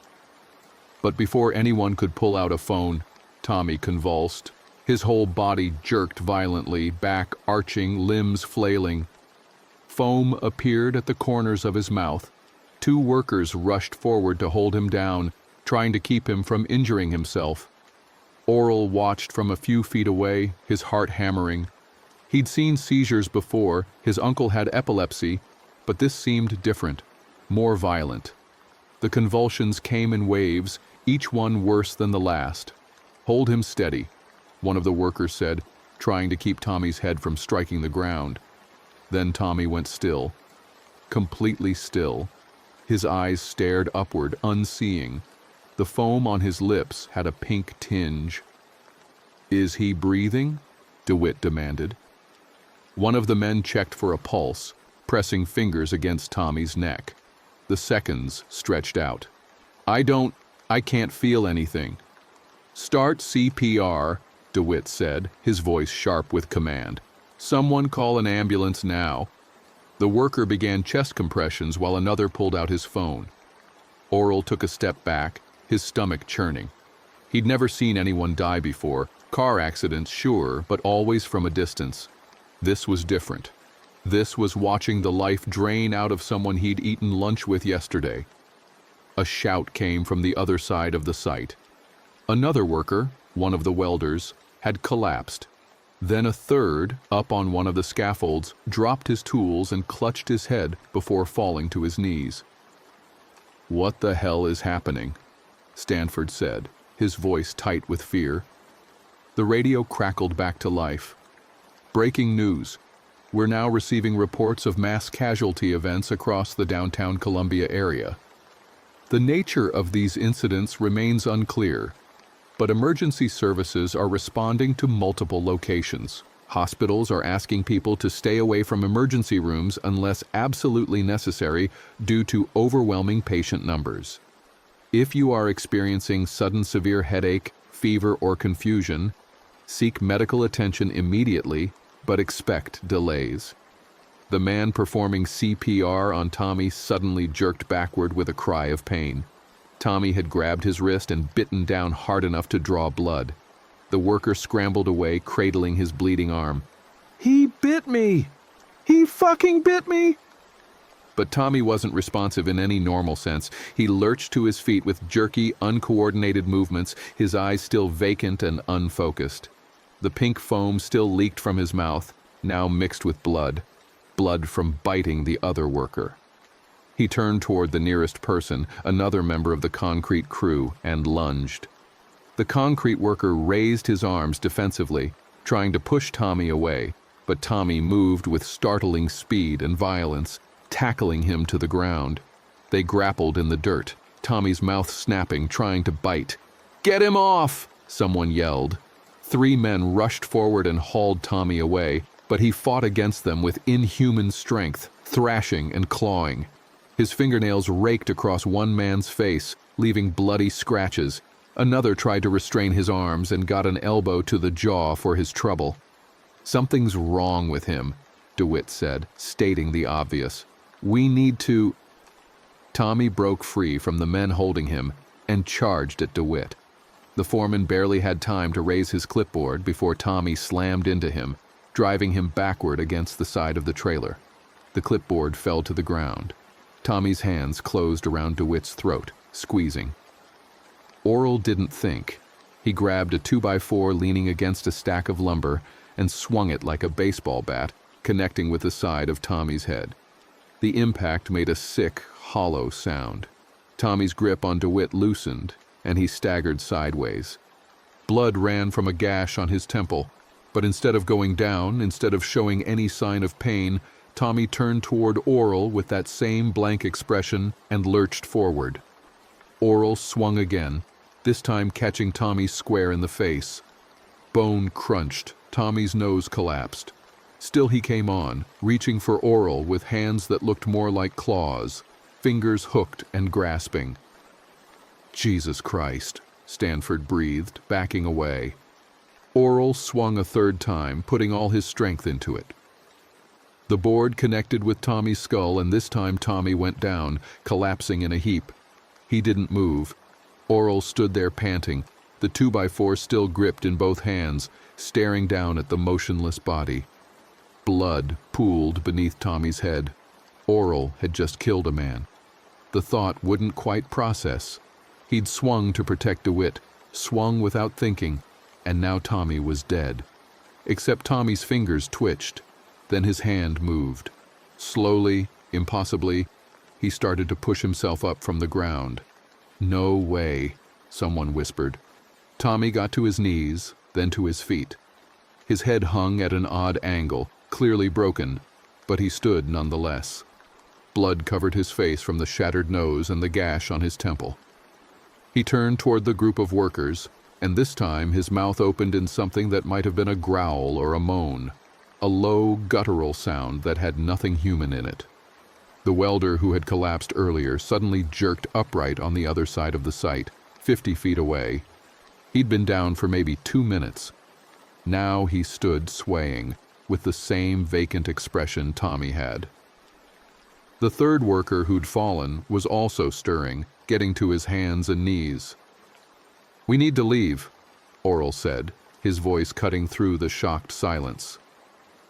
But before anyone could pull out a phone, Tommy convulsed. His whole body jerked violently, back arching, limbs flailing. Foam appeared at the corners of his mouth. 2 workers rushed forward to hold him down, trying to keep him from injuring himself. Oral watched from a few feet away, his heart hammering. He'd seen seizures before, his uncle had epilepsy, but this seemed different, more violent. The convulsions came in waves, each one worse than the last. "Hold him steady," one of the workers said, trying to keep Tommy's head from striking the ground. Then Tommy went still, completely still. His eyes stared upward, unseeing. The foam on his lips had a pink tinge. "Is he breathing?" DeWitt demanded. One of the men checked for a pulse. pressing fingers against Tommy's neck. The seconds stretched out. I can't feel anything." "Start CPR," DeWitt said, his voice sharp with command. "Someone call an ambulance now." The worker began chest compressions while another pulled out his phone. Oral took a step back, his stomach churning. He'd never seen anyone die before. Car accidents, sure, but always from a distance. This was different. This was watching the life drain out of someone he'd eaten lunch with yesterday. A shout came from the other side of the site. Another worker, one of the welders, had collapsed. Then a third, up on one of the scaffolds, dropped his tools and clutched his head before falling to his knees. "What the hell is happening?" Stanford said, his voice tight with fear. The radio crackled back to life. "Breaking news. We're now receiving reports of mass casualty events across the downtown Columbia area. The nature of these incidents remains unclear, but emergency services are responding to multiple locations. Hospitals are asking people to stay away from emergency rooms unless absolutely necessary due to overwhelming patient numbers. If you are experiencing sudden severe headache, fever, or confusion, seek medical attention immediately, but expect delays." The man performing CPR on Tommy suddenly jerked backward with a cry of pain. Tommy had grabbed his wrist and bitten down hard enough to draw blood. The worker scrambled away, cradling his bleeding arm. "He bit me! He fucking bit me!" But Tommy wasn't responsive in any normal sense. He lurched to his feet with jerky, uncoordinated movements, his eyes still vacant and unfocused. The pink foam still leaked from his mouth, now mixed with blood. Blood from biting the other worker. He turned toward the nearest person, another member of the concrete crew, and lunged. The concrete worker raised his arms defensively, trying to push Tommy away, but Tommy moved with startling speed and violence, tackling him to the ground. They grappled in the dirt, Tommy's mouth snapping, trying to bite. "Get him off!" someone yelled. 3 men rushed forward and hauled Tommy away, but he fought against them with inhuman strength, thrashing and clawing. His fingernails raked across one man's face, leaving bloody scratches. Another tried to restrain his arms and got an elbow to the jaw for his trouble. "Something's wrong with him," DeWitt said, stating the obvious. "We need to—" Tommy broke free from the men holding him and charged at DeWitt. The foreman barely had time to raise his clipboard before Tommy slammed into him, driving him backward against the side of the trailer. The clipboard fell to the ground. Tommy's hands closed around DeWitt's throat, squeezing. Oral didn't think. He grabbed a 2x4 leaning against a stack of lumber and swung it like a baseball bat, connecting with the side of Tommy's head. The impact made a sick, hollow sound. Tommy's grip on DeWitt loosened, and he staggered sideways. Blood ran from a gash on his temple, but instead of going down, instead of showing any sign of pain, Tommy turned toward Oral with that same blank expression and lurched forward. Oral swung again, this time catching Tommy square in the face. Bone crunched, Tommy's nose collapsed. Still he came on, reaching for Oral with hands that looked more like claws, fingers hooked and grasping. "Jesus Christ," Stanford breathed, backing away. Oral swung a third time, putting all his strength into it. The board connected with Tommy's skull, and this time Tommy went down, collapsing in a heap. He didn't move. Oral stood there panting, the 2x4 still gripped in both hands, staring down at the motionless body. Blood pooled beneath Tommy's head. Oral had just killed a man. The thought wouldn't quite process. He'd swung to protect DeWitt, swung without thinking, and now Tommy was dead. Except Tommy's fingers twitched, then his hand moved. Slowly, impossibly, he started to push himself up from the ground. "No way," someone whispered. Tommy got to his knees, then to his feet. His head hung at an odd angle, clearly broken, but he stood nonetheless. Blood covered his face from the shattered nose and the gash on his temple. He turned toward the group of workers, and this time his mouth opened in something that might have been a growl or a moan. a low, guttural sound that had nothing human in it. The welder who had collapsed earlier suddenly jerked upright on the other side of the site, 50 feet away. He'd been down for maybe 2 minutes. Now he stood swaying, with the same vacant expression Tommy had. The third worker who'd fallen was also stirring, getting to his hands and knees. "We need to leave," Oral said, his voice cutting through the shocked silence.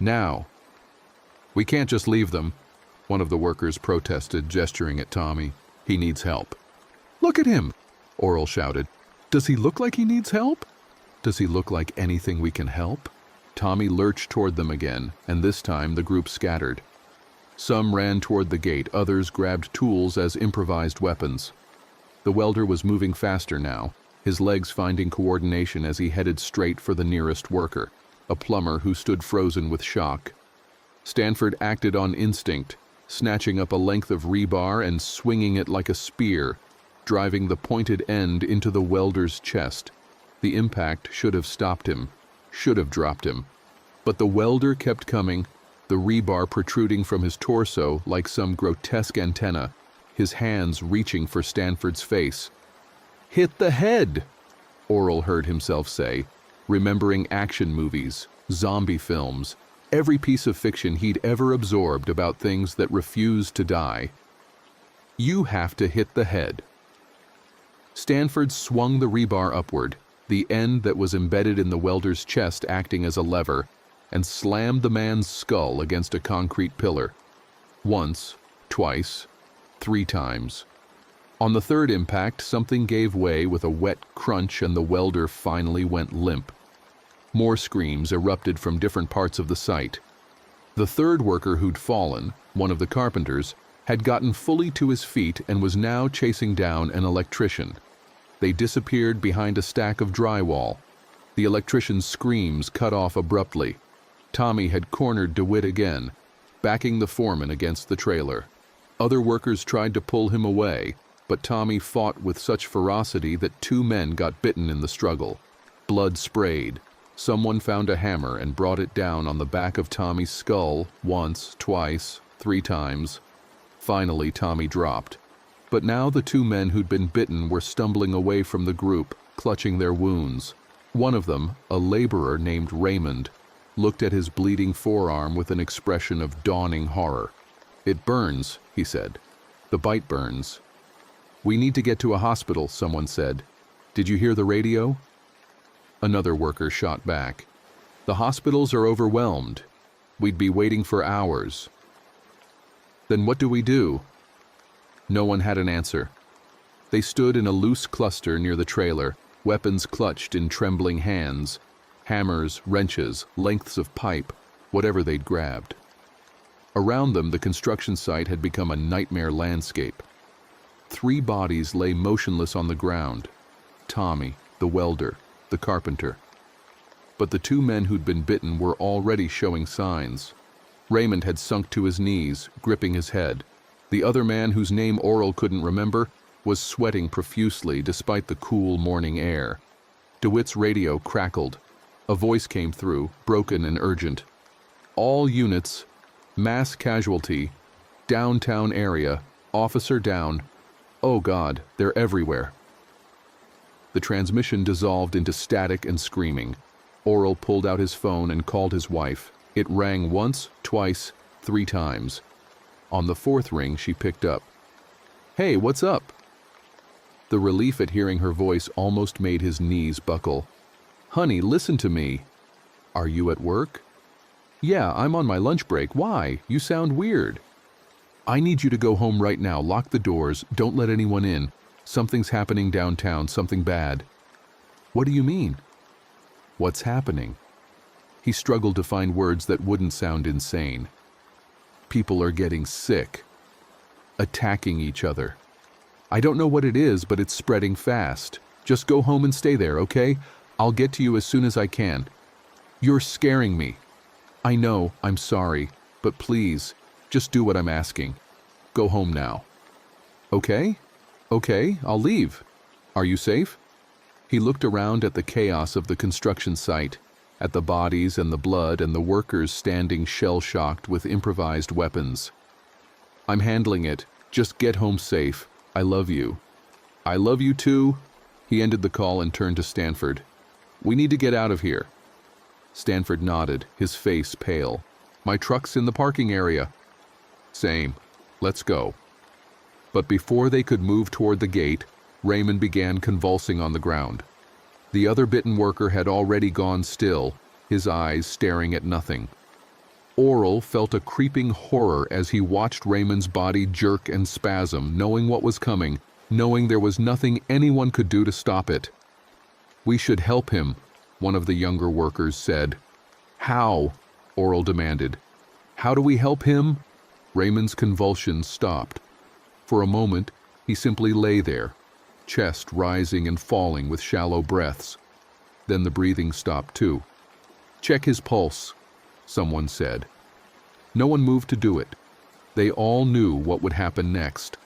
"Now." "We can't just leave them," one of the workers protested, gesturing at Tommy. "He needs help." "Look at him," Oral shouted. "Does he look like he needs help? Does he look like anything we can help?" Tommy lurched toward them again, and this time the group scattered. Some ran toward the gate, others grabbed tools as improvised weapons. The welder was moving faster now, his legs finding coordination as he headed straight for the nearest worker, a plumber who stood frozen with shock. Stanford acted on instinct, snatching up a length of rebar and swinging it like a spear, driving the pointed end into the welder's chest. The impact should have stopped him, should have dropped him. But the welder kept coming, the rebar protruding from his torso like some grotesque antenna, his hands reaching for Stanford's face. "Hit the head," Oral heard himself say, remembering action movies, zombie films, every piece of fiction he'd ever absorbed about things that refused to die. "You have to hit the head." Stanford swung the rebar upward, the end that was embedded in the welder's chest acting as a lever, and slammed the man's skull against a concrete pillar. Once, twice, 3 times. On the third impact, something gave way with a wet crunch and the welder finally went limp. More screams erupted from different parts of the site. The third worker who'd fallen, one of the carpenters, had gotten fully to his feet and was now chasing down an electrician. They disappeared behind a stack of drywall. The electrician's screams cut off abruptly. Tommy had cornered DeWitt again, backing the foreman against the trailer. Other workers tried to pull him away, but Tommy fought with such ferocity that 2 men got bitten in the struggle. Blood sprayed. Someone found a hammer and brought it down on the back of Tommy's skull once, twice, 3 times. Finally, Tommy dropped. But now the 2 men who'd been bitten were stumbling away from the group, clutching their wounds. One of them, a laborer named Raymond, looked at his bleeding forearm with an expression of dawning horror. "It burns," he said. "The bite burns." "We need to get to a hospital," someone said. "Did you hear the radio?" Another worker shot back. "The hospitals are overwhelmed. We'd be waiting for hours." "Then what do we do?" No one had an answer. They stood in a loose cluster near the trailer, weapons clutched in trembling hands. Hammers, wrenches, lengths of pipe, whatever they'd grabbed. Around them, the construction site had become a nightmare landscape. 3 bodies lay motionless on the ground. Tommy, the welder, the carpenter. But the 2 men who'd been bitten were already showing signs. Raymond had sunk to his knees, gripping his head. The other man, whose name Oral couldn't remember, was sweating profusely despite the cool morning air. DeWitt's radio crackled. A voice came through, broken and urgent. "All units, mass casualty, downtown area, officer down. Oh God, they're everywhere." The transmission dissolved into static and screaming. Oral pulled out his phone and called his wife. It rang once, twice, 3 times. On the 4th ring, she picked up. "Hey, what's up?" The relief at hearing her voice almost made his knees buckle. "Honey, listen to me." "Are you at work?" "Yeah, I'm on my lunch break. Why? You sound weird." "I need you to go home right now. Lock the doors. Don't let anyone in. Something's happening downtown, something bad." "What do you mean?" "What's happening?" He struggled to find words that wouldn't sound insane. "People are getting sick. Attacking each other. I don't know what it is, but it's spreading fast. Just go home and stay there, okay? I'll get to you as soon as I can." "You're scaring me." "I know, I'm sorry, but please, just do what I'm asking. Go home now." "Okay? Okay, I'll leave. Are you safe?" He looked around at the chaos of the construction site. at the bodies and the blood and the workers standing shell-shocked with improvised weapons. "I'm handling it. Just get home safe. I love you." "I love you too." He ended the call and turned to Stanford. "We need to get out of here." Stanford nodded, his face pale. "My truck's in the parking area." "Same. Let's go." But before they could move toward the gate, Raymond began convulsing on the ground. The other bitten worker had already gone still, his eyes staring at nothing. Oral felt a creeping horror as he watched Raymond's body jerk and spasm, knowing what was coming, knowing there was nothing anyone could do to stop it. "We should help him," one of the younger workers said. "How?" Oral demanded. "How do we help him?" Raymond's convulsions stopped. For a moment, he simply lay there, chest rising and falling with shallow breaths. Then the breathing stopped too. "Check his pulse," someone said. No one moved to do it. They all knew what would happen next.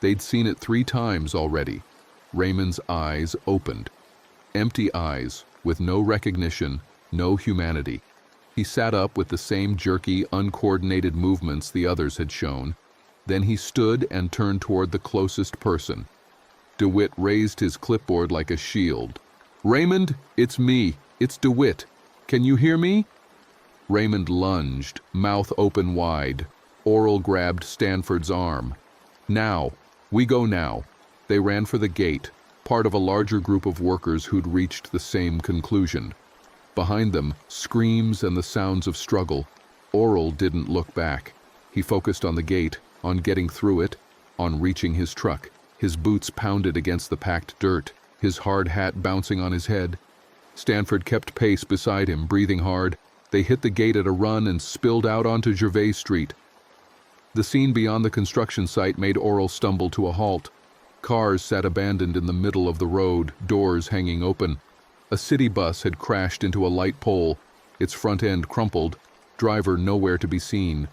They'd seen it 3 times already. Raymond's eyes opened. Empty eyes, with no recognition, no humanity. He sat up with the same jerky, uncoordinated movements the others had shown. Then he stood and turned toward the closest person. DeWitt raised his clipboard like a shield. "Raymond, it's me. It's DeWitt. Can you hear me?" Raymond lunged, mouth open wide. Oral grabbed Stanford's arm. "Now. We go now." They ran for the gate, part of a larger group of workers who'd reached the same conclusion. Behind them, screams and the sounds of struggle. Oral didn't look back. He focused on the gate, on getting through it, on reaching his truck. His boots pounded against the packed dirt, his hard hat bouncing on his head. Stanford kept pace beside him, breathing hard. They hit the gate at a run and spilled out onto Gervais Street. The scene beyond the construction site made Oral stumble to a halt. Cars sat abandoned in the middle of the road, doors hanging open. A city bus had crashed into a light pole, its front end crumpled, driver nowhere to be seen.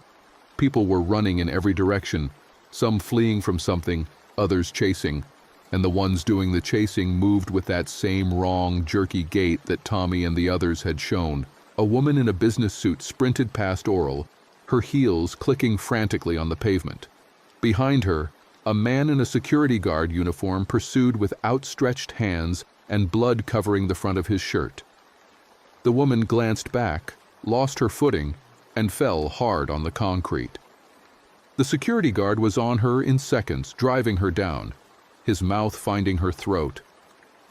People were running in every direction, some fleeing from something, others chasing, and the ones doing the chasing moved with that same wrong, jerky gait that Tommy and the others had shown. A woman in a business suit sprinted past Oral, her heels clicking frantically on the pavement. Behind her, a man in a security guard uniform pursued with outstretched hands and blood covering the front of his shirt. The woman glanced back, lost her footing, and fell hard on the concrete. The security guard was on her in seconds, driving her down, his mouth finding her throat.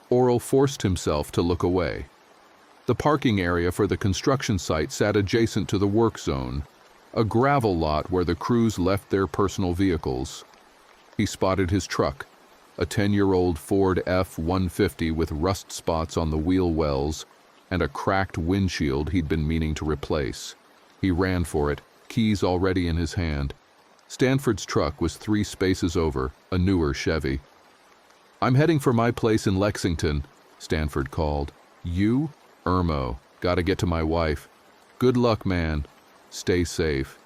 Oral forced himself to look away. The parking area for the construction site sat adjacent to the work zone, a gravel lot where the crews left their personal vehicles. He spotted his truck, a 10-year-old Ford F-150 with rust spots on the wheel wells and a cracked windshield he'd been meaning to replace. He ran for it, keys already in his hand. Stanford's truck was 3 spaces over, a newer Chevy. "I'm heading for my place in Lexington," Stanford called. "You?" "Irmo. Gotta get to my wife." "Good luck, man. Stay safe."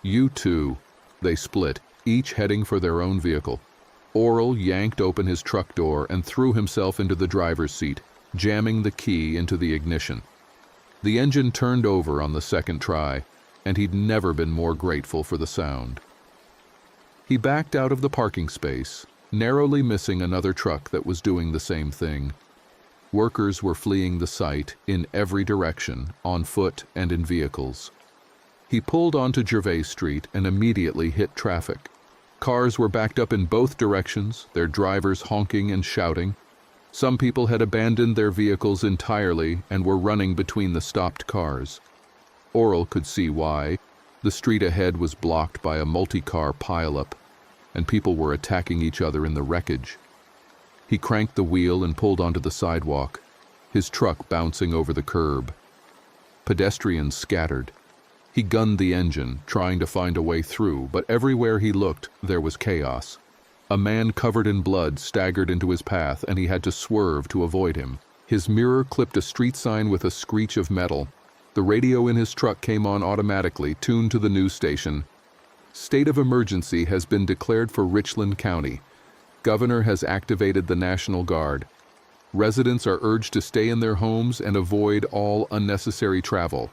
"You too." They split, each heading for their own vehicle. Oral yanked open his truck door and threw himself into the driver's seat, jamming the key into the ignition. The engine turned over on the second try, and he'd never been more grateful for the sound. He backed out of the parking space, narrowly missing another truck that was doing the same thing. Workers were fleeing the site in every direction, on foot and in vehicles. He pulled onto Gervais Street and immediately hit traffic. Cars were backed up in both directions, their drivers honking and shouting. Some people had abandoned their vehicles entirely and were running between the stopped cars. Oral could see why. The street ahead was blocked by a multi-car pileup, and people were attacking each other in the wreckage. He cranked the wheel and pulled onto the sidewalk, his truck bouncing over the curb. Pedestrians scattered. He gunned the engine, trying to find a way through, but everywhere he looked, there was chaos. A man covered in blood staggered into his path, and he had to swerve to avoid him. His mirror clipped a street sign with a screech of metal. The radio in his truck came on automatically, tuned to the news station. "State of emergency has been declared for Richland County. Governor has activated the National Guard." Residents are urged to stay in their homes and avoid all unnecessary travel.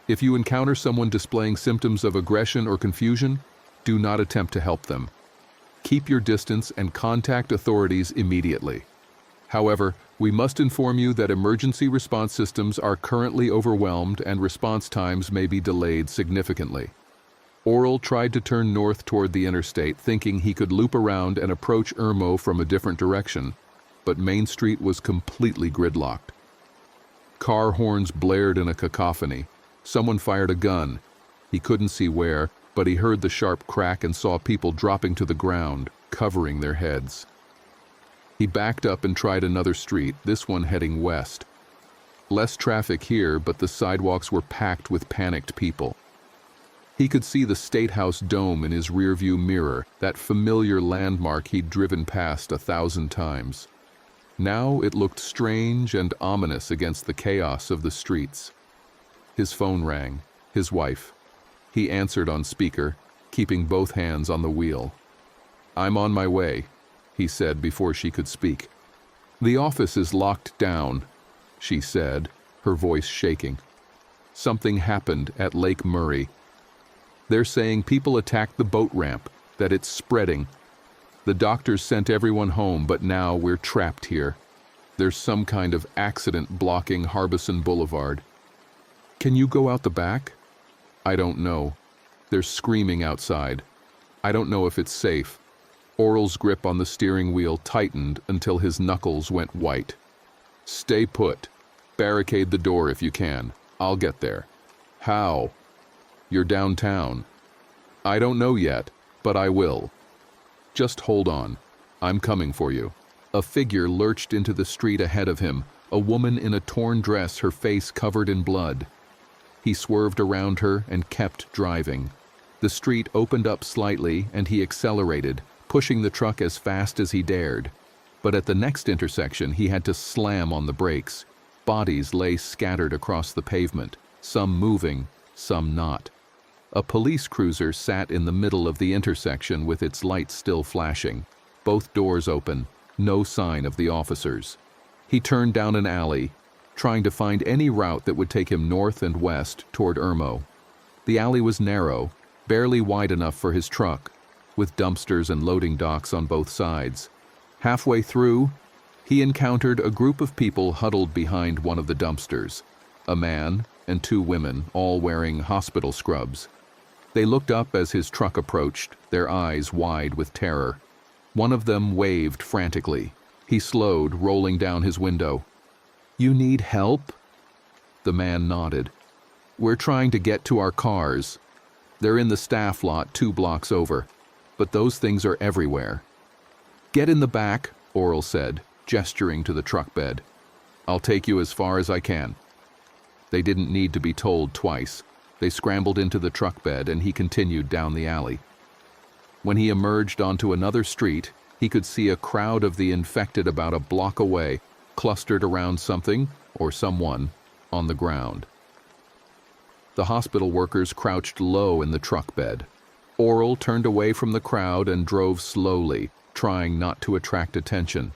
If you encounter someone displaying symptoms of aggression or confusion, do not attempt to help them. Keep your distance and contact authorities immediately. However, we must inform you that emergency response systems are currently overwhelmed and response times may be delayed significantly. Oral tried to turn north toward the interstate, thinking he could loop around and approach Irmo from a different direction, but Main Street was completely gridlocked. Car horns blared in a cacophony. Someone fired a gun. He couldn't see where, but he heard the sharp crack and saw people dropping to the ground, covering their heads. He backed up and tried another street, this one heading west. Less traffic here, but the sidewalks were packed with panicked people. He could see the State House dome in his rearview mirror, that familiar landmark he'd driven past 1,000 times. Now it looked strange and ominous against the chaos of the streets. His phone rang. His wife. He answered on speaker, keeping both hands on the wheel. "I'm on my way," he said before she could speak. "The office is locked down," she said, her voice shaking. "Something happened at Lake Murray. They're saying people attacked the boat ramp, that it's spreading. The doctors sent everyone home, but now we're trapped here. There's some kind of accident blocking Harbison Boulevard. Can you go out the back? I don't know. They're screaming outside. I don't know if it's safe." Oral's grip on the steering wheel tightened until his knuckles went white. "Stay put. Barricade the door if you can. I'll get there." "How?" "You're downtown." "I don't know yet, but I will. Just hold on. I'm coming for you." A figure lurched into the street ahead of him, a woman in a torn dress, her face covered in blood. He swerved around her and kept driving. The street opened up slightly and he accelerated, pushing the truck as fast as he dared. But at the next intersection, he had to slam on the brakes. Bodies lay scattered across the pavement, some moving, some not. A police cruiser sat in the middle of the intersection with its lights still flashing. Both doors open, no sign of the officers. He turned down an alley, trying to find any route that would take him north and west toward Irmo. The alley was narrow, barely wide enough for his truck, with dumpsters and loading docks on both sides. Halfway through, he encountered a group of people huddled behind one of the dumpsters, a man and 2 women, all wearing hospital scrubs. They looked up as his truck approached, their eyes wide with terror. One of them waved frantically. He slowed, rolling down his window. "You need help?" The man nodded. "We're trying to get to our cars. They're in the staff lot 2 blocks over, but those things are everywhere." "Get in the back," Oral said, gesturing to the truck bed. "I'll take you as far as I can." They didn't need to be told twice. They scrambled into the truck bed and he continued down the alley. When he emerged onto another street, he could see a crowd of the infected about a block away, clustered around something, or someone, on the ground. The hospital workers crouched low in the truck bed. Oral turned away from the crowd and drove slowly, trying not to attract attention.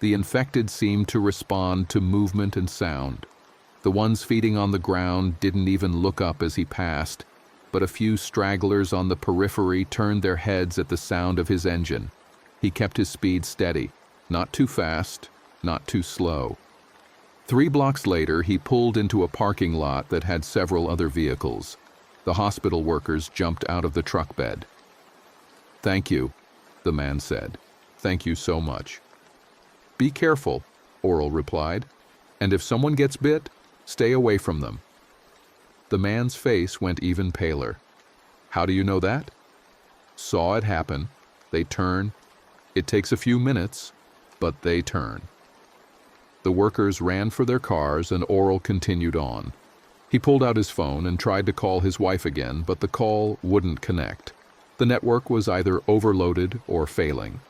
The infected seemed to respond to movement and sound. The ones feeding on the ground didn't even look up as he passed, but a few stragglers on the periphery turned their heads at the sound of his engine. He kept his speed steady, not too fast, not too slow. 3 blocks later, he pulled into a parking lot that had several other vehicles. The hospital workers jumped out of the truck bed. "Thank you," the man said. "Thank you so much." "Be careful," Oral replied. "And if someone gets bit, stay away from them." The man's face went even paler. "How do you know that?" "Saw it happen. They turn. It takes a few minutes, but they turn." The workers ran for their cars and Oral continued on. He pulled out his phone and tried to call his wife again, but the call wouldn't connect. The network was either overloaded or failing.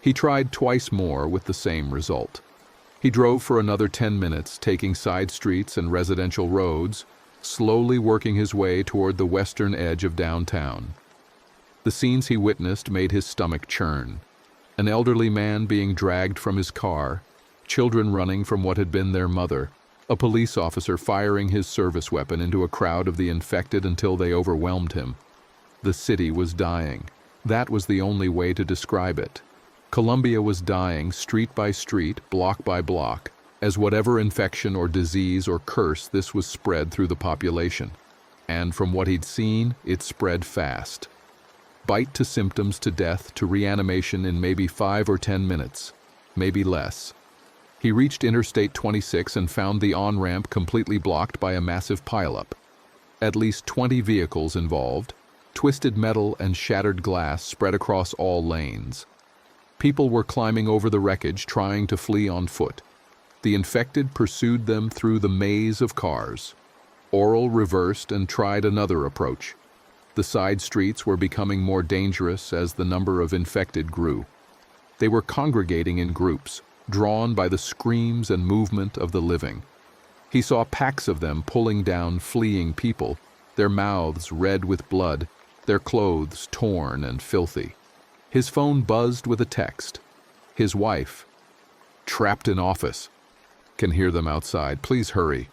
He tried twice more with the same result. He drove for another 10 minutes, taking side streets and residential roads, slowly working his way toward the western edge of downtown. The scenes he witnessed made his stomach churn. An elderly man being dragged from his car, children running from what had been their mother, a police officer firing his service weapon into a crowd of the infected until they overwhelmed him. The city was dying. That was the only way to describe it. Colombia was dying street by street, block by block, as whatever infection or disease or curse this was spread through the population. And from what he'd seen, it spread fast. Bite to symptoms to death to reanimation in maybe 5 or 10 minutes, maybe less. He reached Interstate 26 and found the on-ramp completely blocked by a massive pileup. At least 20 vehicles involved, twisted metal and shattered glass spread across all lanes. People were climbing over the wreckage trying to flee on foot. The infected pursued them through the maze of cars. Oral reversed and tried another approach. The side streets were becoming more dangerous as the number of infected grew. They were congregating in groups, drawn by the screams and movement of the living. He saw packs of them pulling down fleeing people, their mouths red with blood, their clothes torn and filthy. His phone buzzed with a text. His wife, "Trapped in office. Can hear them outside. Please hurry."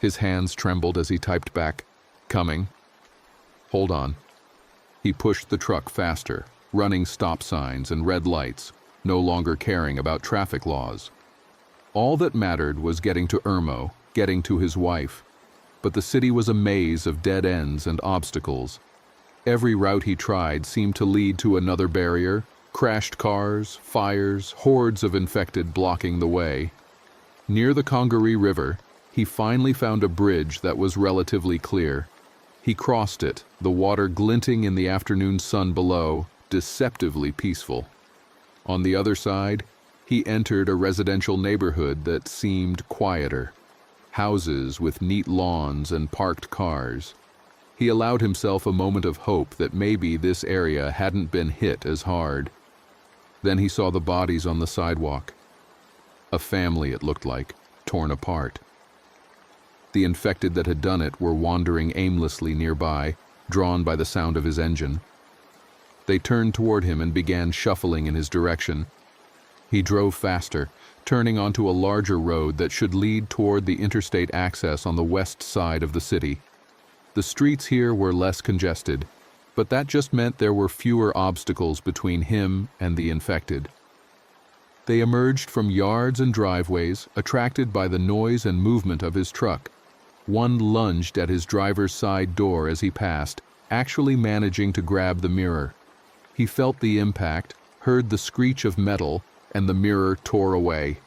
His hands trembled as he typed back, "Coming." "Hold on." He pushed the truck faster, running stop signs and red lights, no longer caring about traffic laws. All that mattered was getting to Irmo, getting to his wife. But the city was a maze of dead ends and obstacles. Every route he tried seemed to lead to another barrier, crashed cars, fires, hordes of infected blocking the way. Near the Congaree River, he finally found a bridge that was relatively clear. He crossed it, the water glinting in the afternoon sun below, deceptively peaceful. On the other side, he entered a residential neighborhood that seemed quieter. Houses with neat lawns and parked cars. He allowed himself a moment of hope that maybe this area hadn't been hit as hard. Then he saw the bodies on the sidewalk. A family, it looked like, torn apart. The infected that had done it were wandering aimlessly nearby, drawn by the sound of his engine. They turned toward him and began shuffling in his direction. He drove faster, turning onto a larger road that should lead toward the interstate access on the west side of the city. The streets here were less congested, but that just meant there were fewer obstacles between him and the infected. They emerged from yards and driveways, attracted by the noise and movement of his truck. One lunged at his driver's side door as he passed, actually managing to grab the mirror. He felt the impact, heard the screech of metal, and the mirror tore away.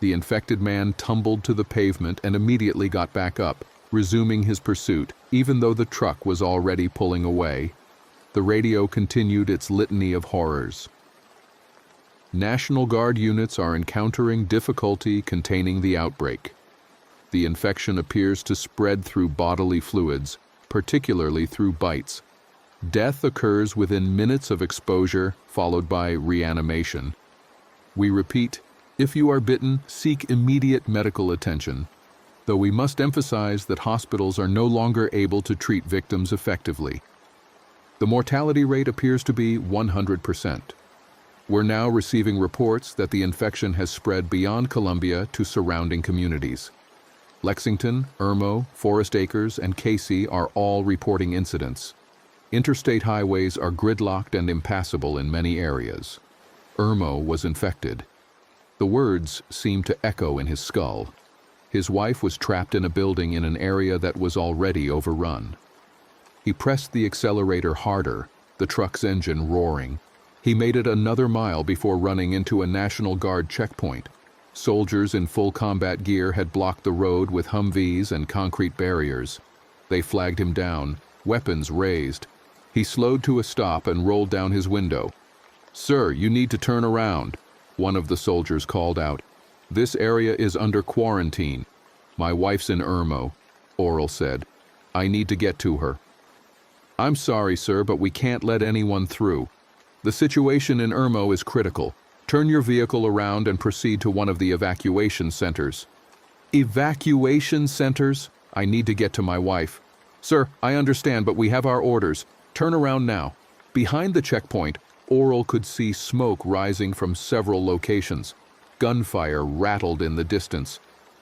The infected man tumbled to the pavement and immediately got back up, resuming his pursuit, even though the truck was already pulling away. The radio continued its litany of horrors. National Guard units are encountering difficulty containing the outbreak. The infection appears to spread through bodily fluids, particularly through bites. Death occurs within minutes of exposure, followed by reanimation. We repeat, if you are bitten, seek immediate medical attention, though we must emphasize that hospitals are no longer able to treat victims effectively. The mortality rate appears to be 100%. We're now receiving reports that the infection has spread beyond Columbia to surrounding communities. Lexington, Irmo, Forest Acres, and Casey are all reporting incidents. Interstate highways are gridlocked and impassable in many areas. Irmo was infected. The words seemed to echo in his skull. His wife was trapped in a building in an area that was already overrun. He pressed the accelerator harder, the truck's engine roaring. He made it another mile before running into a National Guard checkpoint. Soldiers in full combat gear had blocked the road with Humvees and concrete barriers. They flagged him down, weapons raised. He slowed to a stop and rolled down his window. "Sir, you need to turn around," one of the soldiers called out. "This area is under quarantine." "My wife's in Irmo," Oral said. "I need to get to her." "I'm sorry, sir, but we can't let anyone through. The situation in Irmo is critical. Turn your vehicle around and proceed to one of the evacuation centers." "Evacuation centers? I need to get to my wife." "Sir, I understand, but we have our orders. Turn around now." Behind the checkpoint, Oral could see smoke rising from several locations. Gunfire rattled in the distance.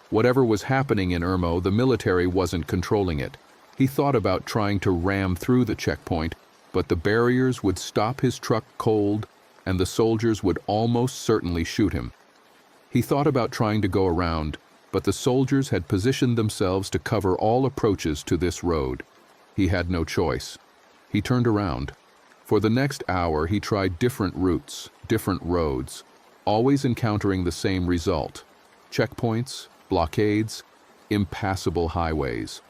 Whatever was happening in Irmo, the military wasn't controlling it. He thought about trying to ram through the checkpoint, but the barriers would stop his truck cold, and the soldiers would almost certainly shoot him. He thought about trying to go around, but the soldiers had positioned themselves to cover all approaches to this road. He had no choice. He turned around. For the next hour, he tried different routes, different roads, always encountering the same result: checkpoints, blockades, impassable highways.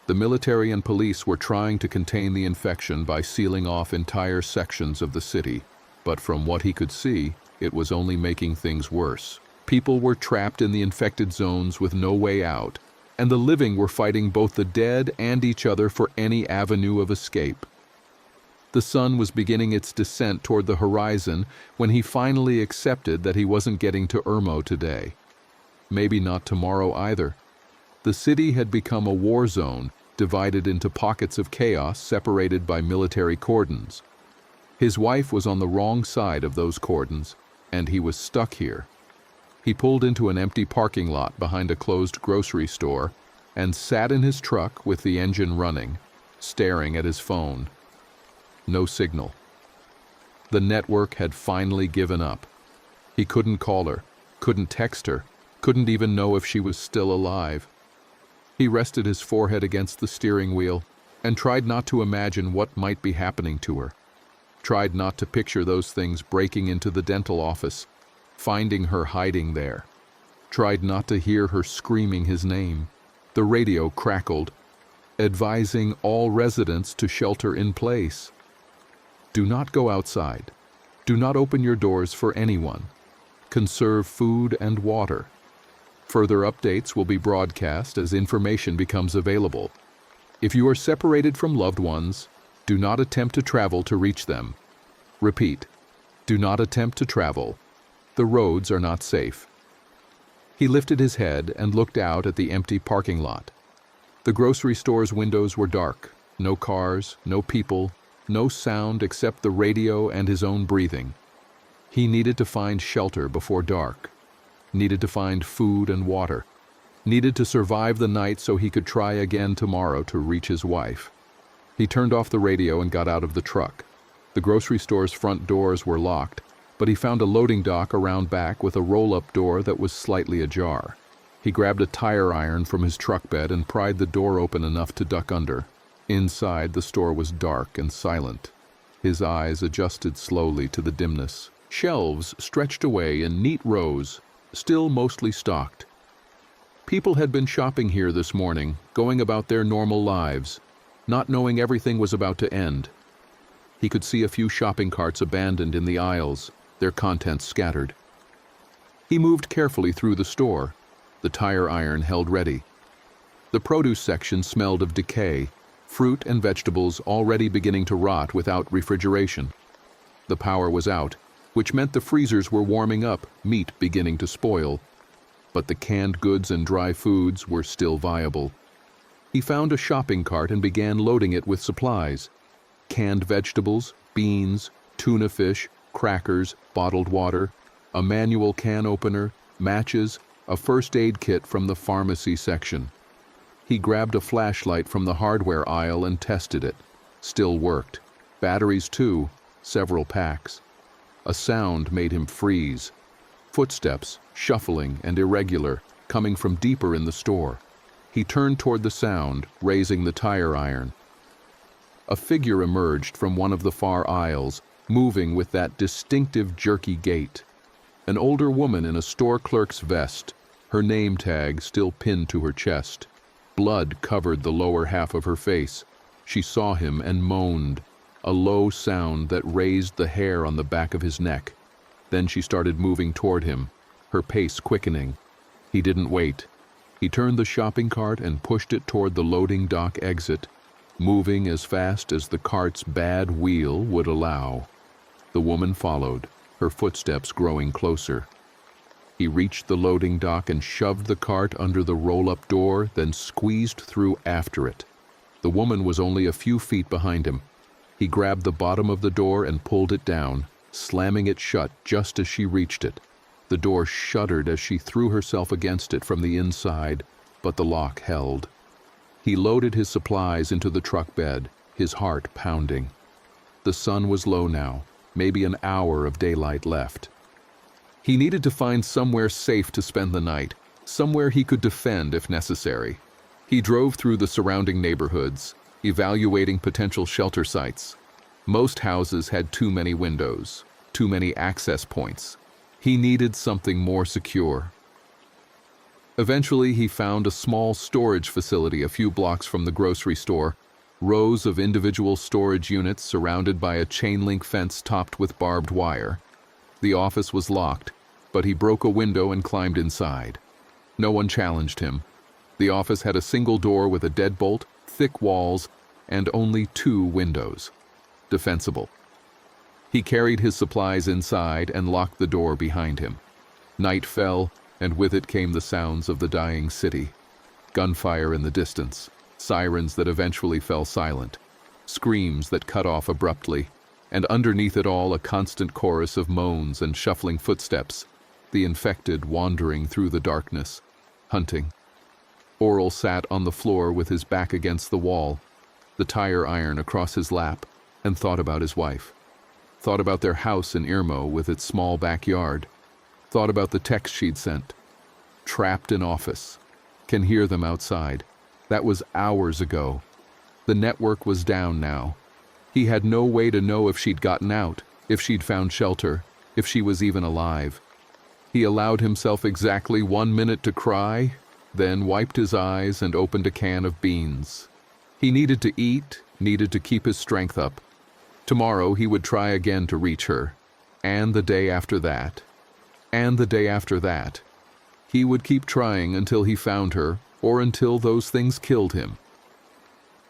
The military and police were trying to contain the infection by sealing off entire sections of the city, but from what he could see, it was only making things worse. People were trapped in the infected zones with no way out, and the living were fighting both the dead and each other for any avenue of escape. The sun was beginning its descent toward the horizon when he finally accepted that he wasn't getting to Irmo today. Maybe not tomorrow either. The city had become a war zone, divided into pockets of chaos separated by military cordons. His wife was on the wrong side of those cordons, and he was stuck here. He pulled into an empty parking lot behind a closed grocery store and sat in his truck with the engine running, staring at his phone. No signal. The network had finally given up. He couldn't call her, couldn't text her, couldn't even know if she was still alive. He rested his forehead against the steering wheel and tried not to imagine what might be happening to her. Tried not to picture those things breaking into the dental office, finding her hiding there. Tried not to hear her screaming his name. The radio crackled, advising all residents to shelter in place. Do not go outside. Do not open your doors for anyone. Conserve food and water. Further updates will be broadcast as information becomes available. If you are separated from loved ones, do not attempt to travel to reach them. Repeat, do not attempt to travel. The roads are not safe. He lifted his head and looked out at the empty parking lot. The grocery store's windows were dark. No cars, no people, no sound except the radio and his own breathing. He needed to find shelter before dark. Needed to find food and water. Needed to survive the night so he could try again tomorrow to reach his wife. He turned off the radio and got out of the truck. The grocery store's front doors were locked, but he found a loading dock around back with a roll-up door that was slightly ajar. He grabbed a tire iron from his truck bed and pried the door open enough to duck under. Inside, the store was dark and silent. His eyes adjusted slowly to the dimness. Shelves stretched away in neat rows, still mostly stocked. People had been shopping here this morning, going about their normal lives, not knowing everything was about to end. He could see a few shopping carts abandoned in the aisles, their contents scattered. He moved carefully through the store, the tire iron held ready. The produce section smelled of decay, fruit and vegetables already beginning to rot without refrigeration. The power was out, which meant the freezers were warming up, meat beginning to spoil. But the canned goods and dry foods were still viable. He found a shopping cart and began loading it with supplies. Canned vegetables, beans, tuna fish, crackers, bottled water, a manual can opener, matches, a first aid kit from the pharmacy section. He grabbed a flashlight from the hardware aisle and tested it. Still worked. Batteries too, several packs. A sound made him freeze. Footsteps, shuffling and irregular, coming from deeper in the store. He turned toward the sound, raising the tire iron. A figure emerged from one of the far aisles, moving with that distinctive jerky gait. An older woman in a store clerk's vest, her name tag still pinned to her chest. Blood covered the lower half of her face. She saw him and moaned, a low sound that raised the hair on the back of his neck. Then she started moving toward him, her pace quickening. He didn't wait. He turned the shopping cart and pushed it toward the loading dock exit, moving as fast as the cart's bad wheel would allow. The woman followed, her footsteps growing closer. He reached the loading dock and shoved the cart under the roll-up door, then squeezed through after it. The woman was only a few feet behind him. He grabbed the bottom of the door and pulled it down, slamming it shut just as she reached it. The door shuddered as she threw herself against it from the inside, but the lock held. He loaded his supplies into the truck bed, his heart pounding. The sun was low now, maybe an hour of daylight left. He needed to find somewhere safe to spend the night, somewhere he could defend if necessary. He drove through the surrounding neighborhoods, evaluating potential shelter sites. Most houses had too many windows, too many access points. He needed something more secure. Eventually, he found a small storage facility a few blocks from the grocery store, rows of individual storage units surrounded by a chain-link fence topped with barbed wire. The office was locked, but he broke a window and climbed inside. No one challenged him. The office had a single door with a deadbolt, thick walls, and only 2 windows. Defensible. He carried his supplies inside and locked the door behind him. Night fell, and with it came the sounds of the dying city. Gunfire in the distance, sirens that eventually fell silent, screams that cut off abruptly, and underneath it all a constant chorus of moans and shuffling footsteps, the infected wandering through the darkness, hunting. Oral sat on the floor with his back against the wall, the tire iron across his lap, and thought about his wife. Thought about their house in Irmo with its small backyard. Thought about the text she'd sent. Trapped in office. Can hear them outside. That was hours ago. The network was down now. He had no way to know if she'd gotten out, if she'd found shelter, if she was even alive. He allowed himself exactly 1 minute to cry, then wiped his eyes and opened a can of beans. He needed to eat, needed to keep his strength up. Tomorrow he would try again to reach her, and the day after that, and the day after that. He would keep trying until he found her, or until those things killed him.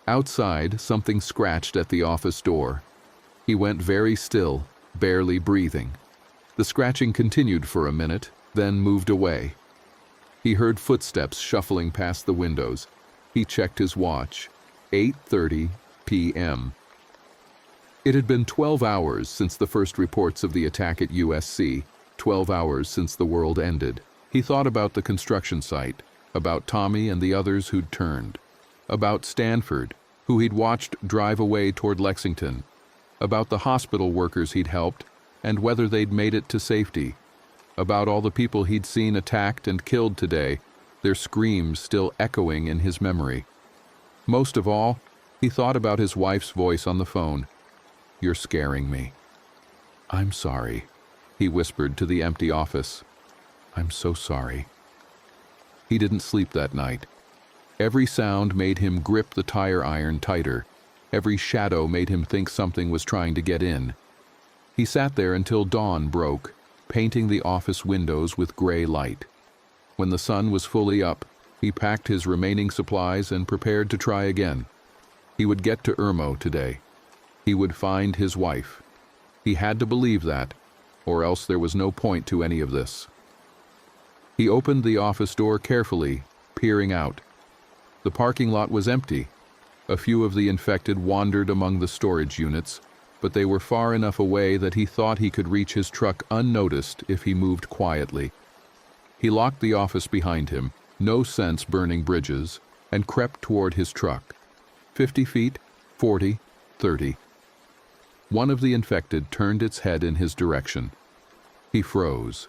Outside, something scratched at the office door. He went very still, barely breathing. The scratching continued for a minute, then moved away. He heard footsteps shuffling past the windows. He checked his watch. 8:30 p.m. It had been 12 hours since the first reports of the attack at USC, 12 hours since the world ended. He thought about the construction site, about Tommy and the others who'd turned, about Stanford, who he'd watched drive away toward Lexington, about the hospital workers he'd helped and whether they'd made it to safety, about all the people he'd seen attacked and killed today, their screams still echoing in his memory. Most of all, he thought about his wife's voice on the phone. "You're scaring me." "I'm sorry," he whispered to the empty office. "I'm so sorry." He didn't sleep that night. Every sound made him grip the tire iron tighter. Every shadow made him think something was trying to get in. He sat there until dawn broke, painting the office windows with gray light. When the sun was fully up, he packed his remaining supplies and prepared to try again. He would get to Irmo today. He would find his wife. He had to believe that, or else there was no point to any of this. He opened the office door carefully, peering out. The parking lot was empty. A few of the infected wandered among the storage units, but they were far enough away that he thought he could reach his truck unnoticed if he moved quietly. He locked the office behind him, no sense burning bridges, and crept toward his truck. 50 feet, 40, 30. One of the infected turned its head in his direction. He froze.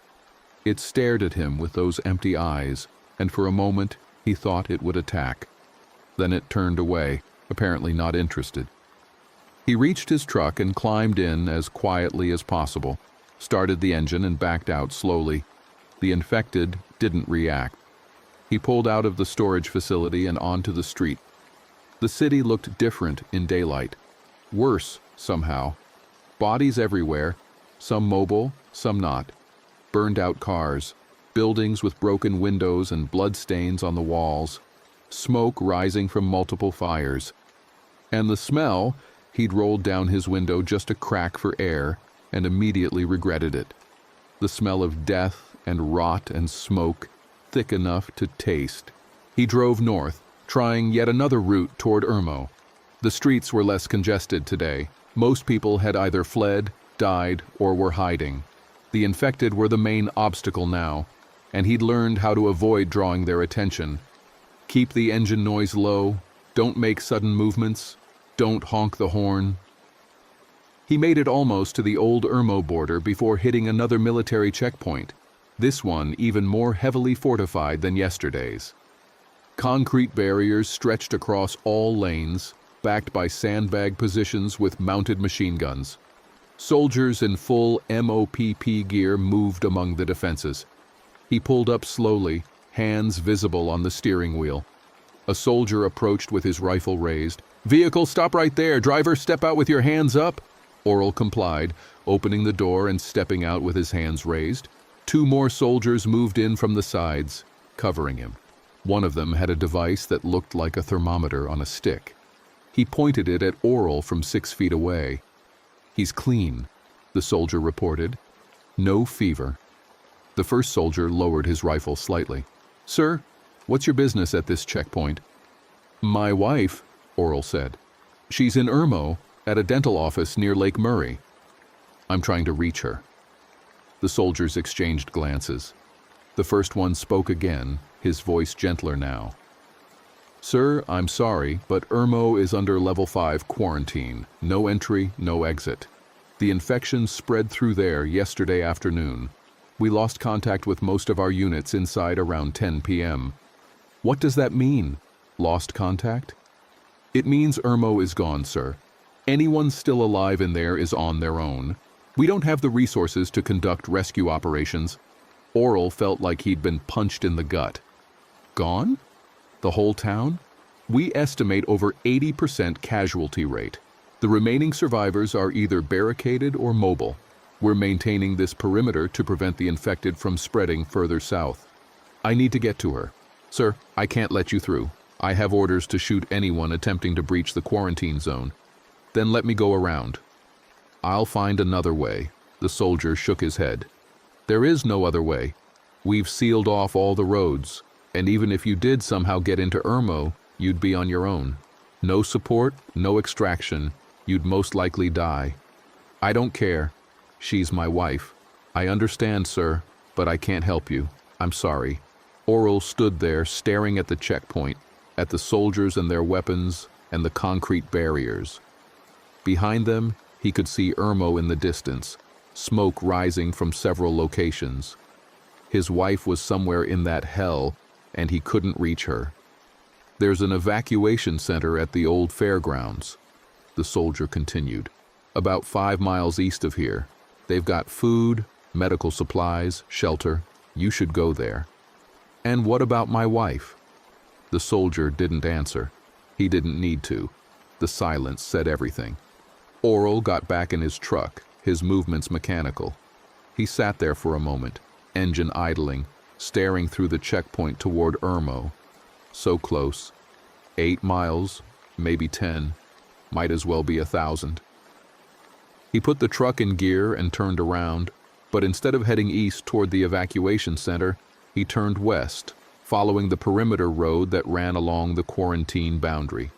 It stared at him with those empty eyes, and for a moment he thought it would attack. Then it turned away, apparently not interested. He reached his truck and climbed in as quietly as possible, started the engine and backed out slowly. The infected didn't react. He pulled out of the storage facility and onto the street. The city looked different in daylight. Worse, somehow. Bodies everywhere, some mobile, some not. Burned-out cars, buildings with broken windows and bloodstains on the walls, smoke rising from multiple fires. And the smell, he'd rolled down his window just a crack for air and immediately regretted it. The smell of death and rot and smoke, thick enough to taste. He drove north, trying yet another route toward Irmo. The streets were less congested today. Most people had either fled, died, or were hiding. The infected were the main obstacle now, and he'd learned how to avoid drawing their attention. Keep the engine noise low, don't make sudden movements, don't honk the horn. He made it almost to the old Irmo border before hitting another military checkpoint, this one even more heavily fortified than yesterday's. Concrete barriers stretched across all lanes, backed by sandbag positions with mounted machine guns. Soldiers in full MOPP gear moved among the defenses. He pulled up slowly, hands visible on the steering wheel. A soldier approached with his rifle raised. "Vehicle, stop right there! Driver, step out with your hands up!" Oral complied, opening the door and stepping out with his hands raised. Two more soldiers moved in from the sides, covering him. One of them had a device that looked like a thermometer on a stick. He pointed it at Oral from 6 feet away. "He's clean," the soldier reported. "No fever." The first soldier lowered his rifle slightly. "Sir, what's your business at this checkpoint?" "My wife," Oral said. "She's in Irmo, at a dental office near Lake Murray. I'm trying to reach her." The soldiers exchanged glances. The first one spoke again, his voice gentler now. "Sir, I'm sorry, but Irmo is under level 5 quarantine. No entry, no exit. The infection spread through there yesterday afternoon. We lost contact with most of our units inside around 10 p.m. "What does that mean? Lost contact?" "It means Irmo is gone, sir. Anyone still alive in there is on their own. We don't have the resources to conduct rescue operations." Oral felt like he'd been punched in the gut. "Gone? The whole town? We estimate over 80% casualty rate. The remaining survivors are either barricaded or mobile. We're maintaining this perimeter to prevent the infected from spreading further south. I need to get to her. Sir, I can't let you through. I have orders to shoot anyone attempting to breach the quarantine zone. Then let me go around." "I'll find another way." The soldier shook his head. "There is no other way. We've sealed off all the roads, and even if you did somehow get into Irmo, you'd be on your own. No support, no extraction. You'd most likely die. I don't care. She's my wife. I understand, sir, but I can't help you. I'm sorry." Oral stood there staring at the checkpoint, at the soldiers and their weapons, and the concrete barriers. Behind them, he could see Irmo in the distance, smoke rising from several locations. His wife was somewhere in that hell, and he couldn't reach her. "There's an evacuation center at the old fairgrounds," the soldier continued. "About 5 miles east of here. They've got food, medical supplies, shelter. You should go there." "And what about my wife?" The soldier didn't answer. He didn't need to. The silence said everything. Oral got back in his truck, his movements mechanical. He sat there for a moment, engine idling, staring through the checkpoint toward Irmo. So close. 8 miles, maybe 10. Might as well be 1,000. He put the truck in gear and turned around, but instead of heading east toward the evacuation center, he turned west, following the perimeter road that ran along the quarantine boundary.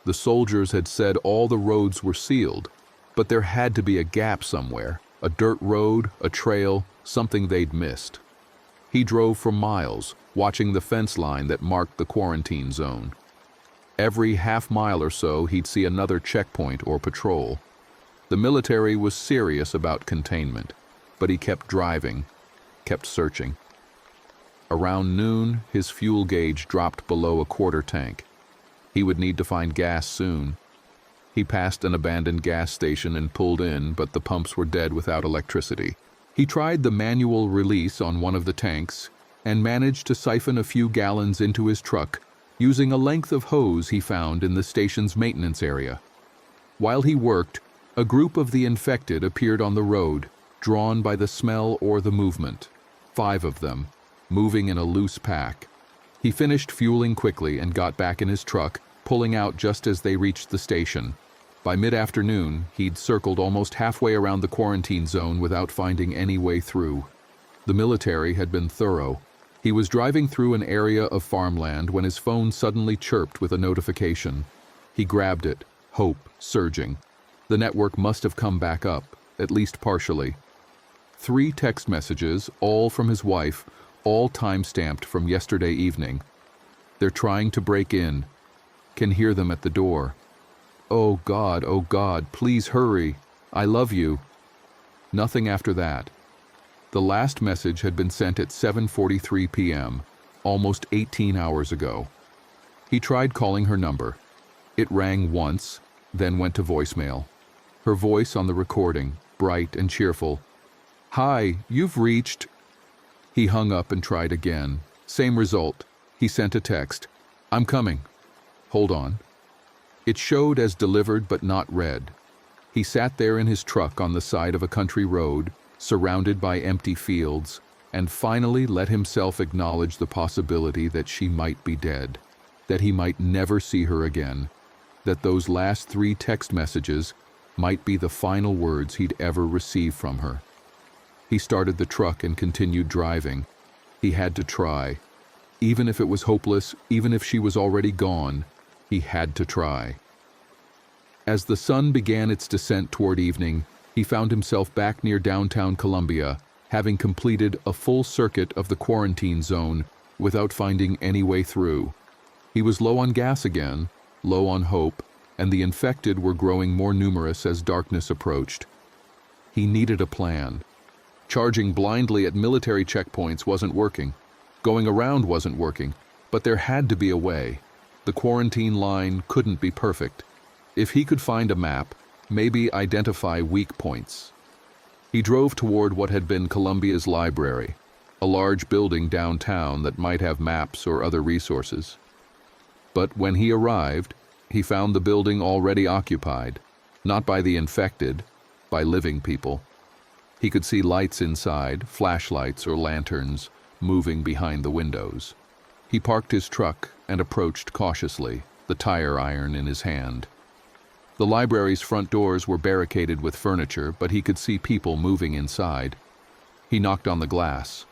The soldiers had said all the roads were sealed, but there had to be a gap somewhere, a dirt road, a trail, something they'd missed. He drove for miles, watching the fence line that marked the quarantine zone. Every half-mile or so, he'd see another checkpoint or patrol. The military was serious about containment, but he kept driving, kept searching. Around noon, his fuel gauge dropped below a quarter tank. He would need to find gas soon. He passed an abandoned gas station and pulled in, but the pumps were dead without electricity. He tried the manual release on one of the tanks and managed to siphon a few gallons into his truck using a length of hose he found in the station's maintenance area. While he worked, a group of the infected appeared on the road, drawn by the smell or the movement. 5 of them, moving in a loose pack. He finished fueling quickly and got back in his truck, pulling out just as they reached the station. By mid-afternoon, he'd circled almost halfway around the quarantine zone without finding any way through. The military had been thorough. He was driving through an area of farmland when his phone suddenly chirped with a notification. He grabbed it, hope surging. The network must have come back up, at least partially. 3 text messages, all from his wife, all time-stamped from yesterday evening. They're trying to break in. Can hear them at the door. Oh God, please hurry. I love you. Nothing after that. The last message had been sent at 7:43 p.m., almost 18 hours ago. He tried calling her number. It rang once, then went to voicemail. Her voice on the recording, bright and cheerful. "Hi, you've reached..." He hung up and tried again. Same result. He sent a text. "I'm coming. Hold on." It showed as delivered but not read. He sat there in his truck on the side of a country road, surrounded by empty fields, and finally let himself acknowledge the possibility that she might be dead, that he might never see her again, that those last 3 text messages might be the final words he'd ever receive from her. He started the truck and continued driving. He had to try. Even if it was hopeless, even if she was already gone, he had to try. As the sun began its descent toward evening, he found himself back near downtown Columbia, having completed a full circuit of the quarantine zone without finding any way through. He was low on gas again, low on hope, and the infected were growing more numerous as darkness approached. He needed a plan. Charging blindly at military checkpoints wasn't working. Going around wasn't working, but there had to be a way. The quarantine line couldn't be perfect. If he could find a map, maybe identify weak points. He drove toward what had been Columbia's library, a large building downtown that might have maps or other resources. But when he arrived, he found the building already occupied, not by the infected, by living people. He could see lights inside, flashlights or lanterns, moving behind the windows. He parked his truck and approached cautiously, the tire iron in his hand. The library's front doors were barricaded with furniture, but he could see people moving inside. He knocked on the glass.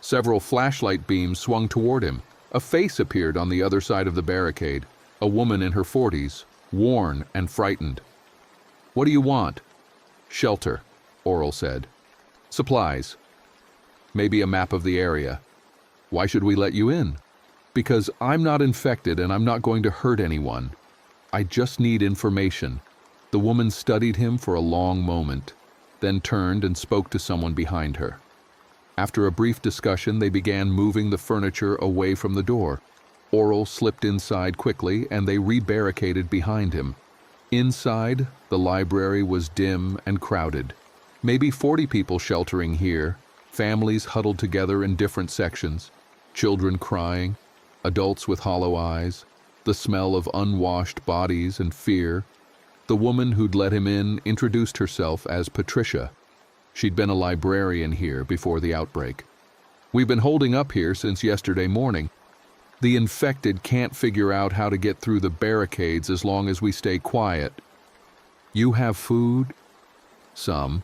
Several flashlight beams swung toward him. A face appeared on the other side of the barricade, a woman in her 40s, worn and frightened. "What do you want?" "Shelter," Oral said. "Supplies." "Maybe a map of the area." "Why should we let you in?" "Because I'm not infected and I'm not going to hurt anyone. I just need information." The woman studied him for a long moment, then turned and spoke to someone behind her. After a brief discussion, they began moving the furniture away from the door. Oral slipped inside quickly, and they re-barricaded behind him. Inside, the library was dim and crowded. Maybe 40 people sheltering here, families huddled together in different sections, children crying, adults with hollow eyes, the smell of unwashed bodies and fear. The woman who'd let him in introduced herself as Patricia. She'd been a librarian here before the outbreak. "We've been holding up here since yesterday morning. The infected can't figure out how to get through the barricades as long as we stay quiet." "You have food?" "Some.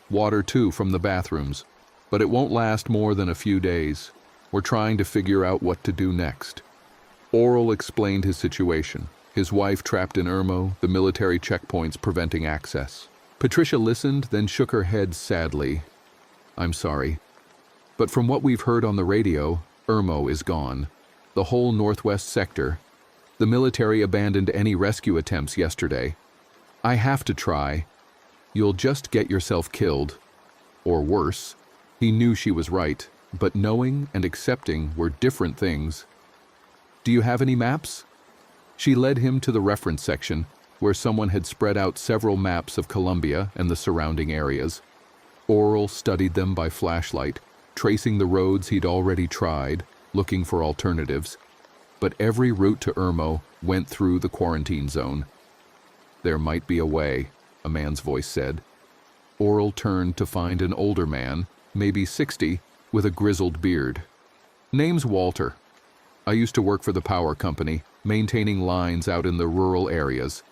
Water too from the bathrooms. But it won't last more than a few days. We're trying to figure out what to do next." Oral explained his situation. His wife trapped in Irmo, the military checkpoints preventing access. Patricia listened, then shook her head sadly. "I'm sorry. But from what we've heard on the radio, Irmo is gone. The whole northwest sector. The military abandoned any rescue attempts yesterday. I have to try. You'll just get yourself killed. Or worse." He knew she was right, but knowing and accepting were different things. "Do you have any maps?" She led him to the reference section, where someone had spread out several maps of Columbia and the surrounding areas. Oral studied them by flashlight, tracing the roads he'd already tried, looking for alternatives. But every route to Irmo went through the quarantine zone. "There might be a way," a man's voice said. Oral turned to find an older man, maybe 60, with a grizzled beard. "Name's Walter. I used to work for the power company, maintaining lines out in the rural areas.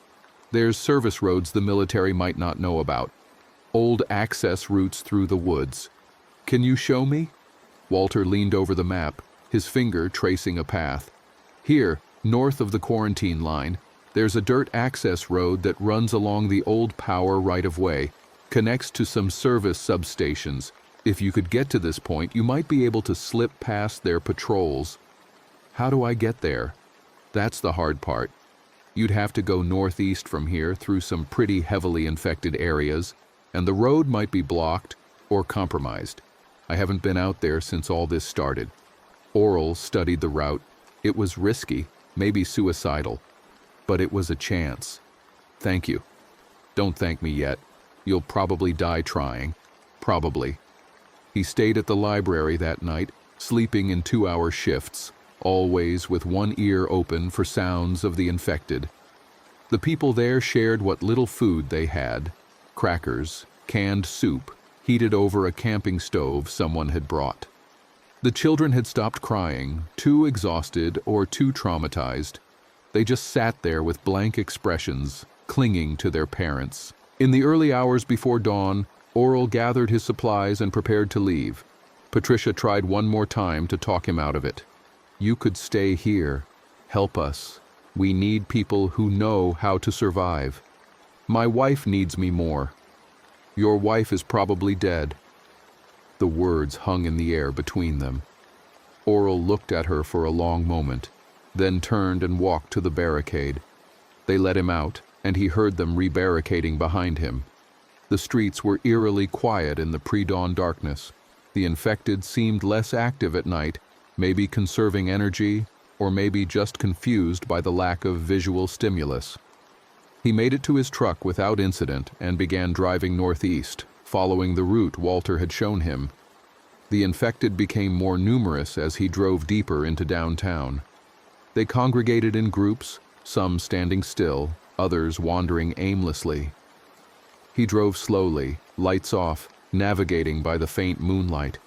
There's service roads the military might not know about. Old access routes through the woods. Can you show me?" Walter leaned over the map, his finger tracing a path. "Here, north of the quarantine line, there's a dirt access road that runs along the old power right-of-way, connects to some service substations, If you could get to this point, you might be able to slip past their patrols. How do I get there? That's the hard part. You'd have to go northeast from here through some pretty heavily infected areas, and the road might be blocked or compromised. I haven't been out there since all this started. Oral studied the route. It was risky, maybe suicidal, but it was a chance. Thank you. Don't thank me yet. You'll probably die trying. Probably. He stayed at the library that night, sleeping in 2-hour shifts, always with one ear open for sounds of the infected. The people there shared what little food they had: crackers, canned soup, heated over a camping stove someone had brought. The children had stopped crying, too exhausted or too traumatized. They just sat there with blank expressions, clinging to their parents. In the early hours before dawn, Oral gathered his supplies and prepared to leave. Patricia tried one more time to talk him out of it. You could stay here. Help us. We need people who know how to survive. My wife needs me more. Your wife is probably dead. The words hung in the air between them. Oral looked at her for a long moment, then turned and walked to the barricade. They let him out, and he heard them rebarricading behind him. The streets were eerily quiet in the pre-dawn darkness. The infected seemed less active at night, maybe conserving energy, or maybe just confused by the lack of visual stimulus. He made it to his truck without incident and began driving northeast, following the route Walter had shown him. The infected became more numerous as he drove deeper into downtown. They congregated in groups, some standing still, others wandering aimlessly. He drove slowly, lights off, navigating by the faint moonlight.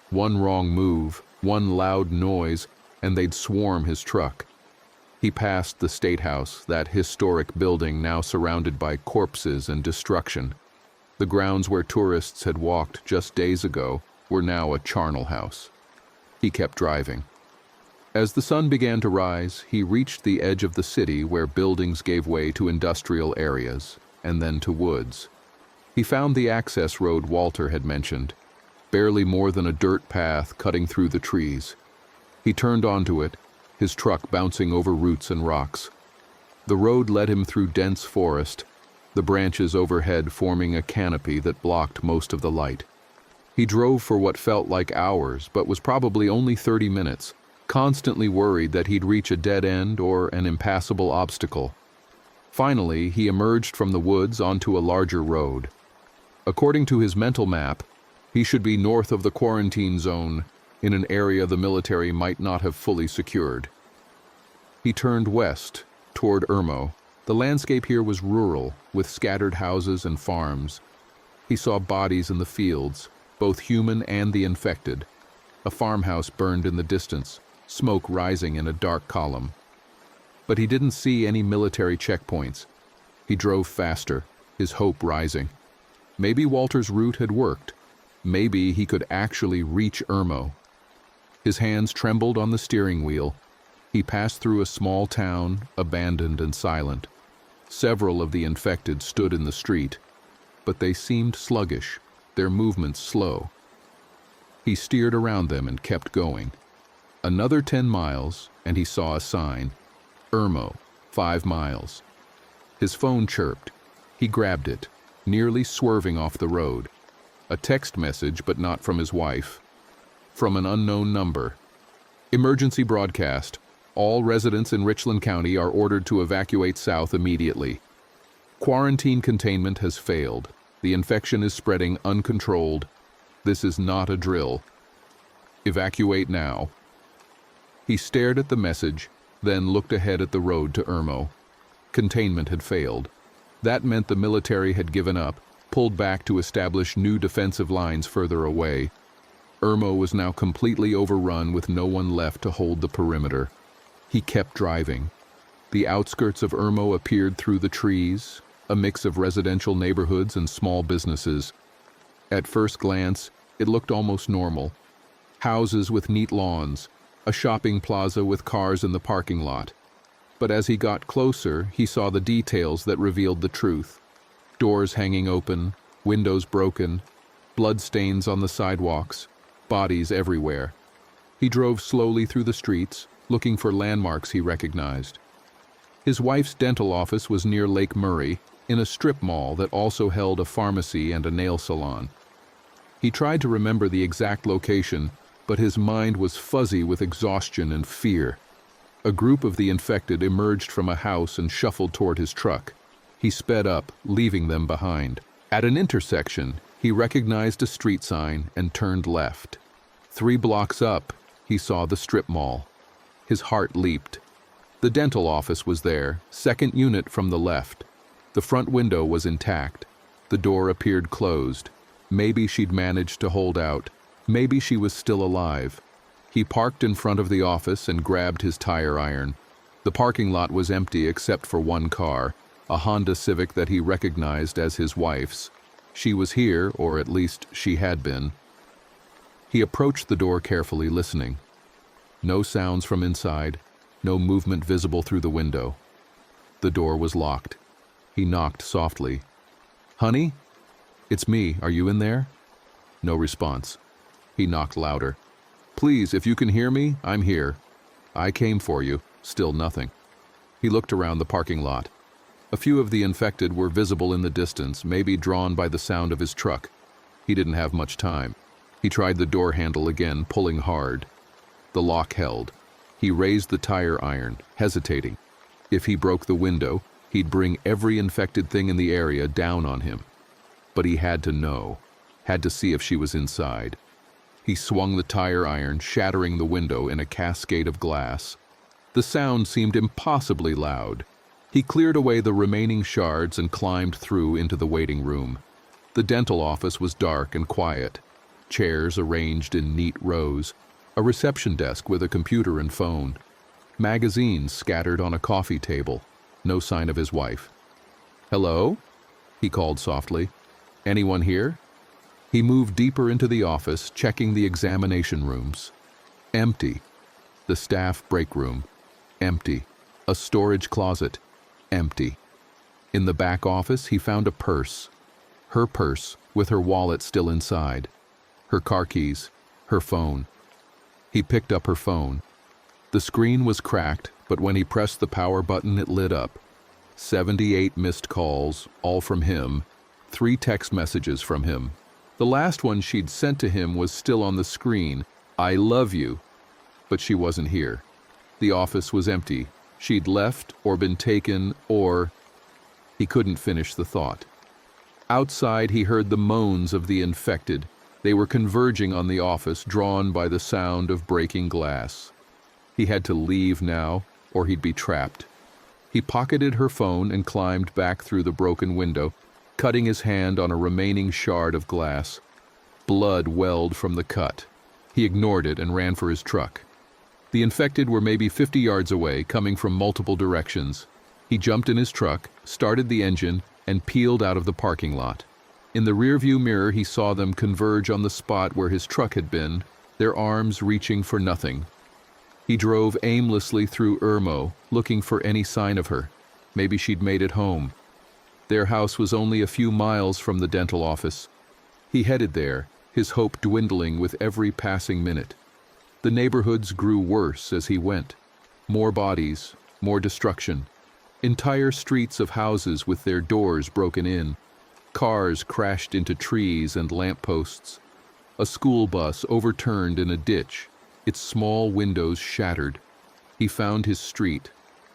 One wrong move, one loud noise, and they'd swarm his truck. He passed the State House, that historic building now surrounded by corpses and destruction. The grounds where tourists had walked just days ago were now a charnel house. He kept driving. As the sun began to rise, he reached the edge of the city where buildings gave way to industrial areas, and then to woods. He found the access road Walter had mentioned, barely more than a dirt path cutting through the trees. He turned onto it, his truck bouncing over roots and rocks. The road led him through dense forest, the branches overhead forming a canopy that blocked most of the light. He drove for what felt like hours, but was probably only 30 minutes, constantly worried that he'd reach a dead end or an impassable obstacle. Finally, he emerged from the woods onto a larger road. According to his mental map, he should be north of the quarantine zone, in an area the military might not have fully secured. He turned west, toward Irmo. The landscape here was rural, with scattered houses and farms. He saw bodies in the fields, both human and the infected. A farmhouse burned in the distance, smoke rising in a dark column. But he didn't see any military checkpoints. He drove faster, his hope rising. Maybe Walter's route had worked. Maybe he could actually reach Irmo. His hands trembled on the steering wheel. He passed through a small town, abandoned and silent. Several of the infected stood in the street, but they seemed sluggish, their movements slow. He steered around them and kept going. Another 10 miles, and he saw a sign. Irmo, 5 miles. His phone chirped. He grabbed it, nearly swerving off the road. A text message, but not from his wife. From an unknown number. Emergency broadcast. All residents in Richland County are ordered to evacuate south immediately. Quarantine containment has failed. The infection is spreading uncontrolled. This is not a drill. Evacuate now. He stared at the message, then looked ahead at the road to Irmo. Containment had failed. That meant the military had given up, pulled back to establish new defensive lines further away. Irmo was now completely overrun with no one left to hold the perimeter. He kept driving. The outskirts of Irmo appeared through the trees, a mix of residential neighborhoods and small businesses. At first glance, it looked almost normal. Houses with neat lawns, a shopping plaza with cars in the parking lot. But as he got closer, he saw the details that revealed the truth. Doors hanging open, windows broken, bloodstains on the sidewalks, bodies everywhere. He drove slowly through the streets, looking for landmarks he recognized. His wife's dental office was near Lake Murray, in a strip mall that also held a pharmacy and a nail salon. He tried to remember the exact location, but his mind was fuzzy with exhaustion and fear. A group of the infected emerged from a house and shuffled toward his truck. He sped up, leaving them behind. At an intersection, he recognized a street sign and turned left. 3 blocks up, he saw the strip mall. His heart leaped. The dental office was there, second unit from the left. The front window was intact. The door appeared closed. Maybe she'd managed to hold out. Maybe she was still alive. He parked in front of the office and grabbed his tire iron. The parking lot was empty except for one car, a Honda Civic that he recognized as his wife's. She was here, or at least she had been. He approached the door carefully, listening. No sounds from inside, no movement visible through the window. The door was locked. He knocked softly. "Honey? It's me. Are you in there?" No response. He knocked louder. "Please, if you can hear me, I'm here. I came for you." Still nothing. He looked around the parking lot. A few of the infected were visible in the distance, maybe drawn by the sound of his truck. He didn't have much time. He tried the door handle again, pulling hard. The lock held. He raised the tire iron, hesitating. If he broke the window, he'd bring every infected thing in the area down on him. But he had to know, had to see if she was inside. He swung the tire iron, shattering the window in a cascade of glass. The sound seemed impossibly loud. He cleared away the remaining shards and climbed through into the waiting room. The dental office was dark and quiet. Chairs arranged in neat rows. A reception desk with a computer and phone. Magazines scattered on a coffee table. No sign of his wife. "Hello?" he called softly. "Anyone here?" He moved deeper into the office, checking the examination rooms. Empty. The staff break room. Empty. A storage closet. Empty. In the back office, he found a purse. Her purse, with her wallet still inside. Her car keys. Her phone. He picked up her phone. The screen was cracked, but when he pressed the power button, it lit up. 78 missed calls, all from him. 3 text messages from him. The last one she'd sent to him was still on the screen. "I love you." But she wasn't here. The office was empty. She'd left or been taken or... He couldn't finish the thought. Outside, he heard the moans of the infected. They were converging on the office, drawn by the sound of breaking glass. He had to leave now, or he'd be trapped. He pocketed her phone and climbed back through the broken window, cutting his hand on a remaining shard of glass. Blood welled from the cut. He ignored it and ran for his truck. The infected were maybe 50 yards away, coming from multiple directions. He jumped in his truck, started the engine, and peeled out of the parking lot. In the rearview mirror, he saw them converge on the spot where his truck had been, their arms reaching for nothing. He drove aimlessly through Irmo, looking for any sign of her. Maybe she'd made it home. Their house was only a few miles from the dental office. He headed there, his hope dwindling with every passing minute. The neighborhoods grew worse as he went. More bodies, more destruction. Entire streets of houses with their doors broken in. Cars crashed into trees and lampposts. A school bus overturned in a ditch, its small windows shattered. He found his street,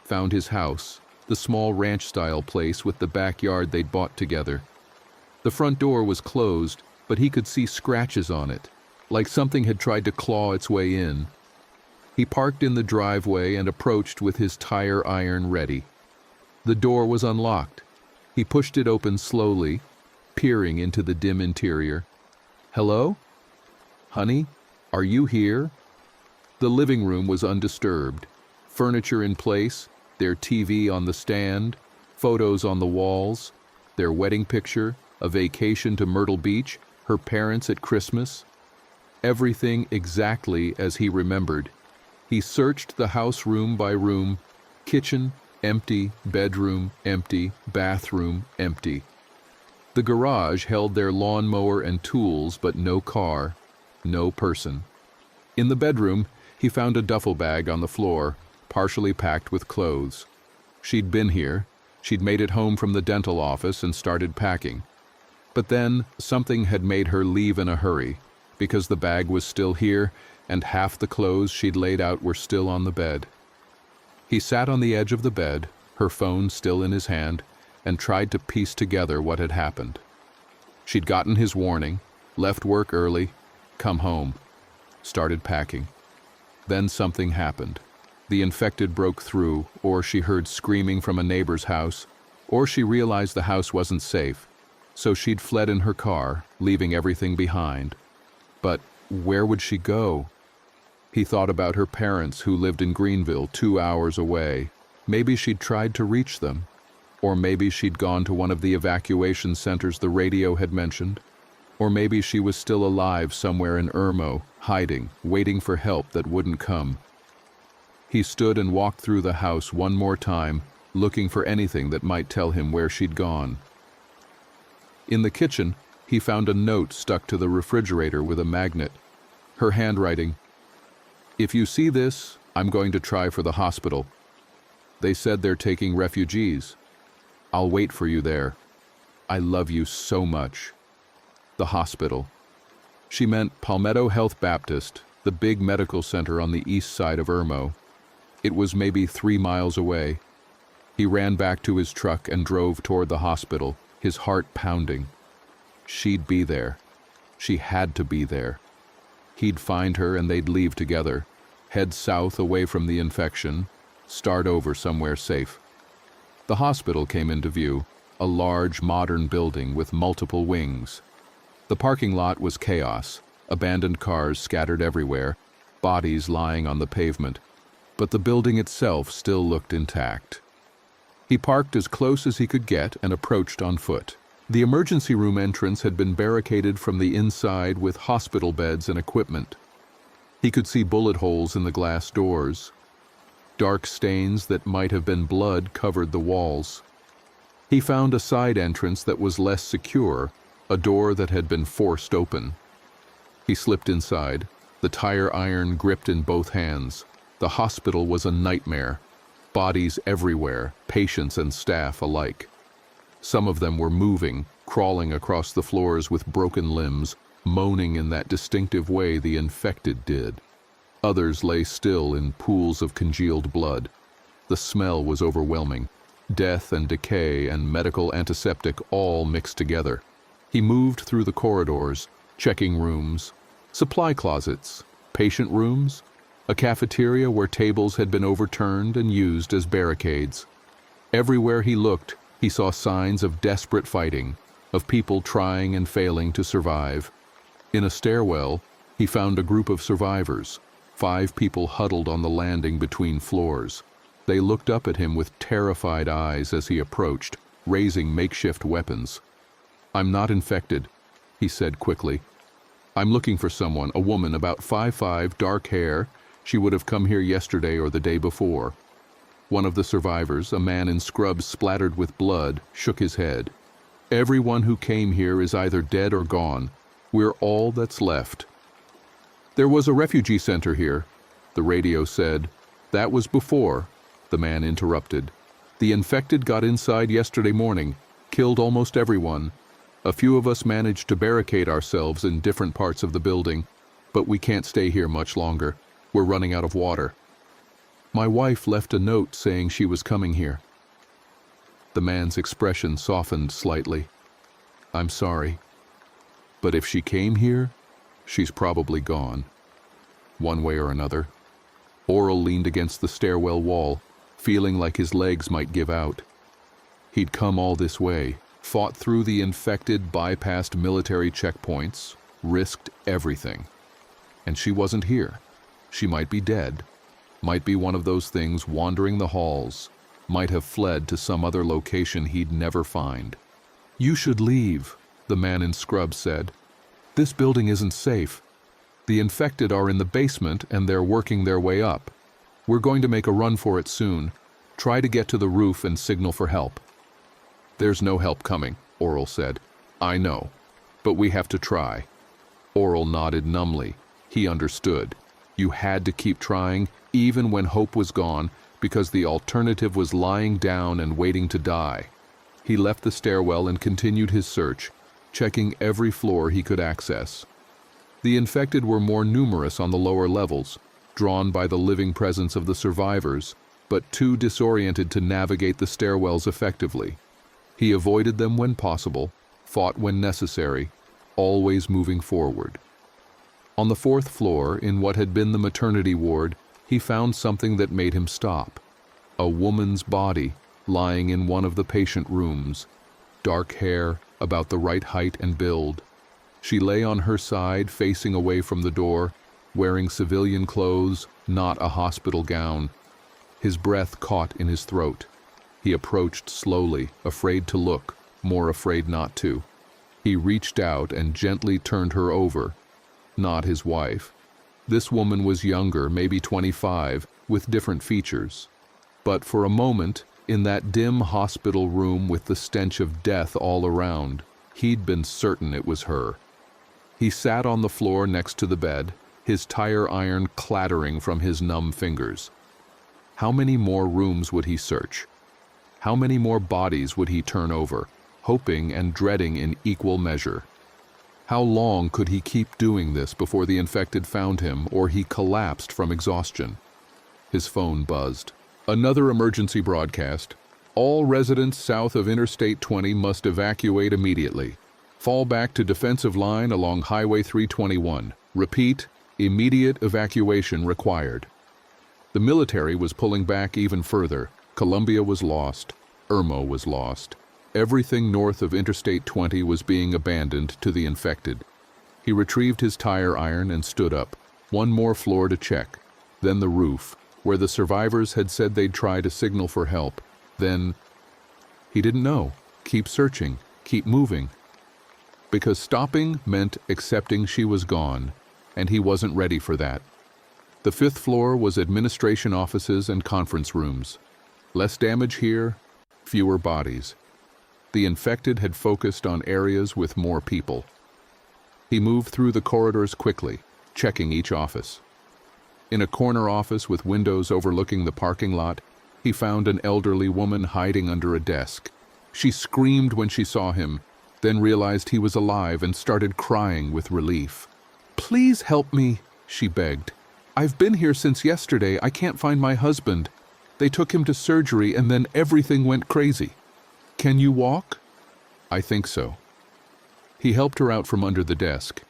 found his house, the small ranch-style place with the backyard they'd bought together. The front door was closed, but he could see scratches on it, like something had tried to claw its way in. He parked in the driveway and approached with his tire iron ready. The door was unlocked. He pushed it open slowly, peering into the dim interior. "Hello? Honey, are you here?" The living room was undisturbed. Furniture in place, their TV on the stand, photos on the walls, their wedding picture, a vacation to Myrtle Beach, her parents at Christmas. Everything exactly as he remembered. He searched the house room by room, kitchen, empty, bedroom, empty, bathroom, empty. The garage held their lawnmower and tools, but no car, no person. In the bedroom, he found a duffel bag on the floor, partially packed with clothes. She'd been here, she'd made it home from the dental office and started packing. But then, something had made her leave in a hurry, because the bag was still here, and half the clothes she'd laid out were still on the bed. He sat on the edge of the bed, her phone still in his hand, and tried to piece together what had happened. She'd gotten his warning, left work early, come home, started packing. Then something happened. The infected broke through, or she heard screaming from a neighbor's house, or she realized the house wasn't safe, so she'd fled in her car, leaving everything behind. But where would she go? He thought about her parents who lived in Greenville 2 hours away. Maybe she'd tried to reach them. Or maybe she'd gone to one of the evacuation centers the radio had mentioned. Or maybe she was still alive somewhere in Irmo, hiding, waiting for help that wouldn't come. He stood and walked through the house one more time, looking for anything that might tell him where she'd gone. In the kitchen, he found a note stuck to the refrigerator with a magnet. Her handwriting, "If you see this, I'm going to try for the hospital. They said they're taking refugees. I'll wait for you there. I love you so much." The hospital. She meant Palmetto Health Baptist, the big medical center on the east side of Irmo. It was maybe 3 miles away. He ran back to his truck and drove toward the hospital, his heart pounding. She'd be there. She had to be there. He'd find her and they'd leave together, head south away from the infection, start over somewhere safe. The hospital came into view, a large modern building with multiple wings. The parking lot was chaos, abandoned cars scattered everywhere, bodies lying on the pavement, but the building itself still looked intact. He parked as close as he could get and approached on foot. The emergency room entrance had been barricaded from the inside with hospital beds and equipment. He could see bullet holes in the glass doors. Dark stains that might have been blood covered the walls. He found a side entrance that was less secure, a door that had been forced open. He slipped inside, the tire iron gripped in both hands. The hospital was a nightmare. Bodies everywhere, patients and staff alike. Some of them were moving, crawling across the floors with broken limbs, moaning in that distinctive way the infected did. Others lay still in pools of congealed blood. The smell was overwhelming. Death and decay and medical antiseptic all mixed together. He moved through the corridors, checking rooms, supply closets, patient rooms, a cafeteria where tables had been overturned and used as barricades. Everywhere he looked, he saw signs of desperate fighting, of people trying and failing to survive. In a stairwell, he found a group of survivors, 5 people huddled on the landing between floors. They looked up at him with terrified eyes as he approached, raising makeshift weapons. "I'm not infected," he said quickly. "I'm looking for someone, a woman about 5'5", dark hair. She would have come here yesterday or the day before." One of the survivors, a man in scrubs splattered with blood, shook his head. "Everyone who came here is either dead or gone. We're all that's left." "There was a refugee center here," the radio said. "That was before," the man interrupted. "The infected got inside yesterday morning, killed almost everyone. A few of us managed to barricade ourselves in different parts of the building, but we can't stay here much longer. We're running out of water. My wife left a note saying she was coming here." The man's expression softened slightly. "I'm sorry. But if she came here, she's probably gone. One way or another." Oral leaned against the stairwell wall, feeling like his legs might give out. He'd come all this way, fought through the infected, bypassed military checkpoints, risked everything. And she wasn't here. She might be dead, might be one of those things wandering the halls, might have fled to some other location he'd never find. "You should leave," the man in scrubs said. "This building isn't safe. The infected are in the basement and they're working their way up. We're going to make a run for it soon. Try to get to the roof and signal for help." "There's no help coming," Oral said. I know, but we have to try. Oral nodded numbly. He understood. You had to keep trying, even when hope was gone, because the alternative was lying down and waiting to die. He left the stairwell and continued his search, checking every floor he could access. The infected were more numerous on the lower levels, drawn by the living presence of the survivors, but too disoriented to navigate the stairwells effectively. He avoided them when possible, fought when necessary, always moving forward. On the fourth floor, in what had been the maternity ward, he found something that made him stop. A woman's body lying in one of the patient rooms. Dark hair, about the right height and build. She lay on her side, facing away from the door, wearing civilian clothes, not a hospital gown. His breath caught in his throat. He approached slowly, afraid to look, more afraid not to. He reached out and gently turned her over. Not his wife. This woman was younger, maybe 25, with different features. But for a moment, in that dim hospital room with the stench of death all around, he'd been certain it was her. He sat on the floor next to the bed, his tire iron clattering from his numb fingers. How many more rooms would he search? How many more bodies would he turn over, hoping and dreading in equal measure? How long could he keep doing this before the infected found him or he collapsed from exhaustion? His phone buzzed. Another emergency broadcast. All residents south of Interstate 20 must evacuate immediately. Fall back to defensive line along Highway 321. Repeat, immediate evacuation required. The military was pulling back even further. Columbia was lost. Irmo was lost. Everything north of Interstate 20 was being abandoned to the infected. He retrieved his tire iron and stood up. One more floor to check. Then the roof, where the survivors had said they'd try to signal for help. Then, he didn't know. Keep searching. Keep moving. Because stopping meant accepting she was gone, and he wasn't ready for that. The fifth floor was administration offices and conference rooms. Less damage here, fewer bodies. The infected had focused on areas with more people. He moved through the corridors quickly, checking each office. In a corner office with windows overlooking the parking lot, he found an elderly woman hiding under a desk. She screamed when she saw him, then realized he was alive and started crying with relief. "Please help me," she begged. "I've been here since yesterday. I can't find my husband. They took him to surgery and then everything went crazy. Can you walk?" "I think so." He helped her out from under the desk.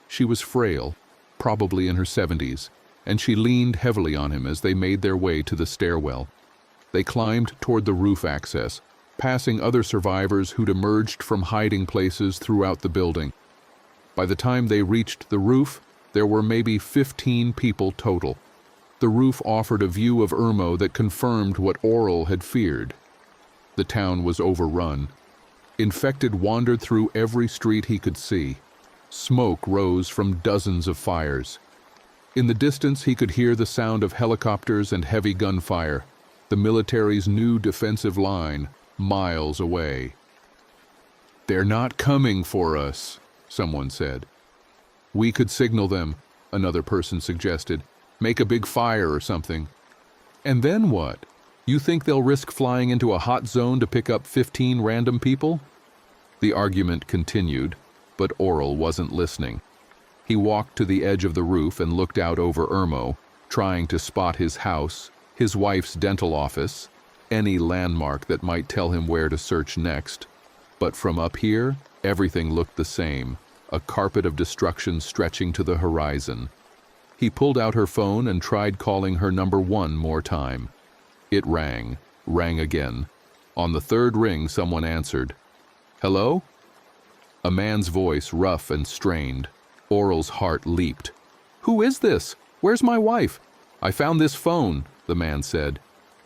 She was frail, probably in her 70s, and she leaned heavily on him as they made their way to the stairwell. They climbed toward the roof access, passing other survivors who'd emerged from hiding places throughout the building. By the time they reached the roof, there were maybe 15 people total. The roof offered a view of Irmo that confirmed what Oral had feared. The town was overrun. Infected wandered through every street he could see. Smoke rose from dozens of fires. In the distance, he could hear the sound of helicopters and heavy gunfire, the military's new defensive line, miles away. "They're not coming for us," someone said. "We could signal them," another person suggested. "Make a big fire or something." "And then what? You think they'll risk flying into a hot zone to pick up 15 random people?" The argument continued, but Oral wasn't listening. He walked to the edge of the roof and looked out over Irmo, trying to spot his house, his wife's dental office, any landmark that might tell him where to search next. But from up here, everything looked the same, a carpet of destruction stretching to the horizon. He pulled out her phone and tried calling her number one more time. It rang again. On the third ring, someone answered. "Hello?" A man's voice, rough and strained. Oral's heart leaped. "Who is this? Where's my wife?" "I found this phone," the man said.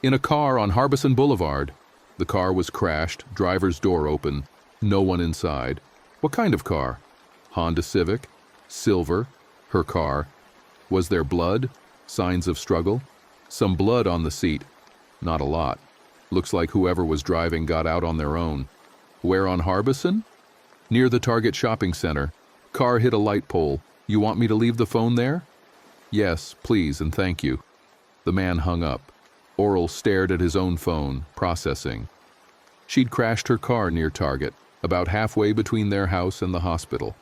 "In a car on Harbison Boulevard." The car was crashed, driver's door open, no one inside. "What kind of car?" "Honda Civic. Silver. Her car." "Was there blood? Signs of struggle?" "Some blood on the seat. Not a lot. Looks like whoever was driving got out on their own." "Where on Harbison?" Near the Target shopping center. Car hit a light pole. You want me to leave the phone there? Yes, please and thank you. The man hung up. Oral stared at his own phone, processing. She'd crashed her car near Target, about halfway between their house and the hospital.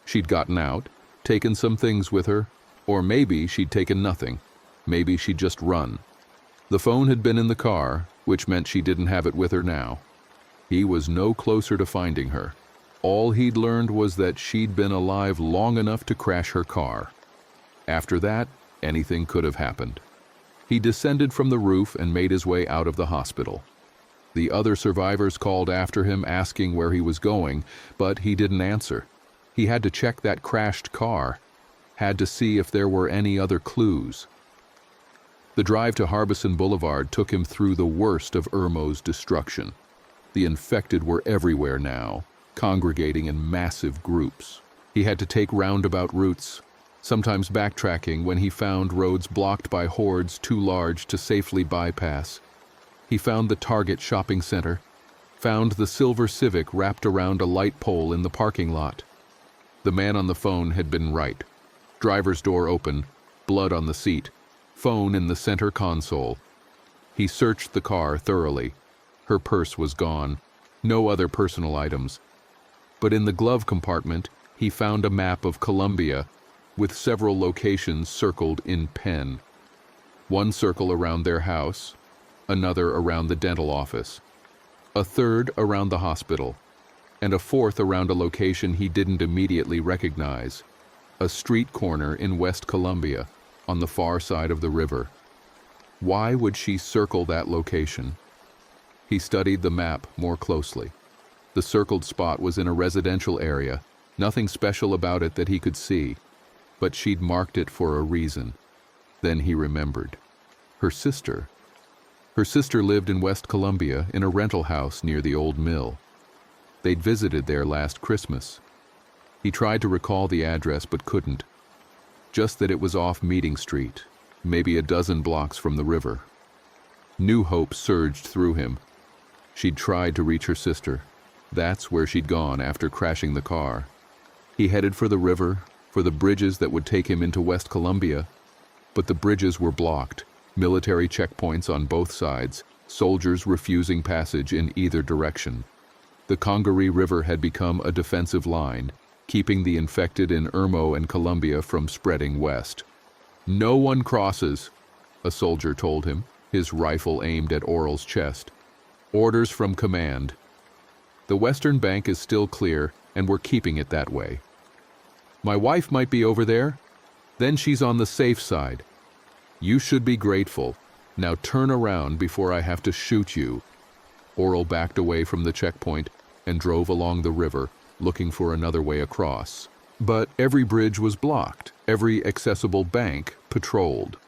She'd gotten out, taken some things with her, or maybe she'd taken nothing. Maybe she'd just run. The phone had been in the car, which meant she didn't have it with her now. He was no closer to finding her. All he'd learned was that she'd been alive long enough to crash her car. After that, anything could have happened. He descended from the roof and made his way out of the hospital. The other survivors called after him asking where he was going, but he didn't answer. He had to check that crashed car, had to see if there were any other clues. The drive to Harbison Boulevard took him through the worst of Irmo's destruction. The infected were everywhere now, congregating in massive groups. He had to take roundabout routes, sometimes backtracking when he found roads blocked by hordes too large to safely bypass. He found the Target shopping center, found the silver Civic wrapped around a light pole in the parking lot. The man on the phone had been right. Driver's door open, blood on the seat, phone in the center console. He searched the car thoroughly. Her purse was gone, no other personal items. But in the glove compartment, he found a map of Colombia with several locations circled in pen. One circle around their house, another around the dental office, a third around the hospital, and a fourth around a location he didn't immediately recognize, a street corner in West Colombia, on the far side of the river. Why would she circle that location? He studied the map more closely. The circled spot was in a residential area, nothing special about it that he could see, but she'd marked it for a reason. Then he remembered. Her sister. Her sister lived in West Colombia in a rental house near the old mill. They'd visited there last Christmas. He tried to recall the address but couldn't. Just that it was off Meeting Street, maybe a dozen blocks from the river. New hope surged through him. She'd tried to reach her sister. That's where she'd gone after crashing the car. He headed for the river, for the bridges that would take him into West Colombia. But the bridges were blocked, military checkpoints on both sides, soldiers refusing passage in either direction. The Congaree River had become a defensive line, keeping the infected in Irmo and Colombia from spreading west. "No one crosses," a soldier told him, his rifle aimed at Oral's chest. "Orders from command. The western bank is still clear, and we're keeping it that way. My wife might be over there. Then she's on the safe side. You should be grateful. Now turn around before I have to shoot you." Oral backed away from the checkpoint and drove along the river, looking for another way across. But every bridge was blocked, every accessible bank patrolled.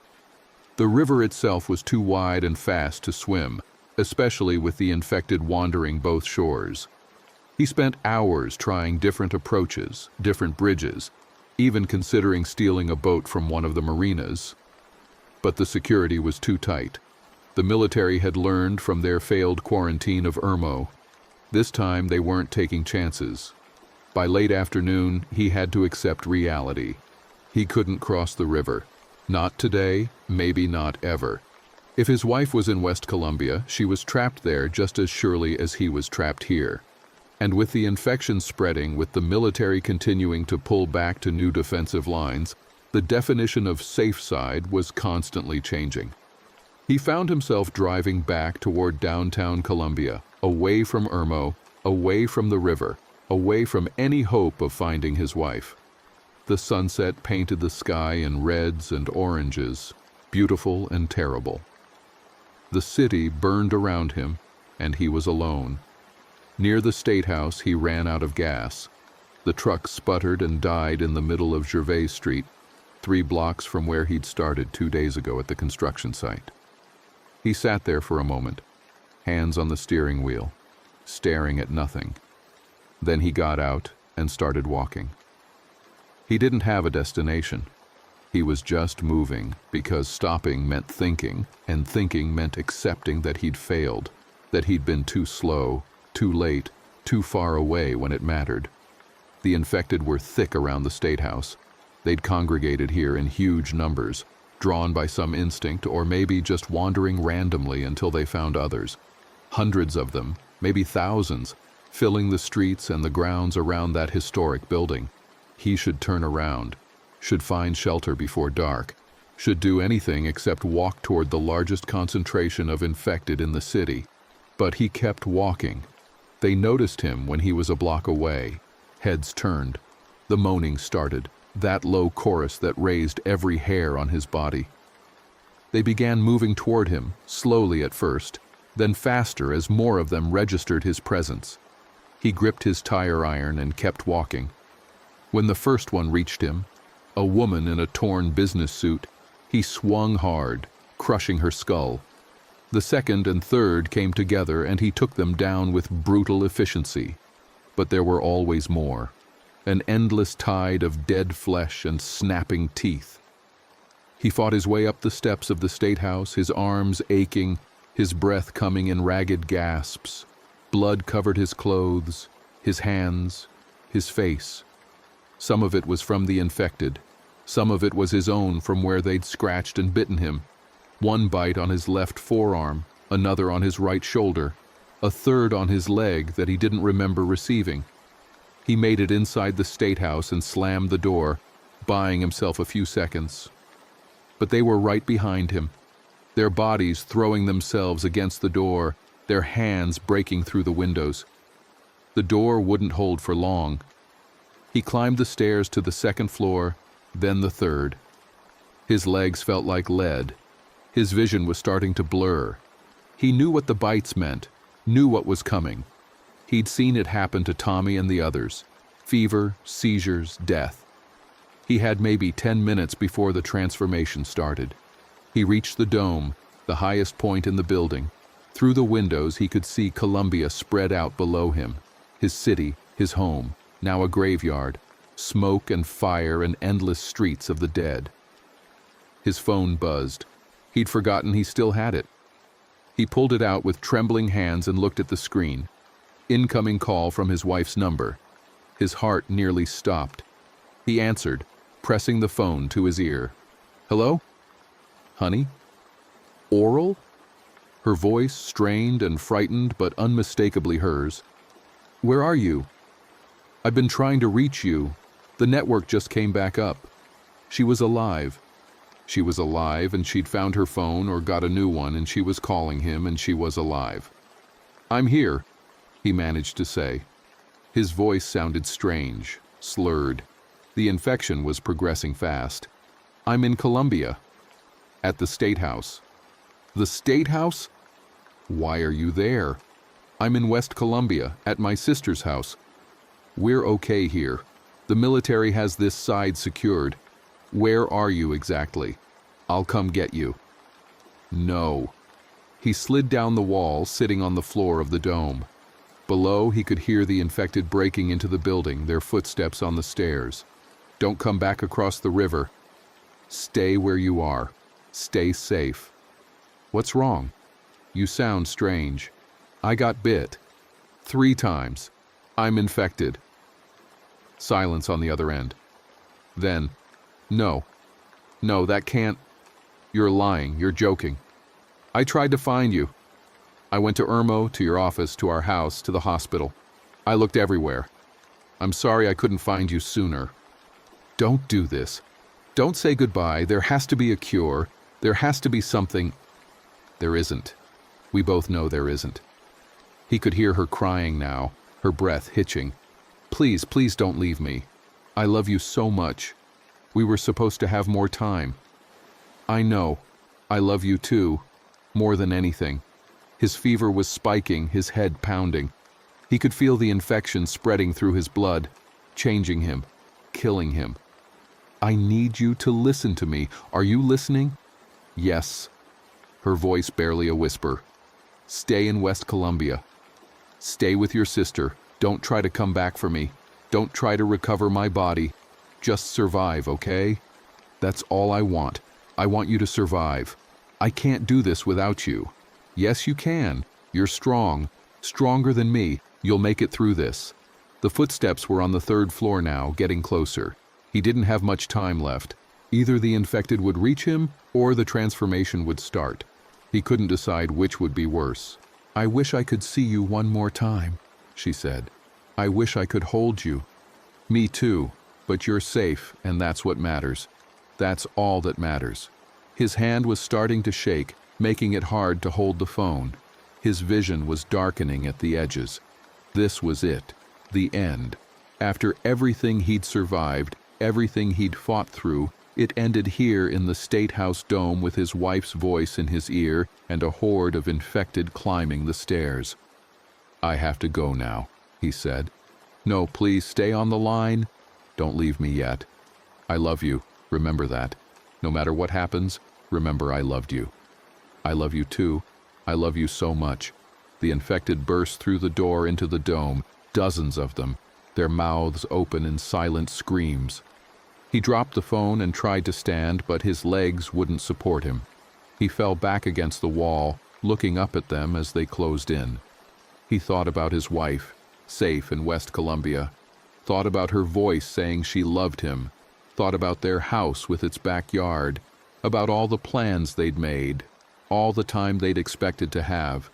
The river itself was too wide and fast to swim, especially with the infected wandering both shores. He spent hours trying different approaches, different bridges, even considering stealing a boat from one of the marinas. But the security was too tight. The military had learned from their failed quarantine of Irmo. This time they weren't taking chances. By late afternoon, he had to accept reality. He couldn't cross the river. Not today, maybe not ever. If his wife was in West Colombia, she was trapped there just as surely as he was trapped here. And with the infection spreading, with the military continuing to pull back to new defensive lines, the definition of safe side was constantly changing. He found himself driving back toward downtown Colombia, away from Irmo, away from the river, away from any hope of finding his wife. The sunset painted the sky in reds and oranges, beautiful and terrible. The city burned around him, and he was alone. Near the State House, he ran out of gas. The truck sputtered and died in the middle of Gervais Street, 3 blocks from where he'd started 2 days ago at the construction site. He sat there for a moment, hands on the steering wheel, staring at nothing. Then he got out and started walking. He didn't have a destination. He was just moving, because stopping meant thinking, and thinking meant accepting that he'd failed, that he'd been too slow, too late, too far away when it mattered. The infected were thick around the State House. They'd congregated here in huge numbers, drawn by some instinct or maybe just wandering randomly until they found others. Hundreds of them, maybe thousands, filling the streets and the grounds around that historic building. He should turn around, should find shelter before dark, should do anything except walk toward the largest concentration of infected in the city. But he kept walking. They noticed him when he was a block away. Heads turned. The moaning started, that low chorus that raised every hair on his body. They began moving toward him, slowly at first, then faster as more of them registered his presence. He gripped his tire iron and kept walking. When the first one reached him, a woman in a torn business suit, he swung hard, crushing her skull. The second and third came together and he took them down with brutal efficiency. But there were always more. An endless tide of dead flesh and snapping teeth. He fought his way up the steps of the State House, his arms aching, his breath coming in ragged gasps. Blood covered his clothes, his hands, his face. Some of it was from the infected. Some of it was his own from where they'd scratched and bitten him. One bite on his left forearm, another on his right shoulder, a third on his leg that he didn't remember receiving. He made it inside the State House and slammed the door, buying himself a few seconds. But they were right behind him, their bodies throwing themselves against the door, their hands breaking through the windows. The door wouldn't hold for long. He climbed the stairs to the second floor, then the third. His legs felt like lead. His vision was starting to blur. He knew what the bites meant, knew what was coming. He'd seen it happen to Tommy and the others. Fever, seizures, death. He had maybe 10 minutes before the transformation started. He reached the dome, the highest point in the building. Through the windows he could see Columbia spread out below him. His city, his home, now a graveyard. Smoke and fire and endless streets of the dead. His phone buzzed. He'd forgotten he still had it. He pulled it out with trembling hands and looked at the screen. Incoming call from his wife's number. His heart nearly stopped. He answered, pressing the phone to his ear. "Hello? Honey? Oral?" Her voice strained and frightened, but unmistakably hers. "Where are you? I've been trying to reach you. The network just came back up." She was alive. She was alive, and she'd found her phone or got a new one, and she was calling him, and she was alive. "I'm here," he managed to say. His voice sounded strange, slurred. The infection was progressing fast. "I'm in Columbia. At the State House." "The State House? Why are you there?" "I'm in West Columbia, at my sister's house. We're okay here. The military has this side secured. Where are you exactly? I'll come get you." "No." He slid down the wall, sitting on the floor of the dome. Below, he could hear the infected breaking into the building, their footsteps on the stairs. "Don't come back across the river. Stay where you are. Stay safe." "What's wrong? You sound strange." "I got bit. 3 times. I'm infected." Silence on the other end. Then, "No. No, that can't. You're lying. You're joking. I tried to find you. I went to Irmo, to your office, to our house, to the hospital. I looked everywhere. I'm sorry I couldn't find you sooner." "Don't do this. Don't say goodbye. There has to be a cure. There has to be something." "There isn't. We both know there isn't." He could hear her crying now, her breath hitching. "Please, please don't leave me. I love you so much. We were supposed to have more time." "I know. I love you too. More than anything." His fever was spiking, his head pounding. He could feel the infection spreading through his blood, changing him, killing him. "I need you to listen to me. Are you listening?" "Yes." Her voice barely a whisper. "Stay in West Columbia. Stay with your sister. Don't try to come back for me. Don't try to recover my body. Just survive, okay? That's all I want. I want you to survive. I can't do this without you. Yes, you can. You're strong. Stronger than me. You'll make it through this. The footsteps were on the third floor now, getting closer. He didn't have much time left. Either the infected would reach him, or the transformation would start. He couldn't decide which would be worse. "I wish I could see you one more time," she said. "I wish I could hold you." "Me too, but you're safe, and that's what matters. That's all that matters." His hand was starting to shake, making it hard to hold the phone. His vision was darkening at the edges. This was it, the end. After everything he'd survived, everything he'd fought through, it ended here in the State House dome with his wife's voice in his ear and a horde of infected climbing the stairs. "I have to go now," he said. "No, please stay on the line. Don't leave me yet. I love you, remember that. No matter what happens, remember I loved you." "I love you too. I love you so much." The infected burst through the door into the dome, dozens of them, their mouths open in silent screams. He dropped the phone and tried to stand, but his legs wouldn't support him. He fell back against the wall, looking up at them as they closed in. He thought about his wife, safe in West Columbia, thought about her voice saying she loved him, thought about their house with its backyard, about all the plans they'd made, all the time they'd expected to have.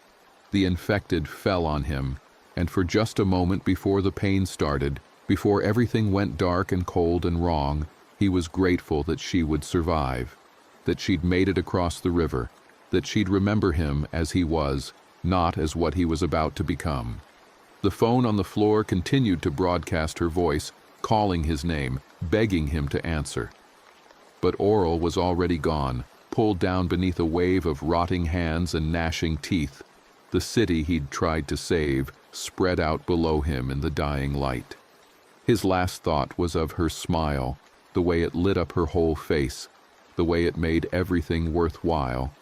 The infected fell on him, and for just a moment before the pain started, before everything went dark and cold and wrong, he was grateful that she would survive, that she'd made it across the river, that she'd remember him as he was, not as what he was about to become. The phone on the floor continued to broadcast her voice, calling his name, begging him to answer. But Oral was already gone, pulled down beneath a wave of rotting hands and gnashing teeth. The city he'd tried to save spread out below him in the dying light. His last thought was of her smile, the way it lit up her whole face, the way it made everything worthwhile.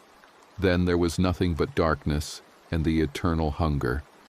Then there was nothing but darkness and the eternal hunger.